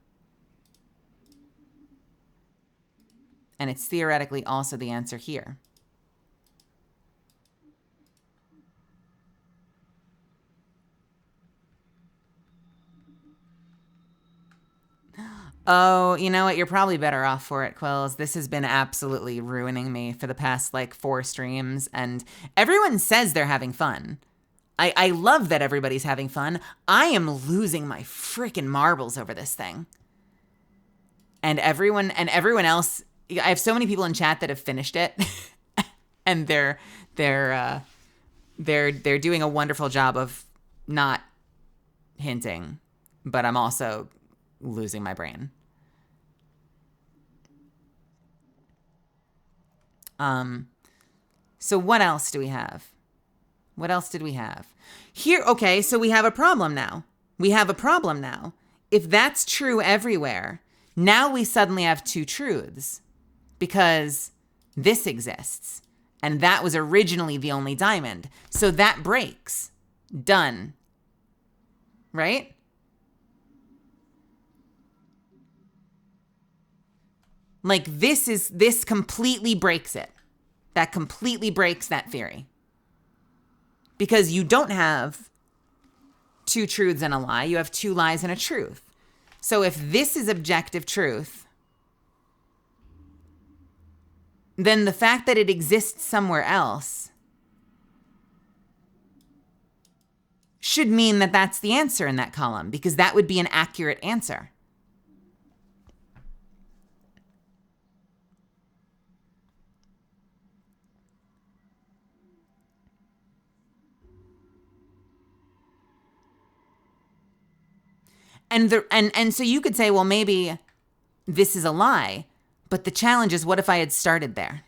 And it's theoretically also the answer here. Oh, you know what? You're probably better off for it, Quills. This has been absolutely ruining me for the past, 4 streams. And everyone says they're having fun. I love that everybody's having fun. I am losing my freaking marbles over this thing. And everyone else, I have so many people in chat that have finished it. And they're doing a wonderful job of not hinting. But I'm also losing my brain. So what else do we have? What else did we have? Here, okay, so we have a problem now. If that's true everywhere, now we suddenly have 2 truths because this exists. And that was originally the only diamond. So that breaks. Done. Right? Like this completely breaks it. That completely breaks that theory. Because you don't have 2 truths and a lie. You have 2 lies and a truth. So if this is objective truth, then the fact that it exists somewhere else should mean that that's the answer in that column, because that would be an accurate answer. And so you could say, well, maybe this is a lie, but the challenge is, what if I had started there?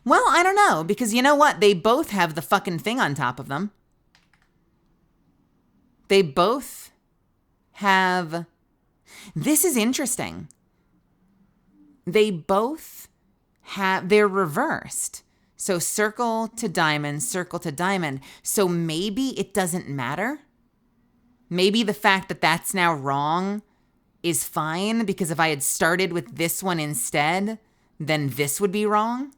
Well, I don't know, because you know what? They both have the fucking thing on top of them. They both have... This is interesting. They both have... They're reversed. So circle to diamond, circle to diamond. So maybe it doesn't matter. Maybe the fact that that's now wrong is fine, because if I had started with this one instead, then this would be wrong.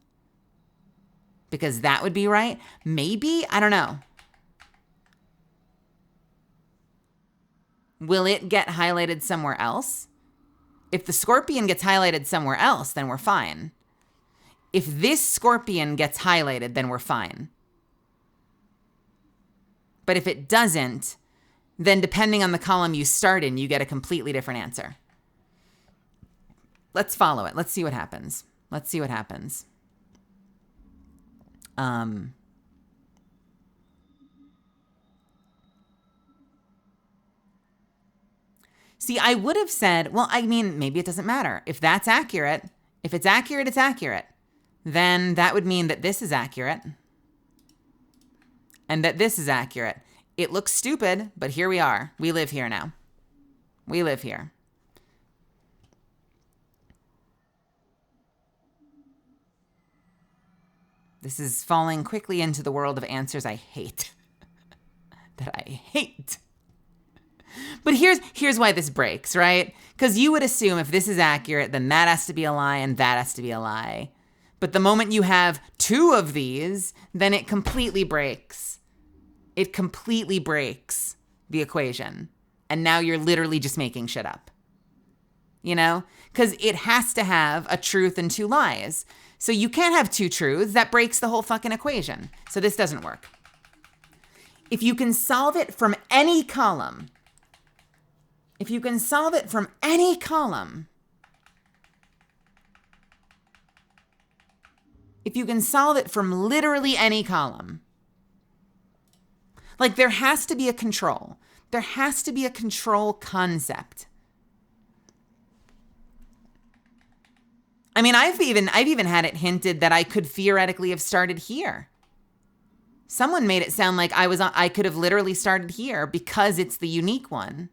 Because that would be right. Maybe, I don't know. Will it get highlighted somewhere else? If the scorpion gets highlighted somewhere else, then we're fine. If this scorpion gets highlighted, then we're fine. But if it doesn't, then depending on the column you start in, you get a completely different answer. Let's follow it. Let's see what happens. See, I would have said, well, I mean, maybe it doesn't matter. If that's accurate, if it's accurate, it's accurate. Then that would mean that this is accurate. And that this is accurate. It looks stupid, but here we are. We live here now. We live here. This is falling quickly into the world of answers I hate. that I hate. But here's why this breaks, right? Because you would assume if this is accurate, then that has to be a lie and that has to be a lie. But the moment you have two of these, then it completely breaks. It completely breaks the equation. And now you're literally just making shit up. You know? Because it has to have a truth and two lies. So you can't have two truths. That breaks the whole fucking equation. So this doesn't work. If you can solve it from any column, if you can solve it from any column, if you can solve it from literally any column, like there has to be a control. There has to be a control concept. I mean, I've even had it hinted that I could theoretically have started here. Someone made it sound like I could have literally started here because it's the unique one.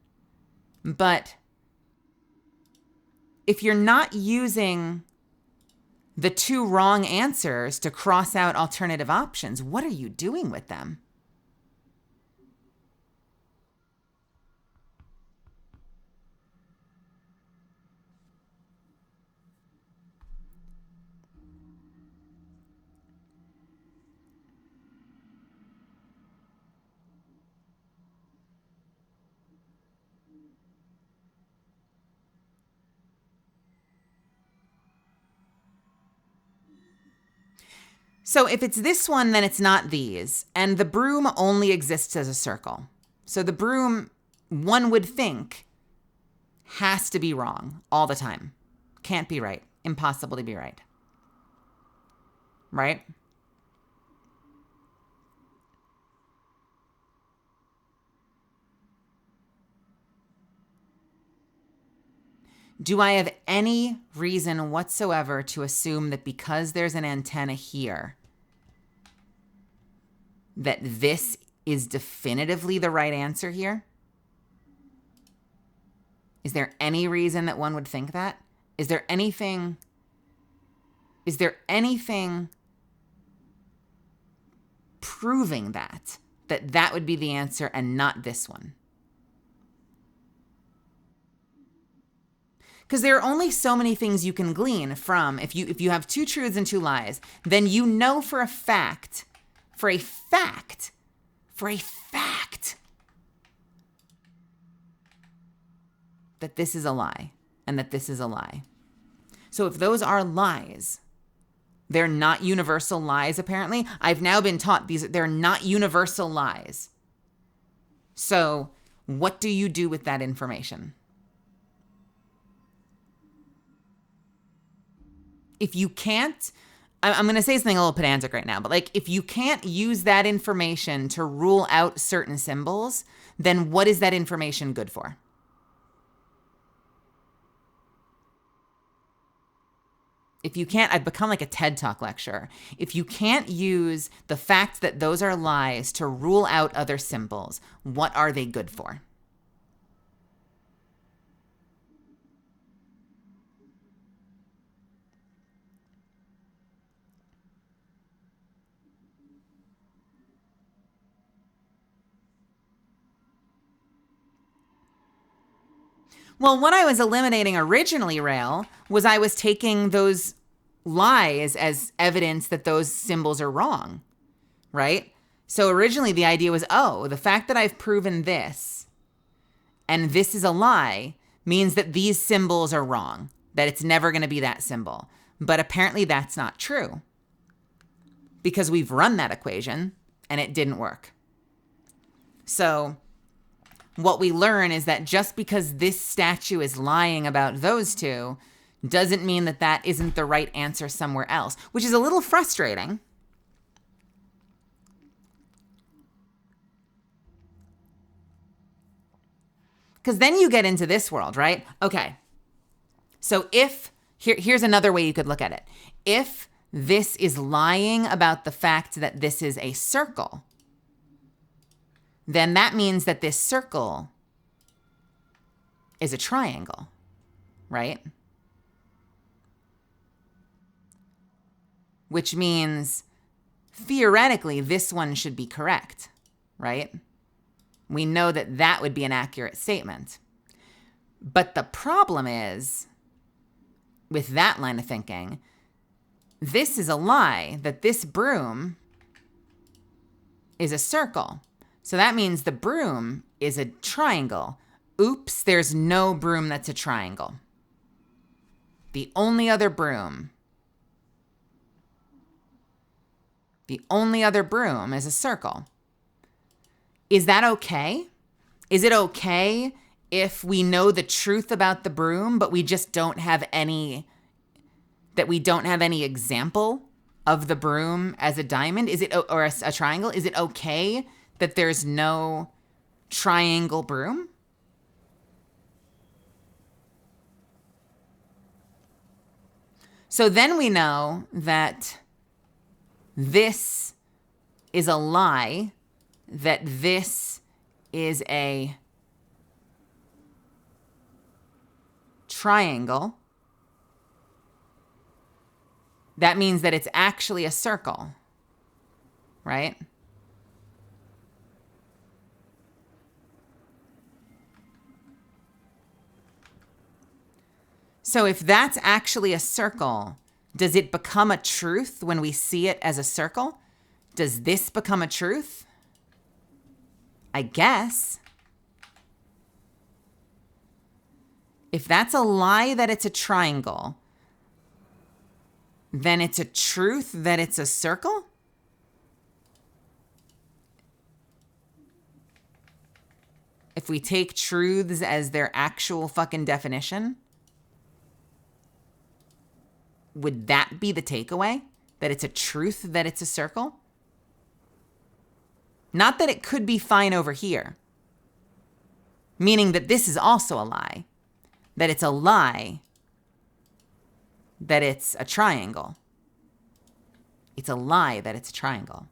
But if you're not using the two wrong answers to cross out alternative options, what are you doing with them? So if it's this one, then it's not these. And the broom only exists as a circle. So the broom, one would think, has to be wrong all the time. Can't be right. Impossible to be right. Right? Do I have any reason whatsoever to assume that because there's an antenna here, that this is definitively the right answer here? Is there any reason that one would think that? Is there anything proving that that would be the answer and not this one? Because there are only so many things you can glean from, if you have two truths and two lies, then you know for a fact, that this is a lie and that this is a lie. So if those are lies, they're not universal lies, apparently. I've now been taught they're not universal lies. So what do you do with that information? If you can't, I'm going to say something a little pedantic right now, but like if you can't use that information to rule out certain symbols, then what is that information good for? If you can't, I've become like a TED Talk lecturer. If you can't use the fact that those are lies to rule out other symbols, what are they good for? Well, what I was eliminating originally, Rail, was I was taking those lies as evidence that those symbols are wrong, right? So originally the idea was, oh, the fact that I've proven this and this is a lie means that these symbols are wrong, that it's never going to be that symbol. But apparently that's not true because we've run that equation and it didn't work. So what we learn is that just because this statue is lying about those two doesn't mean that that isn't the right answer somewhere else, which is a little frustrating. Because then you get into this world, right? Okay. So here's another way you could look at it. If this is lying about the fact that this is a circle, then that means that this circle is a triangle, right? Which means theoretically this one should be correct, right? We know that that would be an accurate statement. But the problem is, with that line of thinking, this is a lie that this broom is a circle. So that means the broom is a triangle. Oops, there's no broom that's a triangle. The only other broom is a circle. Is that okay? Is it okay if we know the truth about the broom, but we just don't have any example of the broom as a diamond? Is it, or a triangle? Is it okay that there's no triangle broom? So then we know that this is a lie, that this is a triangle. That means that it's actually a circle, right? So if that's actually a circle, does it become a truth when we see it as a circle? Does this become a truth? I guess. If that's a lie that it's a triangle, then it's a truth that it's a circle? If we take truths as their actual fucking definition, would that be the takeaway? That it's a truth that it's a circle? Not that it could be fine over here. Meaning that this is also a lie. That it's a lie that it's a triangle. It's a lie that it's a triangle.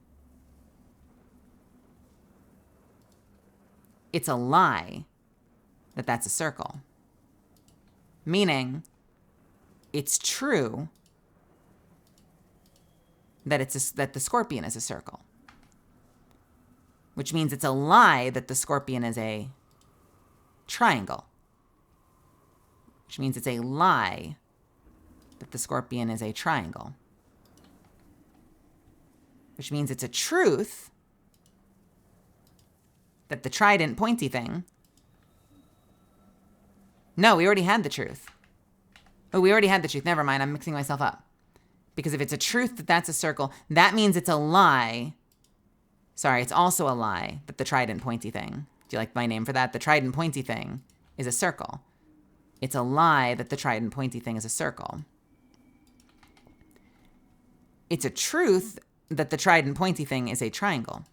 It's a lie that that's a circle. Meaning, it's true that that the scorpion is a circle. Which means it's a lie that the scorpion is a triangle. Which means it's a lie that the scorpion is a triangle. Which means it's a truth that the trident pointy thing... No, we already had the truth. Oh, we already had the truth. Never mind, I'm mixing myself up. Because if it's a truth that that's a circle, that means it's a lie. Sorry, it's also a lie that the trident pointy thing... Do you like my name for that? The trident pointy thing is a circle. It's a lie that the trident pointy thing is a circle. It's a truth that the trident pointy thing is a triangle.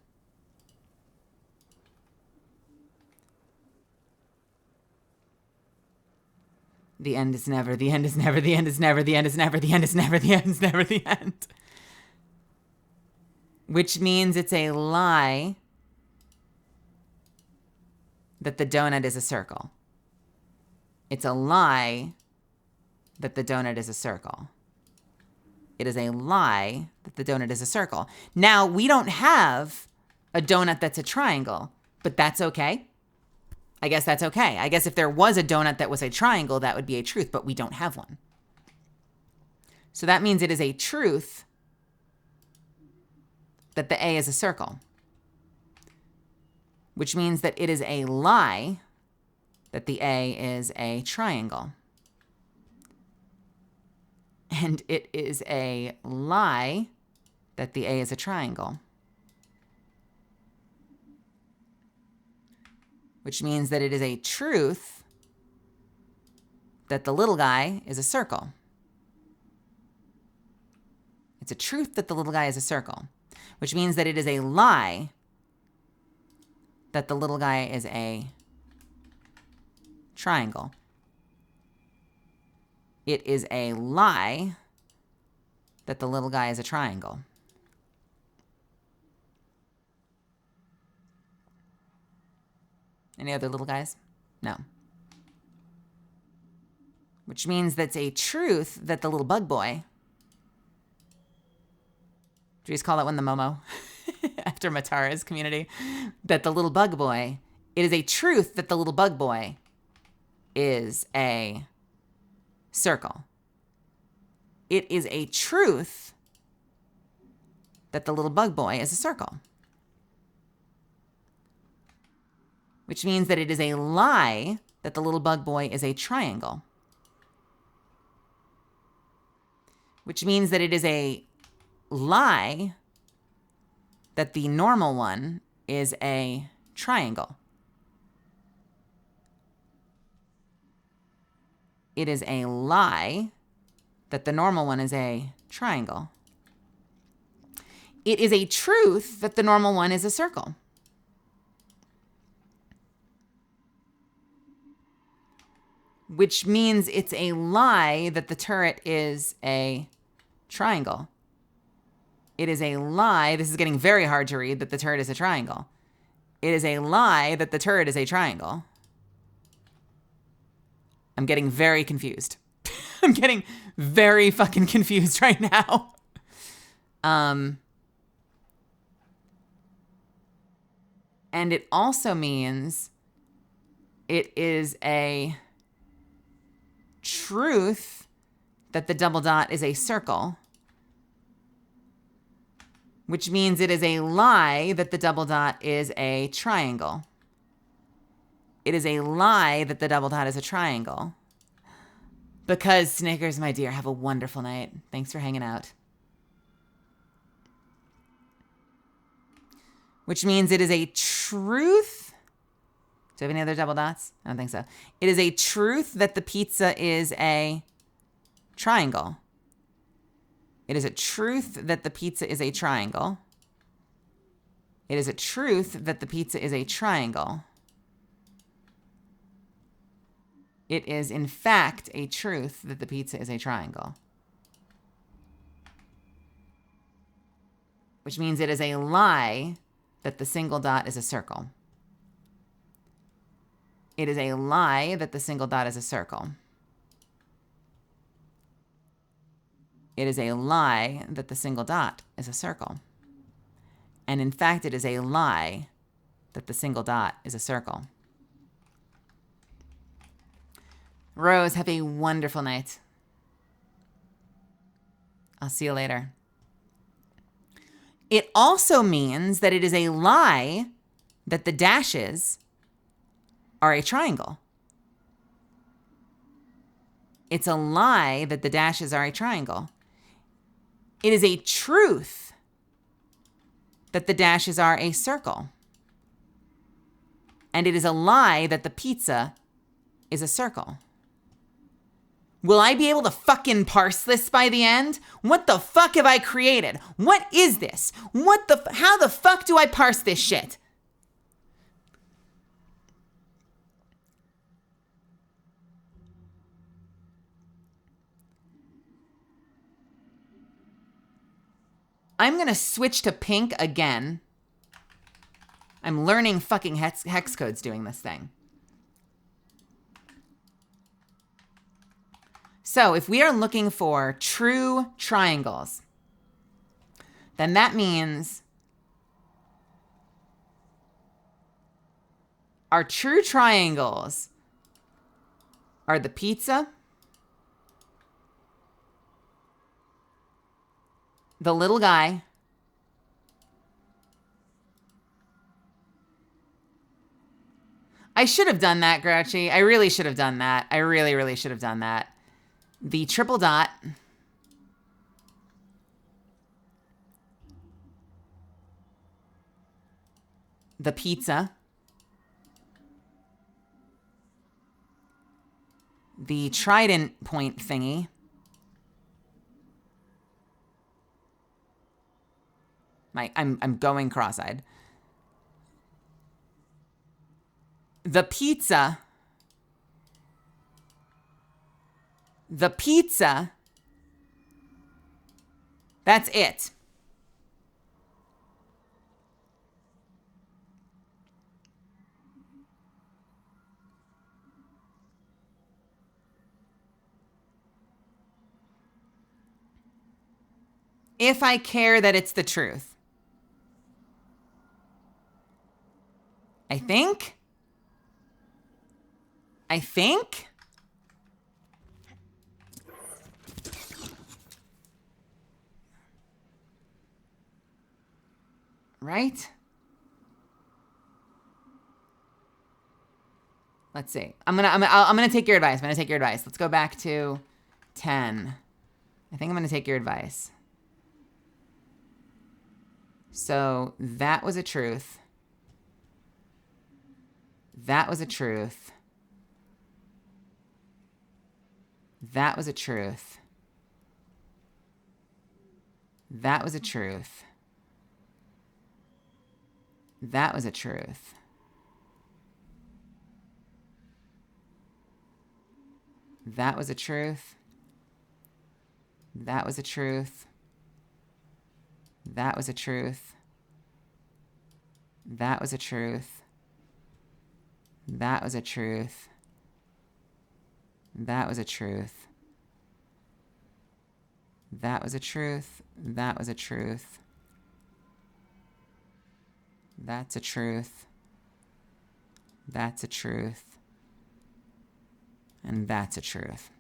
The end is never, the end is never, the end is never, the end is never, the end is never, the end is never, the end. Which means it's a lie that the donut is a circle. It's a lie that the donut is a circle. It is a lie that the donut is a circle. Now, we don't have a donut that's a triangle, but that's okay. I guess that's okay. I guess if there was a donut that was a triangle, that would be a truth, but we don't have one. So that means it is a truth that the A is a circle, which means that it is a lie that the A is a triangle. And it is a lie that the A is a triangle. Which means that it is a truth that the little guy is a circle. It's a truth that the little guy is a circle. Which means that it is a lie that the little guy is a triangle. It is a lie that the little guy is a triangle. Any other little guys? No. Which means that's a truth that the little bug boy... Do you just call that one the Momo? After Matara's community? That the little bug boy It is a truth that the little bug boy is a circle. It is a truth that the little bug boy is a circle. Which means that it is a lie that the little bug boy is a triangle. Which means that it is a lie that the normal one is a triangle. It is a lie that the normal one is a triangle. It is a truth that the normal one is a circle. Which means it's a lie that the turret is a triangle. It is a lie, this is getting very hard to read, that the turret is a triangle. It is a lie that the turret is a triangle. I'm getting very confused. I'm getting very fucking confused right now. And it also means it is a truth that the double dot is a circle, which means it is a lie that the double dot is a triangle. It is a lie that the double dot is a triangle. Because, Snickers, my dear, have a wonderful night. Thanks for hanging out. Which means it is a truth. Do you have any other double dots? I don't think so. It is a truth that the pizza is a triangle. It is a truth that the pizza is a triangle. It is a truth that the pizza is a triangle. It is, in fact, a truth that the pizza is a triangle. Which means it is a lie that the single dot is a circle. It is a lie that the single dot is a circle. It is a lie that the single dot is a circle. And in fact, it is a lie that the single dot is a circle. Rose, have a wonderful night. I'll see you later. It also means that it is a lie that the dashes are a triangle. It's a lie that the dashes are a triangle. It is a truth that the dashes are a circle. And it is a lie that the pizza is a circle. Will I be able to fucking parse this by the end? What the fuck have I created? What is this? How the fuck do I parse this shit? I'm gonna switch to pink again. I'm learning fucking hex codes doing this thing. So if we are looking for true triangles, then that means our true triangles are the pizza, the little guy, I should have done that, Grouchy. I really should have done that. I really, really should have done that. The triple dot, the pizza, the trident point thingy, I'm going cross-eyed. The pizza, that's it. If I care that it's the truth. I think I think. Right? Let's see. I'm gonna take your advice. I'm gonna take your advice. Let's go back to 10. I think I'm gonna take your advice. So that was a truth. That was a truth. That was a truth. That was a truth. That was a truth. That was a truth. That was a truth. That was a truth. That was a truth. That was a truth. That was a truth. That was a truth. That was a truth. That's a truth. That's a truth. And that's a truth.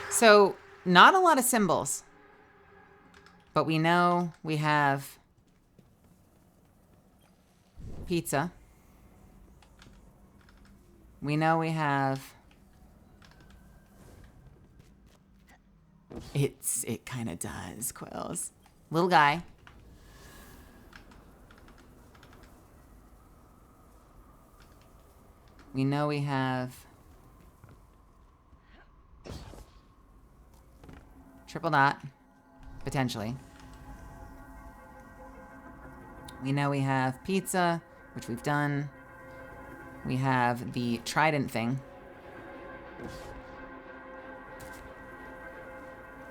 So, not a lot of symbols, but we know we have pizza. We know we have... It kind of does, Quills. Little guy. We know we have... triple dot, potentially. We know we have pizza, which we've done. We have the trident thing.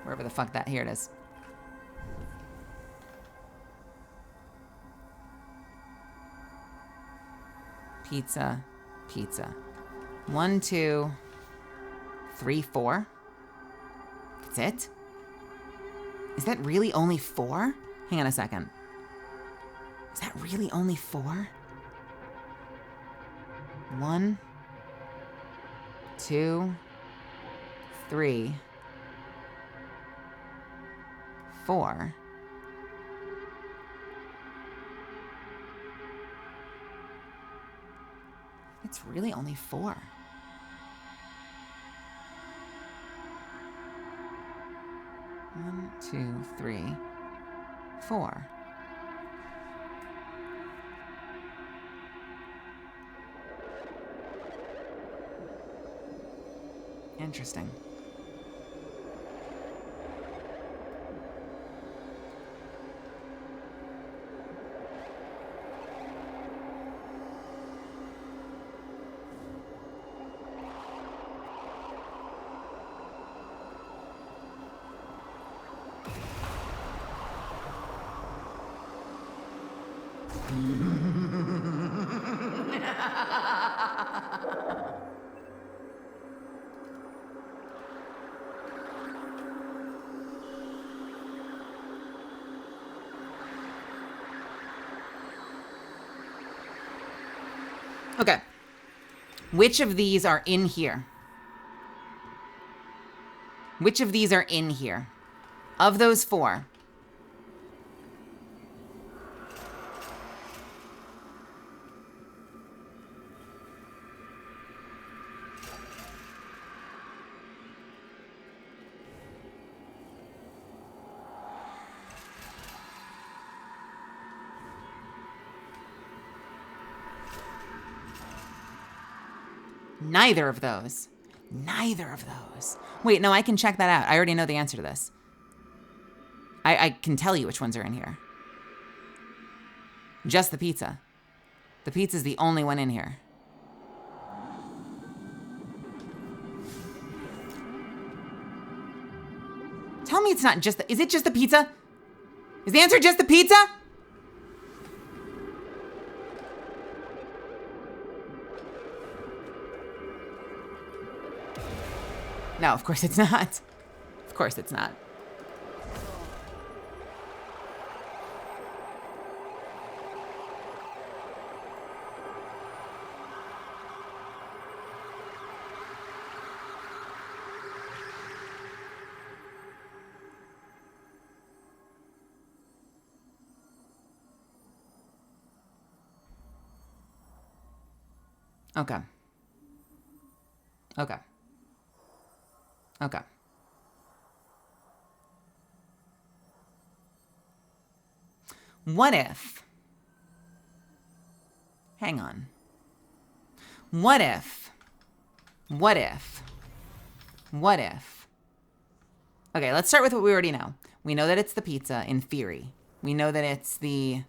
Wherever the fuck that, here it is. Pizza, pizza. 1, 2, 3, 4. That's it? Is that really only 4? Hang on a second. Is that really only 4? 1, 2, 3, 4. It's really only 4. 1, 2, 3, 4. Interesting. Okay. Which of these are in here? Which of these are in here? Of those 4. Neither of those. Neither of those. Wait, no, I can check that out. I already know the answer to this. I can tell you which ones are in here. Just the pizza. The pizza's the only one in here. Tell me it's not just the... Is it just the pizza? Is the answer just the pizza? No, of course it's not. Of course it's not. Okay. Okay. Okay. What if... Hang on. What if... Okay, let's start with what we already know. We know that it's the pizza, in theory. We know that it's the...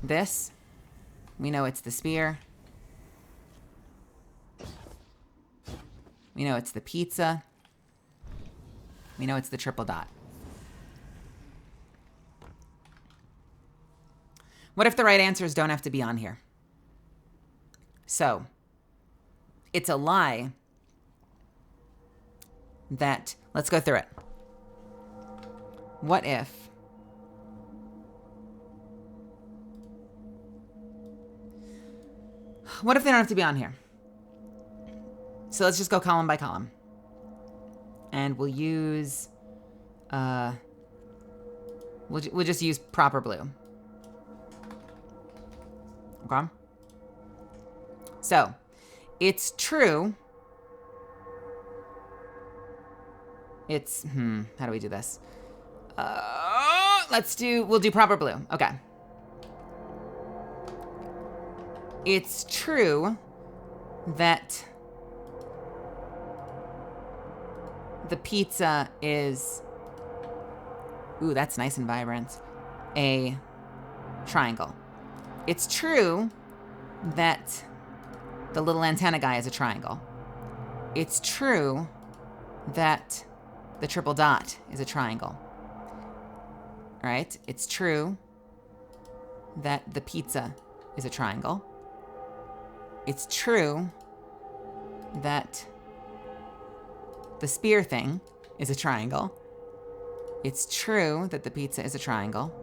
This. We know it's the spear. We know it's the pizza. We know it's the triple dot. What if the right answers don't have to be on here? So, it's a lie that... Let's go through it. What if... What if they don't have to be on here? So let's just go column by column. And we'll use... We'll just use proper blue. Okay? So, it's true... It's... How do we do this? We'll do proper blue. Okay. It's true that the pizza is... Ooh, that's nice and vibrant. A triangle. It's true that the little antenna guy is a triangle. It's true that the triple dot is a triangle. All right? It's true that the pizza is a triangle. It's true that the spear thing is a triangle. It's true that the pizza is a triangle.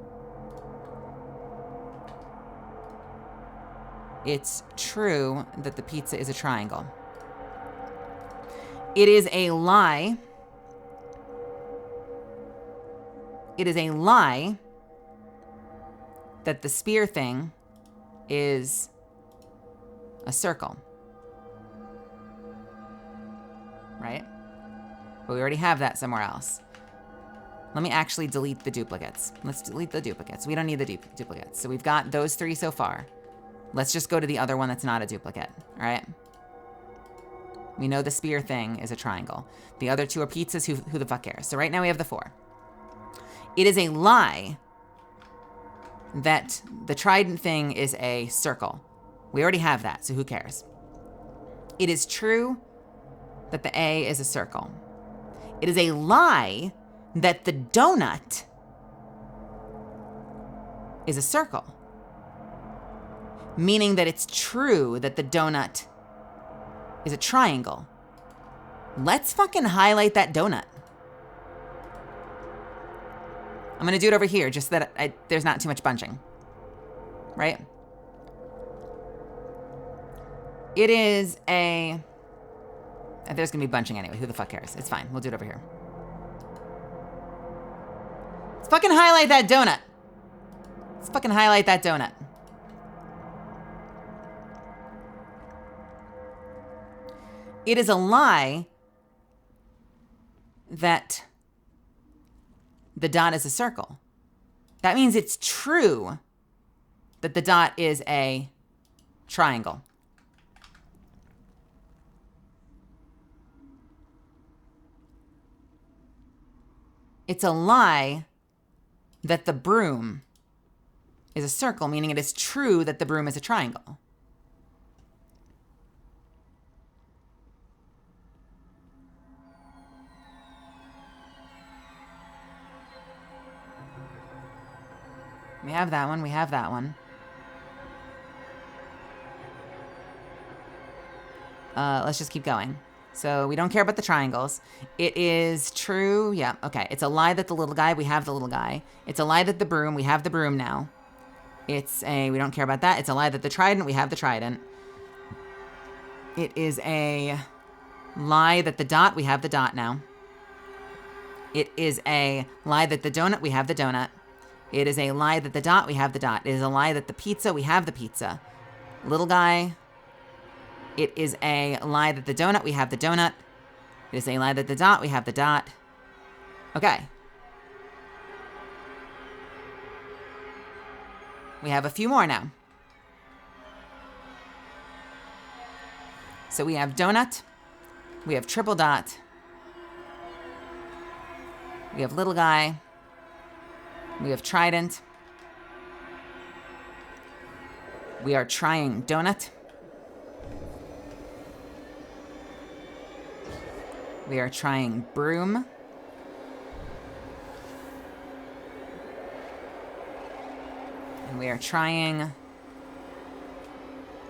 It's true that the pizza is a triangle. It is a lie. It is a lie that the spear thing is a circle. Right? But we already have that somewhere else. Let me actually delete the duplicates. Let's delete the duplicates. We don't need the duplicates. So we've got those three so far. Let's just go to the other one that's not a duplicate. All right? We know the spear thing is a triangle. The other two are pizzas. Who the fuck cares? So right now we have the 4. It is a lie that the trident thing is a circle. We already have that, so who cares? It is true that the A is a circle. It is a lie that the donut is a circle. Meaning that it's true that the donut is a triangle. Let's fucking highlight that donut. I'm gonna do it over here just so that there's not too much bunching. Right? It is a... There's gonna be bunching anyway. Who the fuck cares? It's fine. We'll do it over here. Let's fucking highlight that donut. Let's fucking highlight that donut. It is a lie that the dot is a circle. That means it's true that the dot is a triangle. It's a lie that the broom is a circle, meaning it is true that the broom is a triangle. We have that one. We have that one. Let's just keep going. So we don't care about the triangles. It is true. Yeah, okay. It's a lie that the little guy, we have the little guy. It's a lie that the broom, we have the broom now. We don't care about that. It's a lie that the trident, we have the trident. It is a lie that the dot, we have the dot now. It is a lie that the donut, we have the donut. It is a lie that the dot, we have the dot. It is a lie that the pizza, we have the pizza. Little guy. It is a lie that the donut, we have the donut. It is a lie that the dot, we have the dot. Okay. We have a few more now. So we have donut. We have triple dot. We have little guy. We have trident. We are trying donut. We are trying broom. And we are trying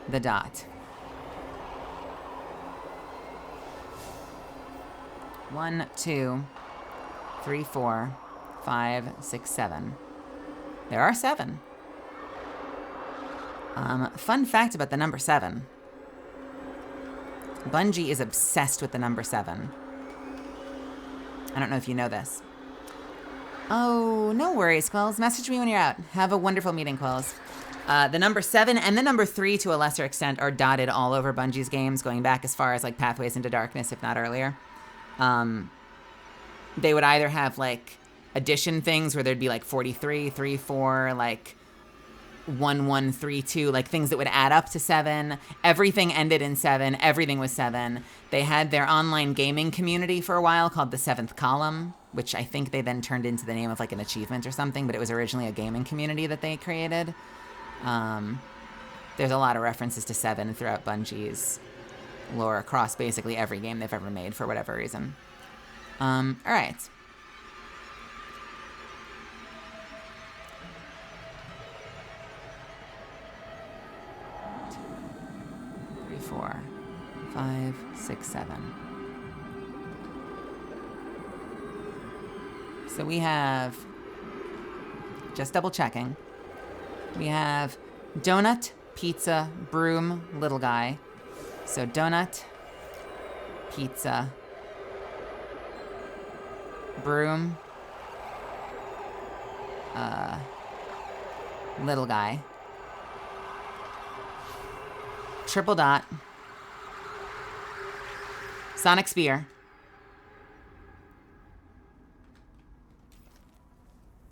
the dot. 1, 2, 3, 4, 5, 6, 7. There are 7. Fun fact about the number 7. Bungie is obsessed with the number 7. I don't know if you know this. Oh, no worries, Quills. Message me when you're out. Have a wonderful meeting, Quills. The number 7 and the number 3, to a lesser extent, are dotted all over Bungie's games, going back as far as like Pathways into Darkness, if not earlier. They would either have like addition things where there'd be like 43, 34, like 1132, like things that would add up to 7. Everything ended in 7. Everything was 7. They had their online gaming community for a while called the 7th Column, which I think they then turned into the name of like an achievement or something, but it was originally a gaming community that they created. There's a lot of references to 7 throughout Bungie's lore across basically every game they've ever made for whatever reason. All right. 4, 5, 6, 7. So we have, just double checking, we have donut, pizza, broom, little guy. So donut, pizza, broom, little guy. Triple dot. Sonic Spear.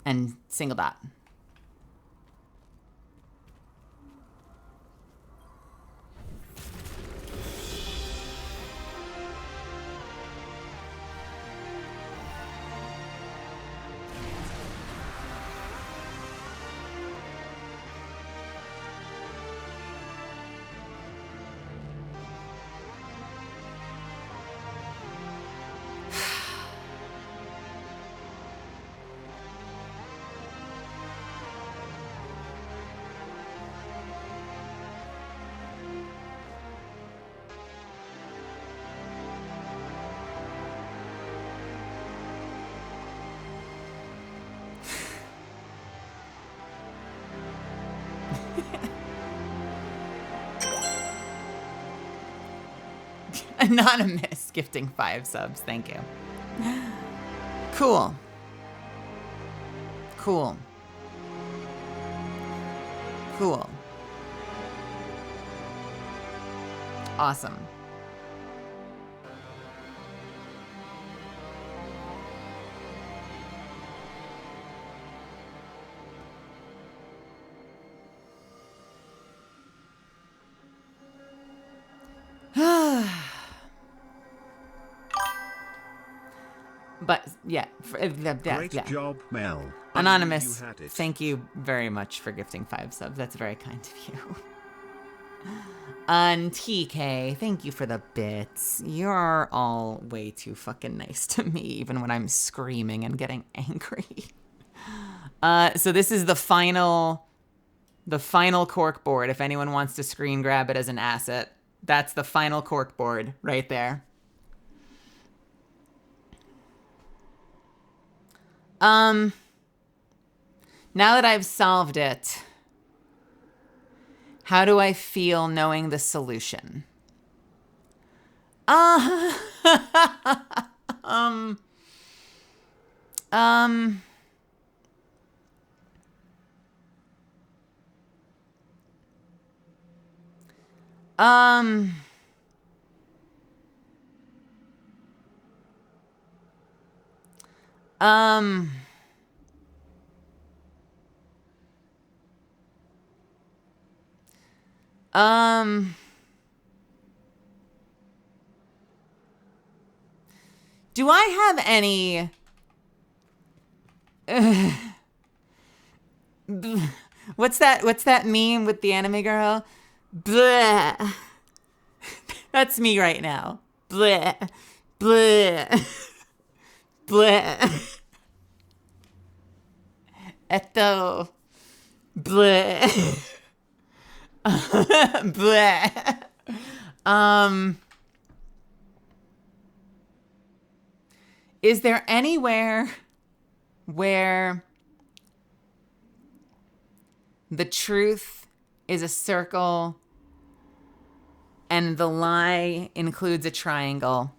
And single dot. Anonymous gifting 5 subs. Thank you. Cool. Cool. Cool. Awesome. But yeah, Great yeah. job, Mel. Anonymous, You had it. thank you very much for gifting 5 subs. That's very kind of you. TK, thank you for the bits. You're all way too fucking nice to me, even when I'm screaming and getting angry. So this is the final cork board. If anyone wants to screen grab it as an asset, that's the final cork board right there. Now that I've solved it, how do I feel knowing the solution? Do I have any... What's that meme with the anime girl? Bleh. That's me right now. Bleh. Bleh. Bleh. Eto. Bleh. Bleh. Is there anywhere where the truth is a circle and the lie includes a triangle?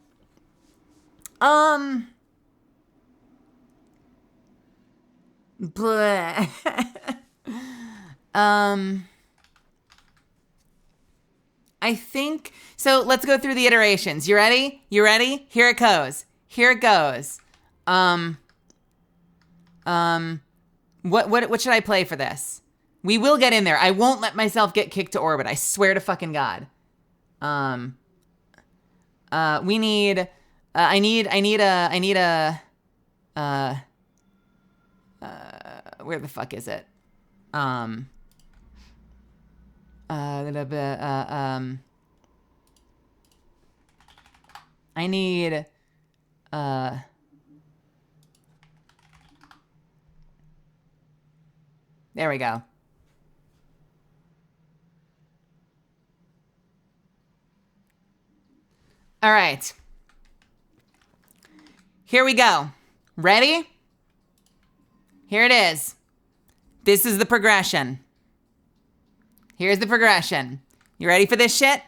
Bleh. I think, so let's go through the iterations. You ready? You ready? Here it goes. Here it goes. What should I play for this? We will get in there. I won't let myself get kicked to orbit. I swear to fucking God. We need, I need a, where the fuck is it? I need, there we go. All right. Here we go. Ready? Here it is. This is the progression. Here's the progression. You ready for this shit?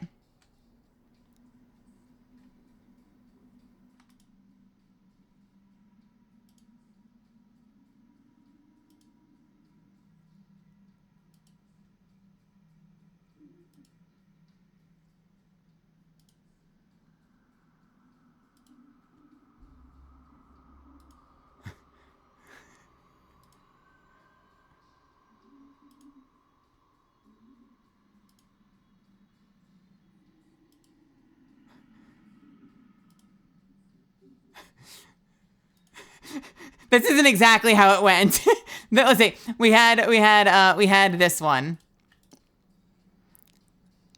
This isn't exactly how it went. Let's see. We had this one.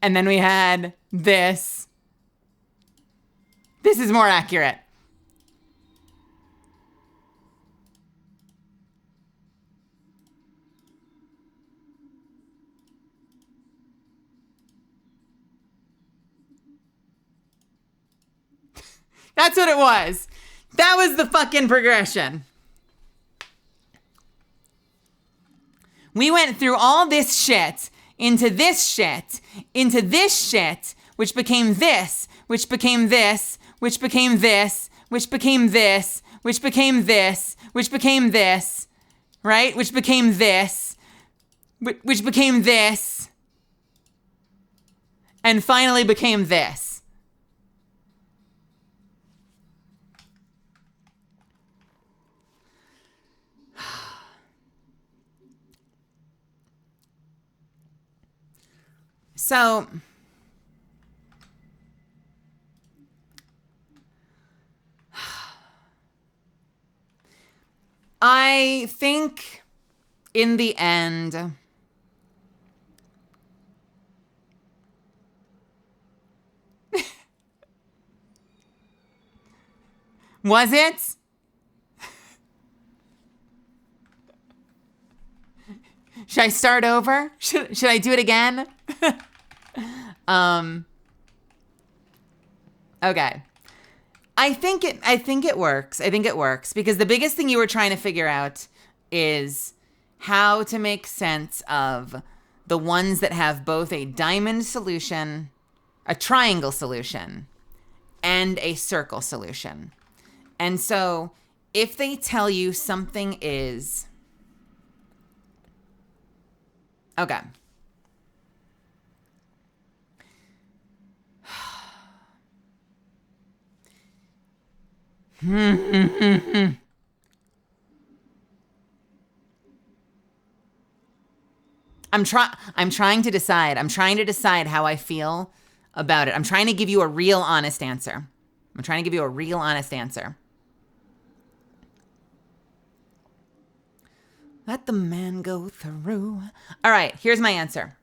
And then we had this. This is more accurate. That's what it was. That was the fucking progression. We went through all this shit, into this shit, into this shit, which became this, which became this, which became this, which became this, which became this, which became this, right? Which became this, which became this, and finally became this. So, I think in the end, was it? Should I start over? Should I do it again? Okay. I think it works. I think it works because the biggest thing you were trying to figure out is how to make sense of the ones that have both a diamond solution, a triangle solution, and a circle solution. And so if they tell you something is... Okay. I'm trying to decide. I'm trying to decide how I feel about it. I'm trying to give you a real honest answer. Let the man go through. All right, here's my answer.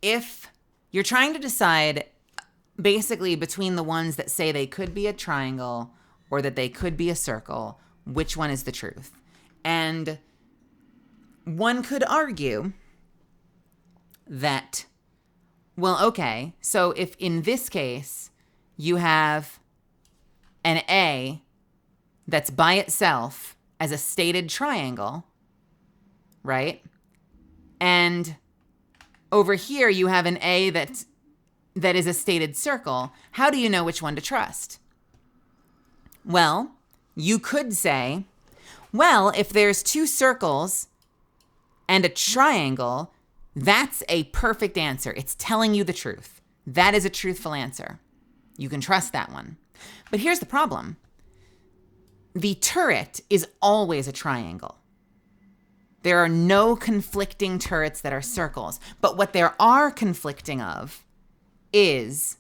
If you're trying to decide basically between the ones that say they could be a triangle or that they could be a circle, which one is the truth? And one could argue that, well, okay, so if in this case you have an A that's by itself as a stated triangle, right? And over here you have an A that is a stated circle. How do you know which one to trust? Well, you could say, well, if there's two circles and a triangle, that's a perfect answer. It's telling you the truth. That is a truthful answer. You can trust that one. But here's the problem. The turret is always a triangle. There are no conflicting turrets that are circles. But what there are conflicting of is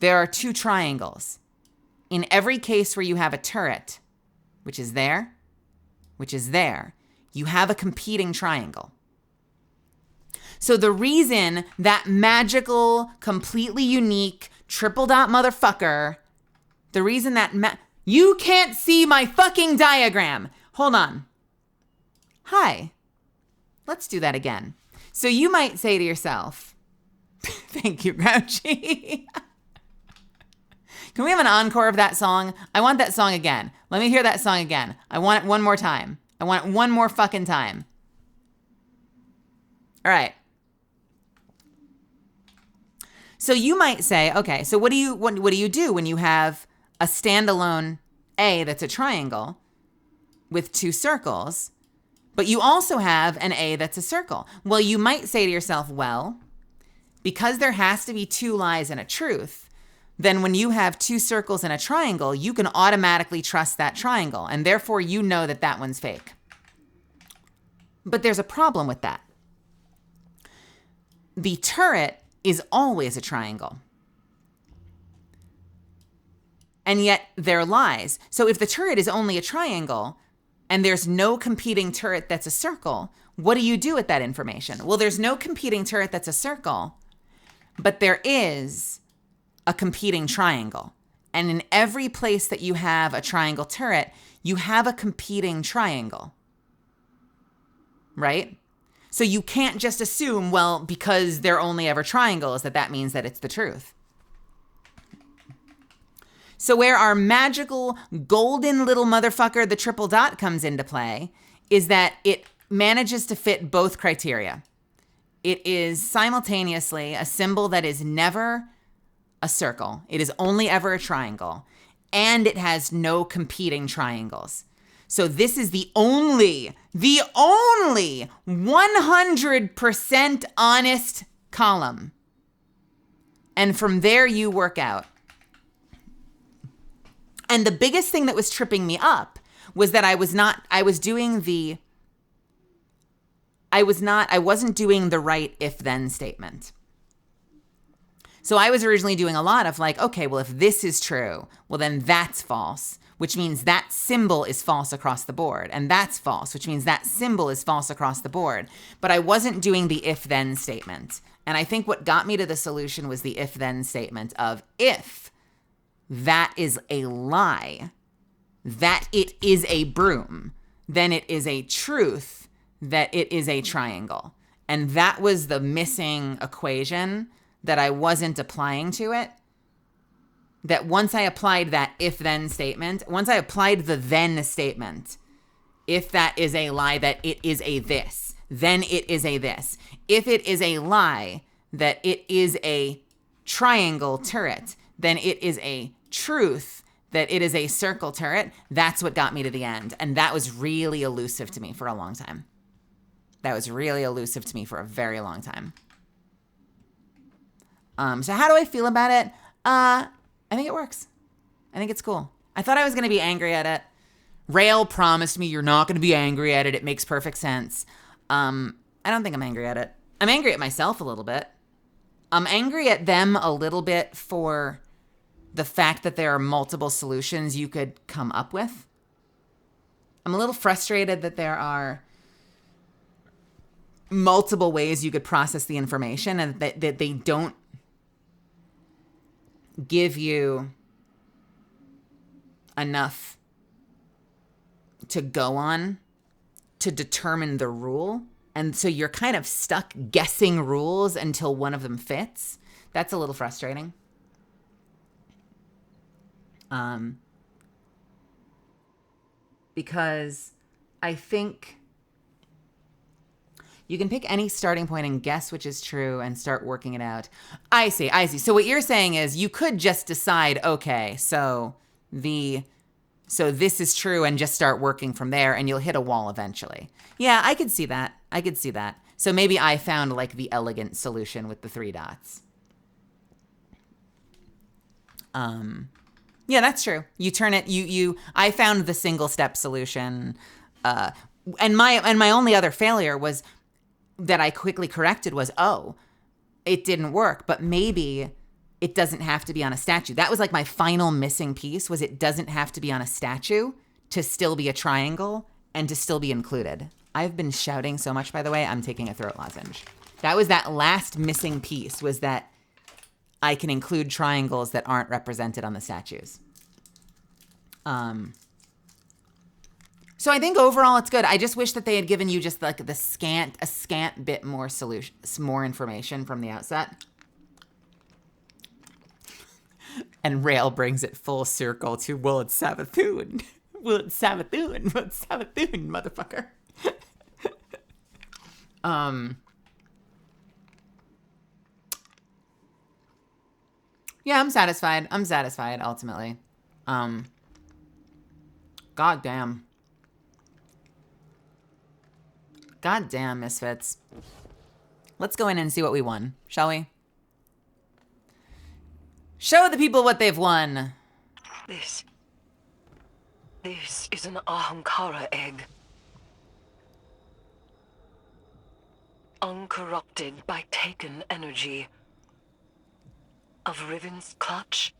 there are two triangles. In every case where you have a turret, which is there, you have a competing triangle. So the reason that magical, completely unique, triple dot motherfucker, the reason that you can't see my fucking diagram. Hold on. Hi. Let's do that again. So you might say to yourself, thank you, Grouchy. Can we have an encore of that song? I want that song again. Let me hear that song again. I want it one more time. I want it one more fucking time. All right. So you might say, okay, so what do you do when you have a standalone A that's a triangle with two circles, but you also have an A that's a circle? Well, you might say to yourself, well, because there has to be two lies and a truth, then when you have two circles and a triangle, you can automatically trust that triangle, and therefore you know that that one's fake. But there's a problem with that. The turret is always a triangle. And yet they're lies. So if the turret is only a triangle and there's no competing turret that's a circle, what do you do with that information? Well, there's no competing turret that's a circle, but there is a competing triangle. And in every place that you have a triangle turret, you have a competing triangle. Right? So you can't just assume, well, because they're only ever triangles, that means that it's the truth. So where our magical golden little motherfucker, the triple dot, comes into play is that it manages to fit both criteria. It is simultaneously a symbol that is never a circle. It is only ever a triangle. And it has no competing triangles. So this is the only 100% honest column. And from there you work out. And the biggest thing that was tripping me up was that I wasn't doing the right if-then statement. So I was originally doing a lot of like, okay, well, if this is true, well, then that's false, which means that symbol is false across the board. And that's false, which means that symbol is false across the board. But I wasn't doing the if-then statement. And I think what got me to the solution was the if-then statement of if that is a lie, that it is a broom, then it is a truth that it is a triangle. And that was the missing equation that I wasn't applying to it. That once I applied that if-then statement, once I applied the then statement, if that is a lie, that it is a this, then it is a this. If it is a lie, that it is a triangle turret, then it is a truth that it is a circle turret. That's what got me to the end. And that was really elusive to me for a long time. That was really elusive to me for a very long time. So how do I feel about it? I think it works. I think it's cool. I thought I was going to be angry at it. Rail promised me you're not going to be angry at it. It makes perfect sense. I don't think I'm angry at it. I'm angry at myself a little bit. I'm angry at them a little bit for the fact that there are multiple solutions you could come up with. I'm a little frustrated that there are multiple ways you could process the information and that they don't give you enough to go on to determine the rule. And so you're kind of stuck guessing rules until one of them fits. That's a little frustrating. Because I think you can pick any starting point and guess which is true and start working it out. I see. So what you're saying is you could just decide, okay, so this is true and just start working from there and you'll hit a wall eventually. Yeah, I could see that. So maybe I found like the elegant solution with the 3 dots. Yeah, that's true. You turn it, I found the single step solution. And my only other failure was that I quickly corrected was, it didn't work, but maybe it doesn't have to be on a statue. That was like my final missing piece was it doesn't have to be on a statue to still be a triangle and to still be included. I've been shouting so much, by the way, I'm taking a throat lozenge. That was that last missing piece was that I can include triangles that aren't represented on the statues. So I think overall it's good. I just wish that they had given you just like a scant bit more more information from the outset. And Rail brings it full circle to, well, it's Savathun. Motherfucker. Yeah, I'm satisfied. Ultimately. God damn, Misfits. Let's go in and see what we won, shall we? Show the people what they've won. This is an Ahamkara egg. Uncorrupted by taken energy of Riven's clutch.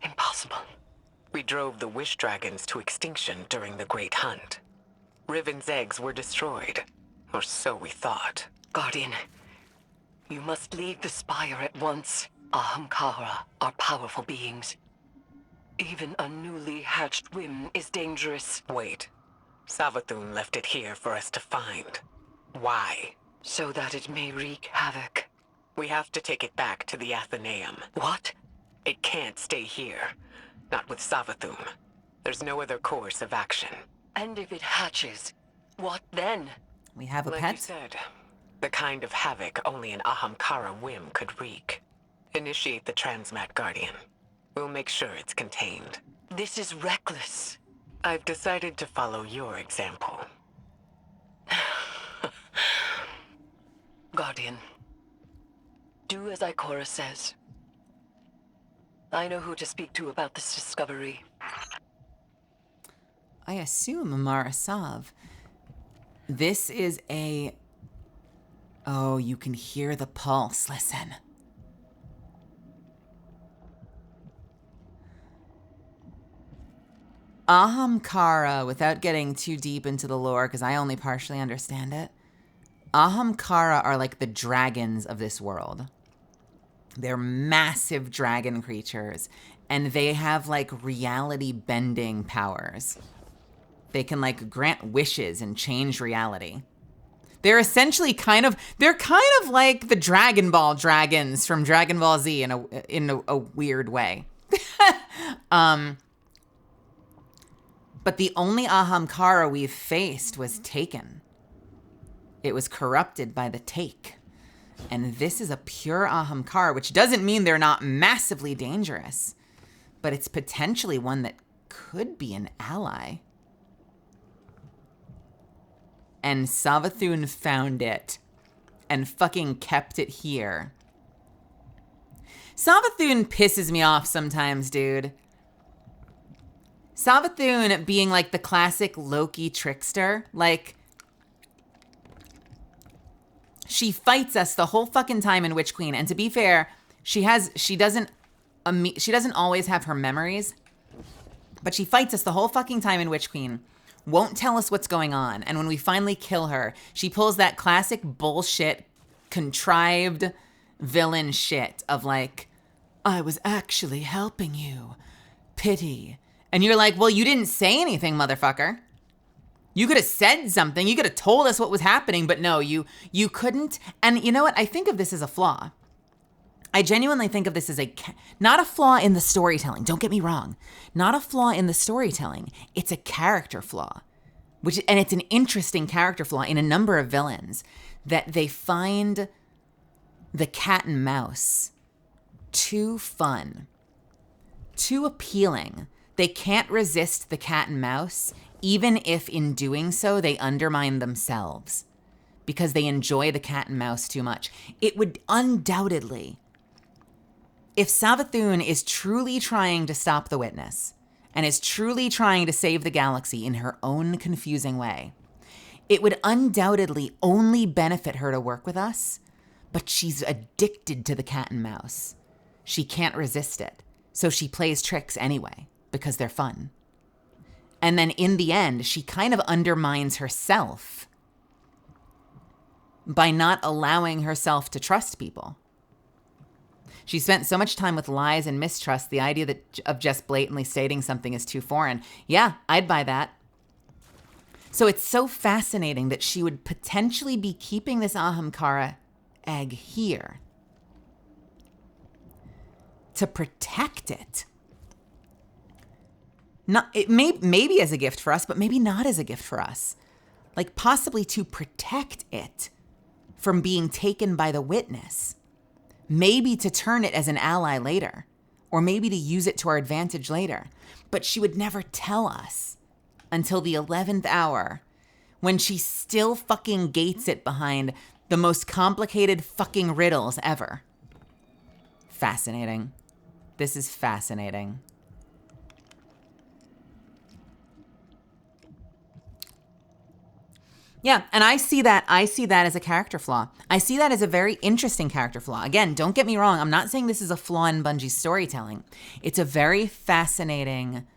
Impossible. We drove the wish dragons to extinction during the Great Hunt. Riven's eggs were destroyed, or so we thought. Guardian, you must leave the Spire at once. Ahamkara are powerful beings. Even a newly hatched whim is dangerous. Wait. Savathun left it here for us to find. Why? So that it may wreak havoc. We have to take it back to the Athenaeum. What? It can't stay here. Not with Savathun. There's no other course of action. And if it hatches, what then? We have a Like pet. you said, the kind of havoc only an Ahamkara whim could wreak. Initiate the Transmat Guardian. We'll make sure it's contained. This is reckless. I've decided to follow your example. Guardian, do as Ikora says. I know who to speak to about this discovery. I assume Marasav. This is a... Oh, you can hear the pulse. Listen. Ahamkara, without getting too deep into the lore, because I only partially understand it, Ahamkara are like the dragons of this world. They're massive dragon creatures, and they have like reality bending powers. They can like grant wishes and change reality. They're essentially kind of like the Dragon Ball dragons from Dragon Ball Z in a weird way. But the only Ahamkara we've faced was taken. It was corrupted by the take. And this is a pure Ahamkara, which doesn't mean they're not massively dangerous, but it's potentially one that could be an ally. And Savathun found it and fucking kept it here. Savathun pisses me off sometimes, dude. Savathun being like the classic Loki trickster, like, she fights us the whole fucking time in Witch Queen. And to be fair, she doesn't always have her memories, but she fights us the whole fucking time in Witch Queen. Won't tell us what's going on. And when we finally kill her, she pulls that classic bullshit, contrived villain shit of like, I was actually helping you. Pity. And you're like, well, you didn't say anything, motherfucker. You could have said something. You could have told us what was happening, but no, you couldn't. And you know what? I think of this as a flaw. I genuinely think of this as not a flaw in the storytelling. Don't get me wrong. Not a flaw in the storytelling. It's a character flaw, and it's an interesting character flaw in a number of villains, that they find the cat and mouse too fun, too appealing. They can't resist the cat and mouse, even if in doing so they undermine themselves because they enjoy the cat and mouse too much. It would undoubtedly, if Savathun is truly trying to stop the Witness and is truly trying to save the galaxy in her own confusing way, it would undoubtedly only benefit her to work with us, but she's addicted to the cat and mouse. She can't resist it, so she plays tricks anyway because they're fun. And then in the end, she kind of undermines herself by not allowing herself to trust people. She spent so much time with lies and mistrust, the idea of just blatantly stating something is too foreign. Yeah, I'd buy that. So it's so fascinating that she would potentially be keeping this Ahamkara egg here to protect it. Maybe as a gift for us, but maybe not as a gift for us. Like possibly to protect it from being taken by the Witness. Maybe to turn it as an ally later, or maybe to use it to our advantage later. But she would never tell us until the 11th hour, when she still fucking gates it behind the most complicated fucking riddles ever. Fascinating. This is fascinating. Yeah, and I see that as a character flaw. I see that as a very interesting character flaw. Again, don't get me wrong. I'm not saying this is a flaw in Bungie's storytelling. It's a very fascinating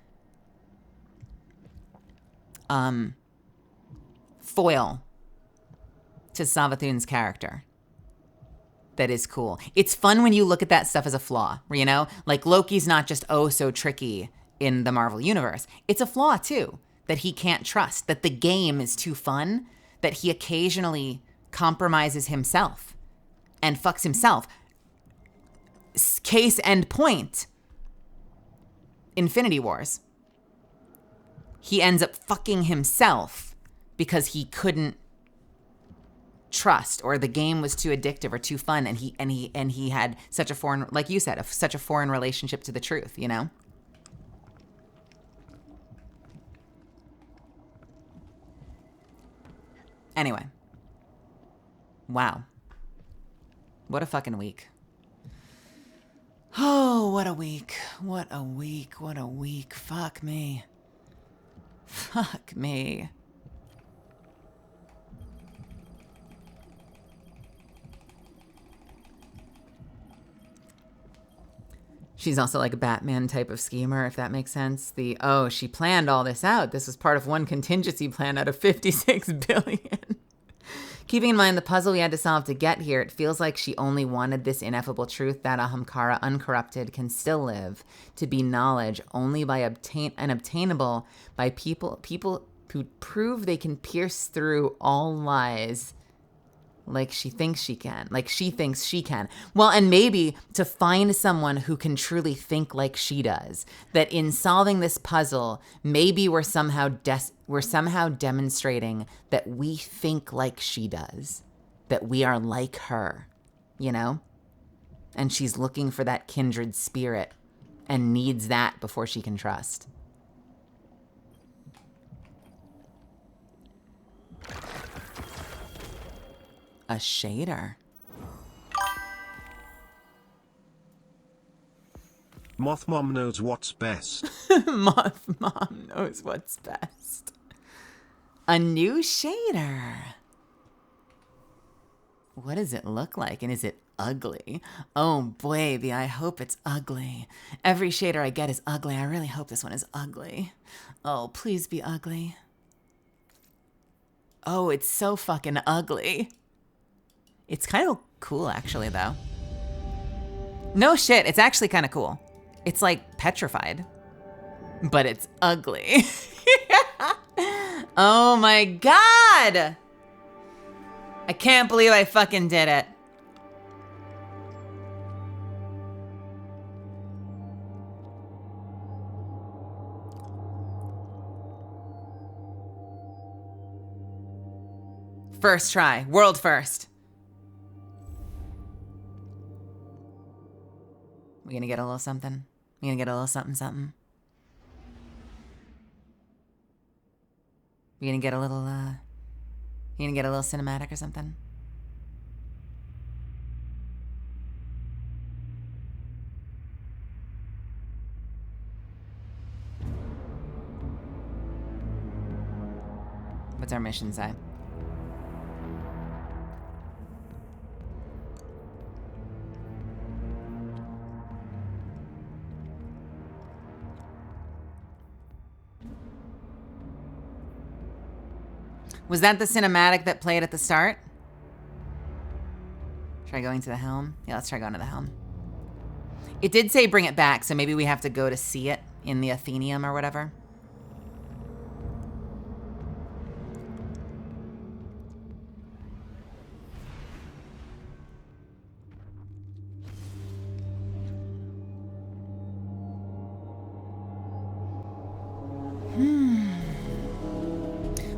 foil to Savathun's character. That is cool. It's fun when you look at that stuff as a flaw, you know? Like Loki's not just oh so tricky in the Marvel Universe. It's a flaw too, that he can't trust, that the game is too fun, that he occasionally compromises himself and fucks himself. Case and point, Infinity Wars. He ends up fucking himself because he couldn't trust, or the game was too addictive or too fun, and he had such a foreign, like you said, such a foreign relationship to the truth, you know? Anyway. Wow. What a fucking week. Oh, what a week. What a week. What a week. Fuck me. Fuck me. She's also like a Batman type of schemer, if that makes sense. Oh, she planned all this out. This was part of one contingency plan out of 56 billion. Keeping in mind the puzzle we had to solve to get here, it feels like she only wanted this ineffable truth that Ahamkara uncorrupted can still live, to be knowledge only by obtainable by people who prove they can pierce through all lies like she thinks she can. Well, and maybe to find someone who can truly think like she does. That in solving this puzzle, maybe we're somehow demonstrating that we think like she does. That we are like her, you know? And she's looking for that kindred spirit and needs that before she can trust. A shader. Moth Mom knows what's best. Moth Mom knows what's best. A new shader. What does it look like? And is it ugly? Oh boy, I hope it's ugly. Every shader I get is ugly. I really hope this one is ugly. Oh, please be ugly. Oh, it's so fucking ugly. It's kind of cool, actually, though. No shit, it's actually kind of cool. It's like petrified, but it's ugly. Oh my God! I can't believe I fucking did it. First try, world first. We gonna get a little something? We gonna get a little something something? We gonna get a little, you gonna get a little cinematic or something? What's our mission say? Was that the cinematic that played at the start? Try going to the helm? Yeah, let's try going to the helm. It did say bring it back, so maybe we have to go to see it in the Athenium or whatever.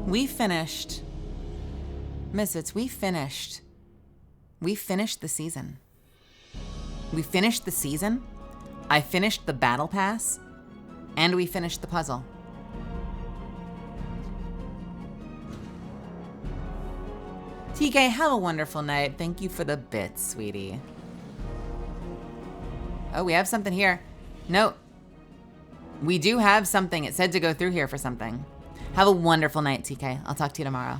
We finished. Misfits, we finished the season. We finished the season. I finished the battle pass. And we finished the puzzle. TK, have a wonderful night. Thank you for the bits, sweetie. Oh, we have something here. No. We do have something. It said to go through here for something. Have a wonderful night, TK. I'll talk to you tomorrow.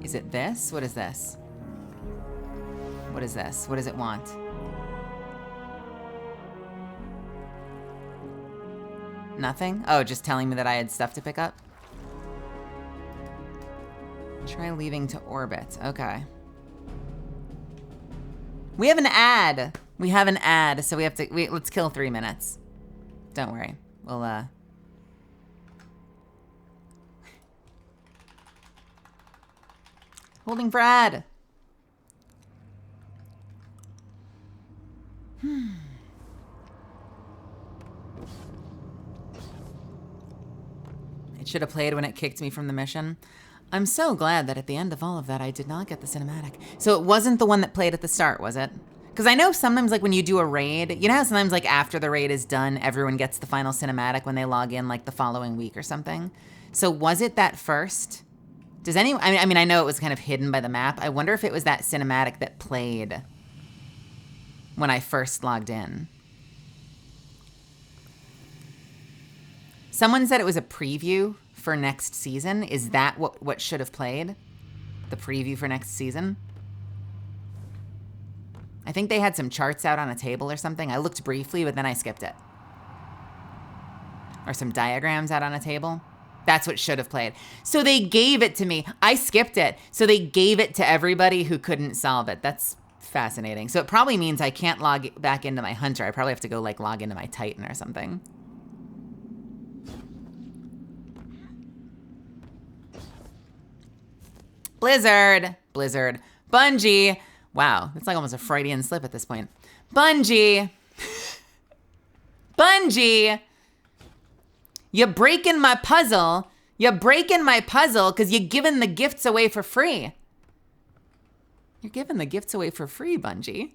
Is it this? What is this? What is this? What does it want? Nothing? Oh, just telling me that I had stuff to pick up? Try leaving to orbit. Okay. We have an ad. We have an ad, so we have to... let's kill 3 minutes. Don't worry. We'll, Holding for ad. It should have played when it kicked me from the mission. I'm so glad that at the end of all of that, I did not get the cinematic. So it wasn't the one that played at the start, was it? Because I know sometimes, like, when you do a raid, you know how sometimes, like, after the raid is done, everyone gets the final cinematic when they log in, like, the following week or something? So was it that first? Does anyone... I mean, I know it was kind of hidden by the map. I wonder if it was that cinematic that played when I first logged in. Someone said it was a preview for next season? Is that what should have played? The preview for next season? I think they had some charts out on a table or something. I looked briefly, but then I skipped it. Or some diagrams out on a table. That's what should have played. So they gave it to me. I skipped it. So they gave it to everybody who couldn't solve it. That's fascinating. So it probably means I can't log back into my Hunter. I probably have to go like log into my Titan or something. Blizzard. Bungie. Wow, it's like almost a Freudian slip at this point. Bungie. You're breaking my puzzle. You're breaking my puzzle because you're giving the gifts away for free. You're giving the gifts away for free, Bungie.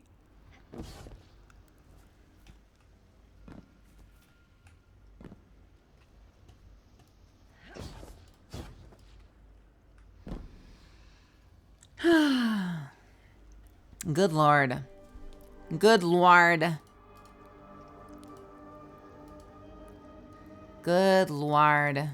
Good Lord. Good Lord. Good Lord.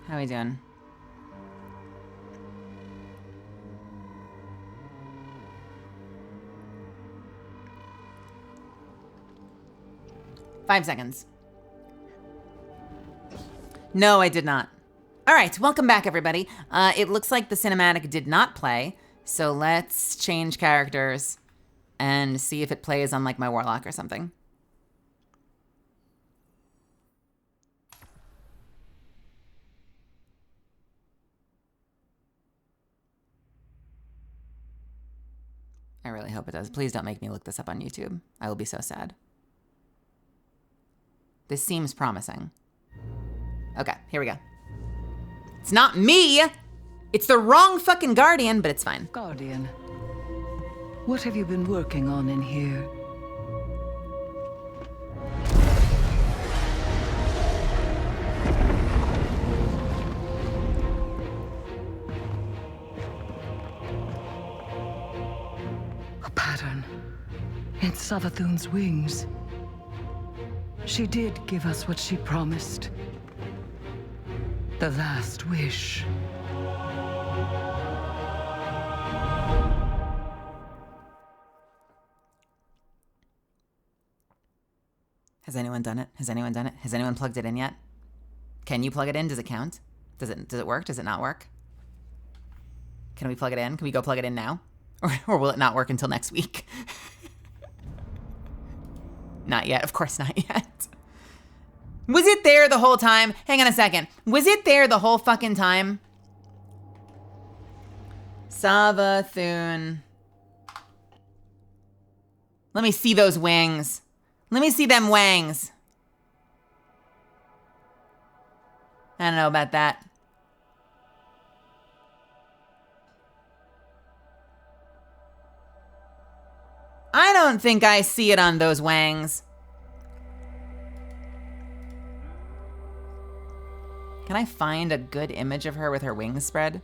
How we doing? Five seconds. No, I did not. All right, welcome back, everybody. It looks like the cinematic did not play, so let's change characters and see if it plays on like my Warlock or something. I really hope it does. Please don't make me look this up on YouTube. I will be so sad. This seems promising. Okay, here we go. It's not me! It's the wrong fucking Guardian, but it's fine. Guardian, what have you been working on in here? A pattern in Savathun's wings. She did give us what she promised. The last wish. Has anyone done it? Has anyone done it? Has anyone plugged it in yet? Can you plug it in? Does it count? Does it work? Does it not work? Can we plug it in? Can we go plug it in now? Or will it not work until next week? Not yet. Of course not yet. Was it there the whole time? Hang on a second. Was it there the whole fucking time? Savathun. Let me see those wings. Let me see them wangs. I don't know about that. I don't think I see it on those wangs. Can I find a good image of her with her wings spread?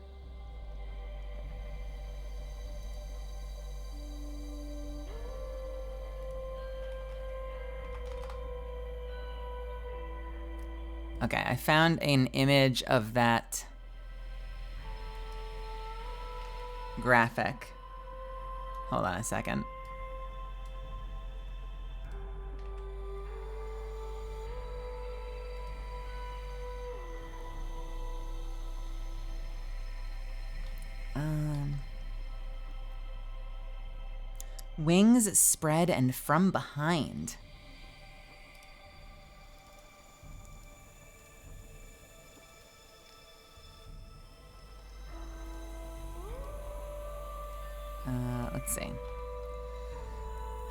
Okay, I found an image of that graphic. Hold on a second. Wings spread and from behind.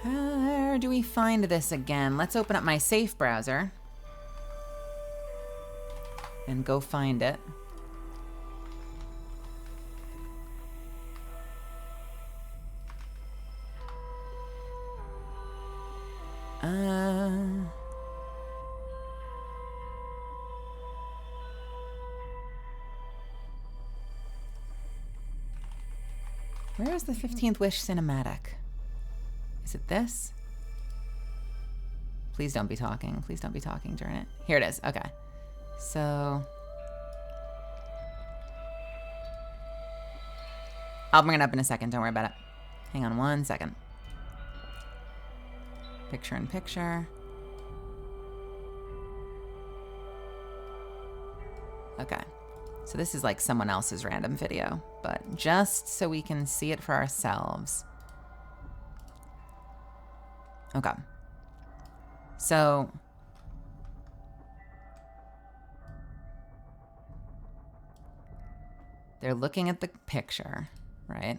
Where do we find this again? Let's open up my safe browser and go find it. Where is the 15th Wish cinematic? Is it this? Please don't be talking. Please don't be talking during it. Here it is. Okay. So I'll bring it up in a second. Don't worry about it. Hang on one second. Picture in picture. Okay. So this is like someone else's random video, but just so we can see it for ourselves. Okay. So they're looking at the picture, right?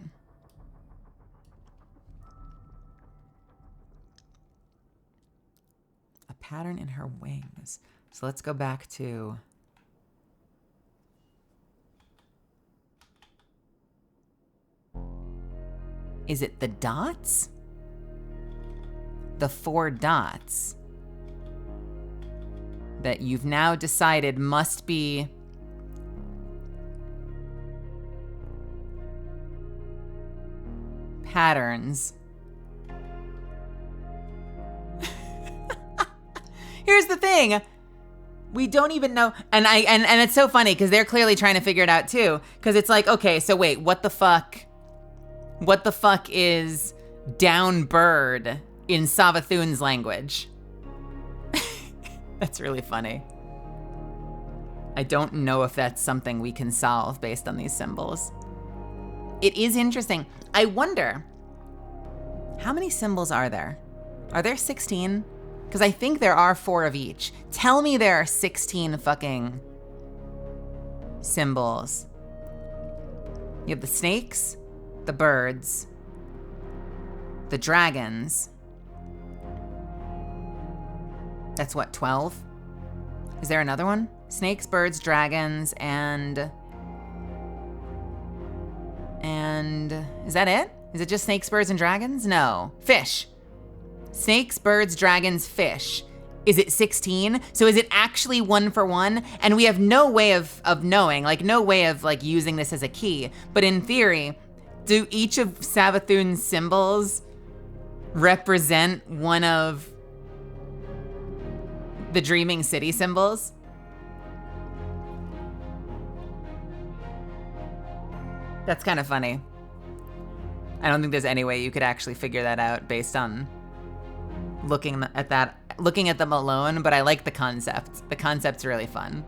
A pattern in her wings. So let's go back to... Is it the dots? The 4 dots that you've now decided must be patterns. Here's the thing. We don't even know, and it's so funny because they're clearly trying to figure it out too. Because it's like, okay, so wait, what the fuck? What the fuck is down bird in Savathun's language? That's really funny. I don't know if that's something we can solve based on these symbols. It is interesting. I wonder, how many symbols are there? Are there 16? Because I think there are 4 of each. Tell me there are 16 fucking symbols. You have the snakes, the birds, the dragons. That's what, 12? Is there another one? Snakes, birds, dragons, and is that it? Is it just snakes, birds, and dragons? No. Fish. Snakes, birds, dragons, fish. Is it 16? So is it actually 1 for 1? And we have no way of knowing, like no way of like using this as a key. But in theory, do each of Savathun's symbols represent one of the Dreaming City symbols? That's kind of funny. I don't think there's any way you could actually figure that out based on looking at them alone, but I like the concept. The concept's really fun.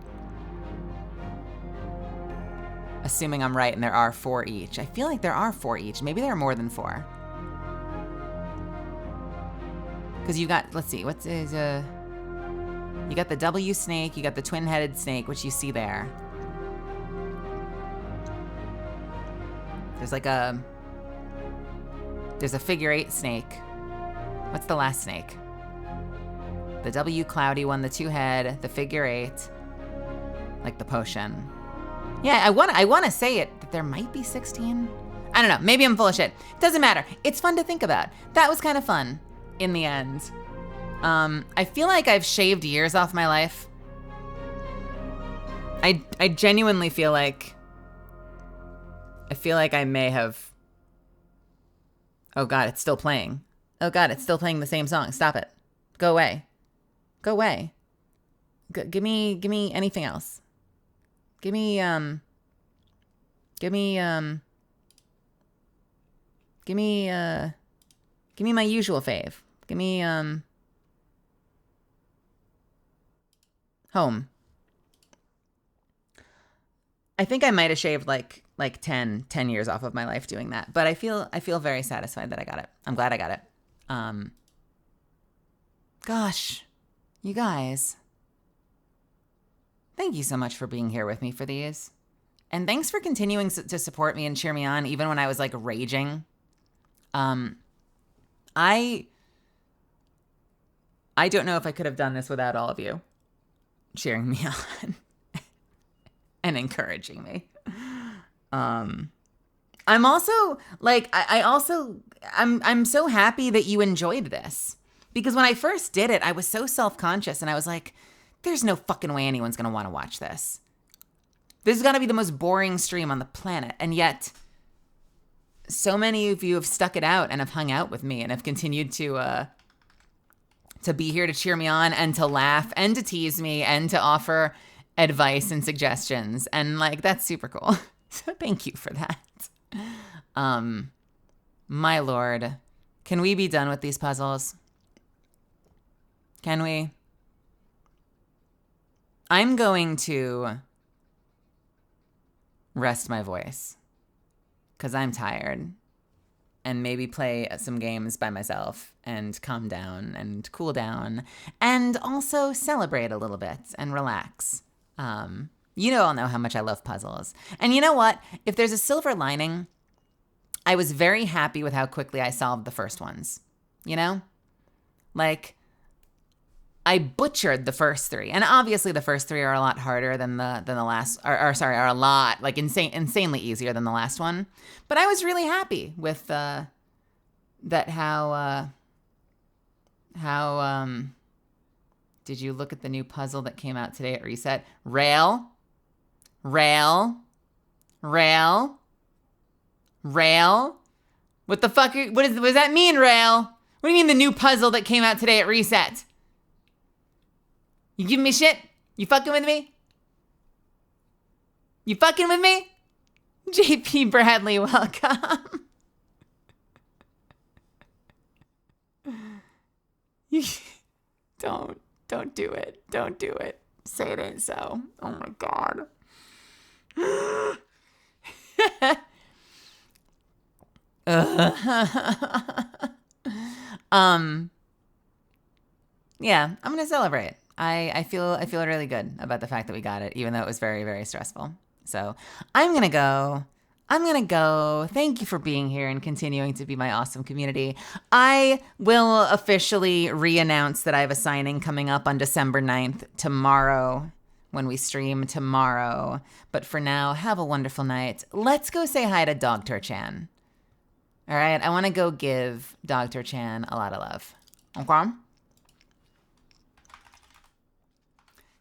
Assuming I'm right and there are 4 each. I feel like there are 4 each. Maybe there are more than 4. Because you got, let's see, you got the W snake, you got the twin-headed snake, which you see there. There's a figure 8 snake. What's the last snake? The W cloudy one, the 2-head, the figure 8, like the potion. Yeah, I want to say it, that there might be 16. I don't know, maybe I'm full of shit. Doesn't matter, it's fun to think about. That was kind of fun in the end. I feel like I've shaved years off my life. I genuinely feel like I may have. Oh God, it's still playing. Oh God, it's still playing the same song. Stop it. Go away. Go away. Give me anything else. Give me my usual fave. Give me home. I think I might have shaved like 10 years off of my life doing that, but I feel very satisfied that I got it. I'm glad I got it. Gosh, you guys, thank you so much for being here with me for these. And thanks for continuing to support me and cheer me on, even when I was like raging. I I don't know if I could have done this without all of you cheering me on and encouraging me. I'm also like, I'm so happy that you enjoyed this, because when I first did it, I was so self-conscious and I was like, there's no fucking way anyone's going to want to watch this. This has got to be the most boring stream on the planet. And yet so many of you have stuck it out and have hung out with me and have continued to be here to cheer me on and to laugh and to tease me and to offer advice and suggestions. And like, that's super cool. So thank you for that. My Lord, can we be done with these puzzles? Can we? I'm going to rest my voice because I'm tired, and maybe play some games by myself and calm down and cool down and also celebrate a little bit and relax. You all know how much I love puzzles. And you know what? If there's a silver lining, I was very happy with how quickly I solved the first ones. You know? Like, I butchered the first three. And obviously the first three are a lot harder than the last, are a lot, like insanely easier than the last one. But I was really happy with that how did you look at the new puzzle that came out today at Reset? Rail. What the fuck? What does that mean, Rail? What do you mean the new puzzle that came out today at Reset? You giving me shit? You fucking with me? You fucking with me? JP Bradley, welcome. Don't do it. Don't do it. Say it ain't so. Oh my God. Yeah, I'm gonna celebrate. I feel really good about the fact that we got it, even though it was very, very stressful. So I'm gonna go. Thank you for being here and continuing to be my awesome community. I will officially re-announce that I have a signing coming up on December 9th, tomorrow, when we stream tomorrow. But for now, have a wonderful night. Let's go say hi to Dr. Chan. All right, I want to go give Dr. Chan a lot of love. Okay?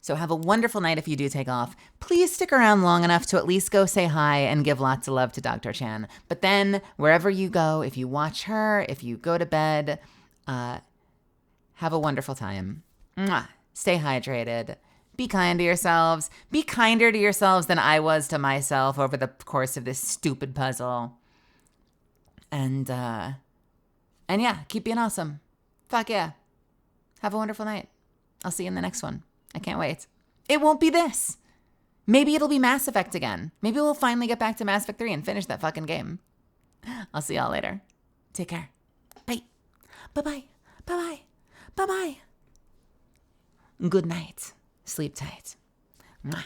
So have a wonderful night if you do take off. Please stick around long enough to at least go say hi and give lots of love to Dr. Chan. But then wherever you go, if you watch her, if you go to bed, have a wonderful time. Mwah. Stay hydrated. Be kind to yourselves. Be kinder to yourselves than I was to myself over the course of this stupid puzzle. And yeah, keep being awesome. Fuck yeah. Have a wonderful night. I'll see you in the next one. I can't wait. It won't be this. Maybe it'll be Mass Effect again. Maybe we'll finally get back to Mass Effect 3 and finish that fucking game. I'll see y'all later. Take care. Bye. Bye-bye. Bye-bye. Bye-bye. Good night. Sleep tight. Mwah.